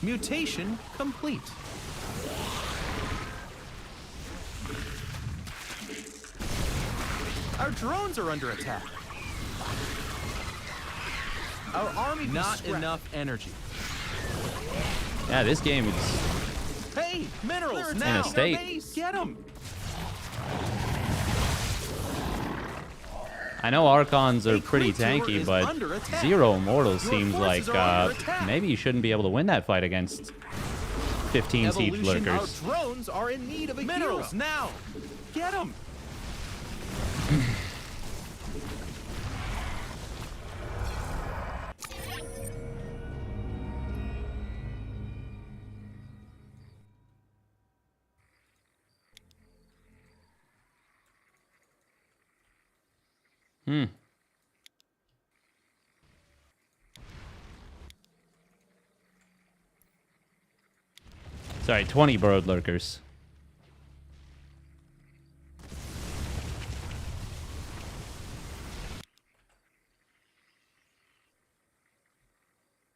Mutation complete. Our drones are under attack. Our army not enough energy. Yeah, this game is Hey, minerals, In now! a state. Get them! I know Archons are A pretty creature tanky, is but under attack. 0 Immortals Your seems like forces are under attack. maybe you shouldn't be able to win that fight against 15 siege Evolution, lurkers. our drones are in need of a minerals hero. Now! Get them! Sorry, 20 burrowed lurkers.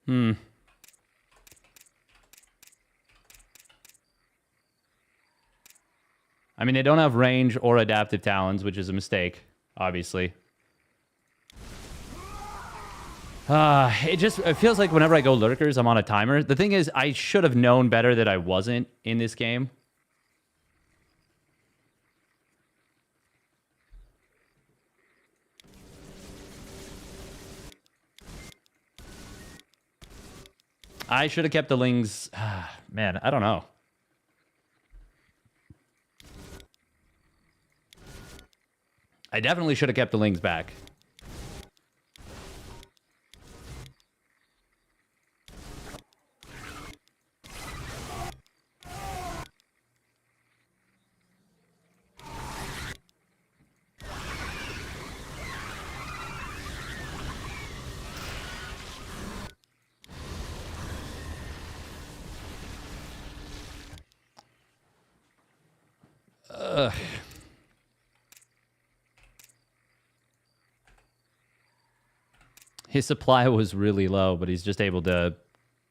I mean, they don't have range or adaptive talons, which is a mistake, obviously. It feels like whenever I go lurkers, I'm on a timer. The thing is, I should have known better that I wasn't in this game. I should have kept the lings. Man, I don't know. I definitely should have kept the lings back. His supply was really low, but he's just able to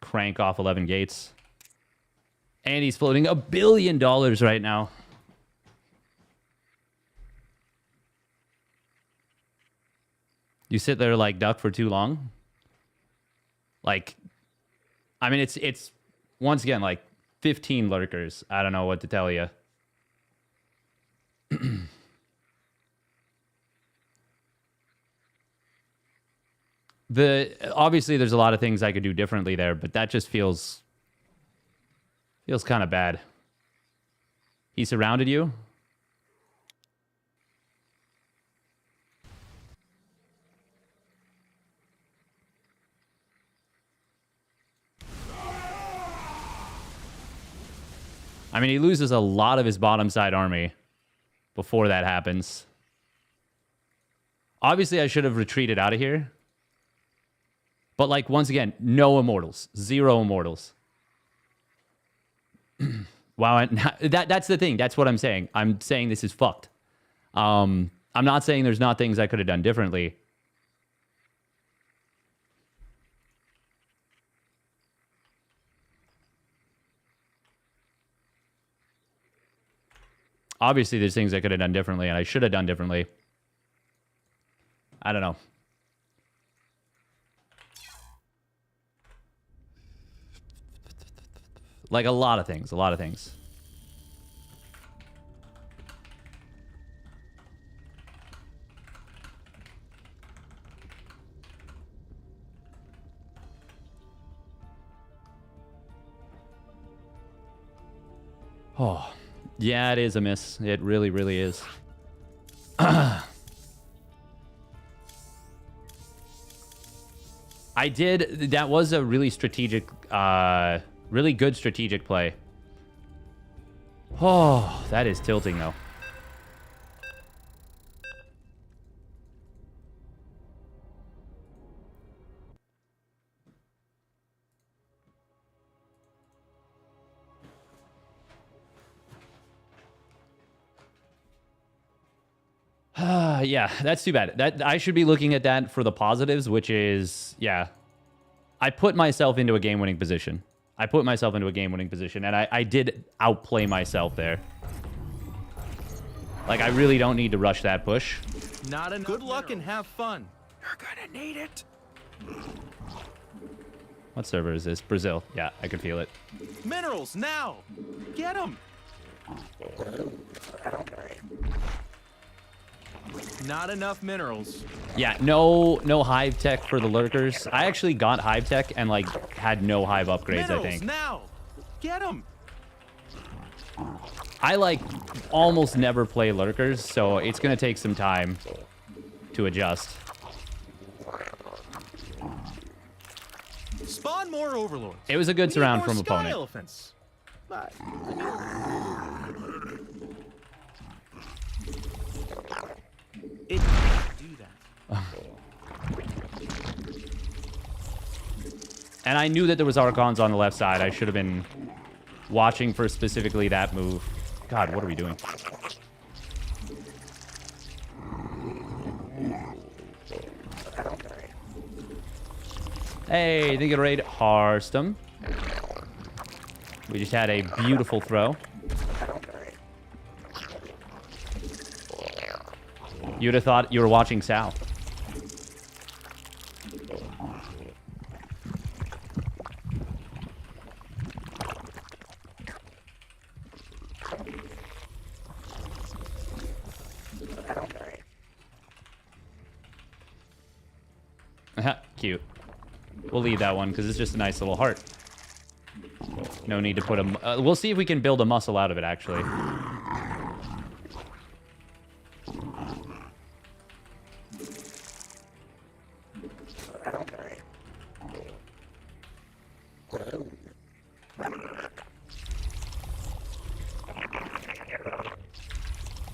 crank off 11 gates. And he's floating $1 billion right now. You sit there like duck for too long? Like, I mean, it's once again, like 15 lurkers. I don't know what to tell you. Obviously there's a lot of things I could do differently there, but that just feels kind of bad. He surrounded you? I mean, he loses a lot of his bottom side army before that happens. Obviously, I should have retreated out of here. But, like, once again, no immortals. 0 immortals. Wow, that's the thing. That's what I'm saying. I'm saying this is fucked. I'm not saying there's not things I could have done differently. Obviously, there's things I could have done differently, and I should have done differently. I don't know. Like, a lot of things. A lot of things. Oh, yeah, it is a miss. It really, really is. That was a really strategic, really good strategic play. Oh, that is tilting, though. Yeah, that's too bad. That I should be looking at that for the positives, which is, yeah, I put myself into a game-winning position. And I did outplay myself there. Like, I really don't need to rush that push. Not enough. Good luck and have fun. You're gonna need it. What server is this? Brazil. Yeah, I can feel it. Minerals now. Get them. Not enough minerals. Yeah, no hive tech for the lurkers. I actually got hive tech and like had no hive upgrades, Minerals I think. now. Get them. I like almost never play lurkers, so it's going to take some time to adjust. Spawn more overlords. It was a good surround More from sky opponent. Elephants. But, it can't do that. And I knew that there was Archons on the left side. I should have been watching for specifically that move. God, what are we doing? Hey, they get a raid Harstum. We just had a beautiful throw. You'd have thought you were watching Sal. Cute. We'll leave that one because it's just a nice little heart. No need to put a... we'll see if we can build a muscle out of it, actually.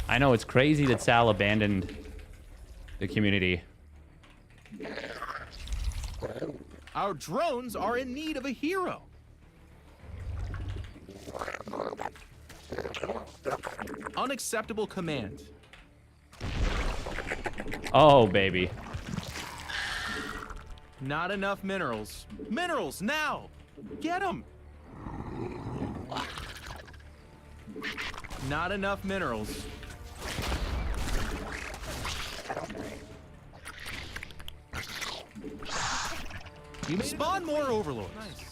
I know, it's crazy that Sal abandoned the community. Our drones are in need of a hero. Unacceptable command. Oh, baby. Not enough minerals. Minerals now. Get them. Not enough minerals. You may spawn more overlords. Nice.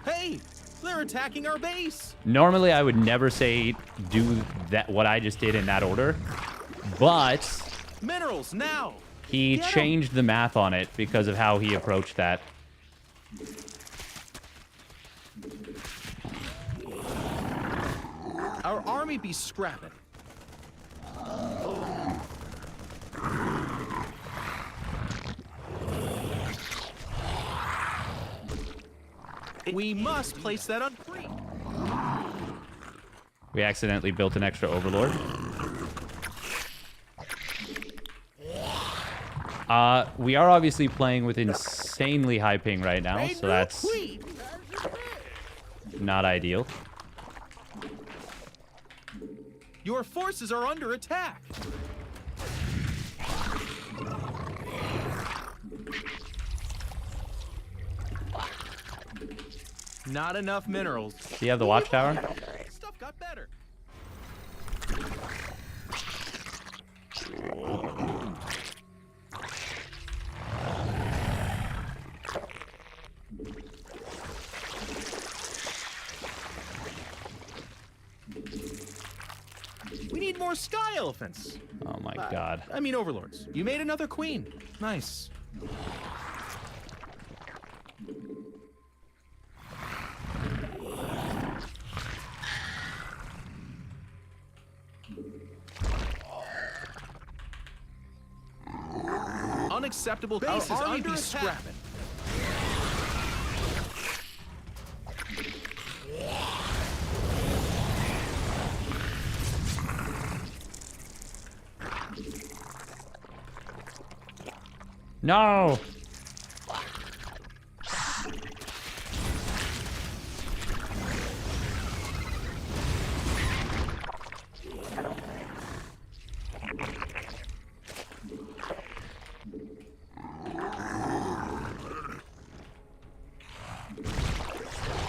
Hey, they're attacking our base. Normally, I would never say do that what I just did in that order, but Minerals now. he Get 'em. changed the math on it because of how he approached that. Our army be scrapping. We must place that on free. We accidentally built an extra overlord. We are obviously playing with insanely high ping right now, so that's not ideal. Your forces are under attack. Not enough minerals. Do you have the watchtower? Stuff got better. We need more sky elephants. Oh my god. I mean overlords. You made another queen. Nice. Unacceptable base is under attack. No!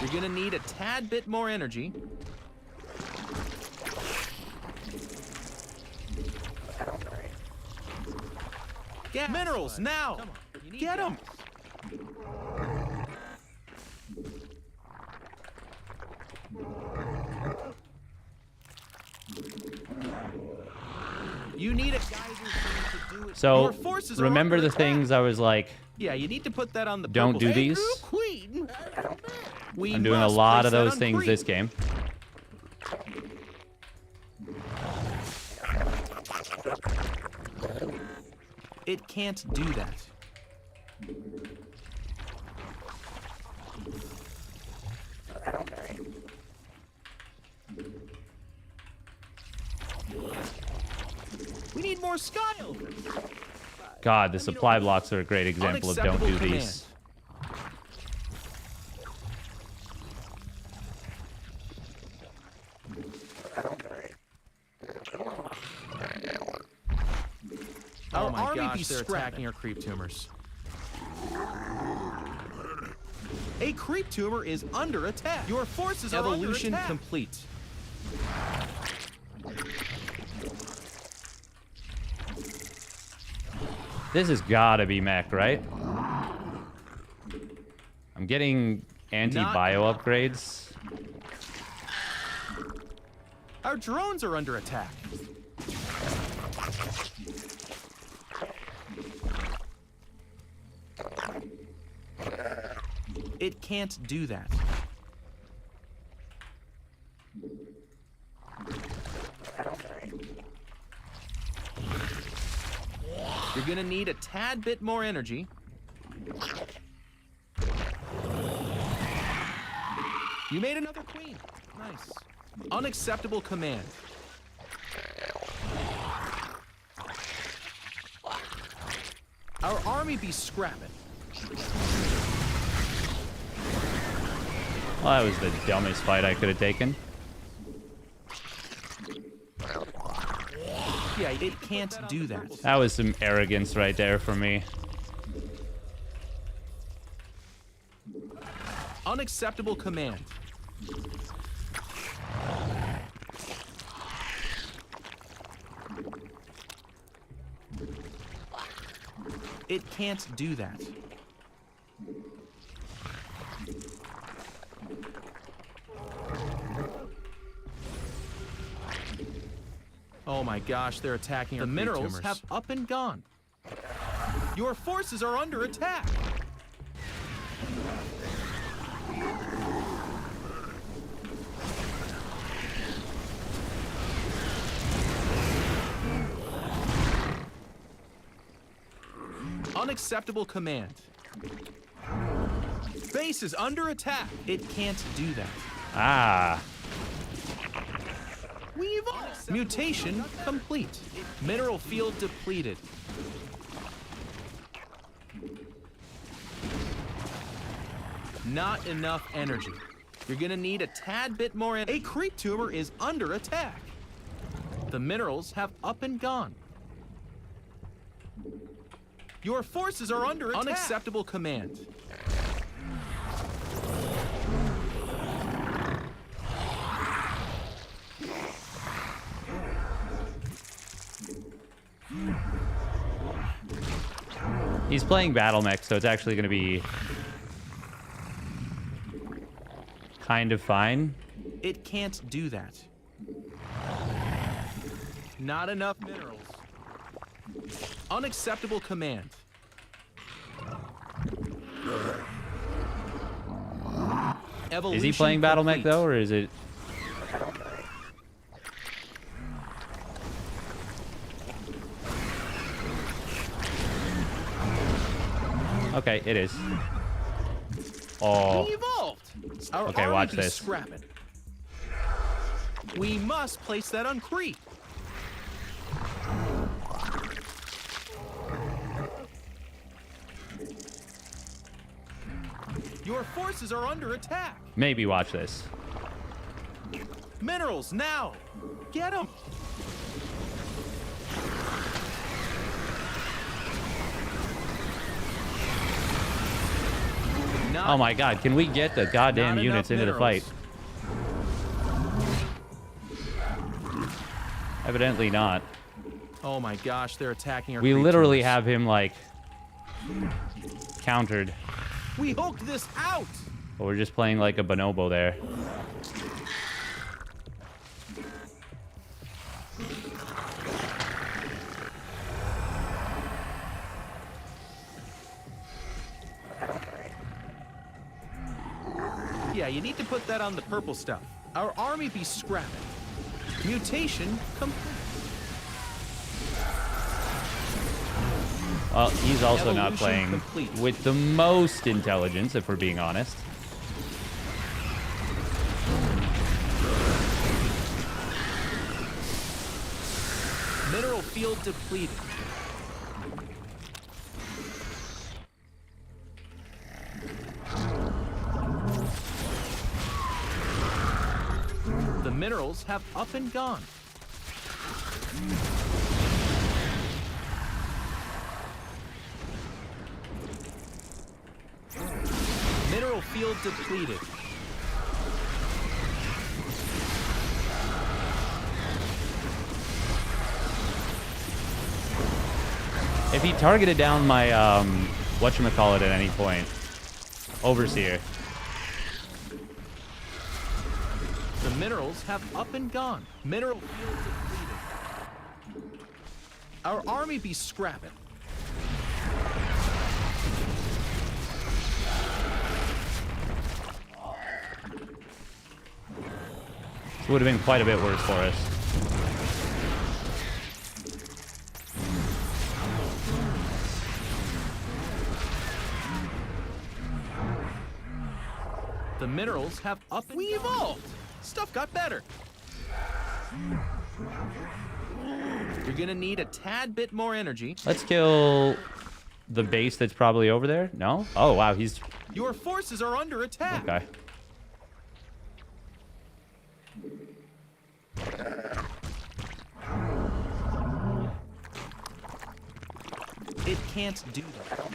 You're gonna need a tad bit more energy. Gas. Minerals, now! Come on. You need Get them! You need a geyser to do it. So, Your forces are remember under the attack. things I was like, Yeah, you need to put that on the don't purple. do these? Queen. We I'm doing a must lot place of that those on things creep. this game. It can't do that. We need more sky elves. God, the supply blocks are a great example of don't do Unacceptable these. Our army be they're attacking our creep tumors. A creep tumor is under attack. Your forces are evolution under attack. Complete. This has gotta be mech, right? I'm getting anti-bio upgrades. Our drones are under attack. It can't do that. You're gonna need a tad bit more energy. You made another queen. Nice. Unacceptable command. Our army be scrapping. Well, that was the dumbest fight I could have taken. Yeah, it can't do that. That was some arrogance right there for me. Unacceptable command. It can't do that. Oh my gosh, they're attacking our creep tumors. The minerals have up and gone. Your forces are under attack. Unacceptable command. Base is under attack. It can't do that. Ah. We've mutation complete. Mineral field depleted. Not enough energy. You're gonna need a tad bit more. A creep tumor is under attack. The minerals have up and gone. Your forces are under attack. Unacceptable command. He's playing battle mech, so it's actually going to be kind of fine. It can't do that. Not enough minerals. Unacceptable command. Evolution Is he playing battle mech though, or is it? Okay, it is. Oh. We evolved. Our okay, army watch be this. Scrapping. We must place that on creep. Your forces are under attack. Maybe watch this. Minerals now. Get them. Oh my god, can we get the goddamn units into the fight? Evidently not. Oh my gosh, they're attacking our We creep literally tumors. have him, like, countered. We hulked this out! But we're just playing like a bonobo there. Yeah, you need to put that on the purple stuff. Our army be scrapping. Mutation complete. Well, he's also not Evolution playing complete. with the most intelligence, if we're being honest. Mineral field depleted. The minerals have up and gone. Mineral field depleted. If he targeted down my, whatchamacallit at any point, Overseer. The minerals have up and gone. Mineral field depleted. Our army be scrapping. This would have been quite a bit worse for us. The minerals have up. We evolved. Stuff got better. You're gonna need a tad bit more energy. Let's kill the base that's probably over there. No? Oh, wow, he's... Your forces are under attack. Okay. It can't do that.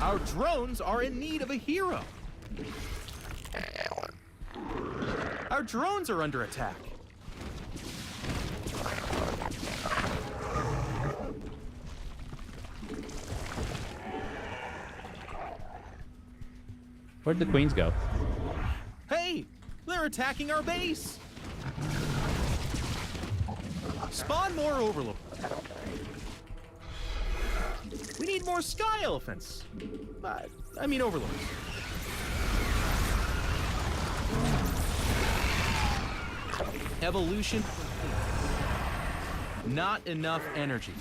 Our drones are in need of a hero. Our drones are under attack. Where'd the queens go? Hey, they're attacking our base. Spawn more overlords. We need more sky elephants. I mean overlords. Evolution complete. Not enough energy.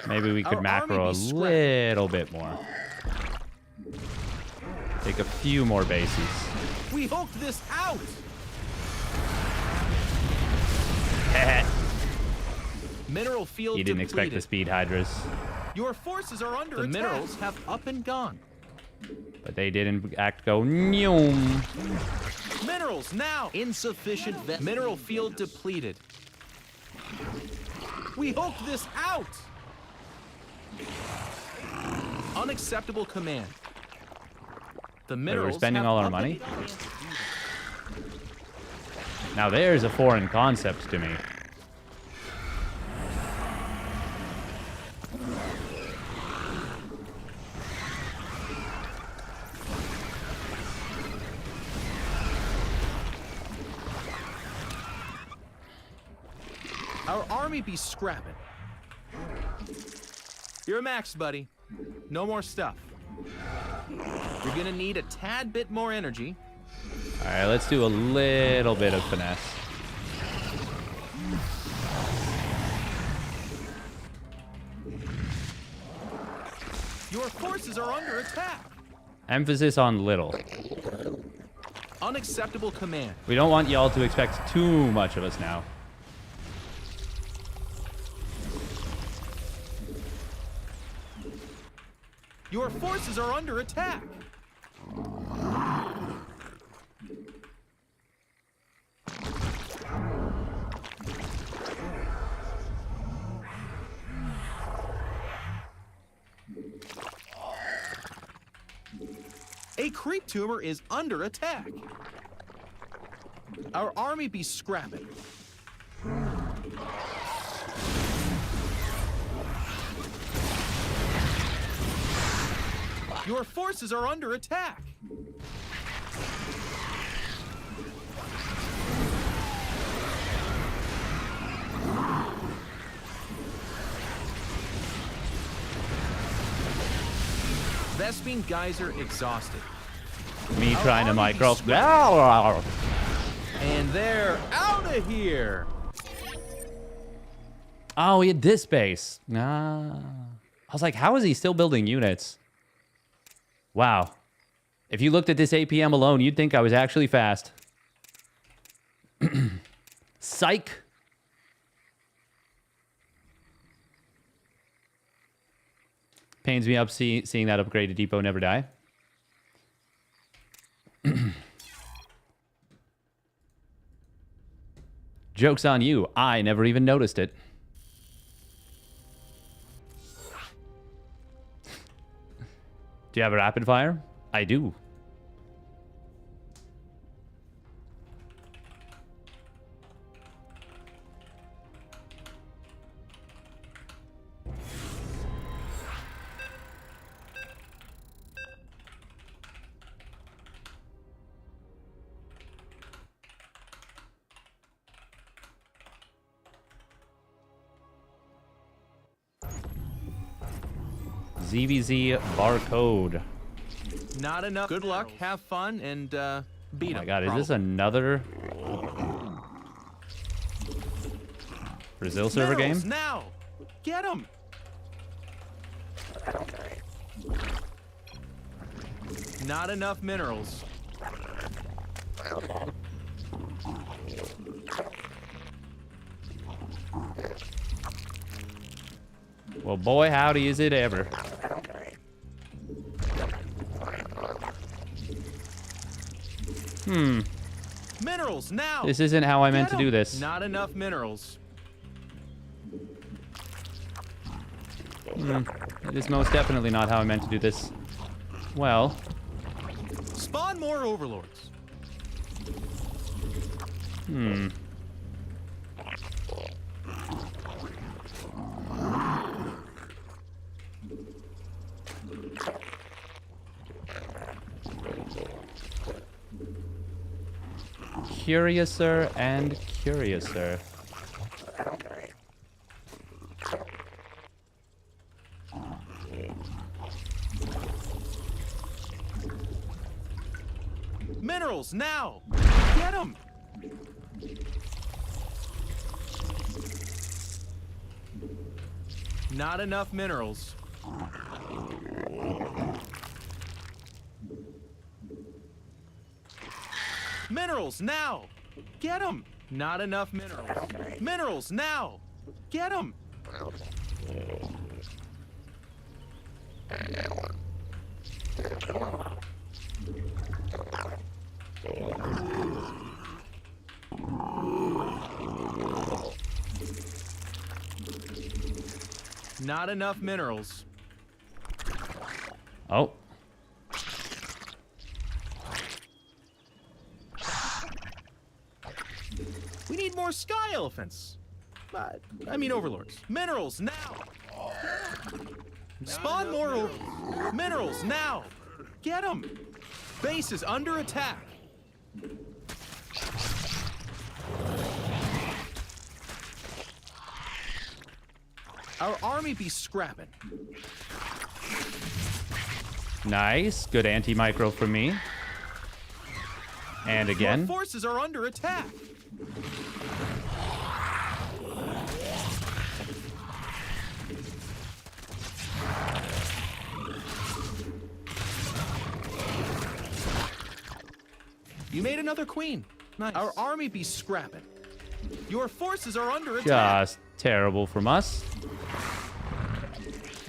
Maybe we could Our macro a army be scrapped. little bit more. Take a few more bases. We hulked this out. Mineral field You didn't expect the depleted. speed hydras, Your forces are under attack. The minerals have up and gone. but they did in act go noom. Minerals now. Insufficient mineral field depleted. We hulked this out. Unacceptable command. The minerals spending have all our up money? and gone. Now there's a foreign concept to me. Our army be scrapping. You're maxed, buddy. No more stuff. You're gonna need a tad bit more energy. All right, let's do a little bit of finesse. Your forces are under attack. Emphasis on little. Unacceptable command. We don't want y'all to expect too much of us now. Your forces are under attack. A creep tumor is under attack. Our army be scrapping. Your forces are under attack. Vespine Geyser exhausted. Me Our trying to army micro. be And they're out of here. Oh, he had this base. Nah. I was like, how is he still building units? Wow. If you looked at this APM alone, you'd think I was actually fast. Psych. Pains me up seeing that upgraded depot never die. Joke's on you. I never even noticed it. Do you have a rapid fire? I do. ZVZ barcode. Not enough. Good luck, have fun, and beat Oh my them. god, is this another Brazil server game? Now! Get them! Not enough minerals. Well, boy, howdy is it ever. Minerals now! This isn't how I meant to do this. Not enough minerals. It is most definitely not how I meant to do this. Well, Spawn more overlords. curiouser and curiouser. Minerals now! Get them! Not enough minerals. Minerals now! Get them! Not enough minerals. Minerals now! Get them! Not enough minerals. Oh. We need more sky elephants. I mean overlords. Minerals now! Spawn more minerals now! Get them! Base is under attack. Our army be scrapping. Nice. Good anti-micro from me. And Our again. forces are under attack. You made another queen. Nice. Our army be scrapping. Your forces are under attack. Just terrible from us.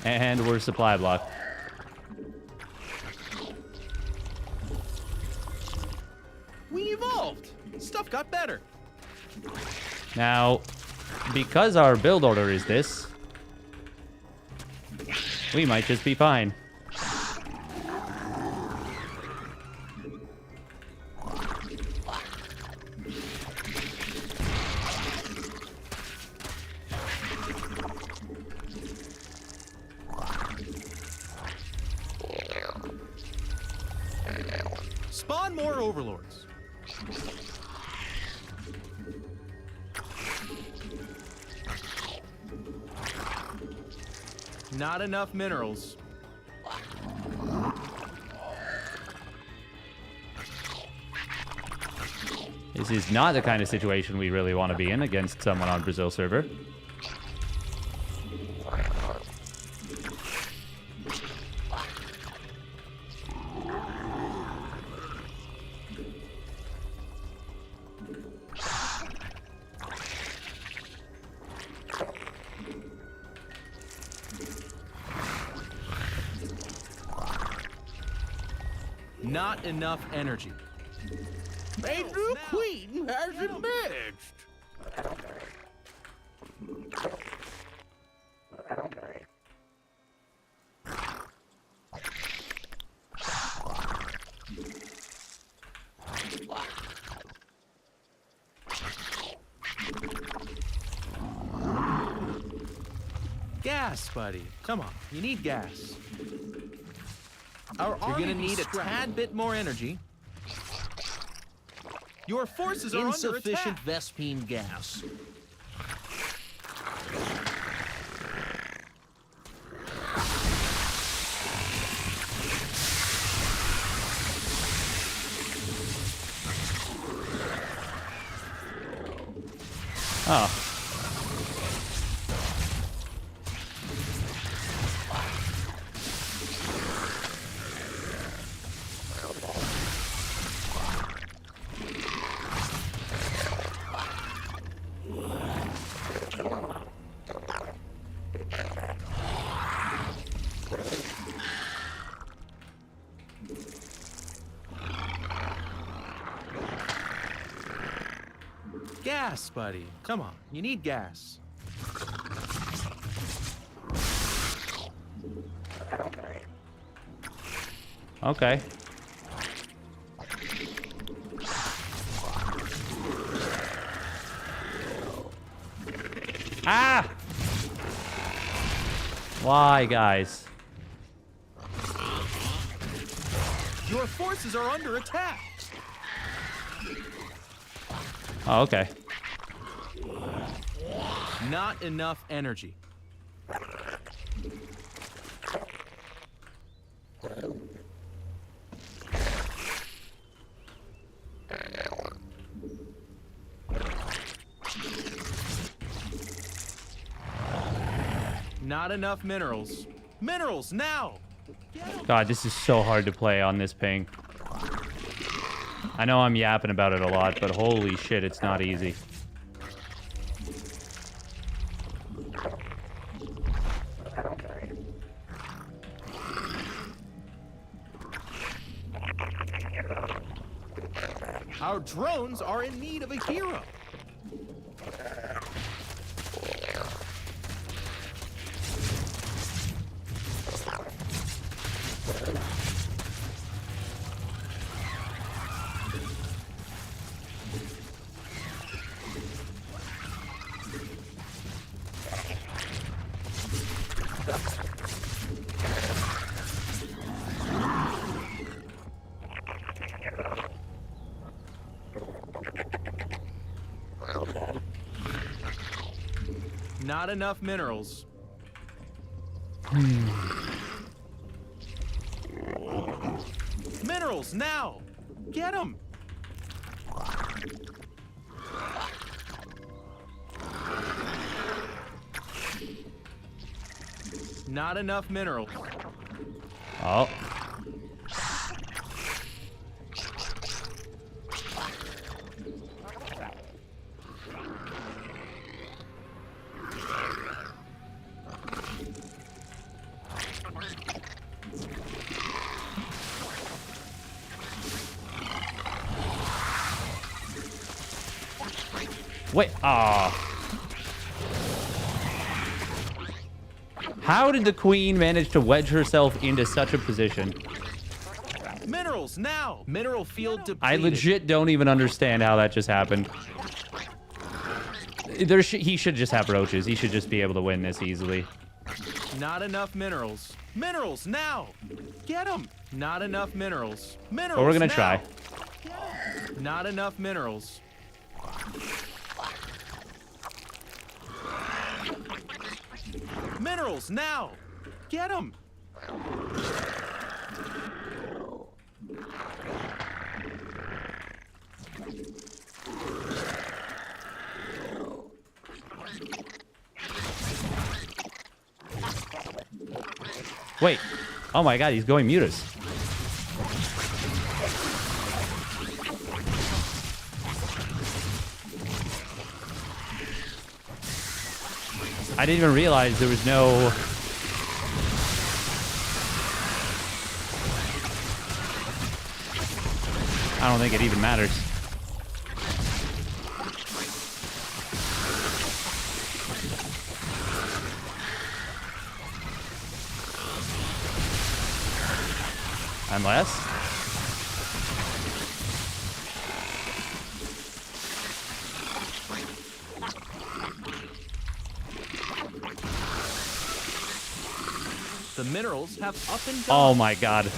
And we're supply blocked. We evolved. Stuff got better. Now, because our build order is this, we might just be fine. Spawn more overlords. Not enough minerals. This is not the kind of situation we really want to be in against someone on Brazil server. Not enough energy. A new queen has emerged. Gas, buddy. Come on, you need gas. You're gonna need a tad bit more energy. Your forces are under attack. Insufficient Vespine gas. Oh. Gas, buddy. Come on, you need gas. Okay. Ah! Why, guys? Your forces are under attack. Oh, okay. Not enough energy. Not enough minerals. Minerals now! God, this is so hard to play on this ping. I know I'm yapping about it a lot, but holy shit, it's not easy. Our drones are in need of a hero. Not enough minerals. Minerals now! Get them! Not enough minerals. Oh. Wait. Ah. How did the queen manage to wedge herself into such a position? Minerals now. Mineral field depleted. I legit don't even understand how that just happened. He should just have roaches. He should just be able to win this easily. Not enough minerals. Minerals now. Get them. Not enough minerals. Minerals. But we're gonna now. try. Not enough minerals. Minerals now. Get them. Wait. Oh my god, he's going mutus. I didn't even realize there was no... I don't think it even matters. Unless... The minerals have up and down. Oh my god.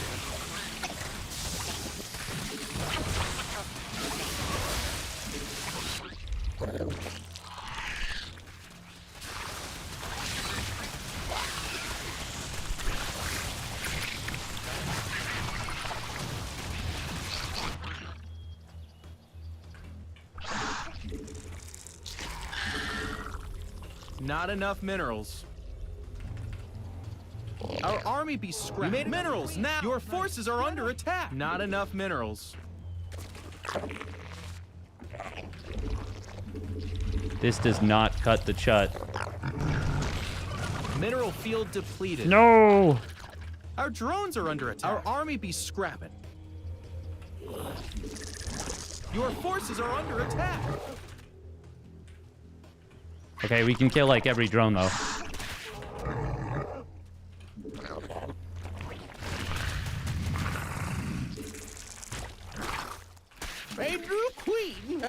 Not enough minerals. Our army be scrapped. You made minerals now. Your forces are under attack. Not enough minerals. This does not cut the chut. Mineral field depleted. No! Our drones are under attack. Our army be scrapping. Your forces are under attack. Okay, we can kill like every drone though. A new queen.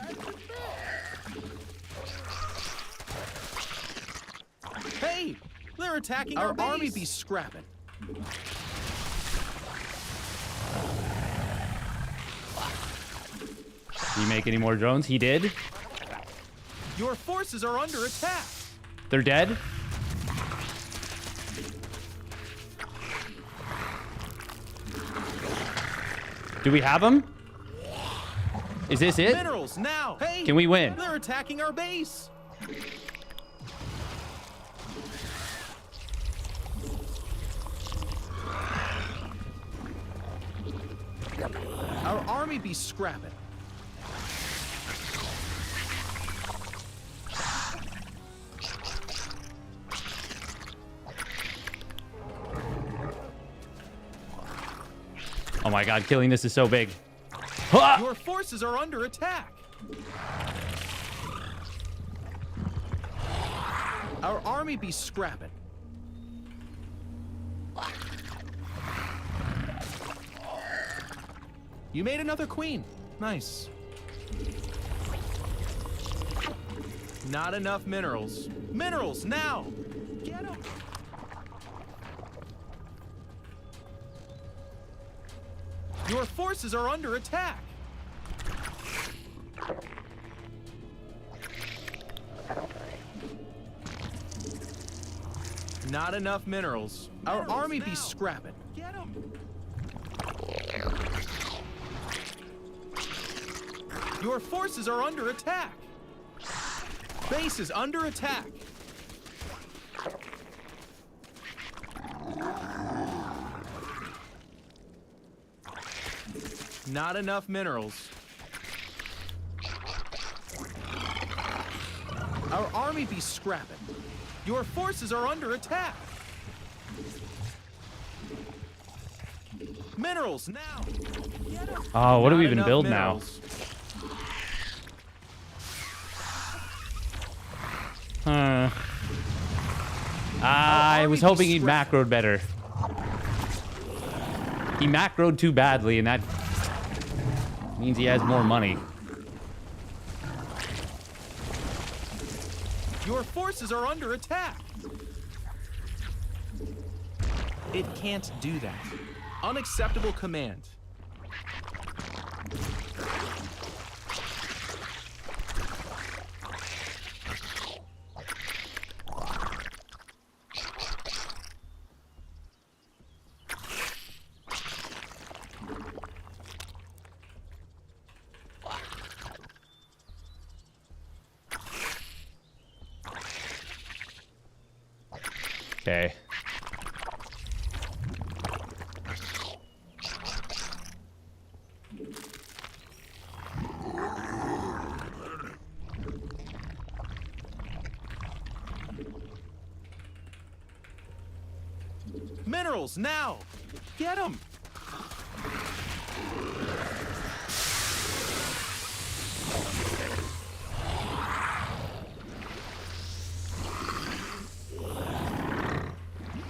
Hey, they're attacking our base. Army be scrapping. Did he make any more drones? He did. Your forces are under attack. They're dead. Do we have them? Is this it? Minerals now. Hey, can we win? They're attacking our base. Our army be scrapping. Oh my god, killing this is so big. Your forces are under attack. Our army be scrapping. You made another queen. Nice. Not enough minerals. Minerals now. Get them. Your forces are under attack. Not enough minerals. Our army be scrapping. Get them. Your forces are under attack. Base is under attack. Not enough minerals. Our army be scrapping. Your forces are under attack. Minerals now. Oh, what do we even Not build enough minerals. I was hoping he'd macroed better. He macroed too badly, and that means he has more money. Your forces are under attack. It can't do that. Unacceptable command. Okay. Minerals, now! Get them!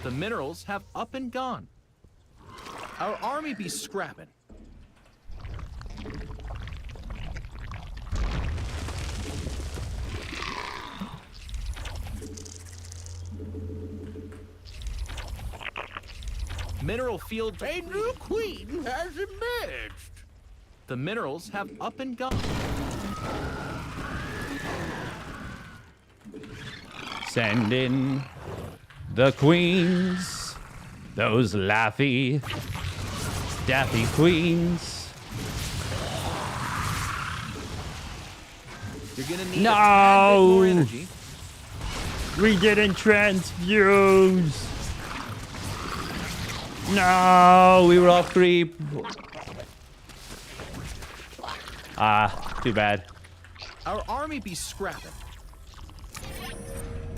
The minerals have up and gone. Our army be scrapping. Mineral field. A new queen has emerged. The minerals have up and gone. Send in the queens, those laughy, daffy queens. You're gonna need a tad bit more energy. We didn't transfuse. No, we were off creep. Too bad. Our army be scrapping.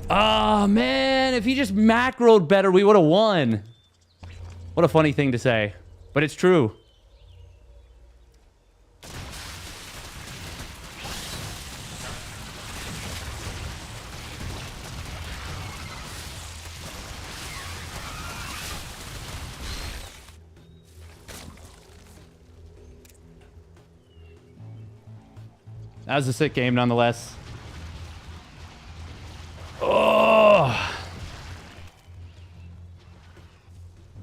Oh, man, if he just macroed better, we would have won. What a funny thing to say, but it's true. That was a sick game, nonetheless. Oh.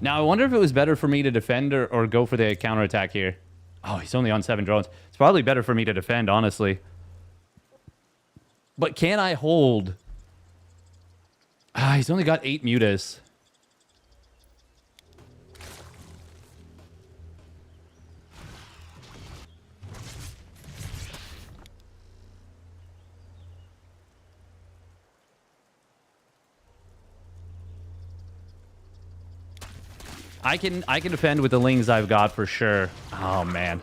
Now, I wonder if it was better for me to defend or go for the counterattack here. Oh, he's only on 7 drones. It's probably better for me to defend, honestly. But can I hold? He's only got 8 mutas. I can defend with the lings I've got for sure. Oh man,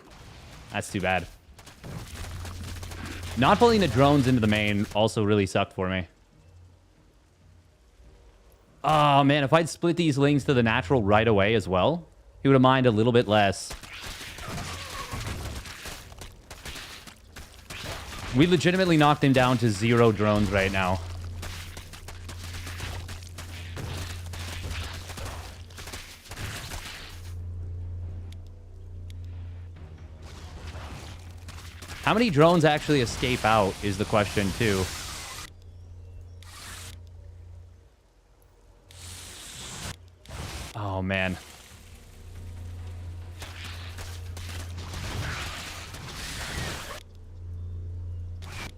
that's too bad. Not pulling the drones into the main also really sucked for me. Oh man, if I'd split these lings to the natural right away as well, he would have mined a little bit less. We legitimately knocked him down to 0 drones right now. How many drones actually escape out is the question, too. Oh, man.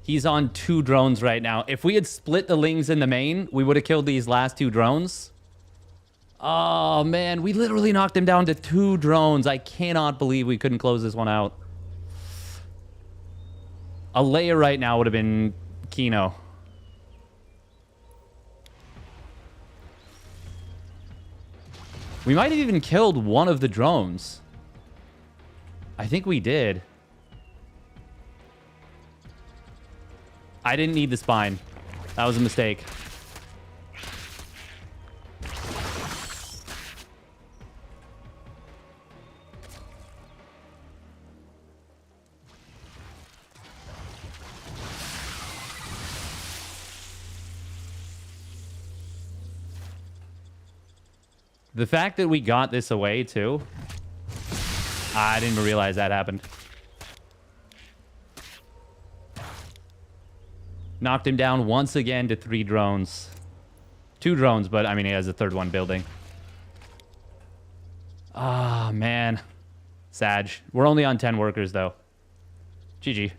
He's on 2 drones right now. If we had split the lings in the main, we would have killed these last 2 drones. Oh, man. We literally knocked him down to 2 drones. I cannot believe we couldn't close this one out. A layer right now would have been Kino. We might have even killed one of the drones. I think we did. I didn't need the spine. That was a mistake. The fact that we got this away, too. I didn't even realize that happened. Knocked him down once again to 3 drones. 2 drones, but I mean, he has a third one building. Ah, man. Sag. We're only on 10 workers, though. GG.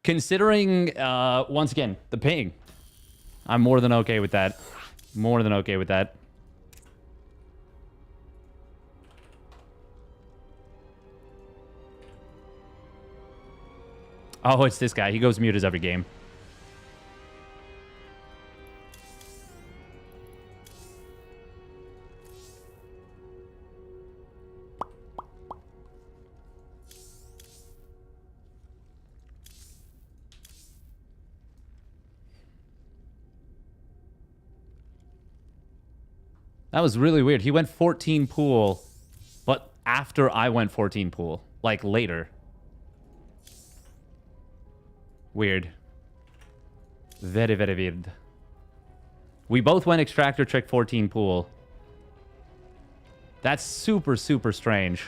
Considering, once again, the ping. I'm more than okay with that. More than okay with that. Oh, it's this guy. He goes mute as every game. That was really weird. He went 14 pool, but after I went 14 pool. Like, later. Weird. Very, very weird. We both went extractor trick 14 pool. That's super, super strange.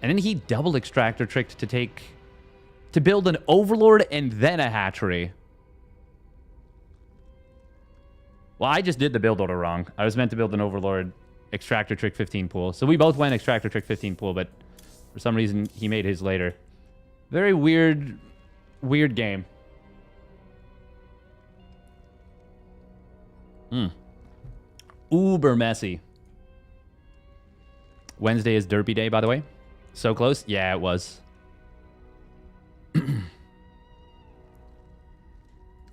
And then he double extractor tricked to build an overlord and then a hatchery. Well, I just did the build order wrong. I was meant to build an overlord, extractor trick 15 pool. So we both went extractor trick 15 pool, but for some reason he made his later. Very weird game. Uber messy. Wednesday is Derpy Day, by the way. So close? Yeah, it was.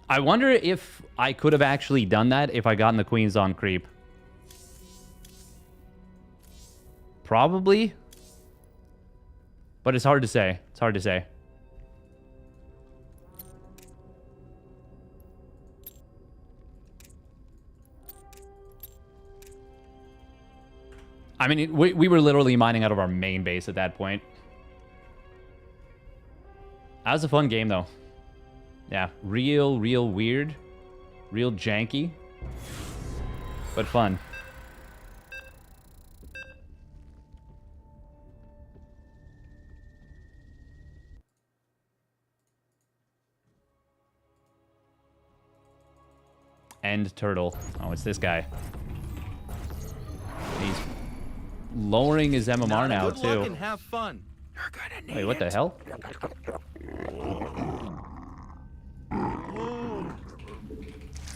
I wonder if I could have actually done that if I gotten the queens on creep. Probably. But it's hard to say. It's hard to say. I mean, we were literally mining out of our main base at that point. That was a fun game, though. Yeah, real weird. Real janky. But fun. End turtle. Oh, it's this guy. He's lowering his MMR now, Good luck too. and have fun. You're gonna need Wait, what the hell?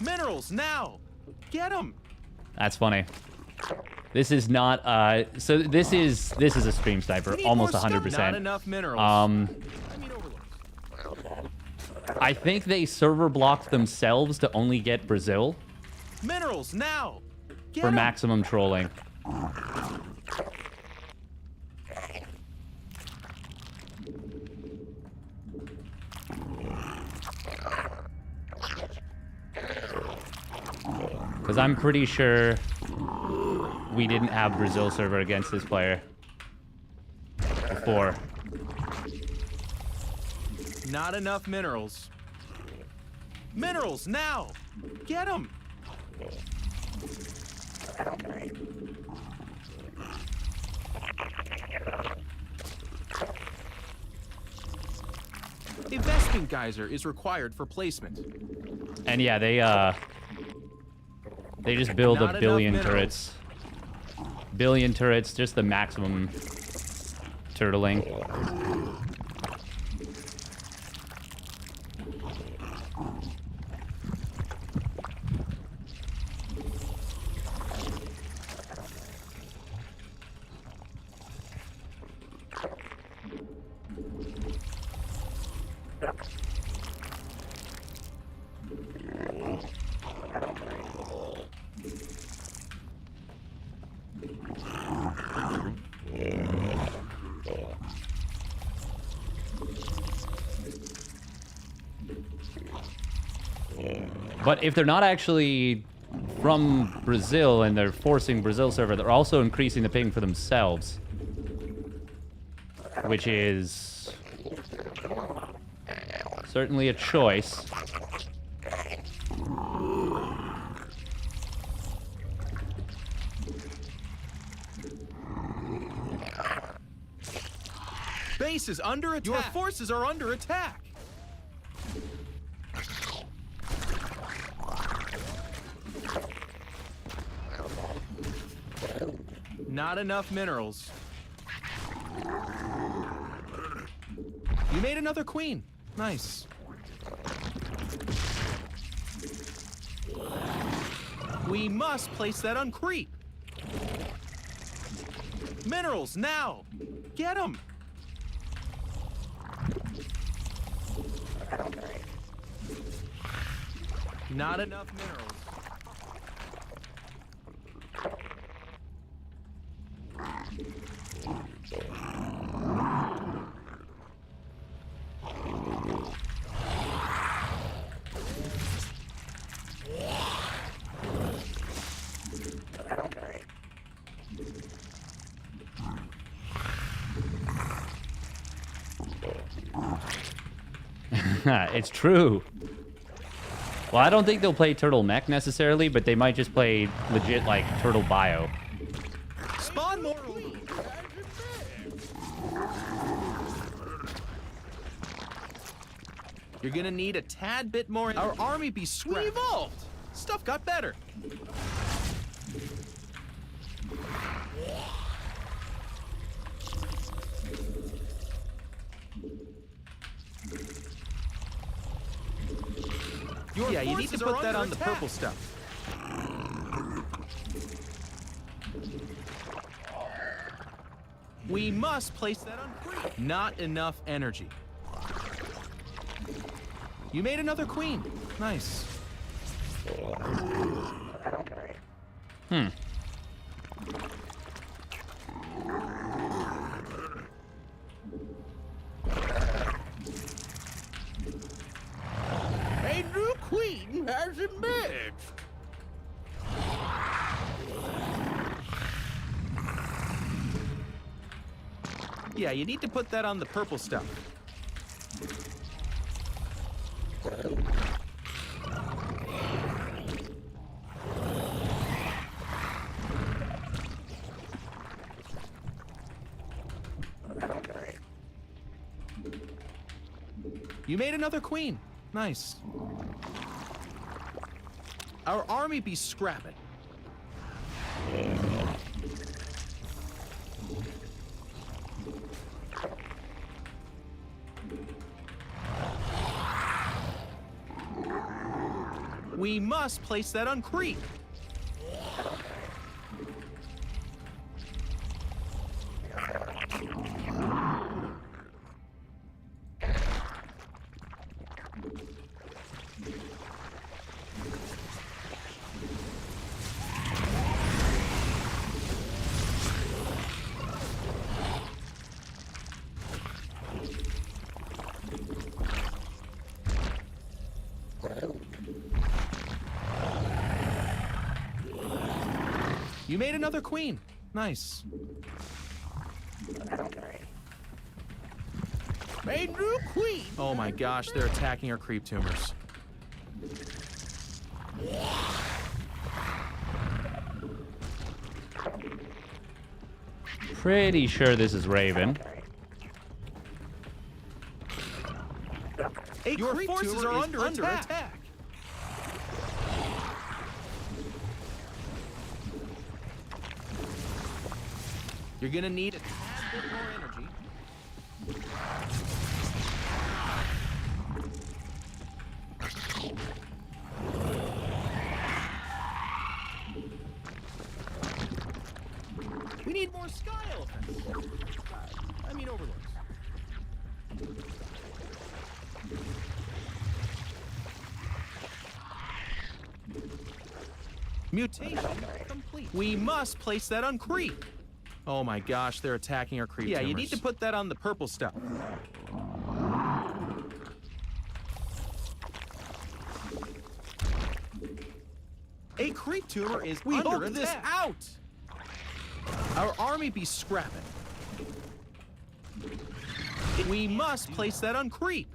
Minerals now. Get them. That's funny. This is not so this is a stream sniper, almost 100%. Not enough minerals. I think they server blocked themselves to only get Brazil Minerals now. Get for 'em. maximum trolling. Because I'm pretty sure we didn't have Brazil server against this player before. Not enough minerals. Minerals now. Get them. Investment geyser is required for placement. And yeah, they just build Not a billion enough turrets. Billion turrets, just the maximum turtling. But if they're not actually from Brazil and they're forcing Brazil server, they're also increasing the ping for themselves. Which is certainly a choice. base is under attack. Your forces are under attack. Not enough minerals. You made another queen. Nice. We must place that on creep. Minerals, now! Get them! Not enough minerals. It's true. Well, I don't think they'll play Turtle Mech necessarily, but they might just play legit, like, Turtle Bio. Spawn more. You're gonna need a tad bit more. Our army be scrapped. We evolved. Stuff got better. Yeah, you need to put that on the purple stuff. We must place that on creep. Not enough energy. You made another queen. Nice. A new queen has emerged. Yeah, you need to put that on the purple stuff. You made another queen. Nice. Our army be scrapping. We must place that on creep. You made another queen. Nice. A new queen. Oh my gosh, they're attacking our creep tumors. Pretty sure this is Raven. Your forces are under attack. You're gonna need a tad bit more energy. We need more sky elephants. I mean overlords. Mutation complete. We must place that on creep. Oh my gosh, they're attacking our creep tumors. You need to put that on the purple stuff. A creep tumor is under attack. This out. Our army be scrapping. We must place that on creep.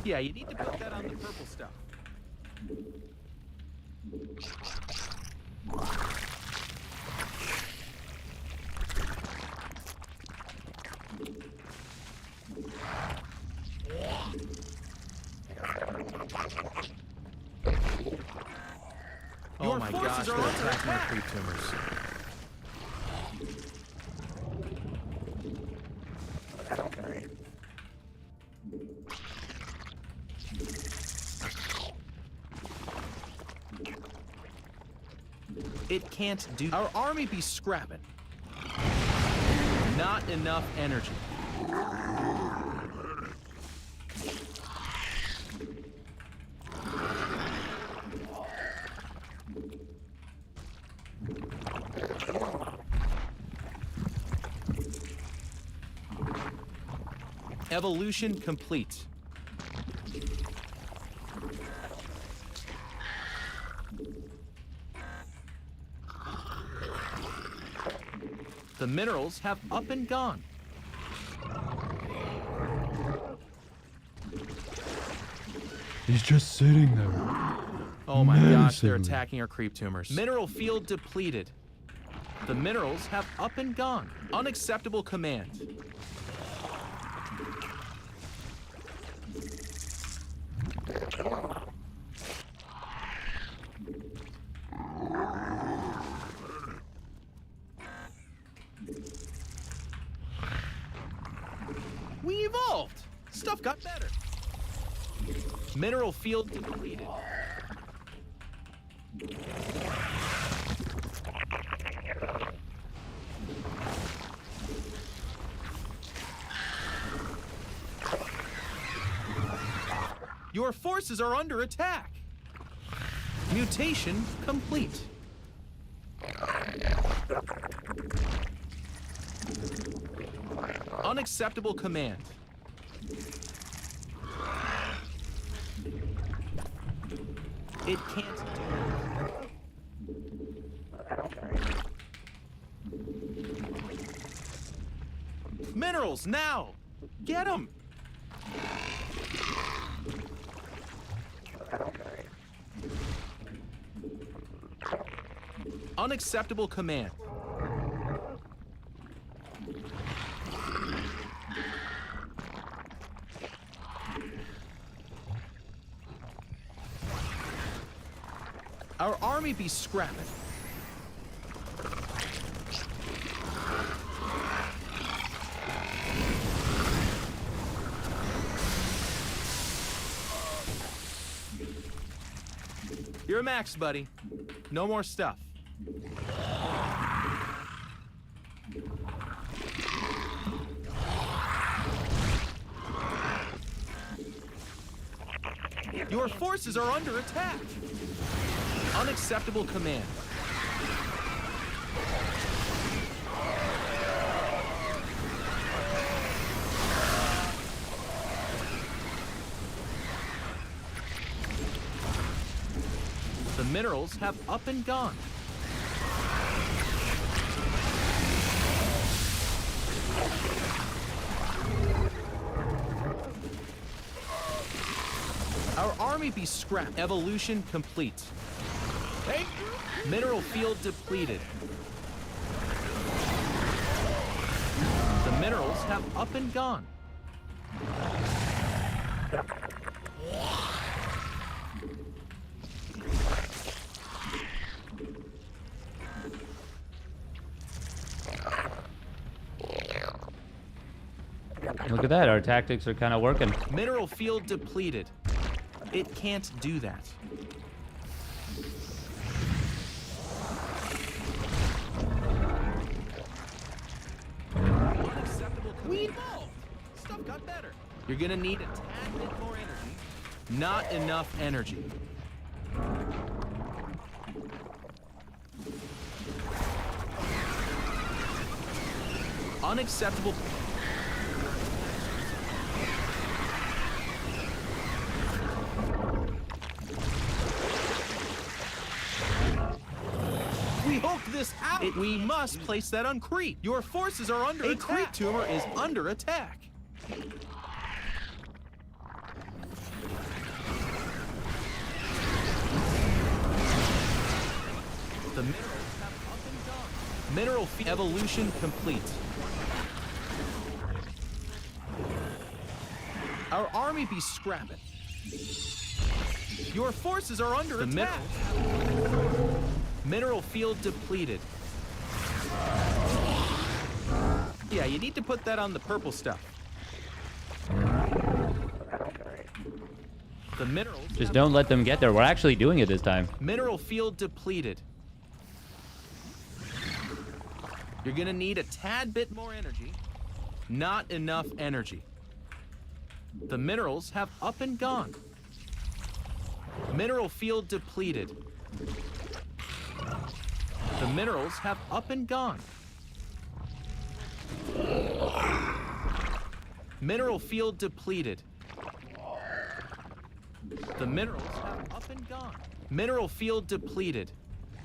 Yeah, you need to put that on the purple stuff. Oh my gosh, they're attacking our creep tumors. It can't do. Our army be scrapping. Not enough energy. Evolution complete. The minerals have up and gone. He's just sitting there. Oh my gosh, they're Menacingly. attacking our creep tumors. Mineral field depleted. The minerals have up and gone. Unacceptable command. We evolved. Stuff got better. Mineral field depleted. Your forces are under attack. Mutation complete. Unacceptable command. It can't do it. Minerals now! Get them! Unacceptable command. Our army be scrapping. You're max, buddy. No more stuff. Your forces are under attack. Unacceptable command. The minerals have up and gone. Our army be scrapped. Evolution complete. Mineral field depleted. The minerals have up and gone. Look at that. Our tactics are kind of working. Mineral field depleted. It can't do that. Unacceptable command. We evolved. Stuff got better. You're gonna need a tad bit more energy. Not enough energy. Unacceptable. We hooked this out. We must place that on creep. Your forces are under attack. A creep tumor is under attack. The minerals have up and gone. Mineral evolution complete. Our army be scrapping. Your forces are under attack. Mineral field depleted. Yeah, you need to put that on the purple stuff. The minerals. Just don't let them get there. We're actually doing it this time. Mineral field depleted. You're gonna need a tad bit more energy. Not enough energy. The minerals have up and gone. Mineral field depleted. The minerals have up and gone. Mineral field depleted. The minerals have up and gone. Mineral field depleted.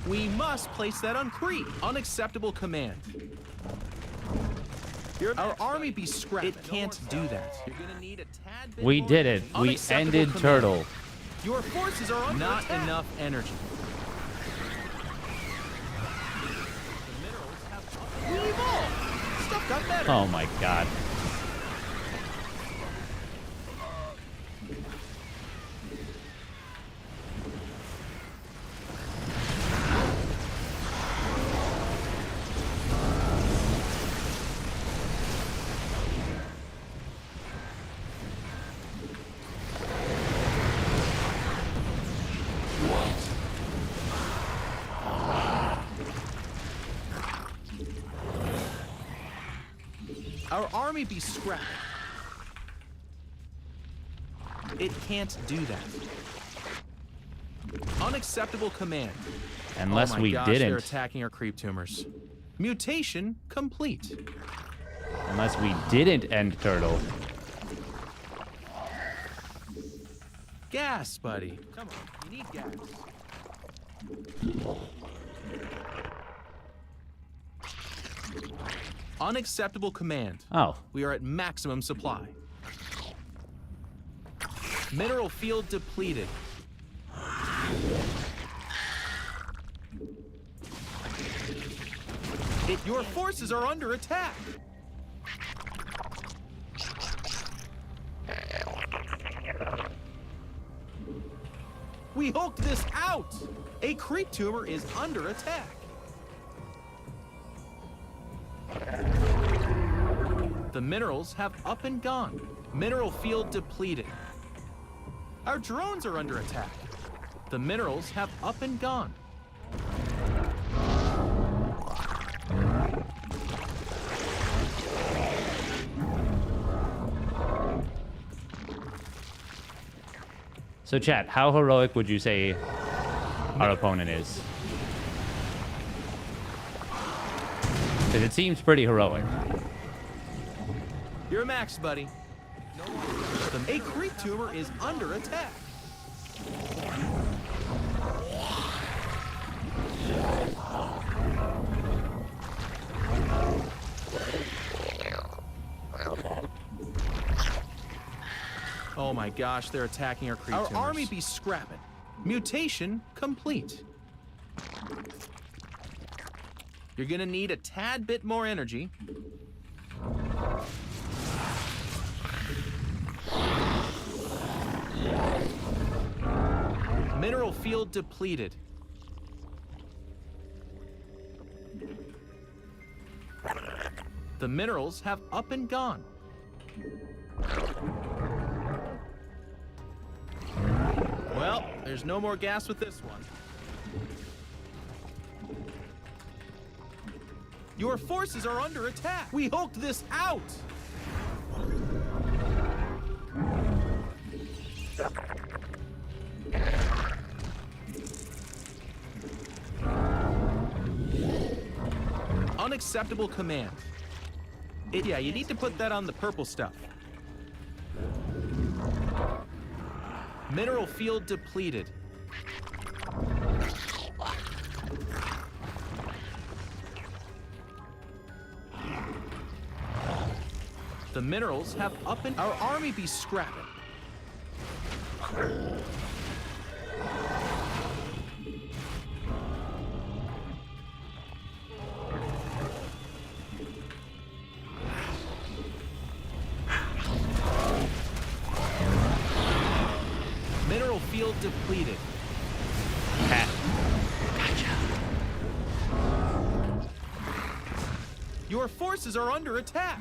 We must place that on creep. Unacceptable command. Our army be scrapped. It can't do that. You're gonna need a tad bit We more did it. energy. We Unacceptable ended command. Turtle. Your forces are under not attack. Enough energy. The minerals have we evolved. Stuff got better. Oh my god. Our army be scrapped. It can't do that. Unacceptable command. Unless oh my we gosh, didn't. They're attacking our creep tumors. Mutation complete. Unless we didn't end Turtle. Gas, buddy. Come on, you need gas. Unacceptable command. Oh. We are at maximum supply. Mineral field depleted. Your forces are under attack. We hulked this out. A creep tumor is under attack. The minerals have up and gone. Mineral field depleted. Our drones are under attack. The minerals have up and gone. So chat, how heroic would you say our opponent is? Because it seems pretty heroic. You're a max, buddy. A creep tumor is under attack. Oh my gosh, they're attacking our creep tumors. Our army be scrapping. Mutation complete. You're gonna need a tad bit more energy. Mineral field depleted. The minerals have up and gone. Well, there's no more gas with this one. Your forces are under attack. We hulked this out. Unacceptable command. Yeah, you need to put that on the purple stuff. Mineral field depleted. The minerals have up and our army be scrapping. Mineral field depleted. Your forces are under attack.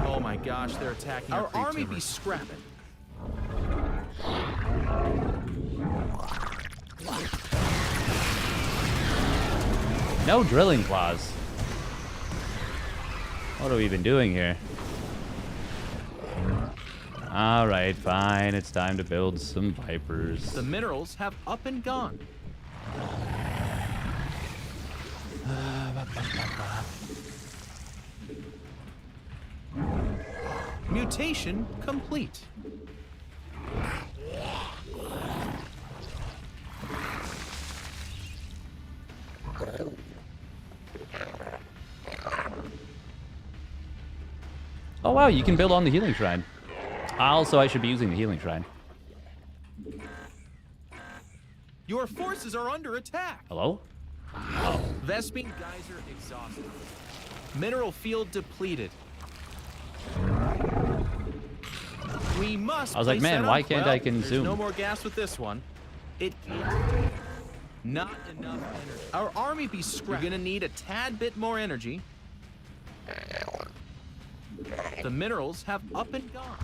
Oh my gosh, they're attacking our army. Be scrapping. No drilling claws. What are we even doing here? Alright, fine. It's time to build some Vipers. The minerals have up and gone. Mutation complete. Oh wow, you can build on the healing shrine. Also, I should be using the healing shrine. Your forces are under attack. Hello? Vespene Geyser exhausted. Mineral field depleted. We must. I was like, place man, that why up. can't Well, I consume? There's no more gas with this one. It can't. Not enough energy. Our army be scrapped. You're gonna need a tad bit more energy. The minerals have up and gone.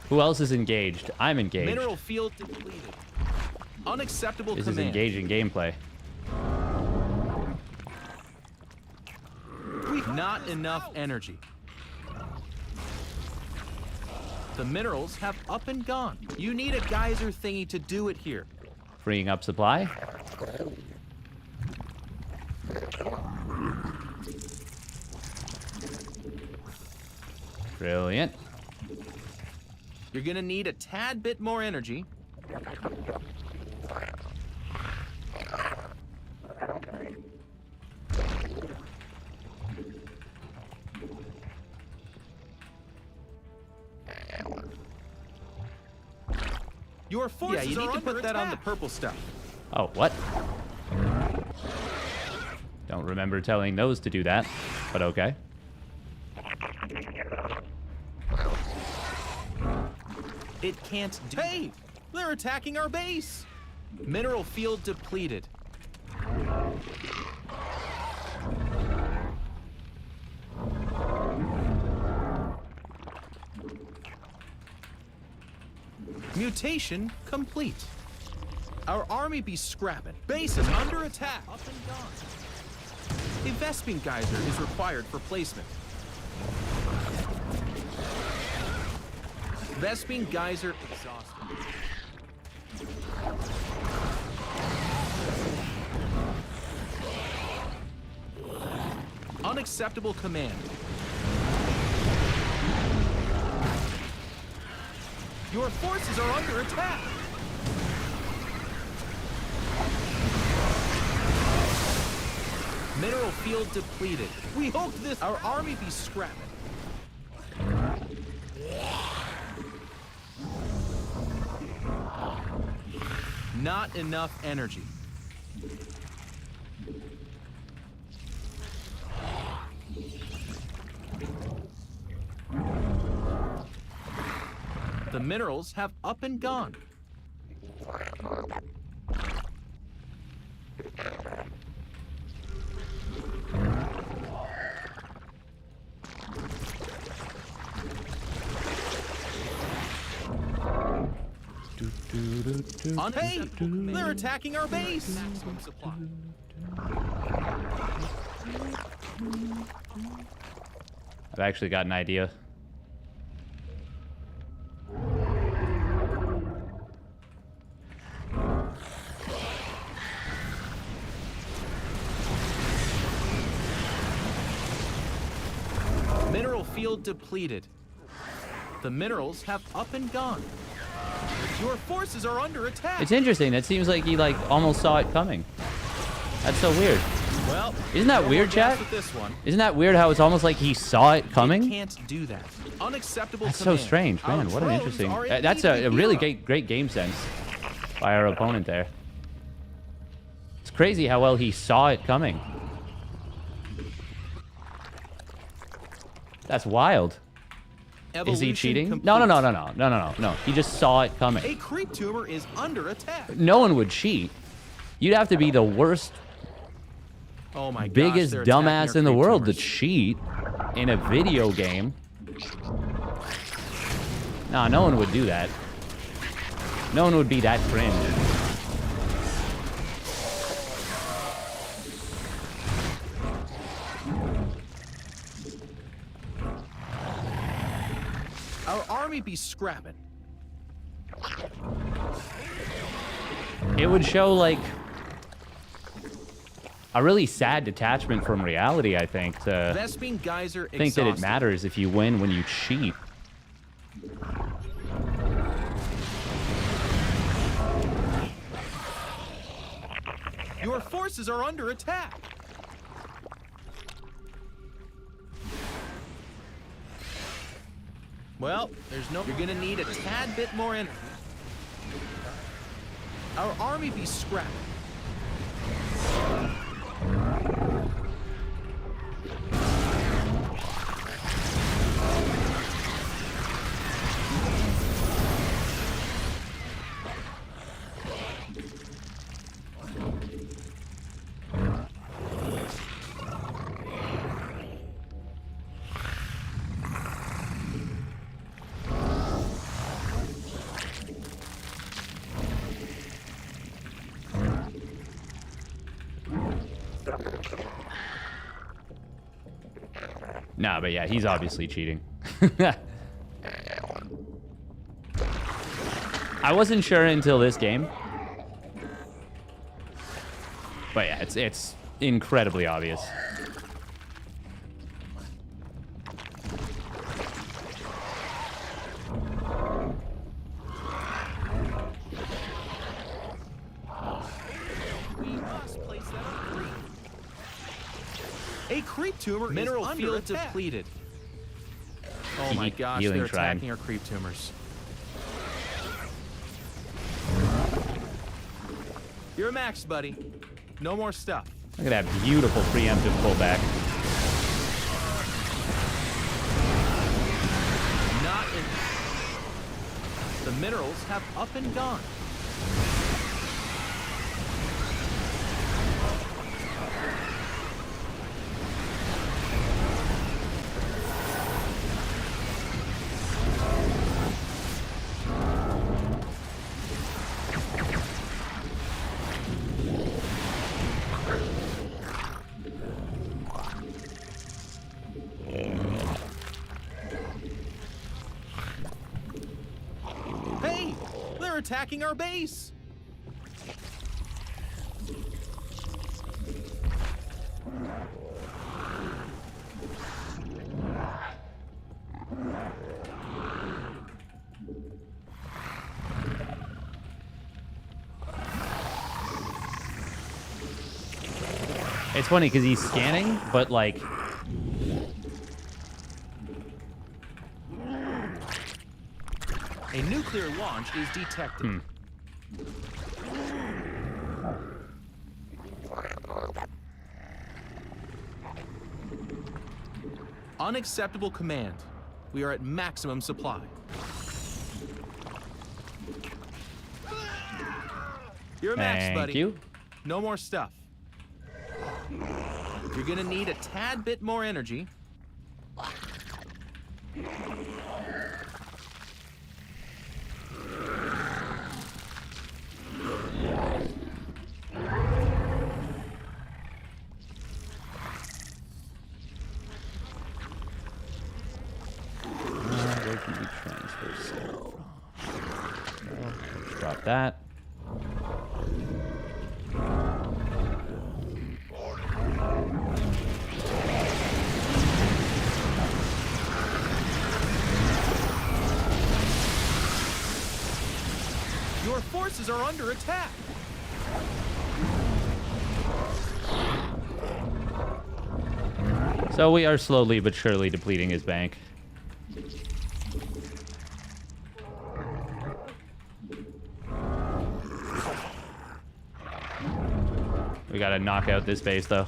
Who else is engaged? I'm engaged. Mineral field depleted. Unacceptable This command. is engaging gameplay. Not enough energy. The minerals have up and gone. You need a geyser thingy to do it here. Freeing up supply. Brilliant. You're gonna need a tad bit more energy. Your forces you need to put that on the purple stuff. Oh, what? Don't remember telling those to do that, but okay. It can't do. Hey! They're attacking our base! Mineral field depleted. Mutation complete. Our army be scrapping. Base is under attack. Up and gone. A Vespene Geyser is required for placement. Vespene Geyser exhausted. Unacceptable command. Your forces are under attack. Mineral field depleted. We hope this. Our army be scrapping. Not enough energy. The minerals have up and gone. Hey! They're attacking our base! Maximum supply. I've actually got an idea. Mineral field depleted. The minerals have up and gone. Your forces are under attack. It's interesting. It seems like he almost saw it coming. That's so weird. Well, Isn't that no weird, more gas chat? with this one. Isn't that weird how it's almost like he saw it You coming? can't do that. Unacceptable That's command. so strange, Our man. What an drones interesting. are in That's need of a really hero. great game sense by our opponent there. It's crazy how well he saw it coming. That's wild. Is he Evolution cheating? complete. No. He just saw it coming. A creep tumor is under attack. No one would cheat. You'd have to be the worst, Oh my gosh, biggest they're attacking dumbass our in the creep world to tumors. cheat in a video game. Nah, no one would do that. No one would be that cringe. Our army be scrapping. It would show, like, a really sad detachment from reality, I think, to Vespine Geyser think that it exhausted. matters if you win when you cheat. Your forces are under attack. Well, there's no. You're gonna need a tad bit more energy. Our army be scrapped. Nah, but yeah, he's obviously cheating. I wasn't sure until this game. But yeah, it's incredibly obvious. We must place that on creep. A creep tumor Mineral is under field attack. depleted. Oh my gosh, Healing they're shrine. attacking our creep tumors. You're maxed, buddy. No more stuff. Look at that beautiful preemptive pullback. Not in. The minerals have up and gone. Hey, they're attacking our base. It's funny because he's scanning, but like A nuclear launch is detected. Unacceptable command. We are at maximum supply. You're maxed, buddy. thank you. No more stuff. You're gonna need a tad bit more energy. Where can we transfer stuff from? Let's drop that. Your forces are under attack. So we are slowly but surely depleting his bank. We gotta knock out this base though.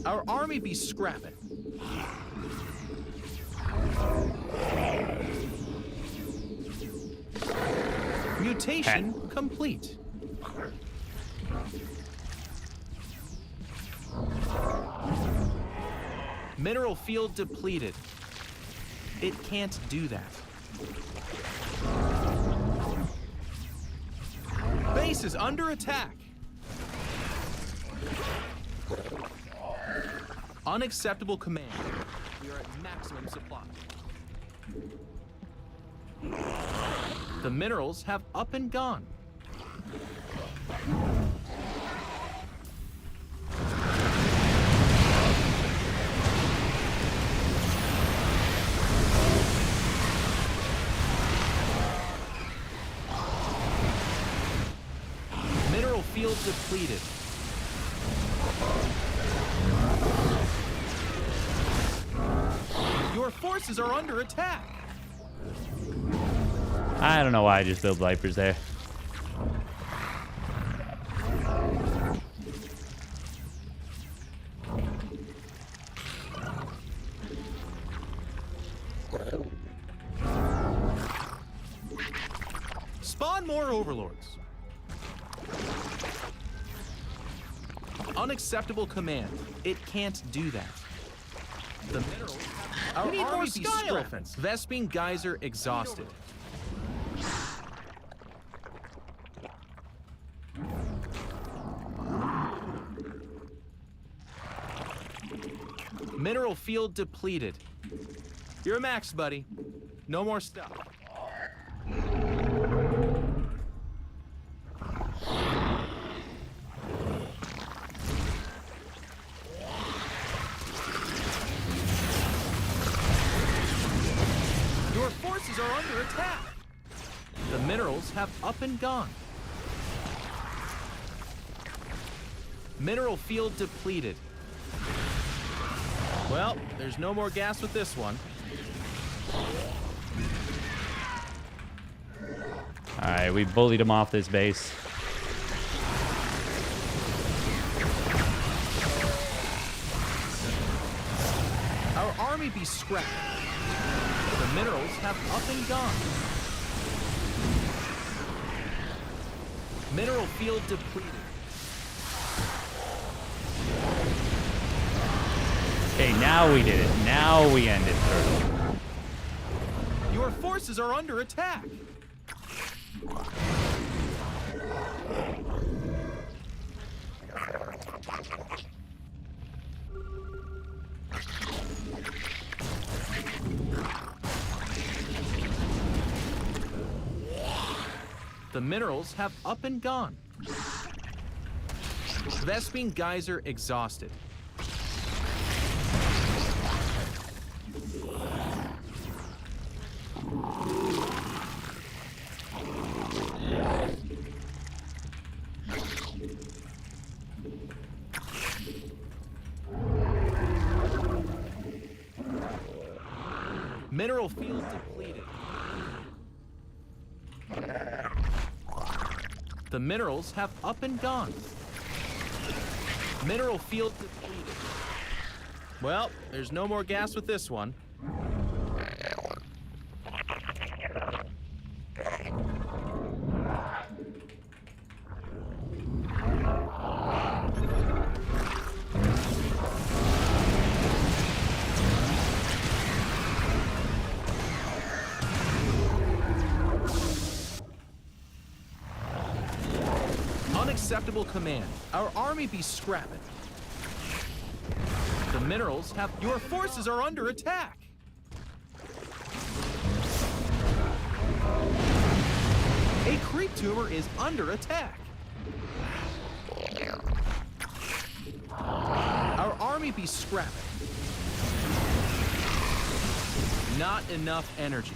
Our army be scrapping. Mutation complete. Mineral field depleted. It can't do that. Base is under attack. Unacceptable command. We are at maximum supply. The minerals have up and gone. Mineral field depleted. Your forces are under attack. I don't know why I just built Vipers there. Spawn more overlords. Unacceptable command. It can't do that. The minerals have... We need more sky elephants. Vespene Geyser exhausted. Mineral field depleted. You're a max, buddy. No more stuff. Your forces are under attack. The minerals have up and gone. Mineral field depleted. Well, there's no more gas with this one. All right, we bullied him off this base. Our army be scrapped. The minerals have up and gone. Mineral field depleted. Okay, now we did it. Now we ended Turtle. Your forces are under attack. The minerals have up and gone. Vespene Geyser exhausted. Mineral field depleted. The minerals have up and gone. Mineral field depleted. Well, there's no more gas with this one. Unacceptable command. Our army be scrapping. The minerals have... Your forces are under attack. A creep tumor is under attack. Our army be scrapping. Not enough energy.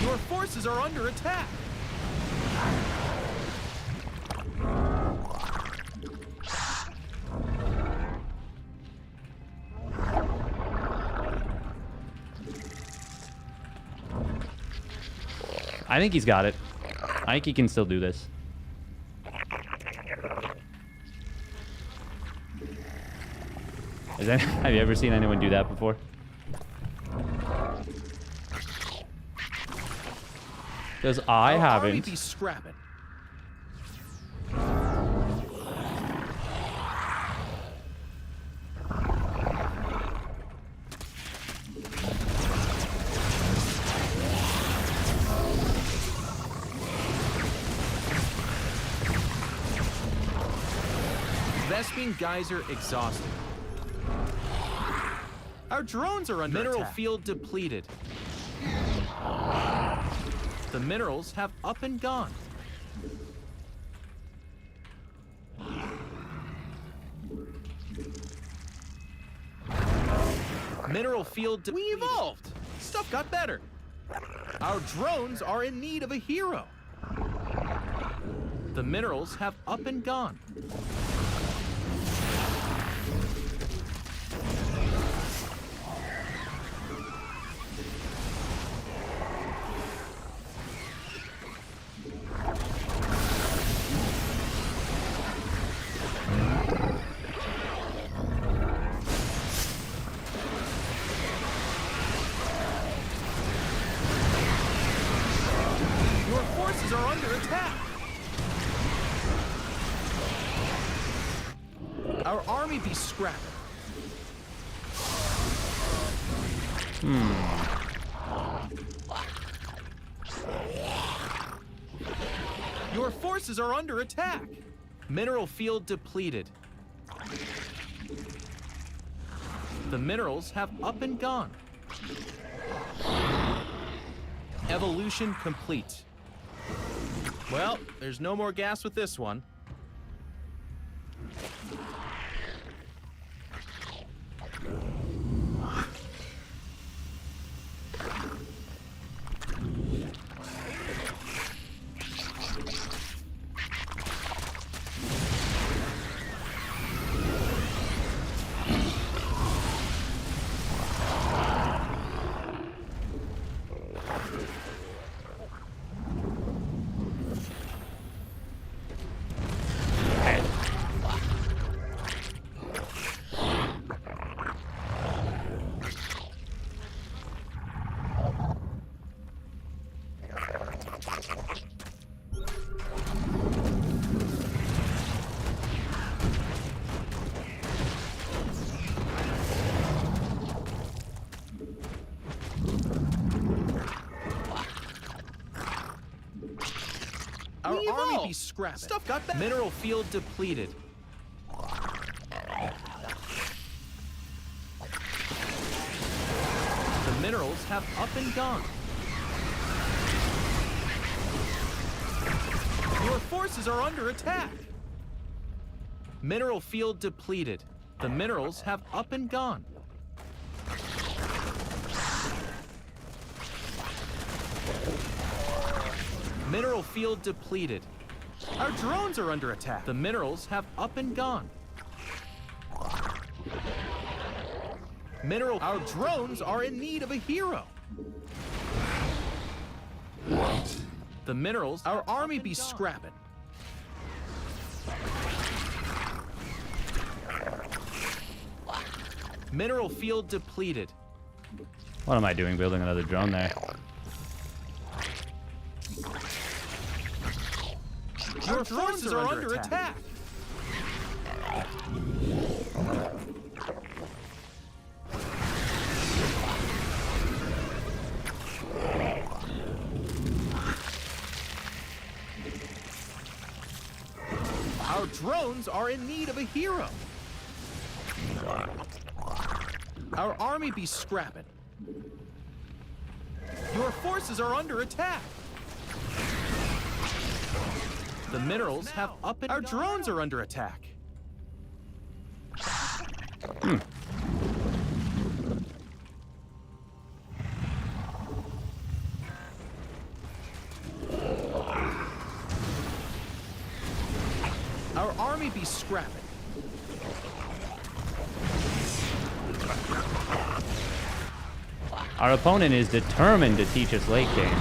Your forces are under attack. I think he's got it. I think he can still do this. Have you ever seen anyone do that before? Because I Our army haven't. be scrapping. Vespene geyser exhausted. Our drones are under mineral field depleted. The minerals have up and gone. Mineral field. We evolved. Stuff got better. Our drones are in need of a hero. The minerals have up and gone. Your forces are under attack. Our army be scrapped. Your forces are under attack. Mineral field depleted. The minerals have up and gone. Evolution complete. Well, there's no more gas with this one. Our army be scrapped. Stuff got better. Mineral field depleted. The minerals have up and gone. Your forces are under attack. Mineral field depleted. The minerals have up and gone. Mineral field depleted. Our drones are under attack. The minerals have up and gone. Our drones are in need of a hero. The minerals, our army be scrapping. Mineral field depleted. What am I doing building another drone there? Your forces are under attack. Our drones are in need of a hero. Our army be scrapping. Your forces are under attack. The minerals have up and our drones are under attack. Our army be scrapping. Our opponent is determined to teach us late game.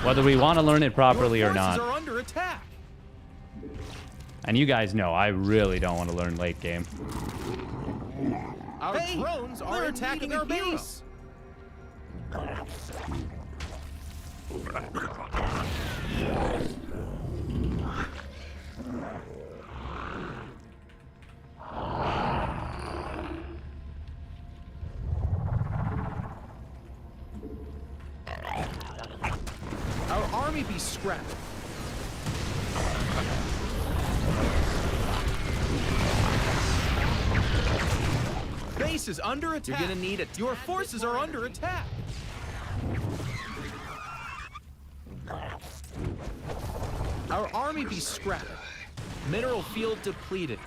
Whether we want to learn it properly Your or forces not. are under attack. And you guys know, I really don't want to learn late game. Our drones are attacking our base. Our army be scrapped. Base is under attack. You're gonna need it. Your forces are under attack. Our army be scrapped. Mineral field depleted.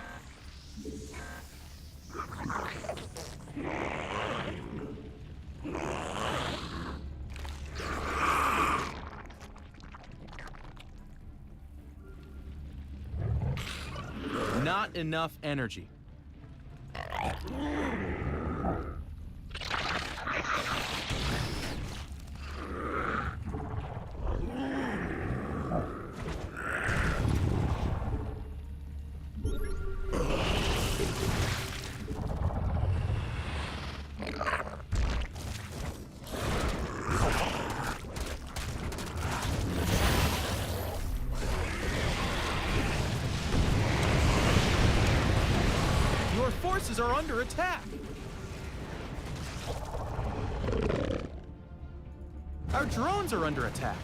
Not enough energy. Your forces are under attack. Our drones are under attack.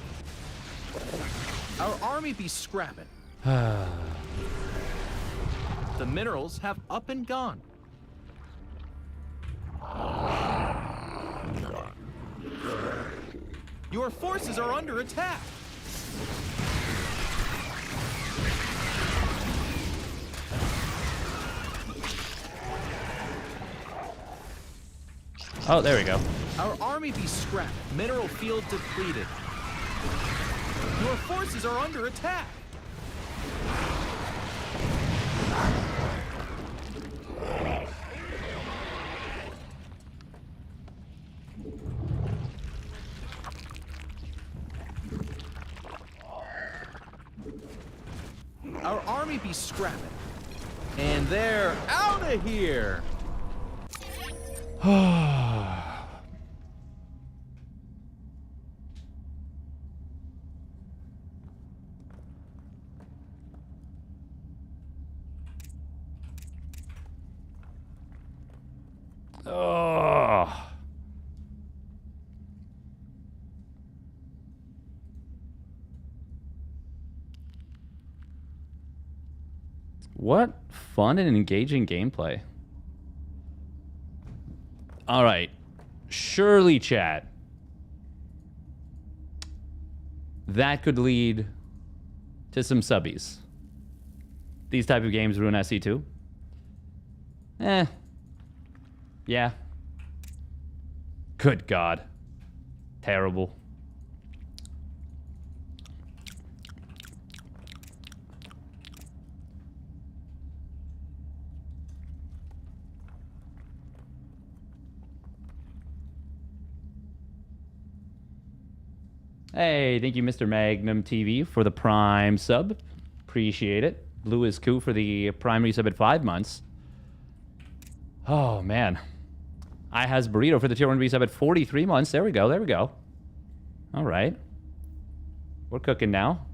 Our army be scrapping. The minerals have up and gone. Your forces are under attack. Oh, there we go. Our army be scrapped. Mineral field depleted. Your forces are under attack. Our army be scrapping. And they're out of here. Oh. What fun and engaging gameplay. All right. Surely, chat. That could lead to some subbies. These type of games ruin SC2. Yeah. Good God. Terrible. Hey, thank you, Mr. Magnum TV, for the Prime sub. Appreciate it. Blue is cool for the Prime resub at 5 months. Oh, man. I has Burrito for the Tier 1 resub at 43 months. There we go, there we go. All right. We're cooking now.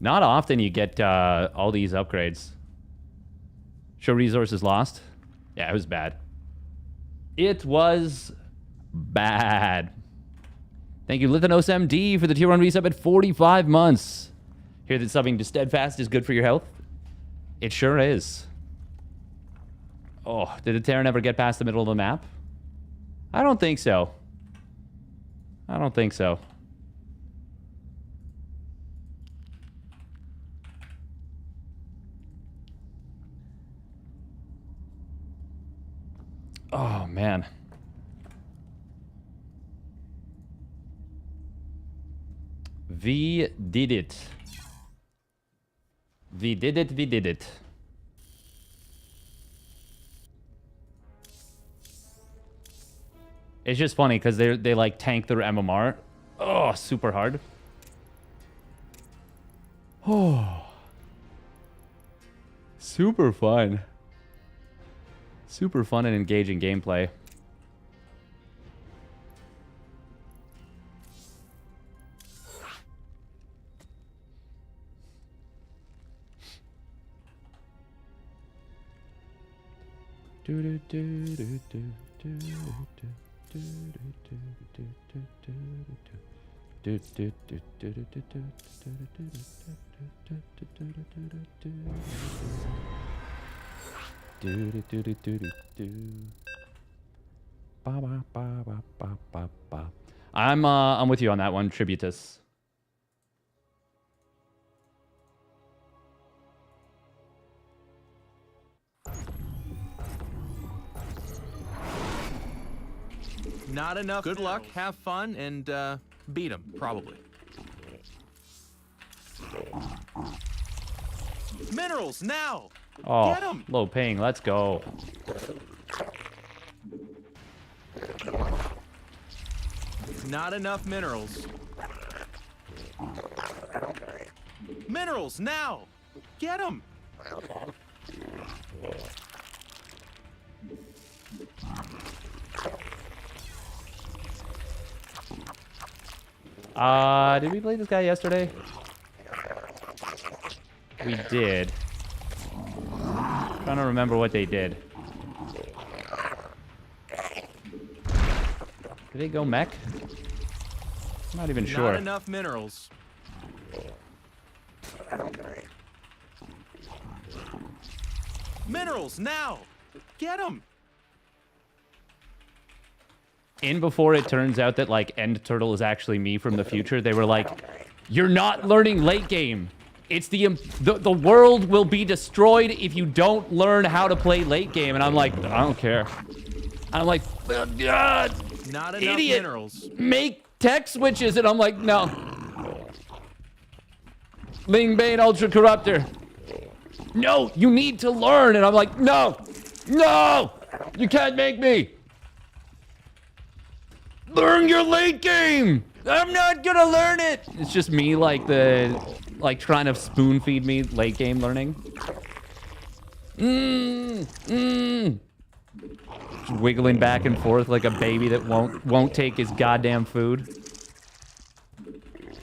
Not often you get all these upgrades. Show resources lost. Yeah, it was bad. It was bad. Thank you, Lithanos MD, for the Tier 1 resub at 45 months. Hear that subbing to Steadfast is good for your health? It sure is. Oh, did the Terran ever get past the middle of the map? I don't think so. I don't think so. Oh, man. We did it. We did it, we did it. It's just funny because they like tank their MMR. Oh, super hard. Oh. Super fun. Super fun and engaging gameplay. I'm with you on that one, Tributus. Not enough. Good luck, have fun, and beat him, probably. Minerals, now! Oh, Get 'em! low ping, let's go. Not enough minerals. Minerals, now! Get them! Did we play this guy yesterday? We did. Trying to remember what they did. Did they go mech? I'm not even sure. Not enough minerals. Minerals, now! Get them! In before it turns out that, like, End Turtle is actually me from the future, they were like, you're not learning late game. It's the world will be destroyed if you don't learn how to play late game. And I'm like, I don't care. I'm like, God, not enough idiot. Minerals. Make tech switches. And I'm like, no. Ling Bane Ultra Corruptor. No, you need to learn. And I'm like, no, no, you can't make me. Learn your late game. I'm not gonna learn it. It's just me, like trying to spoon feed me late game learning. Just wiggling back and forth like a baby that won't take his goddamn food.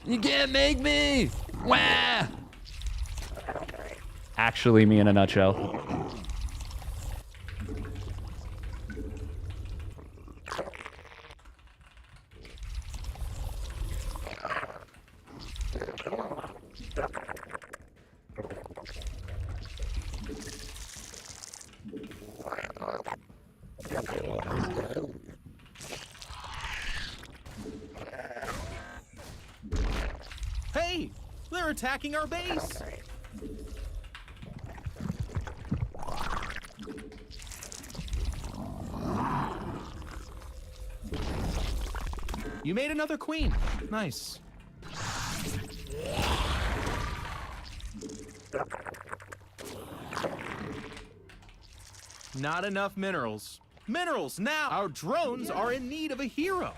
You can't make me. Wah. Actually, me in a nutshell. Hey! They're attacking our base! You made another queen. Nice. Not enough minerals. Minerals, now! Our drones are in need of a hero.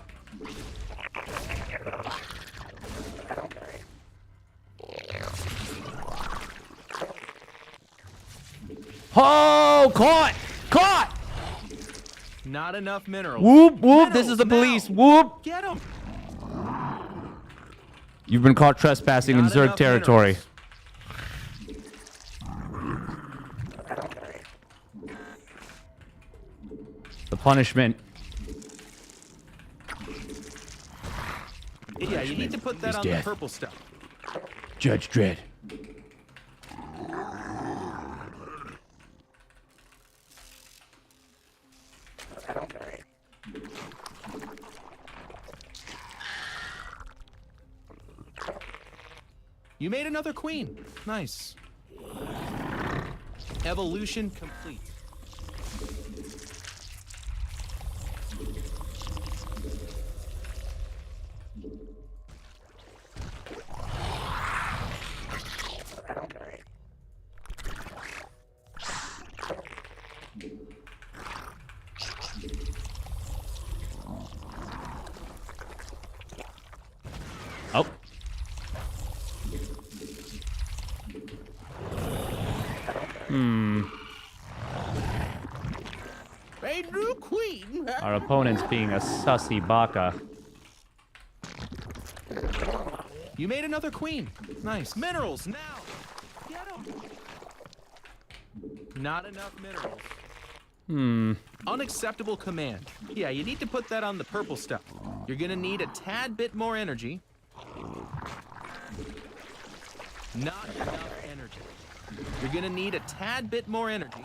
Oh, caught! Caught! Not enough minerals. Whoop, whoop, Minerals, this is the now. police. Whoop! Get them! You've been caught trespassing in Not Zerg enough territory. minerals. The punishment. Yeah, you need to put that He's on dead. the purple stuff. Judge Dredd. You made another queen. Nice. Evolution complete. A new queen. Our opponent's being a sussy baka. You made another queen. Nice. Minerals now. Get 'em. Not enough minerals. Unacceptable command. Yeah, you need to put that on the purple stuff. You're gonna need a tad bit more energy. Not enough energy. You're gonna need a tad bit more energy.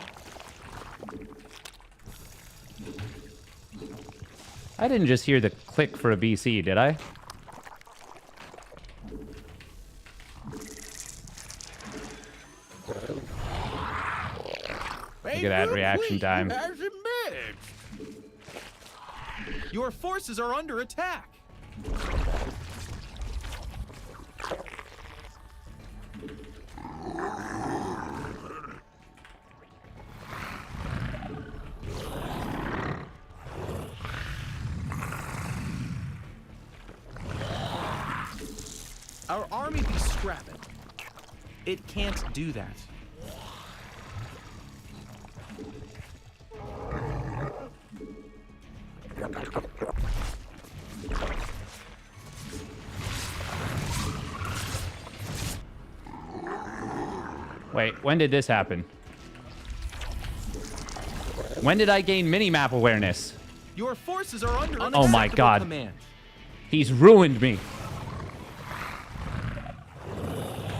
I didn't just hear the click for a BC, did I? Look at that reaction time. Your forces are under attack. Our army be scrapping. It can't do that. Wait, when did this happen? When did I gain mini-map awareness? Your forces are under Oh my unacceptable God. command. He's ruined me.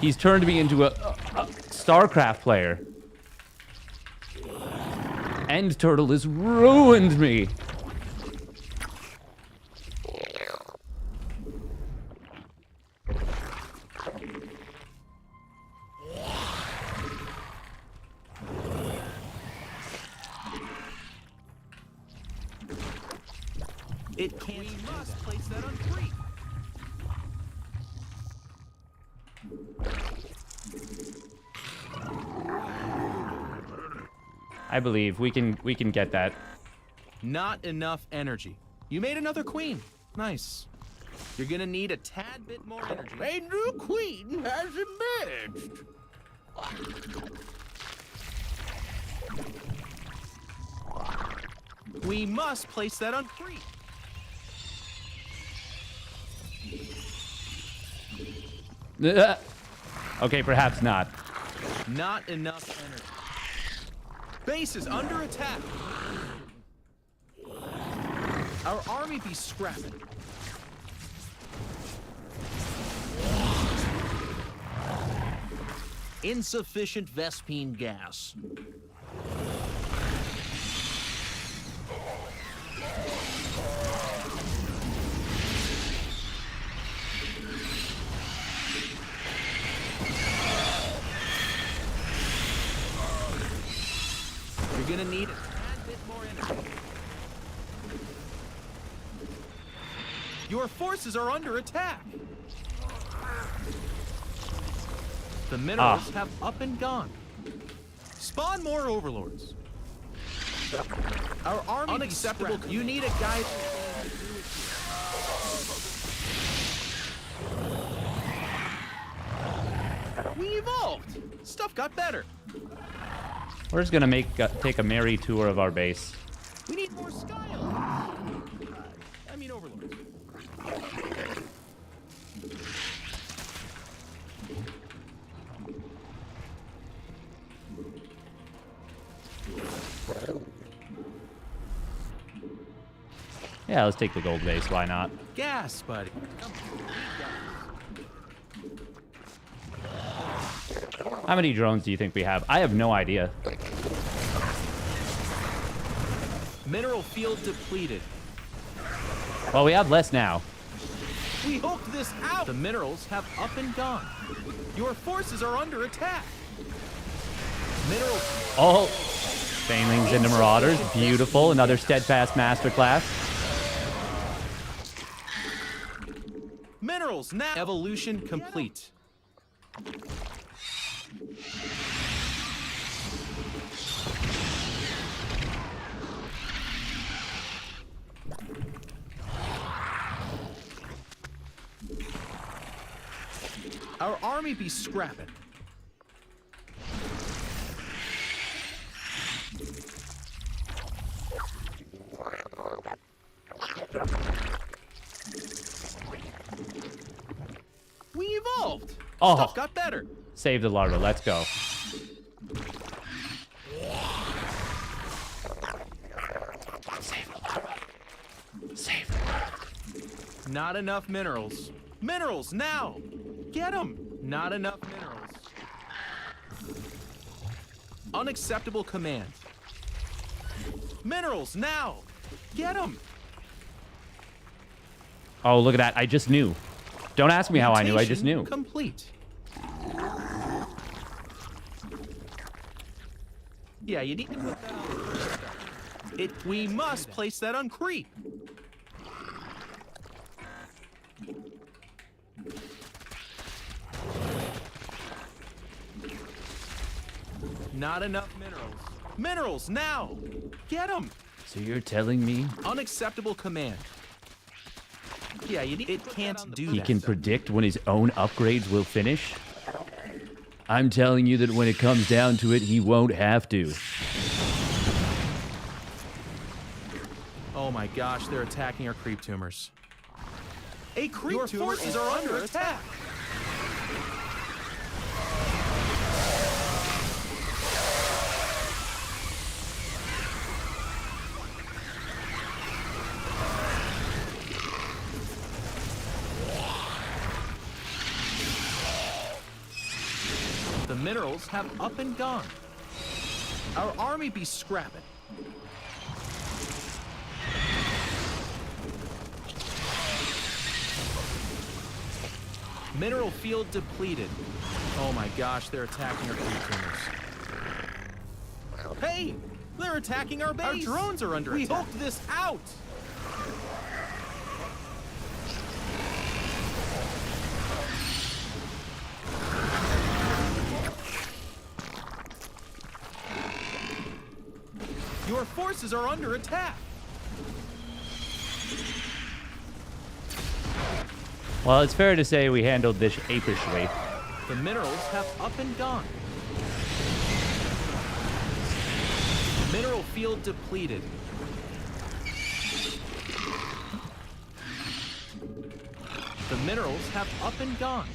He's turned me into a StarCraft player. End Turtle has ruined me. It can't. We must place that on free. I believe we can get that. Not enough energy. You made another queen. Nice. You're gonna need a tad bit more energy. A new queen has emerged. We must place that on free. Okay, perhaps not. Not enough energy. Base is under attack. Our army be scrapping. Insufficient Vespine gas. You're gonna need a tad bit more energy. Your forces are under attack. The minerals have up and gone. Spawn more overlords. Our army unacceptable. You need a guide. We evolved. Stuff got better. We're just gonna take a merry tour of our base. We need more Skyle. I mean overlords. Yeah, let's take the gold base. Why not? Gas, buddy. How many drones do you think we have? I have no idea. Mineral field depleted. Well, we have less now. We hooked this out. The minerals have up and gone. Your forces are under attack. Mineral. Oh, Banelings into Marauders. Beautiful. Another steadfast masterclass. Minerals now. Evolution complete. Our army be scrapping. Oh, Stuff got better. save the larva. Let's go. Save the larva. Save the larva. Not enough minerals. Minerals, now! Get them! Not enough minerals. Unacceptable command. Minerals, now! Get them! Oh, look at that. I just knew. Don't ask me how I knew. I just knew. Complete. Yeah, you need to put that on. We must place that on creep. Not enough minerals. Minerals, now! Get them! So you're telling me Unacceptable command. Yeah, it can't do he that. can predict when his own upgrades will finish? I'm telling you that when it comes down to it, he won't have to. Oh my gosh, they're attacking our creep tumors. A creep tumor forces are under attack. The minerals have up and gone. Our army be scrapping. Mineral field depleted. Oh my gosh, they're attacking our creep tumors. Hey! They're attacking our base! Our drones are under attack. We hoped this out! Your forces are under attack! Well, it's fair to say we handled this apishly. The minerals have up and gone. Mineral field depleted. The minerals have up and gone.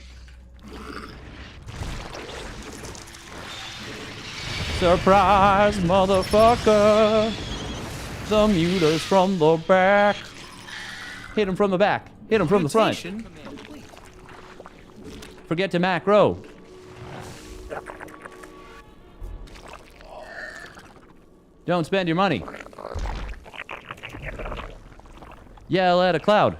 Surprise, motherfucker! The mutas from the back. Hit him from the back. Hit him from the front. Mutation complete. Forget to macro. Don't spend your money. Yell at a cloud.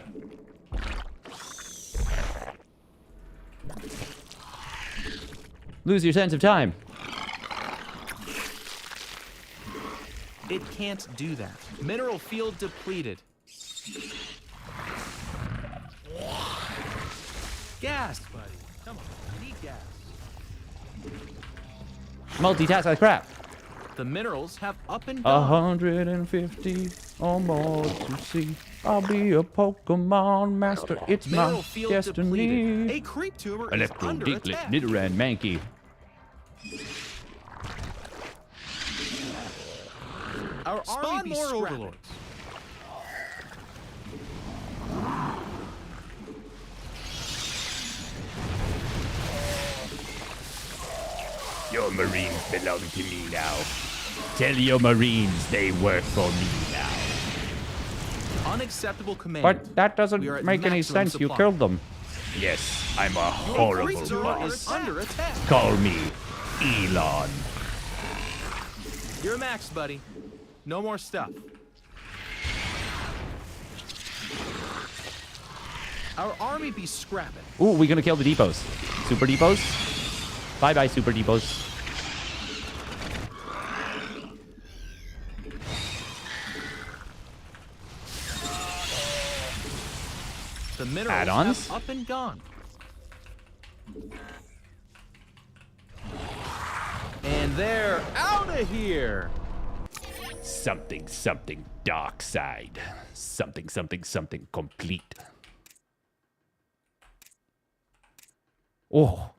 Lose your sense of time. It can't do that. Mineral field depleted. Gas, buddy. Come on, I need gas. Multitask like crap. The minerals have up and gone. 150 or more to see. I'll be a Pokemon master. It's Mineral my field depleted. A destiny. creep tumor is Electro, under Diglett, attack. Nidoran, Mankey. Our army be more overlords. Your Marines belong to me now. Tell your Marines they work for me now. Unacceptable command. But that doesn't We are at make any maximum sense. You supply. killed them. Yes, I'm a Your horrible creep tumor boss. is under attack. Call me Elon. You're maxed, buddy. No more stuff. Our army be scrapping. Ooh, we're gonna kill the depots. Super depots. Bye-bye, super depots. The minerals Add-ons? have up and gone. And they're out of here. Something, something dark side. Something, something, something complete. Oh.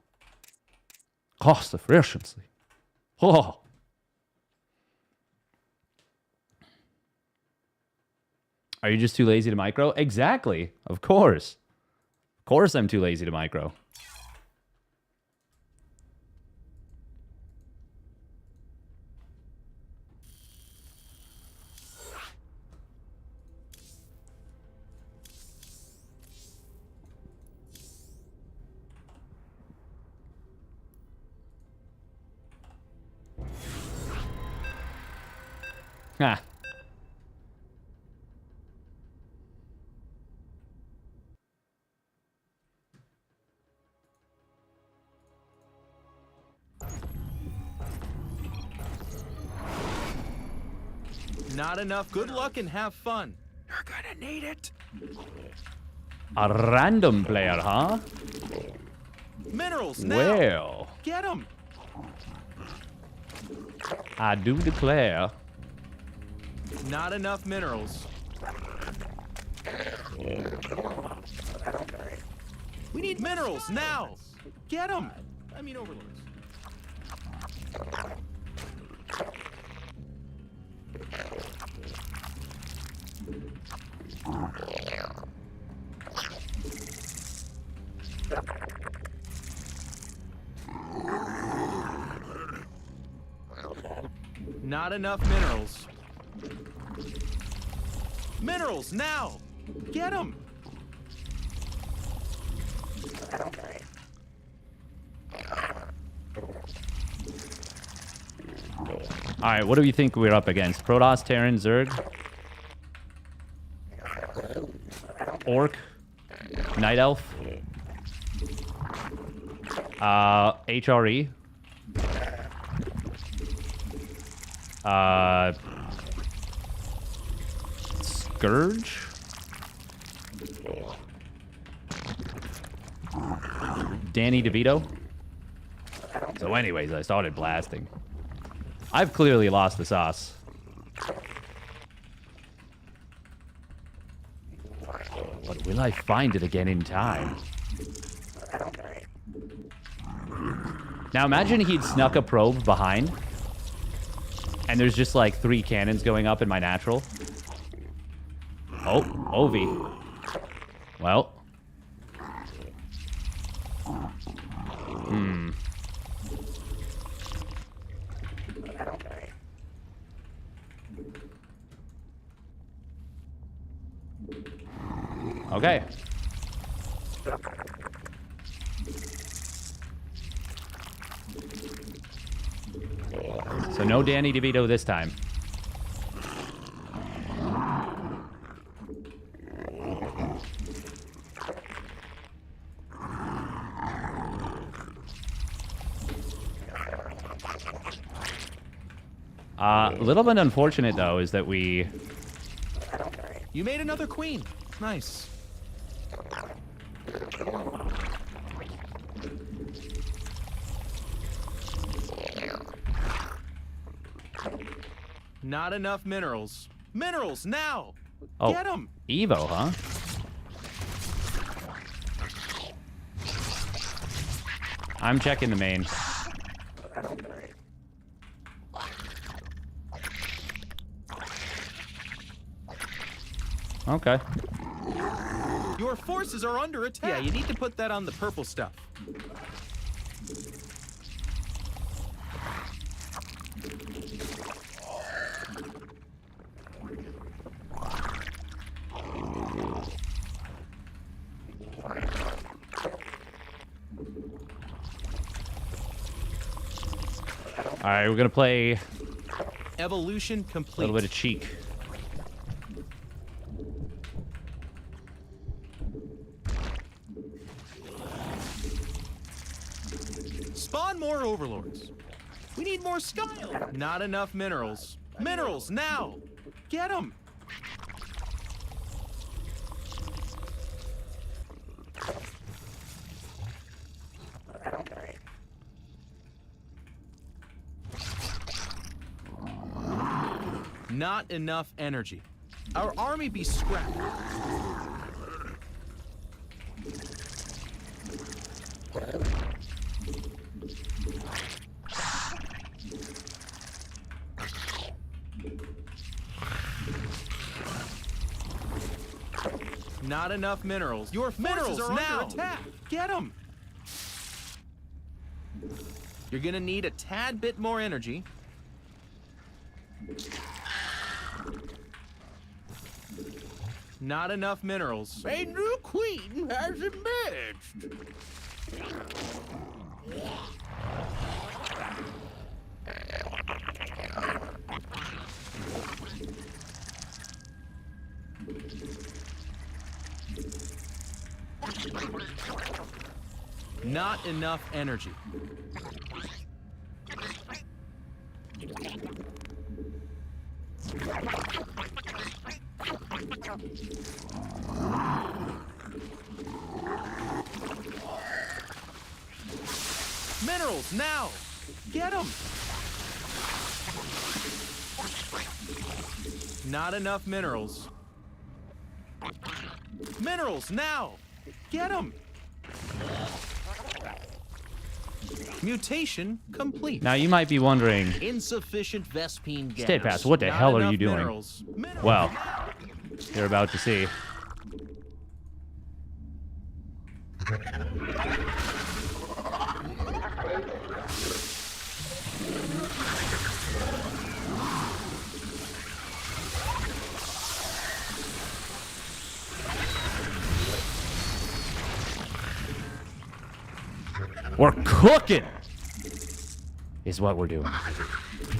Cost efficiency. Oh. Are you just too lazy to micro? Exactly. Of course. Of course I'm too lazy to micro. Ha. Not enough. Good luck and have fun. You're gonna need it. A random player, huh? Minerals now. Well, Get them. I do declare. Not enough minerals. We need minerals now. Get them. I mean overlords. Not enough minerals. Minerals now. Get them. All right, what do you think we're up against? Protoss, Terran, Zerg, Orc, Night Elf, HRE, Scourge, Danny DeVito. So anyways, I started blasting. I've clearly lost the sauce. But will I find it again in time? Now imagine he'd snuck a probe behind, and there's just like 3 cannons going up in my natural. Oh, Ovi. Well. Okay. So no Danny DeVito this time. A little bit unfortunate, though, is that we... You made another queen. Nice. Not enough minerals. Minerals now. Oh, Get them. Evo, huh? I'm checking the main. Okay. Your forces are under attack. Yeah, you need to put that on the purple stuff. All right, we're gonna play Evolution a complete. little bit of cheek. Spawn more overlords. We need more Skyle. Not enough minerals. Minerals now. Get them. Not enough energy. Our army be scrapped. Not enough minerals. Your minerals are now. Under attack. Get them. You're gonna need a tad bit more energy. Not enough minerals. A new queen has emerged. Not enough energy. Minerals, now! Get them! Not enough minerals. Minerals, now! Get them! Mutation complete. Now you might be wondering, Insufficient Vespine gas. Stay Pass, what the Not hell are enough you doing? Minerals. Minerals. Well, you're about to see. We're cooking, is what we're doing.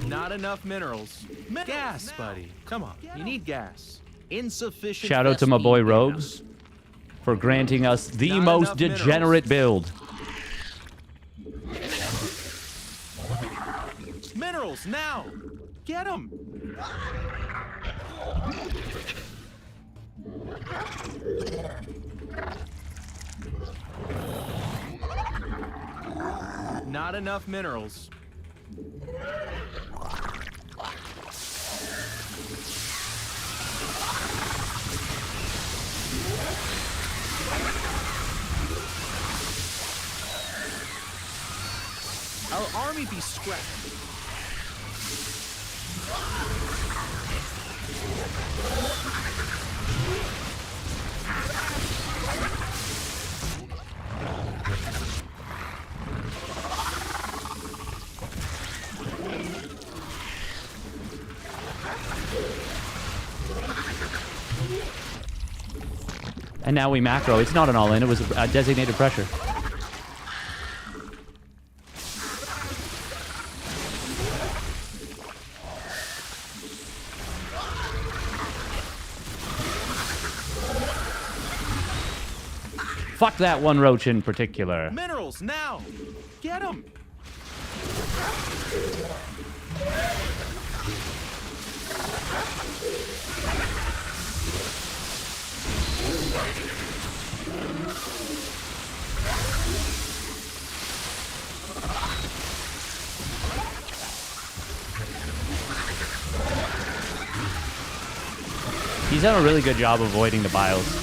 Not enough minerals. Gas, buddy. Come on. You need gas. Insufficient. Shout out to my boy Vespine Rogues gas. for granting us the Not most enough minerals. degenerate build. Minerals, now! Get them! Not enough minerals. Our army be scrapped. And now we macro. It's not an all-in. It was a designated pressure. Fuck that one roach in particular. Minerals, now! Get them! He's done a really good job avoiding the bios.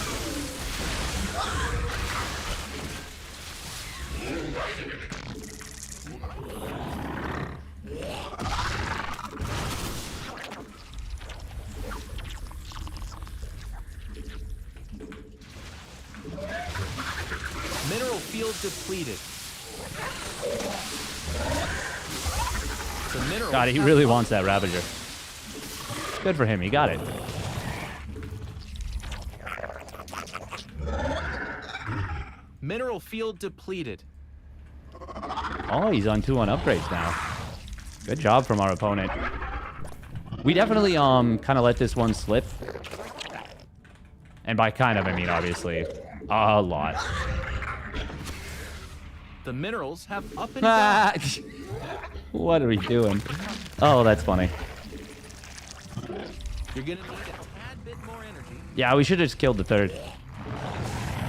Mineral field depleted. The minerals God, he have really up- wants that Ravager. Good for him. He got it. Mineral field depleted. Oh, he's on 2 on upgrades now. Good job from our opponent. We definitely kind of let this one slip. And by kind of, I mean obviously a lot. The minerals have up and down. What are we doing? Oh, that's funny. You're gonna need a tad bit more energy. Yeah, we should have just killed the third.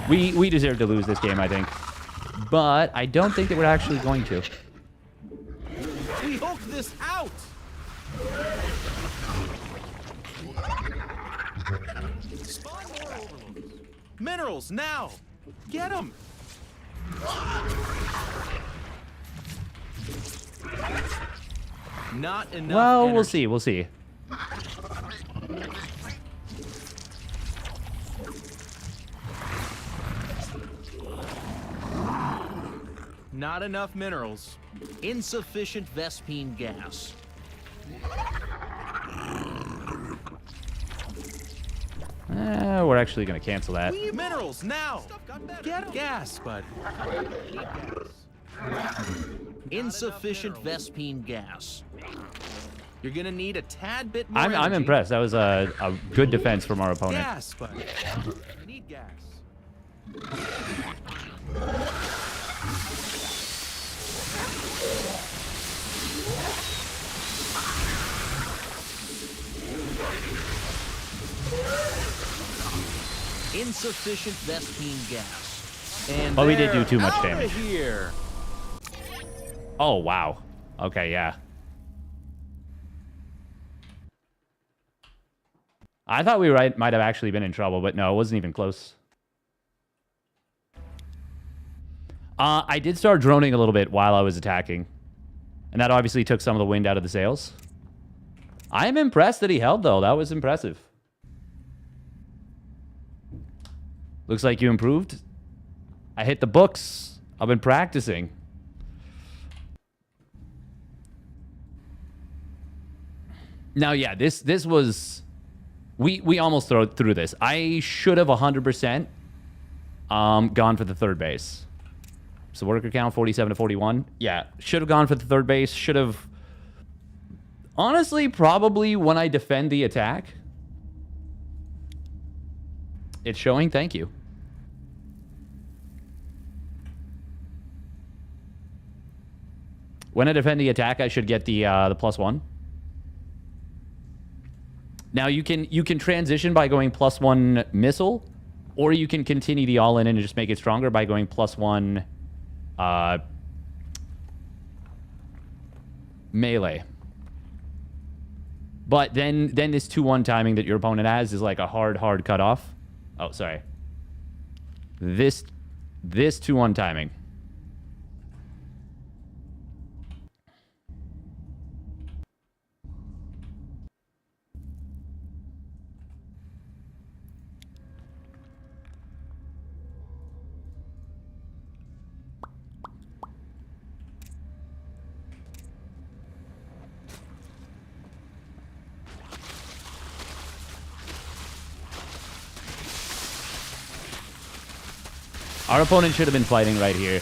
We deserve to lose this game, I think. But I don't think that we're actually going to. We hook this out. Spawn more overlords. Minerals, now! Get them! Not enough Well, we'll energy. see. We'll see. Not enough minerals. Insufficient Vespine gas. We're actually going to cancel that. Minerals, now! Get 'em. Gas, bud. Insufficient Vespine gas. You're gonna need a tad bit more I'm energy. impressed. That was a good defense from our opponent. Gas, bud. You need gas. Insufficient Vespine gas. And Oh, we did do too much outta damage. Here. Oh, wow. Okay, yeah. I thought we might have actually been in trouble, but no, it wasn't even close. I did start droning a little bit while I was attacking. And that obviously took some of the wind out of the sails. I am impressed that he held, though. That was impressive. Looks like you improved. I hit the books. I've been practicing. Now, yeah, this was... We almost through this. I should have 100% gone for the third base. So worker count 47 to 41. Yeah, should have gone for the third base. Should have... Honestly, probably when I defend the attack. It's showing. Thank you. When I defend the attack, I should get the +1. Now you can transition by going +1 missile, or you can continue the all-in and just make it stronger by going +1 melee. But then this 2-1 timing that your opponent has is like a hard cutoff. Oh, sorry. This 2-1 timing. Our opponent should have been fighting right here.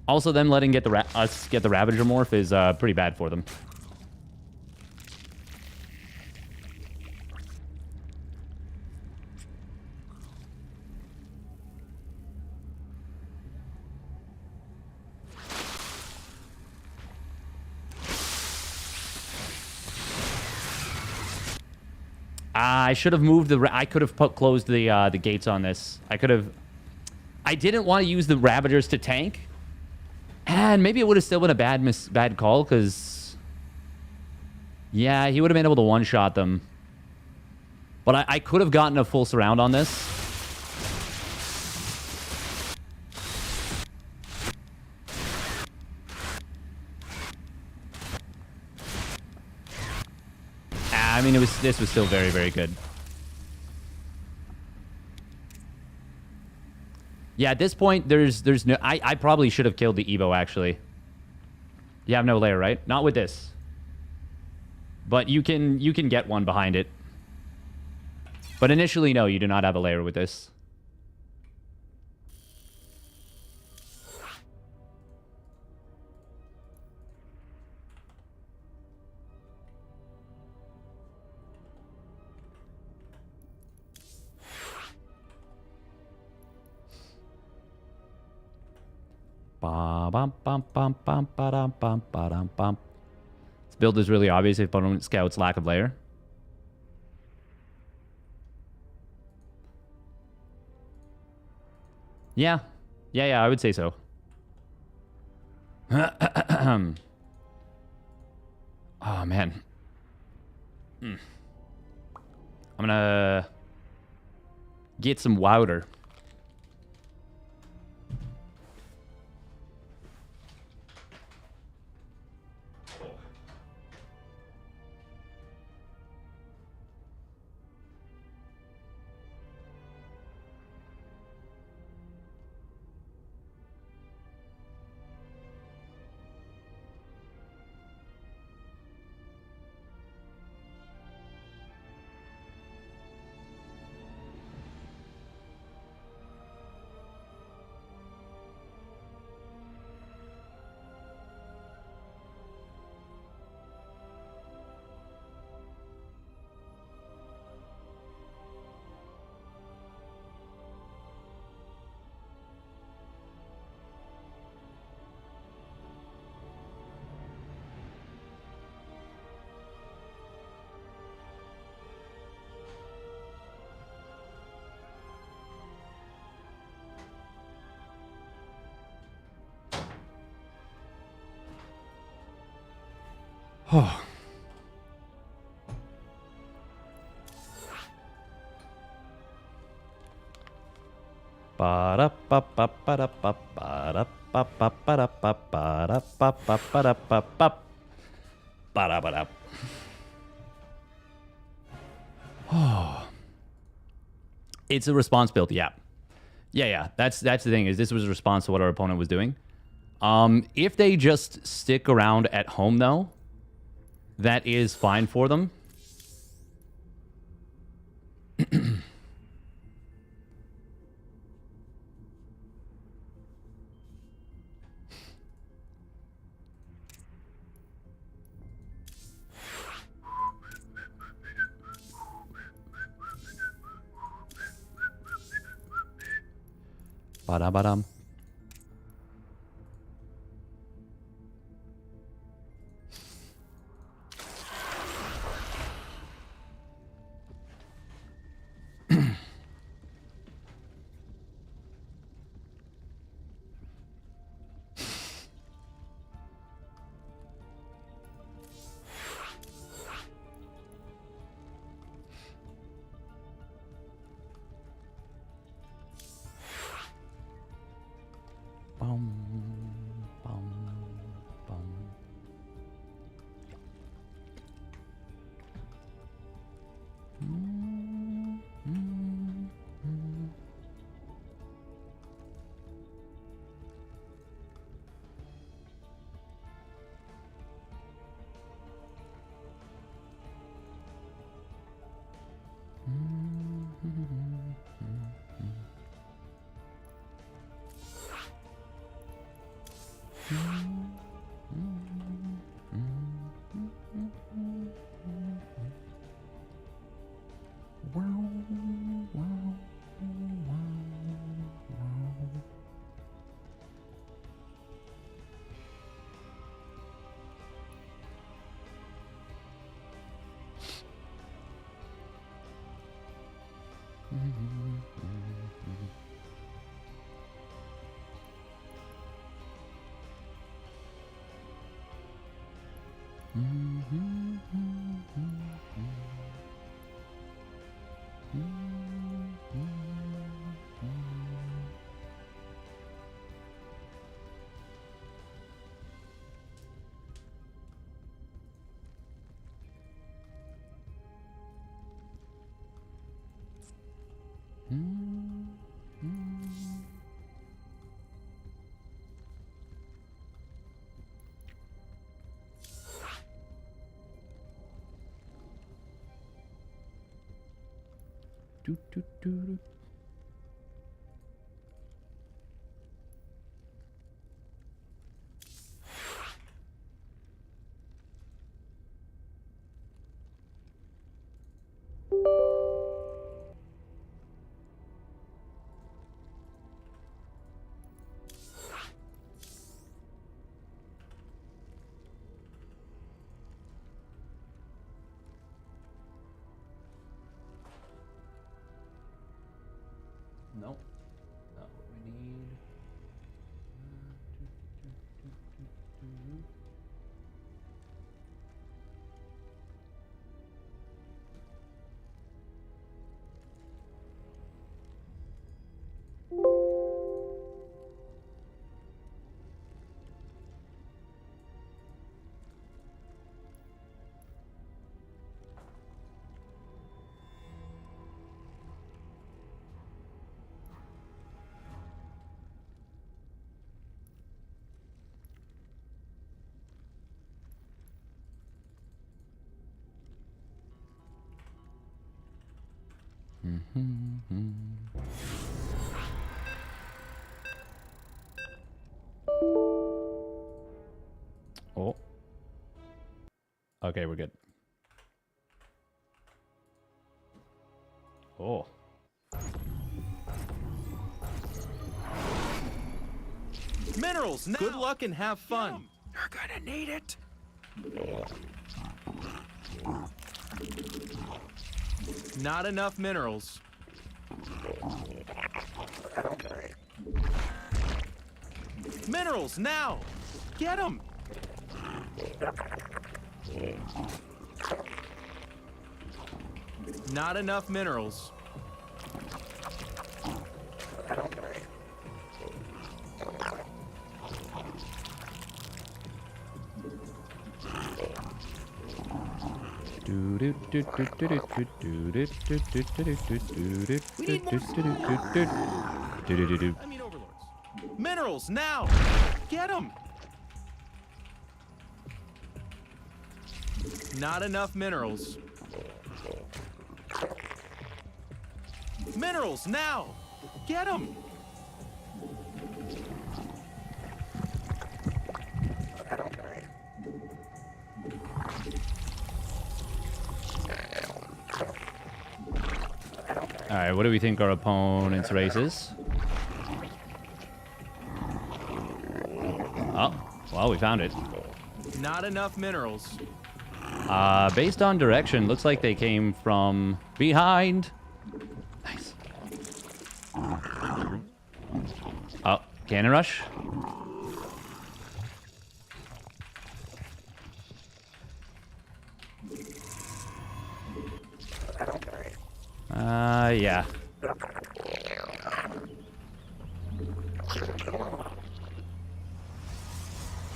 Also, them letting us get the Ravager morph is pretty bad for them. I should have moved I could have closed the gates on this. I could have... I didn't want to use the Ravagers to tank. And maybe it would have still been a bad call, because... Yeah, he would have been able to one-shot them. But I could have gotten a full surround on this. I mean, this was still very, very good. Yeah, at this point, there's no... I probably should have killed the Evo, actually. You have no layer, right? Not with this. But you can get one behind it. But initially, no, you do not have a layer with this. This build is really obvious if opponent scouts lack of layer. Yeah, I would say so. Oh man, I'm gonna get some Wouter. Oh. It's a response build, yeah. Yeah. That's the thing, is this was a response to what our opponent was doing. If they just stick around at home, though, that is fine for them. Ba-da-ba-dum. Do, do, do, do. Nope. Not what we need. Oh. Okay, we're good. Oh. Minerals, now. Good luck and have fun. You're gonna need it. Not enough minerals. Minerals, now! Get them! Not enough minerals. I mean overlords. Minerals, now! Get them! Not enough minerals. Minerals, now! Get them! All right, what do we think our opponent's race is? Oh, well, we found it. Not enough minerals. Based on direction, looks like they came from behind. Nice. Oh, cannon rush. Yeah.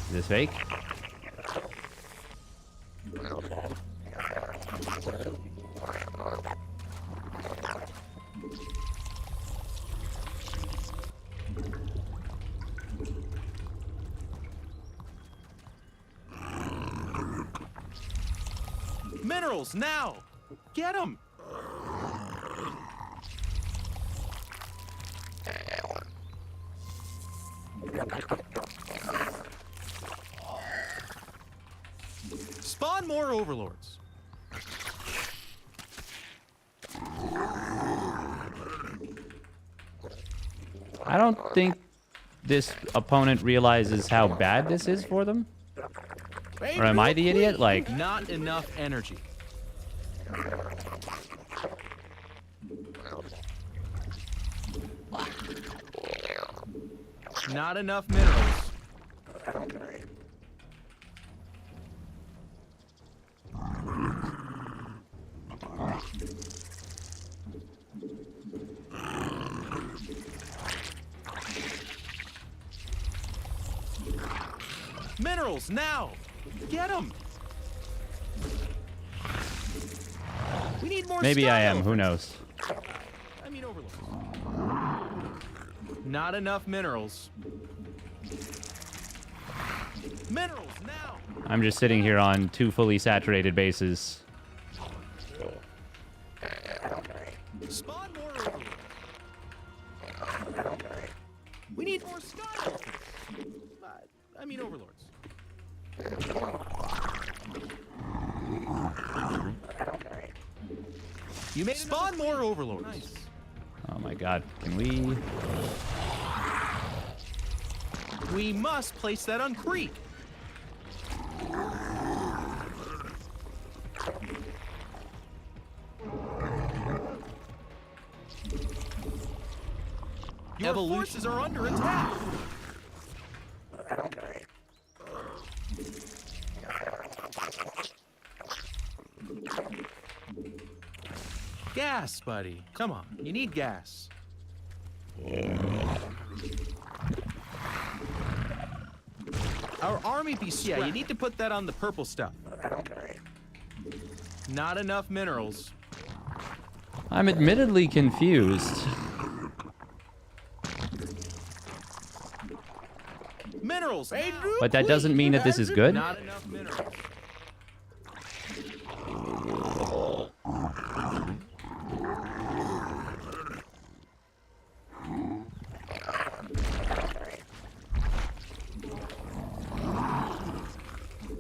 Is this fake? Minerals, now! Get them! Spawn more overlords. I don't think this opponent realizes how bad this is for them. Or am I the idiot? Like, Not enough energy. Not enough minerals. Minerals, now! Get them! We need more maybe I am. style. Who knows? I mean overlords. Not enough minerals. Minerals, now! I'm just sitting here on 2 fully saturated bases. Spawn more overlords. We need more sky. I mean overlords. You made spawn more overlords. Nice. Oh my god. Can we... We must place that on creep. Your forces are under attack. Gas, buddy. Come on, you need gas. Our army be scrapped. Yeah, you need to put that on the purple stuff. Not enough minerals. I'm admittedly confused. Minerals. But that doesn't mean that this is good? Not enough minerals.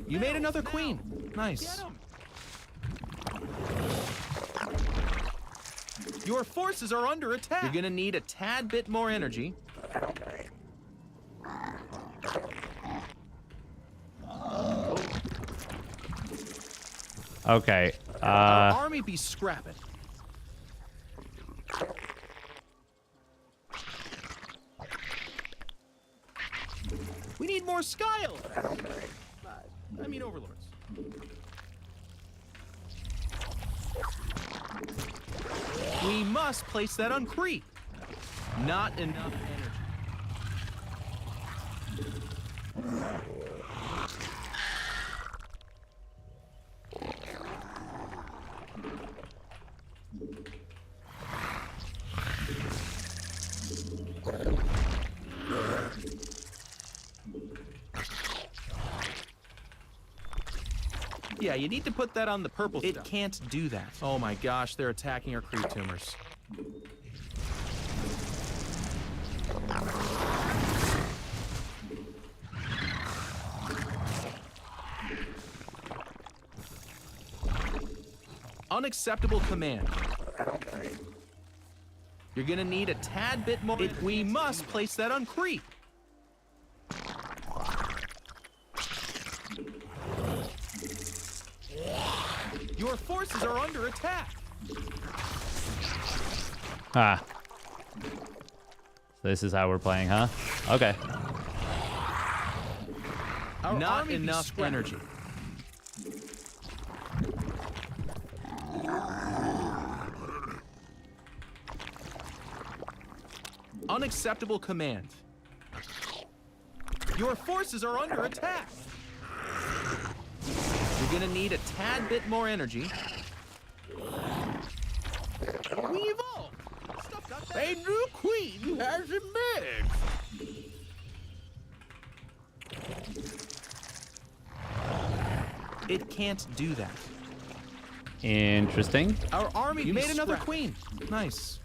You made another queen. Nice. Your forces are under attack. You're gonna need a tad bit more energy. Okay. Our army be scrapping. We need more skyle. I mean overlords. We must place that on creep. Not enough energy. Yeah, you need to put that on the purple stuff. It can't do that. Oh my gosh, they're attacking our creep tumors. Unacceptable command. You're gonna need a tad bit more. We must place that on creep. Your forces are under attack. Ah. This is how we're playing, huh? Okay. Not enough energy. Unacceptable command. Your forces are under attack. You're gonna need a tad bit more energy. We evolved. Stuff got better. A new queen has emerged. It can't do that. Interesting. Our army. You made another queen. Nice.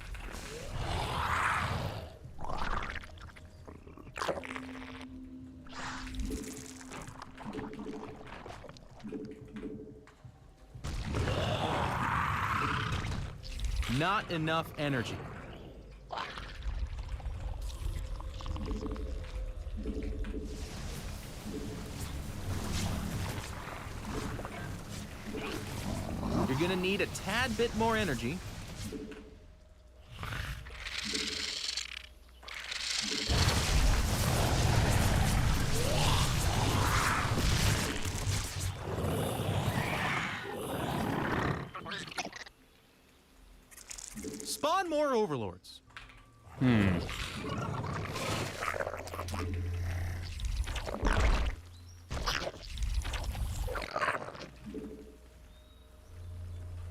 Not enough energy. You're gonna need a tad bit more energy. Spawn more overlords.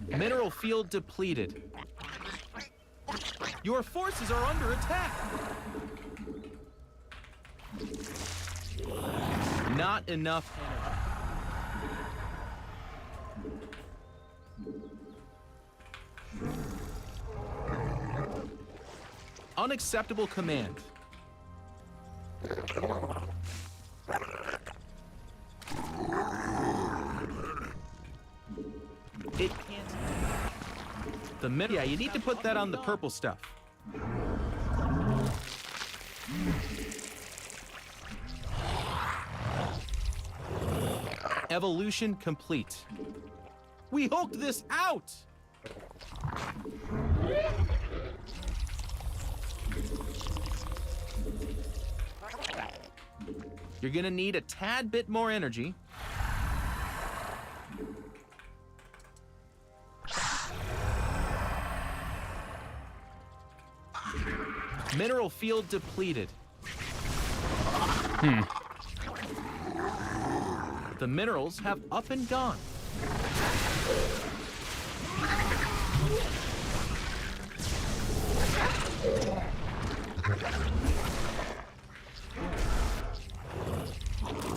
Mineral field depleted. Your forces are under attack. Not enough energy. Unacceptable command. It can't. The middle. Yeah, you need to put that on the purple stuff. Evolution complete. We hulked this out. You're gonna need a tad bit more energy. Mineral field depleted. The minerals have up and gone.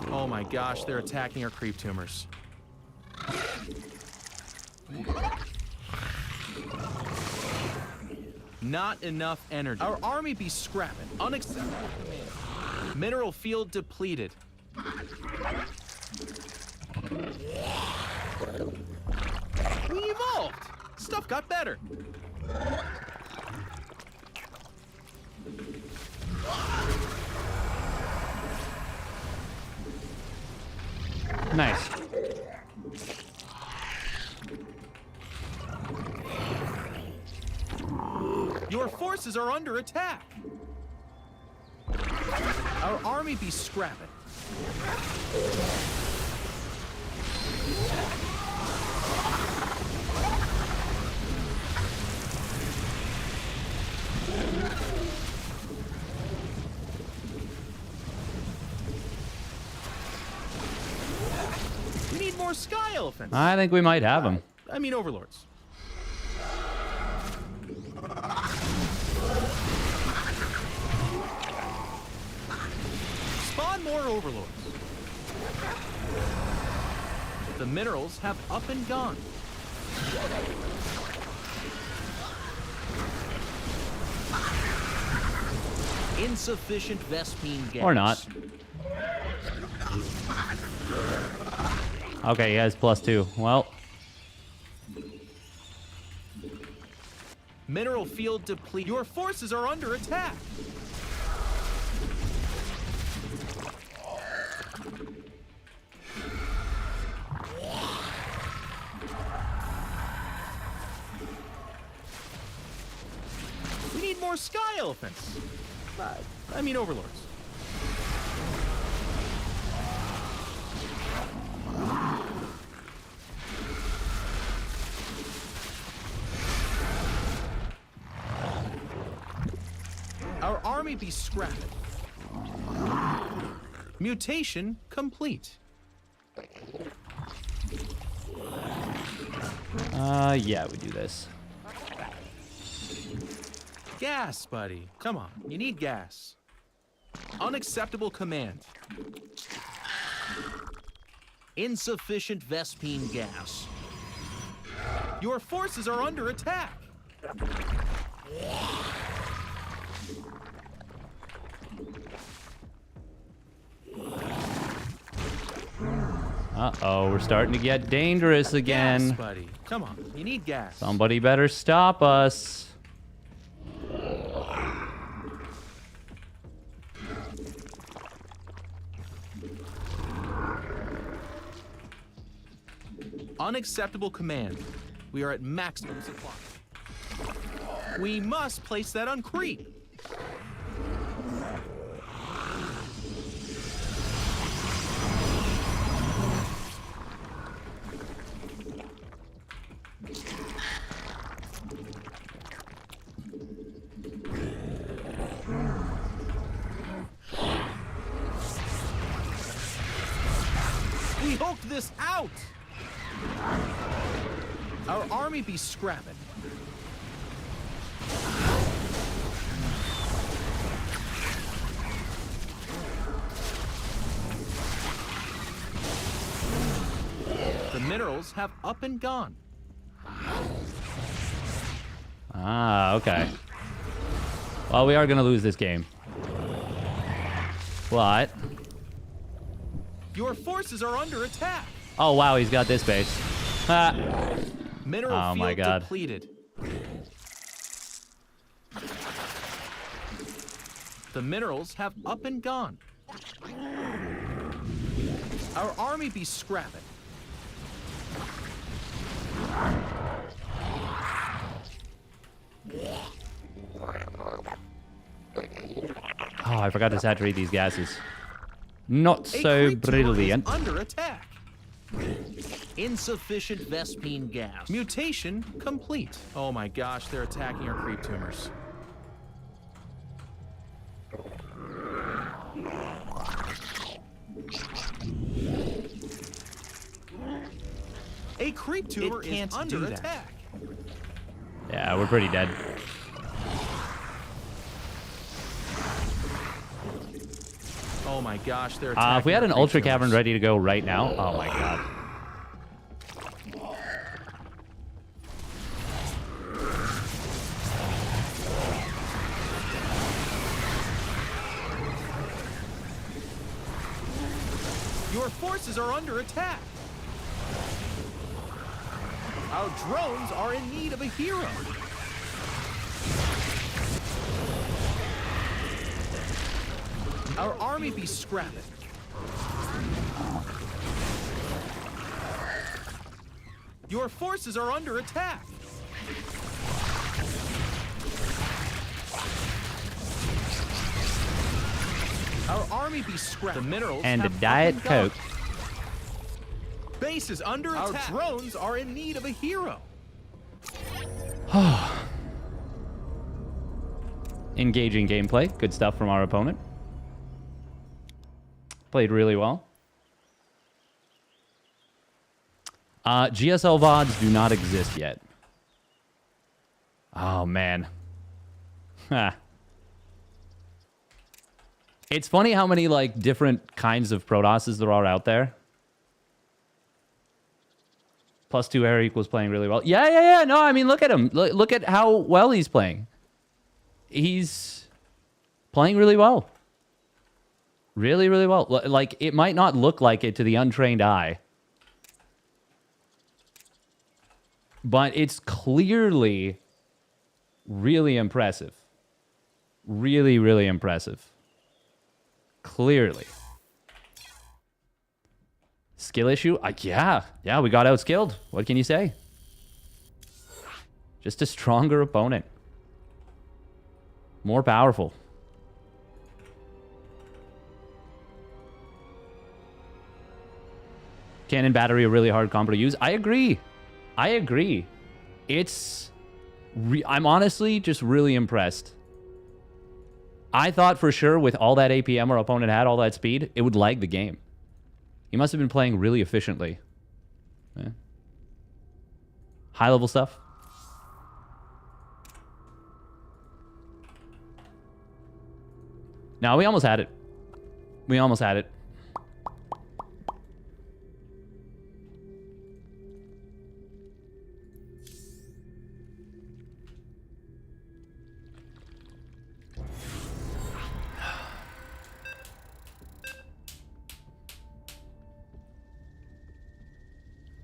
Oh my gosh, they're attacking our creep tumors. Not enough energy. Our army be scrapping. Unacceptable command. Mineral field depleted. We evolved. Stuff got better. Nice. Your forces are under attack. Our army be scrapping. more sky elephants. I think we might have them. I mean overlords. Spawn more overlords. The minerals have up and gone. Insufficient Vespine gas. Or not. Okay, he has +2. Well, Mineral field deplete. Your forces are under attack. We need more sky elephants. I mean overlords. Our army be scrapped. Mutation complete. yeah, we do this. Gas, buddy. Come on, you need gas. Unacceptable command. Insufficient Vespine gas. Your forces are under attack. Uh-oh, we're starting to get dangerous again. Gas, buddy. Come on, you need gas. Somebody better stop us. Unacceptable command. We are at maximum supply. We must place that on creep. We hulked this out! Our army be scrapping. The minerals have up and gone. Ah, okay. Well, we are going to lose this game. What? Your forces are under attack. Oh, wow, he's got this base. Ah. Mineral Oh field my God. depleted. The minerals have up and gone. Our army be scrapping. Oh, I forgot to saturate these gases. Not A so creep tumor is brilliant. under attack. Insufficient Vespine gas. Mutation complete. Oh my gosh, they're attacking our creep tumors. A creep tumor is under attack. Yeah, we're pretty dead. Oh my gosh, they're attacking If we had our an creep Ultra tumors. Cavern ready to go right now, oh my God. Your forces are under attack. Our drones are in need of a hero. Our army be scrapping. Your forces are under attack. Our army be scrapped. The minerals And a have Diet up and gone. Coke. Base is under attack. Our drones are in need of a hero. Engaging gameplay. Good stuff from our opponent. Played really well. GSL VODs do not exist yet. Oh, man. Huh. It's funny how many, like, different kinds of Protosses there are out there. +2 air equals playing really well. Yeah. No, I mean, look at him. Look at how well he's playing. He's playing really well. Really, really well. Like, it might not look like it to the untrained eye. But it's clearly really impressive. Really, really impressive. Clearly. Skill issue? Yeah, we got outskilled. What can you say? Just a stronger opponent. More powerful. Cannon battery, a really hard combo to use. I agree. It's... I'm honestly just really impressed. I thought for sure with all that APM our opponent had, all that speed, it would lag the game. He must have been playing really efficiently. Yeah. High-level stuff. No, we almost had it. We almost had it.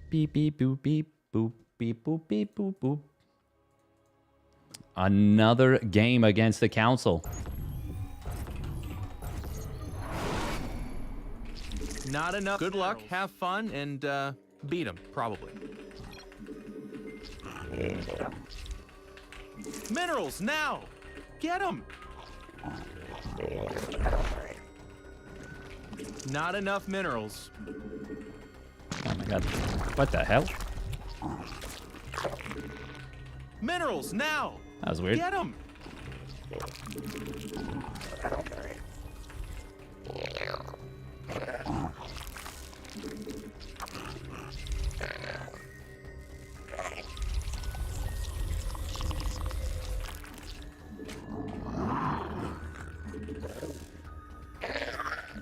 Beep, beep, boop, beep, boop, beep, boop, beep, boop, boop. Another game against the council. Not enough. Good luck, have fun, and beat him, probably. Minerals, now! Get him! Not enough minerals. Oh my god. What the hell? Minerals, now! That was weird. Get him!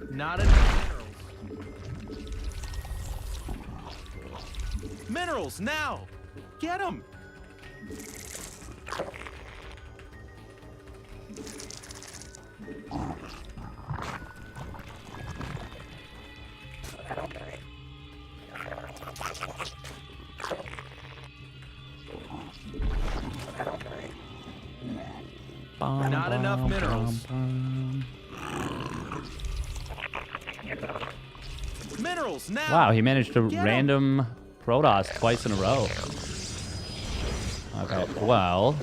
Not enough minerals. Minerals, now! Get him! Not enough minerals. Minerals now. Wow, he managed to random Protoss twice in a row. Okay, well.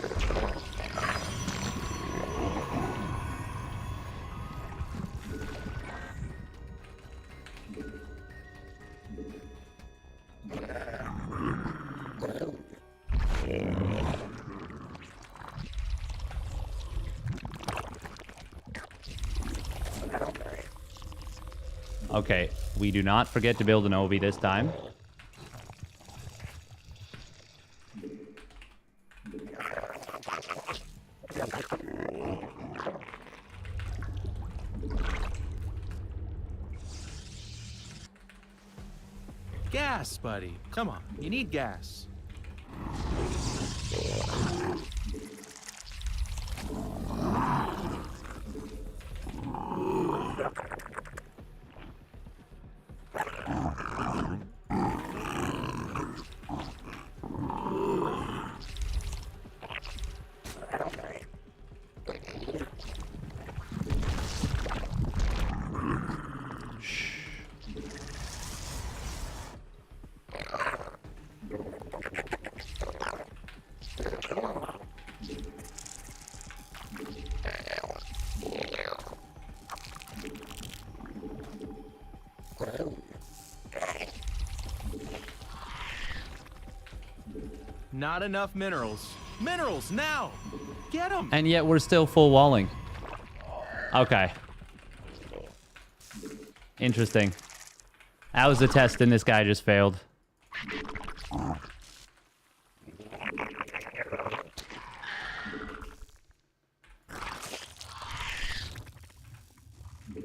Okay, we do not forget to build an Obi this time. Gas, buddy. Come on, you need gas. Not enough minerals. Minerals, now! Get them! And yet we're still full walling. Okay. Interesting. That was a test and this guy just failed.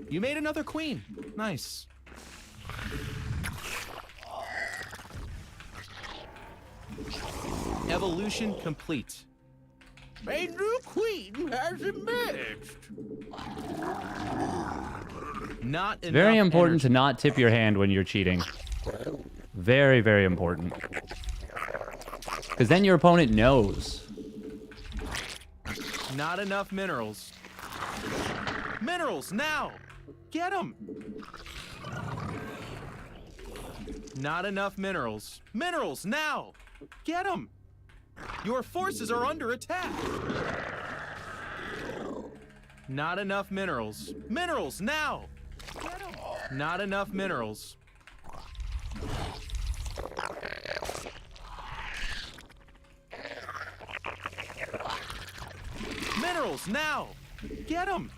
You made another queen. Nice. Evolution complete. A new queen has emerged. Not enough Very important energy. to not tip your hand when you're cheating. Very, very important. Because then your opponent knows. Not enough minerals. Minerals, now! Get them! Not enough minerals. Minerals, now! Get them! Your forces are under attack! Not enough minerals. Minerals, now! Get them! Not enough minerals. Minerals, now! Get them!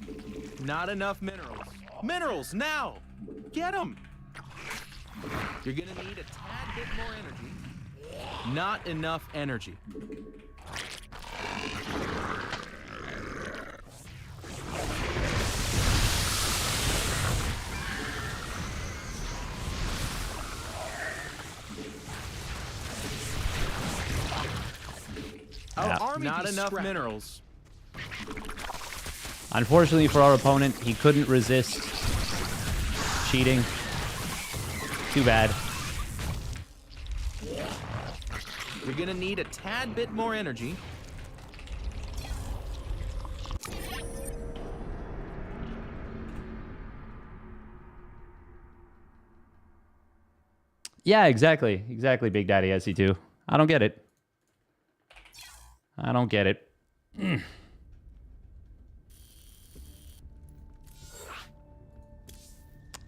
Not enough minerals. Minerals, now! Get them! You're gonna need a tad bit more energy. Not enough energy. Yeah. Not enough minerals. Unfortunately for our opponent, he couldn't resist cheating. Too bad. You're gonna need a tad bit more energy. Yeah, exactly. Exactly, Big Daddy SC2. I don't get it. I don't get it.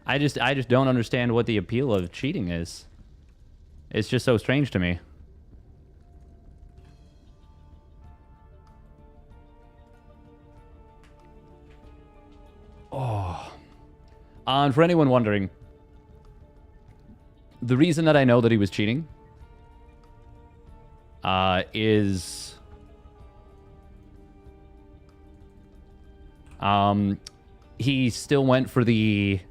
I just don't understand what the appeal of cheating is. It's just so strange to me. Oh. And for anyone wondering, the reason that I know that he was cheating is he still went for the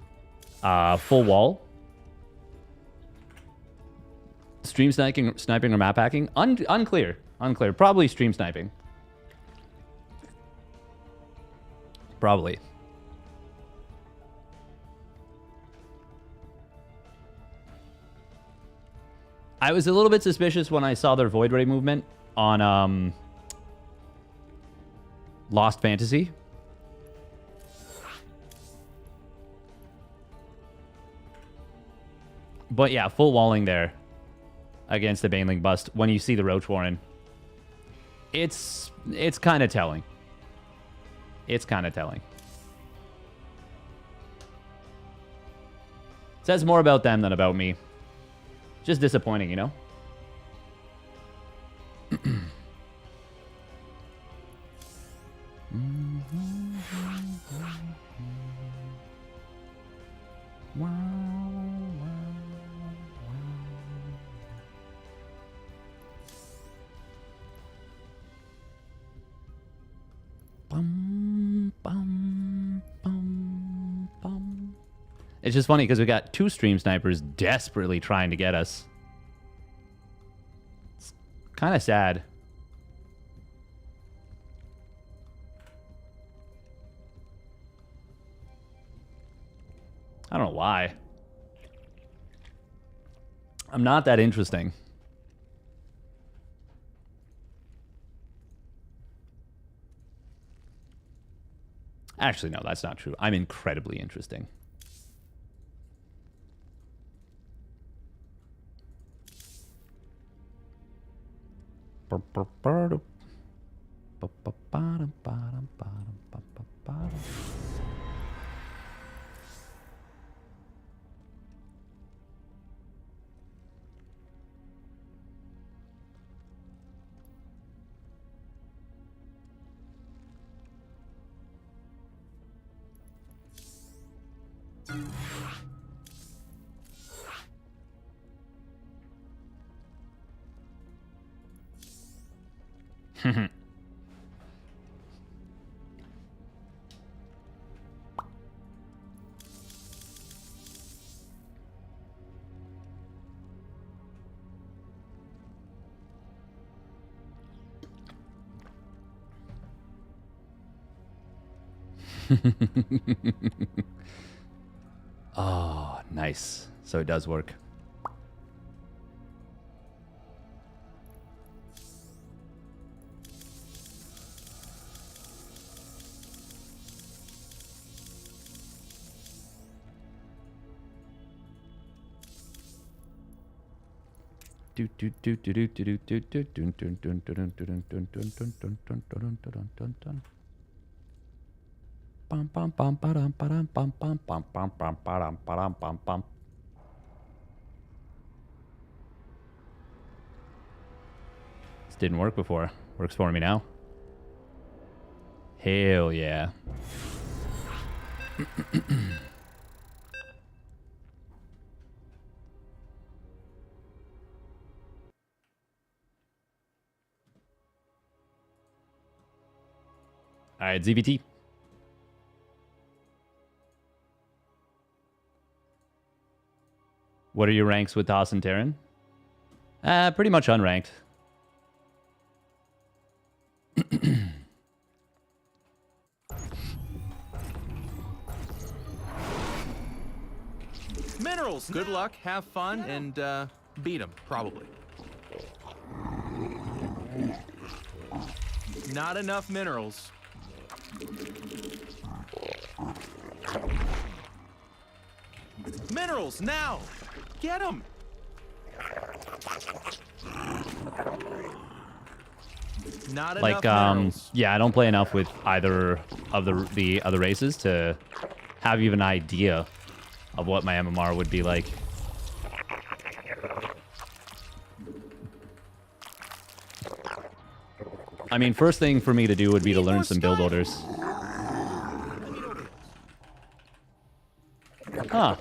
full wall. Stream sniping or map hacking? Unclear. Unclear. Probably stream sniping. Probably. I was a little bit suspicious when I saw their Void Ray movement on Lost Fantasy. But yeah, full walling there against the Baneling bust when you see the Roach Warren. It's kind of telling. It's kind of telling. Says more about them than about me. Just disappointing, you know? It's just funny because we got two stream snipers desperately trying to get us. It's kind of sad. I don't know why. I'm not that interesting. Actually, no, that's not true. I'm incredibly interesting. Oh, nice. So it does work. This didn't work before. Works for me now. Hell yeah. All right, ZVT. What are your ranks with Toss and Terran? Pretty much unranked. Minerals. Good luck, have fun, and beat them, probably. Not enough minerals. Minerals, now! Get them! Not Like, enough minerals. yeah, I don't play enough with either of the other races to have even an idea of what my MMR would be like. I mean, first thing for me to do would be to learn some build orders. Huh.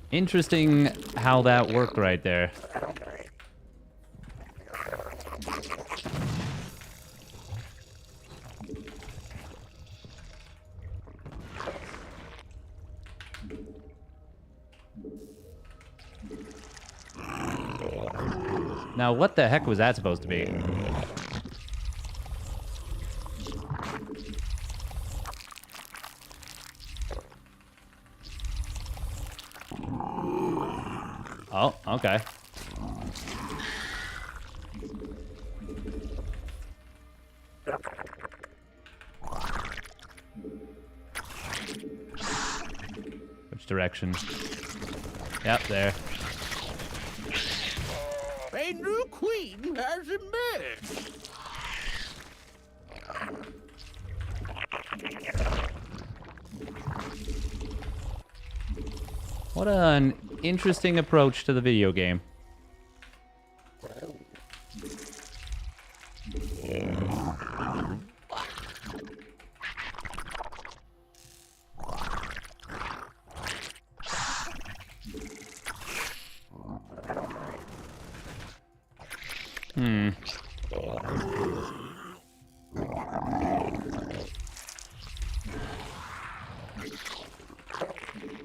Interesting how that worked right there. Now, what the heck was that supposed to be? Oh, okay. Which direction? Yep, there. A new queen has emerged. What an interesting approach to the video game.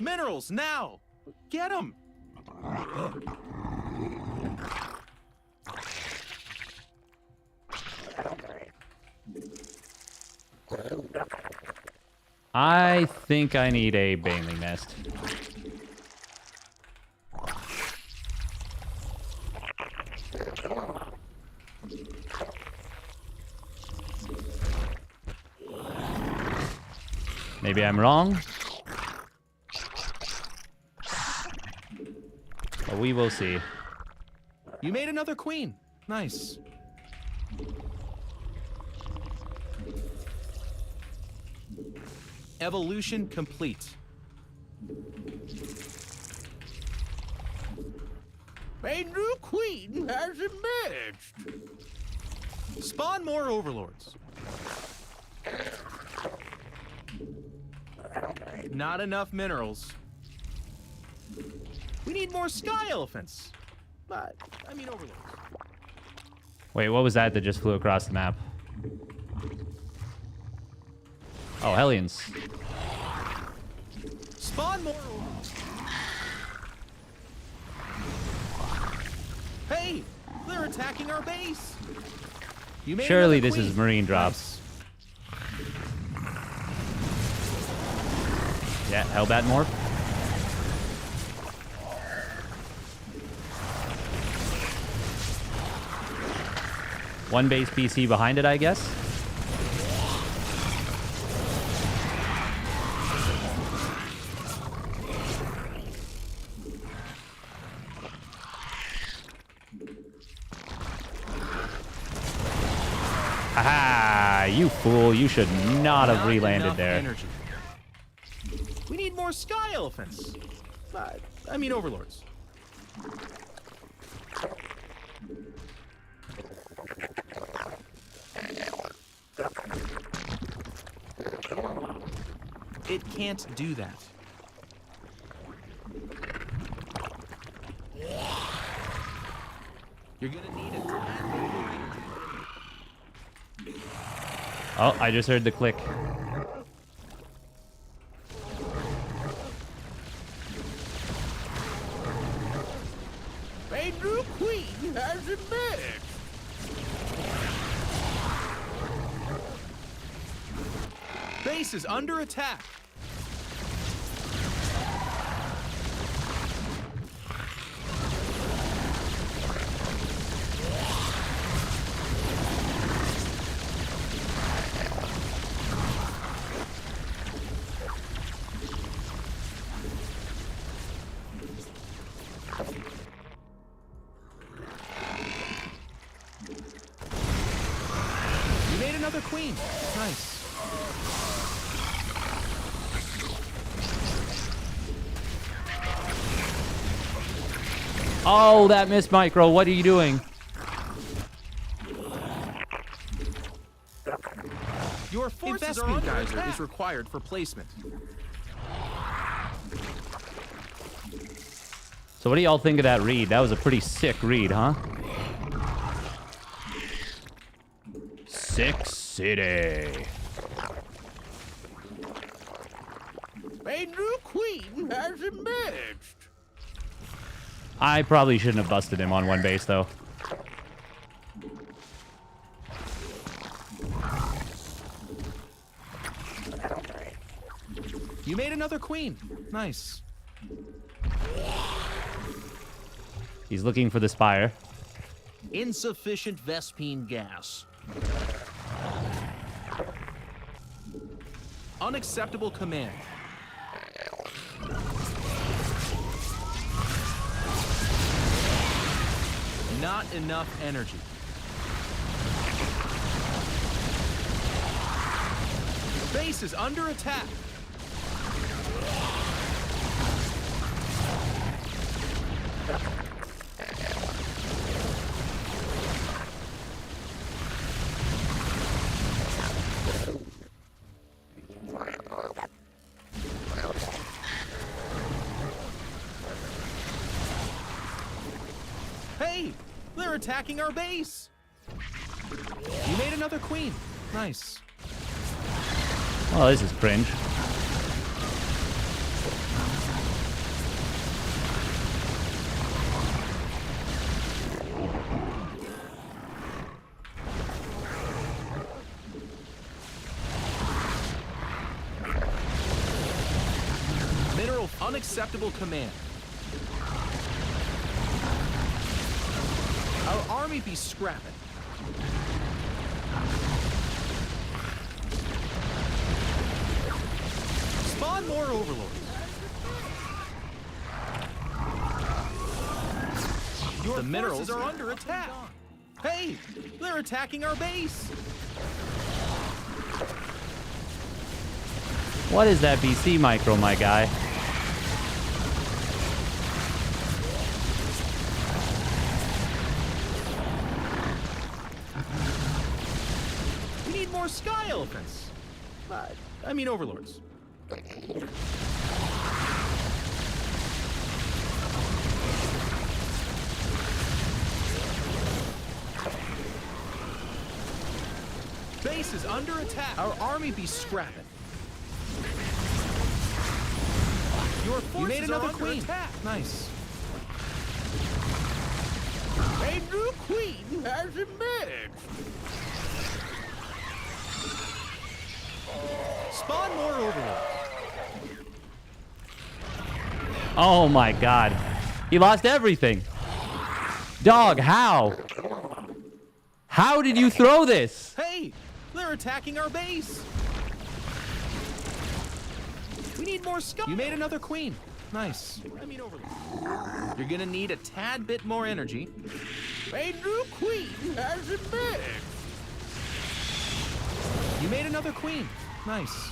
Minerals, now! Get them! I think I need a baneling nest. Maybe I'm wrong. But we will see. You made another queen. Nice. Evolution complete. A new queen has emerged. Spawn more overlords. Not enough minerals. We need more sky elephants. I mean overlords. Wait, what was that just flew across the map? Oh, Hellions. Spawn more overlords. Hey, they're attacking our base. You made Surely another this is queen. marine drops. Yeah, Hellbat morph. One base PC behind it, I guess. Haha, you fool. You should not have re-landed enough there. Energy. We need more sky elephants. I mean overlords. It can't do that. You're gonna need it. Oh, I just heard the click. A new queen has emerged. Base is under attack. You made another queen. Nice. Oh, that missed micro. What are you doing? Your forces are under attack. Is required for placement. So what do y'all think of that read? That was a pretty sick read, huh? Sick City. A new queen has emerged. I probably shouldn't have busted him on one base, though. You made another queen. Nice. He's looking for the spire. Insufficient Vespine gas. Unacceptable command. Not enough energy. Base is under attack. Hey, they're attacking our base. You made another queen. Nice. Oh, this is cringe. Mineral unacceptable command. Our army be scrapping. Spawn more overlords. The minerals are under attack. Hey, they're attacking our base. What is that BC micro, my guy? We need more sky elephants. I mean overlords. Base is under attack. Our army be scrapping. Your forces made another queen. Attack. Nice. A new queen has emerged. Spawn more overlords. Oh my god. He lost everything. Dog, how? How did you throw this? Hey, they're attacking our base. We need more sky. You made another queen. Nice. I mean overlord. You're gonna need a tad bit more energy. A new queen has emerged. You made another queen. Nice.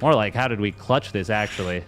More like, how did we clutch this, actually?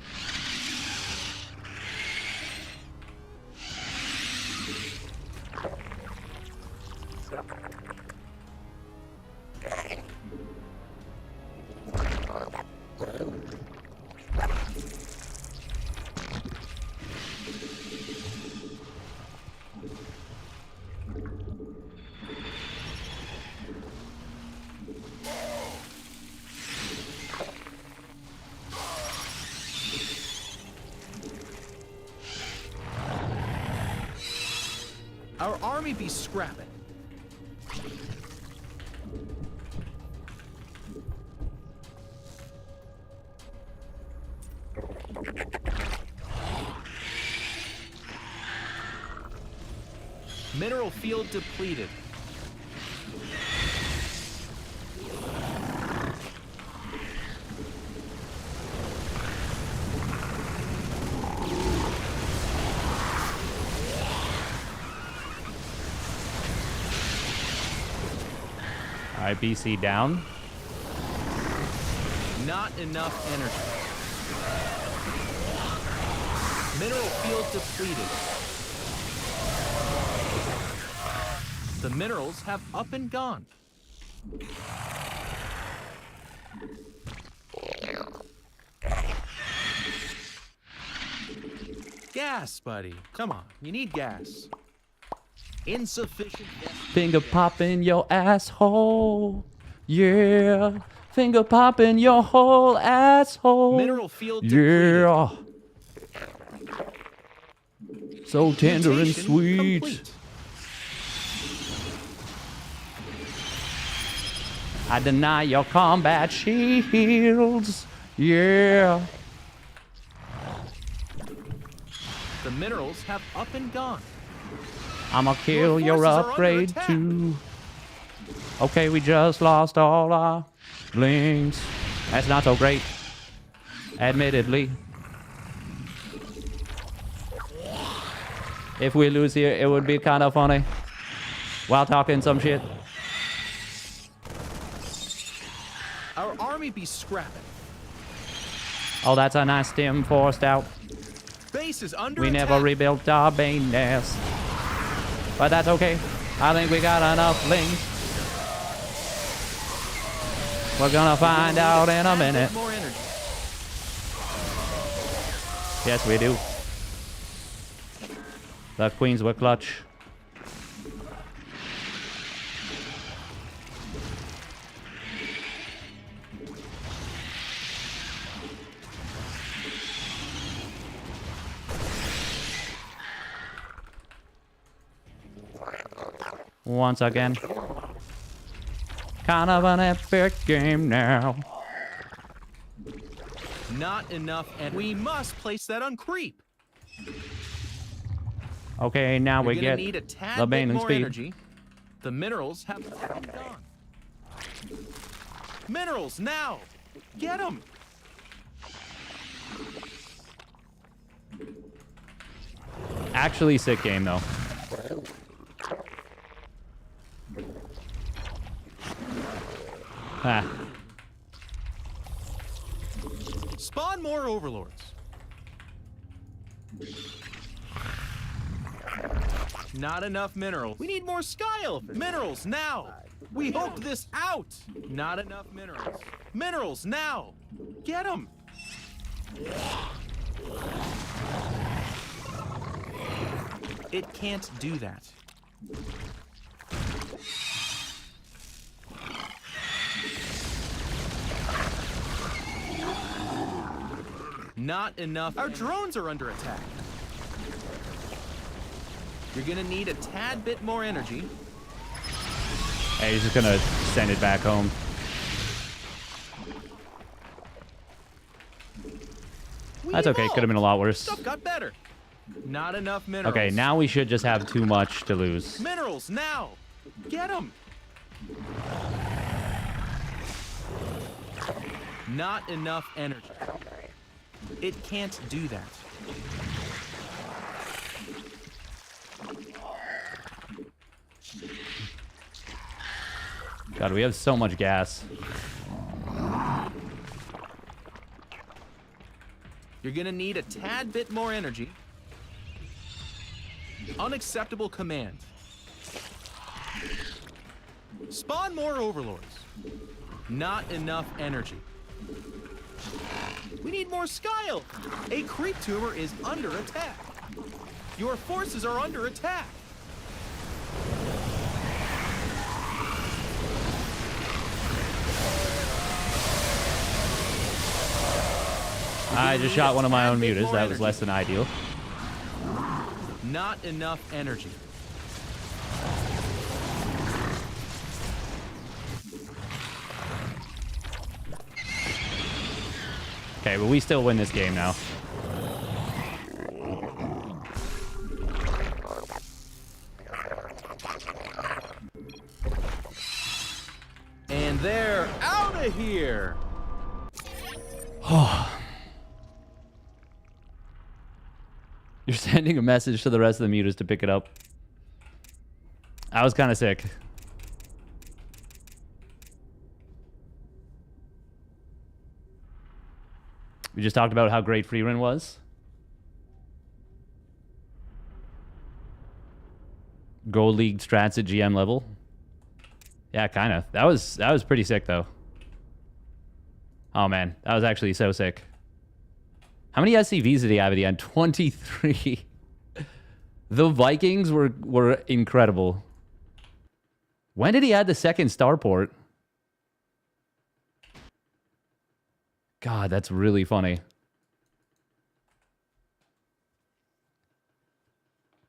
Our army be scrapping. Mineral field depleted. All right, BC down. Not enough energy. Mineral field depleted. The minerals have up and gone. Gas, buddy. Come on, you need gas. Insufficient gas. Finger pop in your asshole. Yeah. Finger pop in your whole asshole. Mineral field depleted. Yeah. So tender and Mutation sweet. complete. I deny your combat shields. Yeah. The minerals have up and gone. I'ma kill your forces are under upgrade attack. too. Okay, we just lost all our links. That's not so great. Admittedly. If we lose here, it would be kind of funny. While talking some shit. Our army be scrapping. Oh, that's a nice stem forced out. Base is under We attack. never rebuilt our main nest. But that's okay. I think we got enough links. We're gonna find out in a minute. More energy. Yes, we do. The queens were clutch. Once again. Kind of an epic game now. Not enough, and we must place that on creep. Okay, now we You're gonna get need a tad the bit bane and more speed. energy. The minerals have gone. Minerals now! Get them! Actually sick game, though. Ah. Spawn more overlords. Not enough minerals. We need more sky elephants. Minerals now! We hoped this out! Not enough minerals. Minerals now! Get them! It can't do that. Not enough. Our drones are under attack. You're gonna need a tad bit more energy. Hey, he's just gonna send it back home. That's okay. Could have been a lot worse. Stuff got better. Not enough minerals. Okay, now we should just have too much to lose. Minerals now. Get them. Not enough energy. It can't do that. God, we have so much gas. You're gonna need a tad bit more energy. Unacceptable command. Spawn more overlords. Not enough energy. We need more sky. A creep tumor is under attack. Your forces are under attack. I just shot one of my own mutas. That was less than ideal. Not enough energy. Okay, but we still win this game now. And they're out of here. You're sending a message to the rest of the mutas to pick it up. I was kind of sick. We just talked about how great Freerun was. Gold League strats at GM level. Yeah, kind of. That was pretty sick though. Oh man, that was actually so sick. How many SCVs did he have at the end? 23. The Vikings were incredible. When did he add the second starport? God, that's really funny.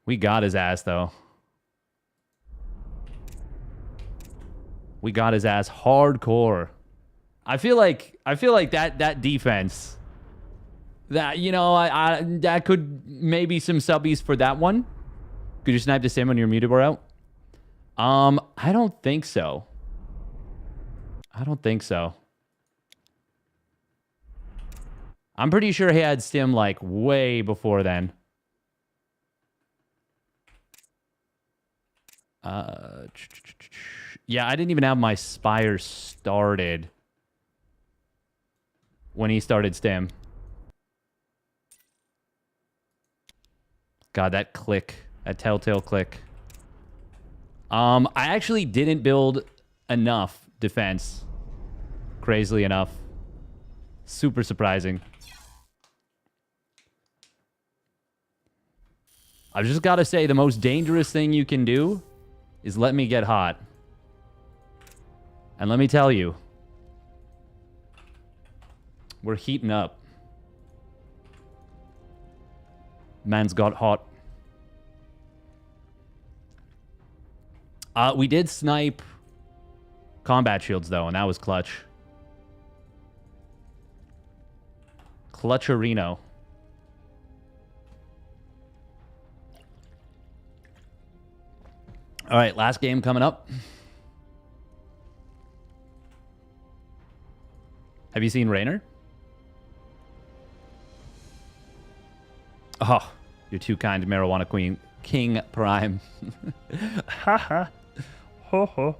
We got his ass though. We got his ass hardcore. I feel like that defense. That, you know, that could maybe some subbies for that one. Could you snipe the sim when your muted were out? I don't think so. I don't think so. I'm pretty sure he had stim like way before then. Yeah, I didn't even have my Spire started when he started stim. God, that click. That telltale click. I actually didn't build enough defense. Crazily enough. Super surprising. I've just got to say, the most dangerous thing you can do is let me get hot. And let me tell you, we're heating up. Man's got hot. We did snipe combat shields, though, and that was clutch. Clutcherino. All right, last game coming up. Have you seen Rainer? Oh, you're too kind, Marijuana Queen. King Prime. Haha. Ho ho.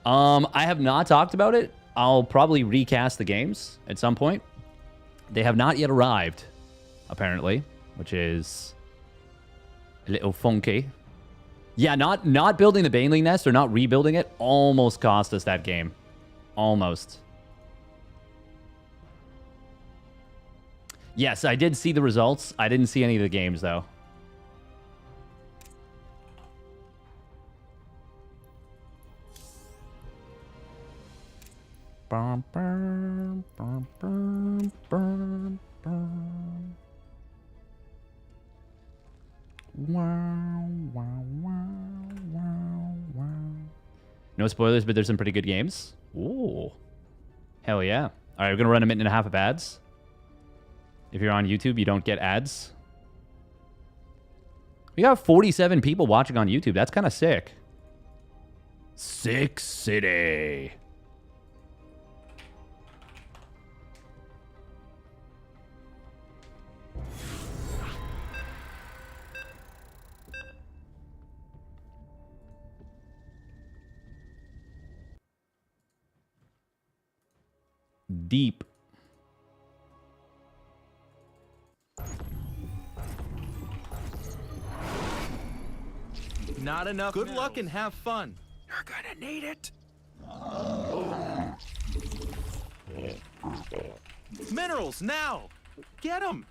I have not talked about it. I'll probably recast the games at some point. They have not yet arrived, apparently, which is a little funky. Yeah, not building the Baneling Nest or not rebuilding it almost cost us that game. Almost. Yes, I did see the results. I didn't see any of the games, though. Bum, bum, bum, bum, bum, bum. Wow, wow, wow, wow, wow. No spoilers, but there's some pretty good games. Ooh. Hell yeah. All right, we're going to run a minute and a half of ads. If you're on YouTube, you don't get ads. We got 47 people watching on YouTube. That's kind of sick. Sick City. Deep. Not enough. Good luck and have fun. You're gonna need it. Minerals now. Get them.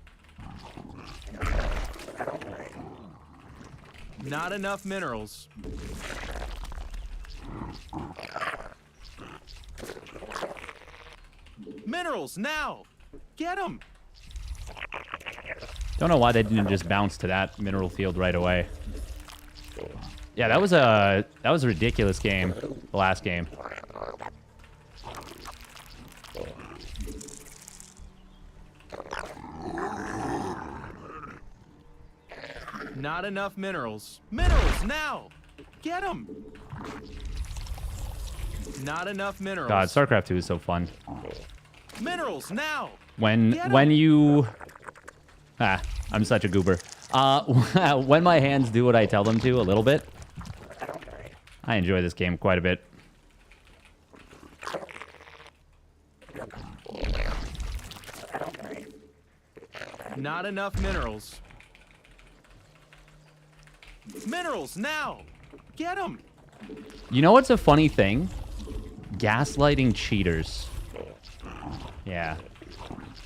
Not enough minerals. Minerals now. Get them. Don't know why they didn't just bounce to that mineral field right away. Yeah, that was a ridiculous game, the last game. Not enough minerals. Minerals now. Get them. Not enough minerals. God, StarCraft 2 is so fun. Minerals now. When you I'm such a goober. When my hands do what I tell them to a little bit, I enjoy this game quite a bit. Not enough minerals. Minerals now. Get them. You know what's a funny thing? Gaslighting cheaters. Yeah.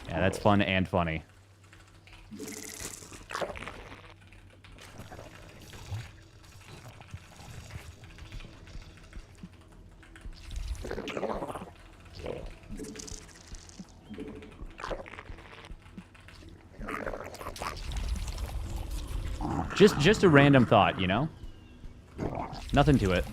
Yeah, that's fun and funny. Just a random thought, you know? Nothing to it.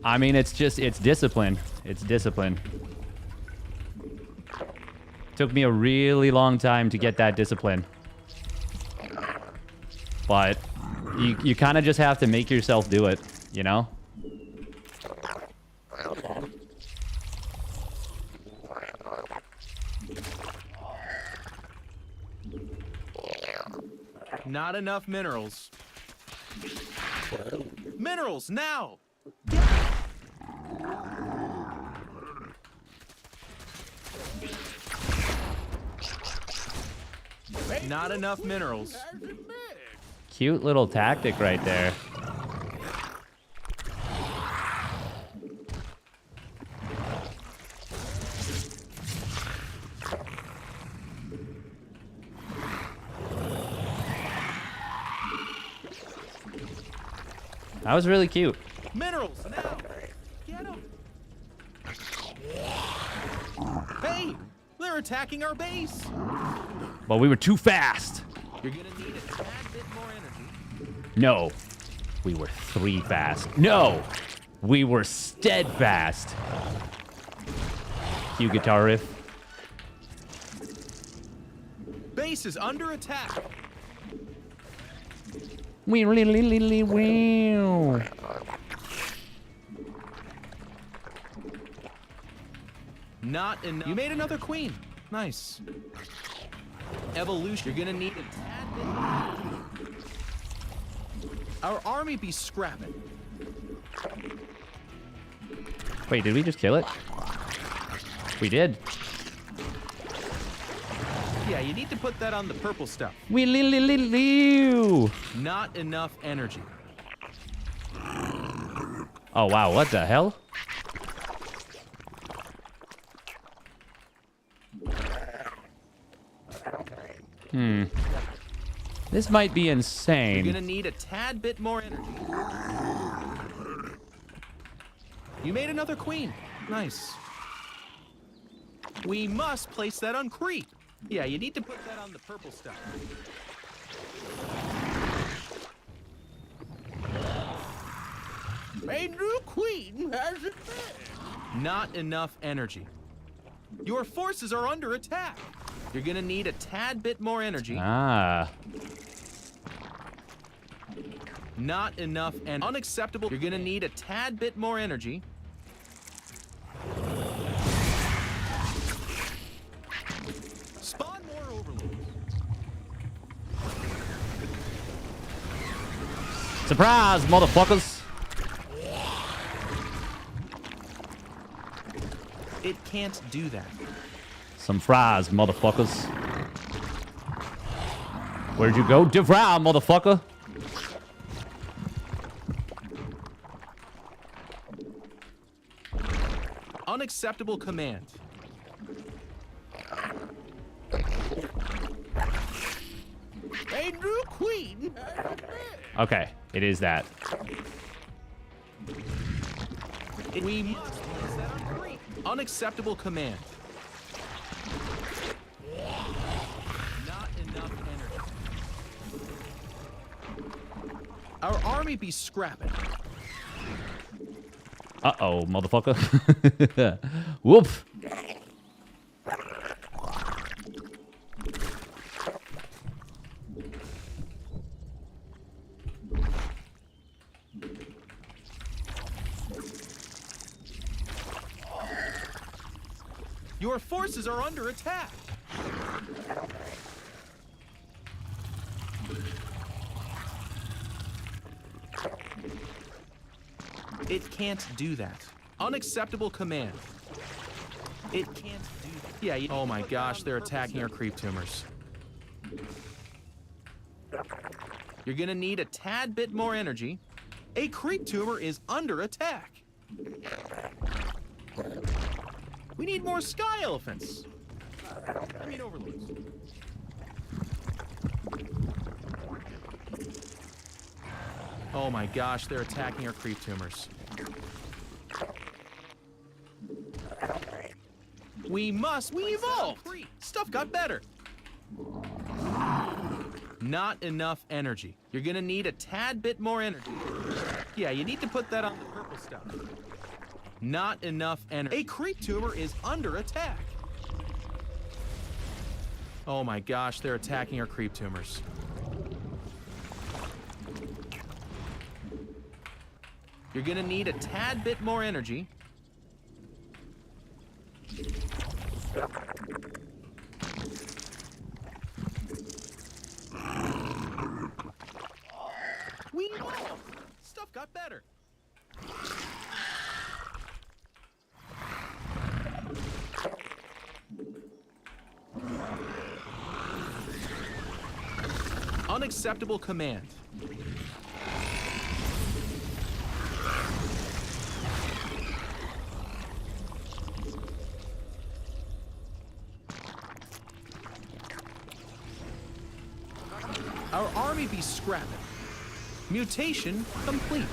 I mean, it's discipline. It's discipline. Took me a really long time to get that discipline. But you kind of just have to make yourself do it, you know? Not enough minerals. Minerals now. Not enough minerals. Cute little tactic right there. That was really cute. Minerals now. Get them. Hey, they're attacking our base. But we were too fast. You're gonna need a tad bit more energy. No, we were 3 fast. No, we were steadfast. Cue guitar riff. Base is under attack. Wow. Not enough. You made another queen. Nice. Evolution. You're gonna need a tad bit. Our army be scrapping. Wait, did we just kill it? We did. Yeah, you need to put that on the purple stuff. Not enough energy. Oh, wow. What the hell? This might be You're insane. gonna need a tad bit more energy. You made another queen. Nice. We must place that on creep. Yeah, you need to put that on the purple stuff. A new queen has it. Not enough energy. Your forces are under attack. You're gonna need a tad bit more energy. Ah. Not enough and unacceptable. You're gonna need a tad bit more energy. Spawn more overlords. Surprise, motherfuckers. It can't do that. Some fries, motherfuckers. Where'd you go? DeVry, motherfucker. Unacceptable command. A new queen. Okay, it is that. We must place that on creep. Unacceptable command. Not enough energy. Our army be scrapping. Uh-oh, motherfucker. Whoop. Your forces are under attack. It can't do that. Unacceptable command. It can't do that. Yeah, oh my gosh, they're attacking our creep tumors. You're gonna need a tad bit more energy. A creep tumor is under attack. We need more sky elephants. I mean overlords. Oh my gosh, they're attacking our creep tumors. We evolved. Stuff got better. Not enough energy. You're gonna need a tad bit more energy. Yeah, you need to put that on the purple stuff. Not enough energy. A creep tumor is under attack. Oh my gosh, they're attacking our creep tumors. You're gonna need a tad bit more energy. We evolved. Stuff got better. Unacceptable command. Our army be scrapping. Mutation complete.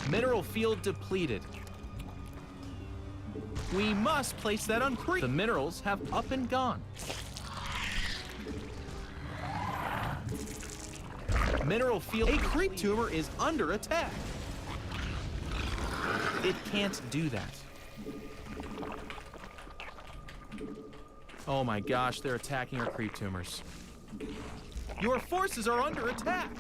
Mineral field depleted. We must place that on creep. The minerals have up and gone. Mineral field. A creep tumor is under attack. It can't do that. Oh my gosh, they're attacking our creep tumors. Your forces are under attack.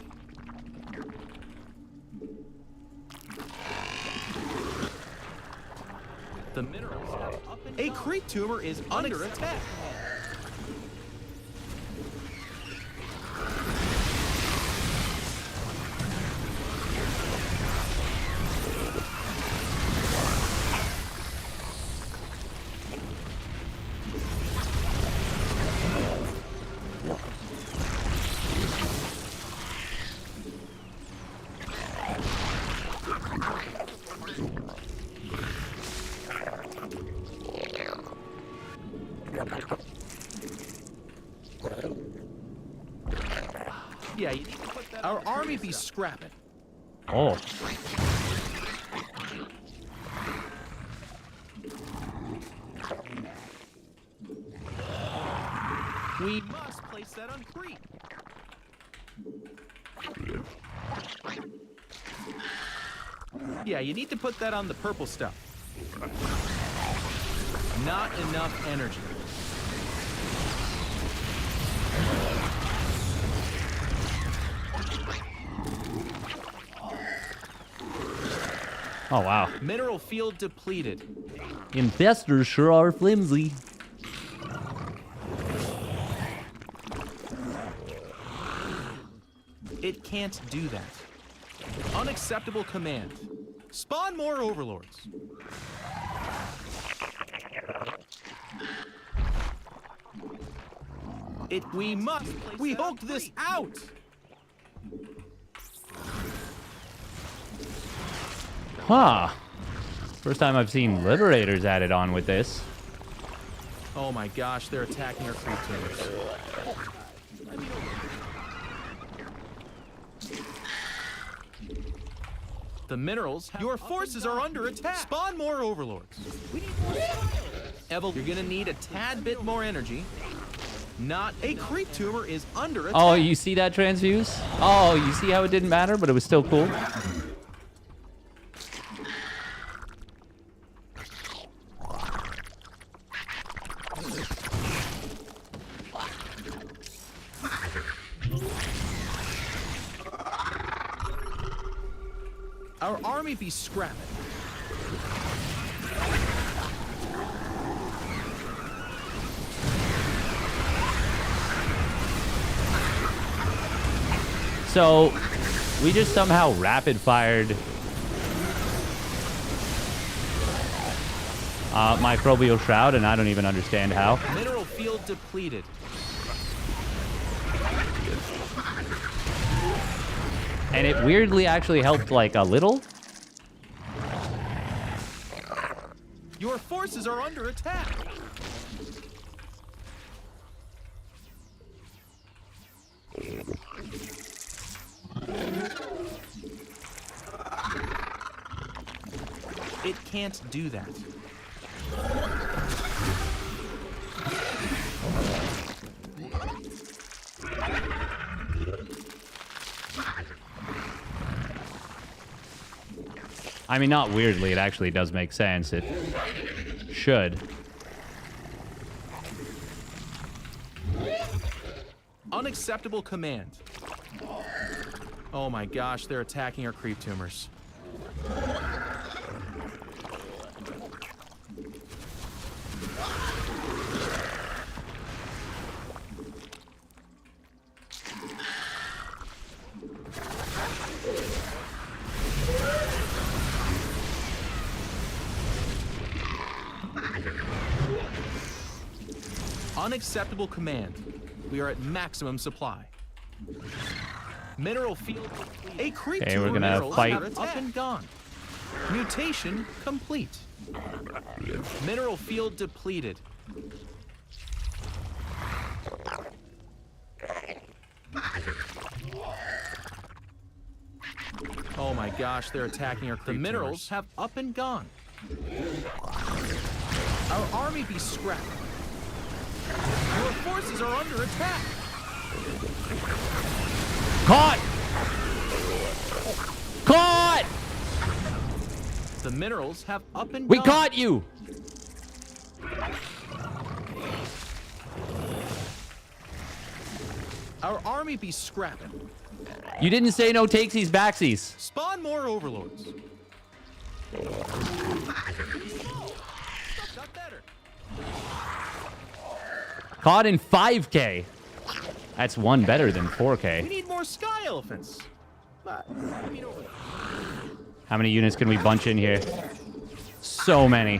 The minerals have up and down. A creep tumor is under attack. Yeah, you need to put that. Our army be scrapping. Oh. We must place that on creep. Yeah, you need to put that on the purple stuff. Not enough energy. Oh, wow. Mineral field depleted. Infestors sure are flimsy. It can't do that. Unacceptable command. Spawn more overlords. We must. We hooked this out. Huh. First time I've seen Liberators added on with this. Oh my gosh, they're attacking our creep tumors. The minerals. Your forces are under attack. Spawn more overlords. We need more. Evil, you're gonna need a tad bit more energy. Not a creep tumor is under attack. Oh, you see that transfuse? Oh, you see how it didn't matter, but it was still cool? Our army be scrapping. So, we just somehow rapid fired Microbial Shroud, and I don't even understand how. Mineral field depleted. And it weirdly actually helped, like, a little. Your forces are under attack. It can't do that. I mean, not weirdly, it actually does make sense. It should. Unacceptable command. Oh my gosh, they're attacking our creep tumors. Unacceptable command. We are at maximum supply. Mineral field. A creep Okay, we're tumor gonna minerals fight. are up and gone. Mutation complete. Mineral field depleted. Oh my gosh, they're attacking our creep tumors. The minerals have up and gone. Our army be scrapped. Your forces are under attack. Caught! Caught! The minerals have up and We gone. caught you! Our army be scrapping. You didn't say no takesies backsies. Spawn more overlords. Got better. Caught in 5K. That's one better than We 4K. need more sky elephants. I mean overlords. How many units can we bunch in here? So many.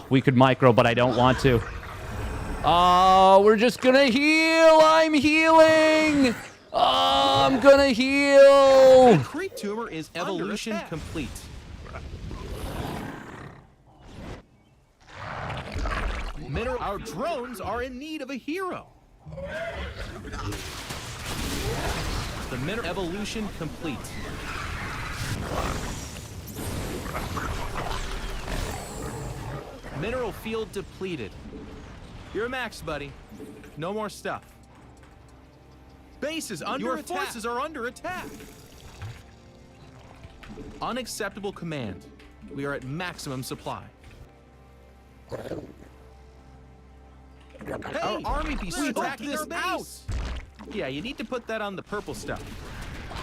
We could micro, but I don't want to. We're just gonna heal. I'm healing. I'm gonna heal. Creep tumor is evolution complete. Our drones are in need of a hero. The mineral evolution complete. Mineral field depleted. You're max, buddy. No more stuff. Base is under attack. Your forces are under attack. Unacceptable command. We are at maximum supply. Hey, our army be attacking our base. Yeah, you need to put that on the purple stuff.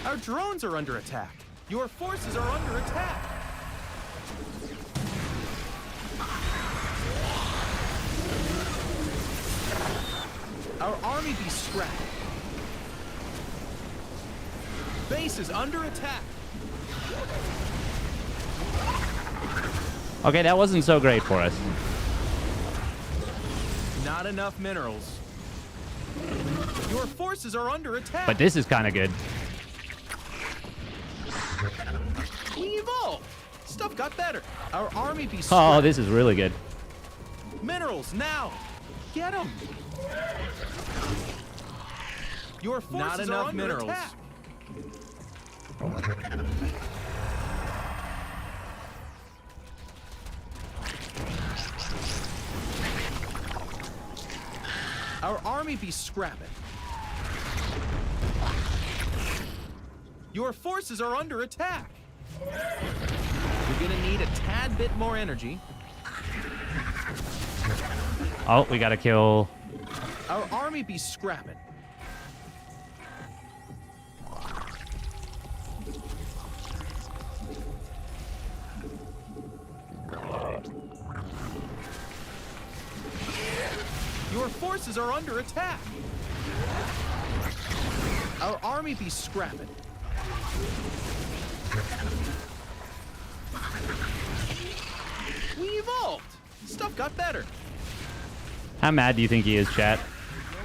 Our drones are under attack. Your forces are under attack. Our army be scrapped. Base is under attack. Okay, that wasn't so great for us. Not enough minerals. Your forces are under attack. But this is kind of good. We evolved. Stuff got better. Our army be Oh, scrapped. this is really good. Minerals now. Get them. Your forces Not are enough under minerals. attack. Our army be scrapping. Your forces are under attack. You're gonna need a tad bit more energy. Oh, we gotta kill. Our army be scrapping. Your forces are under attack. Our army be scrapping. We evolved. Stuff got better. How mad do you think he is, chat?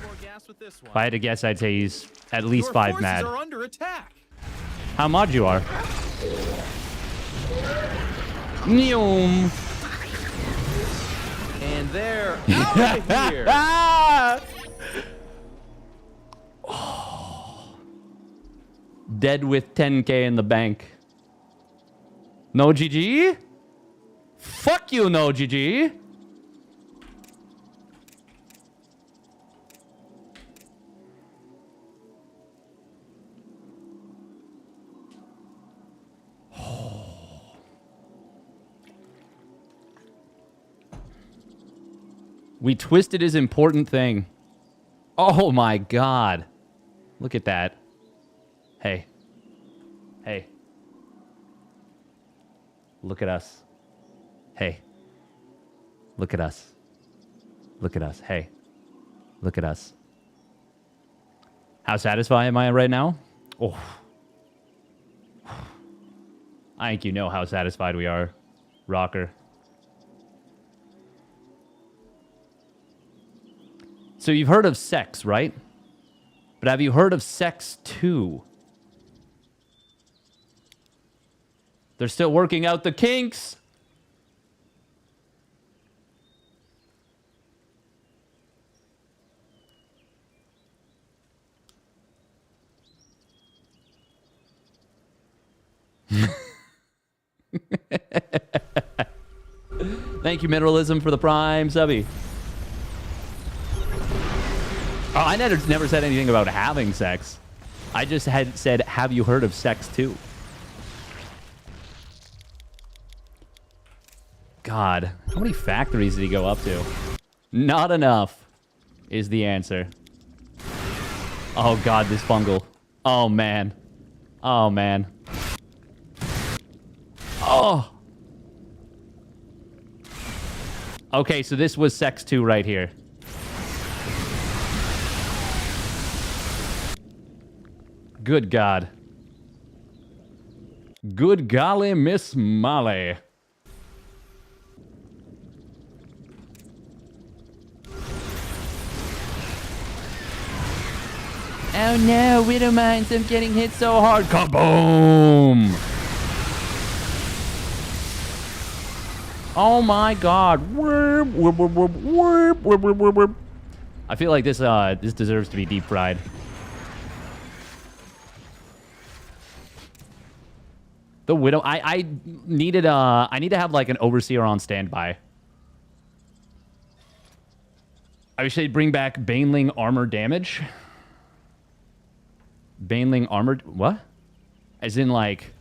No more gas with this one. If I had to guess, I'd say he's at least Your 5 forces mad. are under attack. How mad you are? Neom. And they're out of here. Ah! Dead with 10K in the bank. No GG? Fuck you, no GG. We twisted his important thing. Oh my god. Look at that. Hey. Hey. Look at us. Hey. Look at us. Look at us. Hey. Look at us. How satisfied am I right now? Oh. I think you know how satisfied we are, Rocker. So you've heard of sex, right? But have you heard of sex 2? They're still working out the kinks. Thank you, Mineralism, for the prime subby. Oh, I never said anything about having sex. I just had said, have you heard of Sex 2? God, how many factories did he go up to? Not enough is the answer. Oh, God, this fungal. Oh, man. Oh, man. Oh! Okay, so this was Sex 2 right here. Good God. Good golly, Miss Molly. Oh no, Widow Mines, I'm getting hit so hard. Kaboom! Oh my God. I feel like this this deserves to be deep fried. The Widow, I need to have like an overseer on standby. I wish they'd bring back Baneling armor damage. Baneling armored, what? As in like,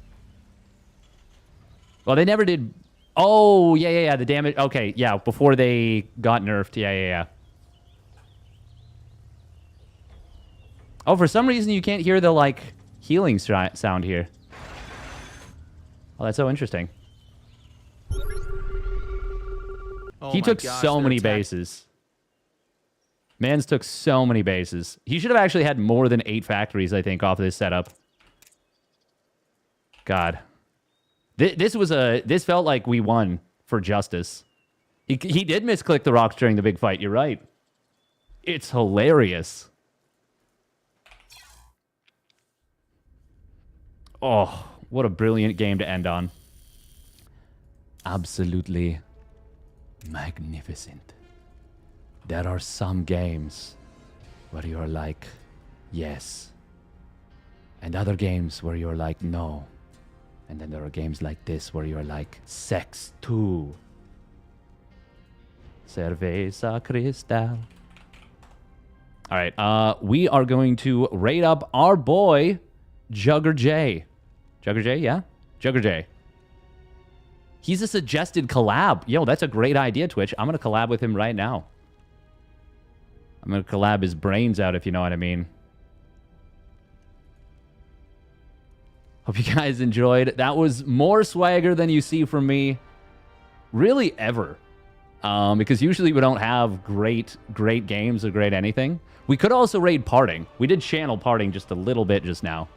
well, they never did. Oh, yeah, the damage. Okay, yeah, before they got nerfed. Yeah. Oh, for some reason you can't hear the like healing sound here. Oh, that's so interesting. Oh He my took gosh, so they're many attack- bases. Mans took so many bases. He should have actually had more than 8 factories, I think, off of this setup. God. This felt like we won for justice. He did misclick the rocks during the big fight. You're right. It's hilarious. Oh, what a brilliant game to end on. Absolutely magnificent. There are some games where you're like, yes. And other games where you're like, no. And then there are games like this where you're like, Sex 2. Cerveza Cristal. All right, we are going to rate up our boy, Jugger J. Jugger J, yeah? Jugger J. He's a suggested collab. Yo, that's a great idea, Twitch. I'm going to collab with him right now. I'm going to collab his brains out, if you know what I mean. Hope you guys enjoyed. That was more swagger than you see from me really ever. Because usually we don't have great games or great anything. We could also raid Parting. We did channel Parting just a little bit just now.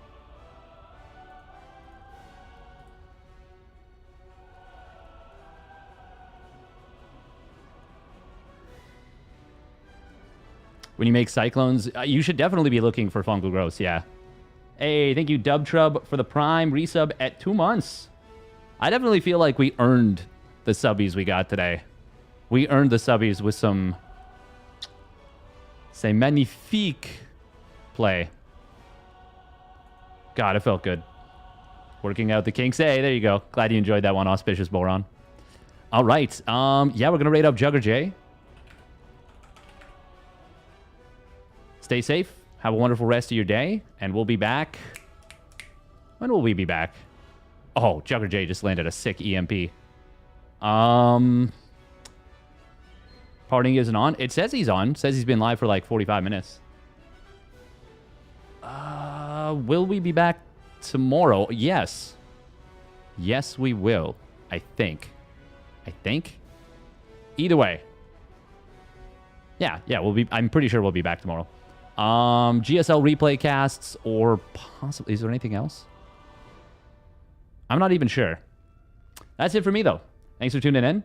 When you make Cyclones, you should definitely be looking for Fungal Growths, yeah. Hey, thank you, Dubtrub, for the Prime resub at 2 months. I definitely feel like we earned the subbies we got today. We earned the subbies with some... say, magnifique play. God, it felt good. Working out the kinks. Hey, there you go. Glad you enjoyed that one, Auspicious Boron. All right. Yeah, we're going to rate up Jugger J. Stay safe. Have a wonderful rest of your day. And we'll be back. When will we be back? Oh, Jugger J just landed a sick EMP. Parting isn't on. It says he's on. It says he's been live for like 45 minutes. Will we be back tomorrow? Yes. Yes, we will. I think. Either way. Yeah, we'll be... I'm pretty sure we'll be back tomorrow. GSL replay casts or possibly... Is there anything else? I'm not even sure. That's it for me, though. Thanks for tuning in.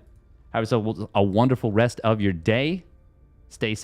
Have yourself a wonderful rest of your day. Stay safe.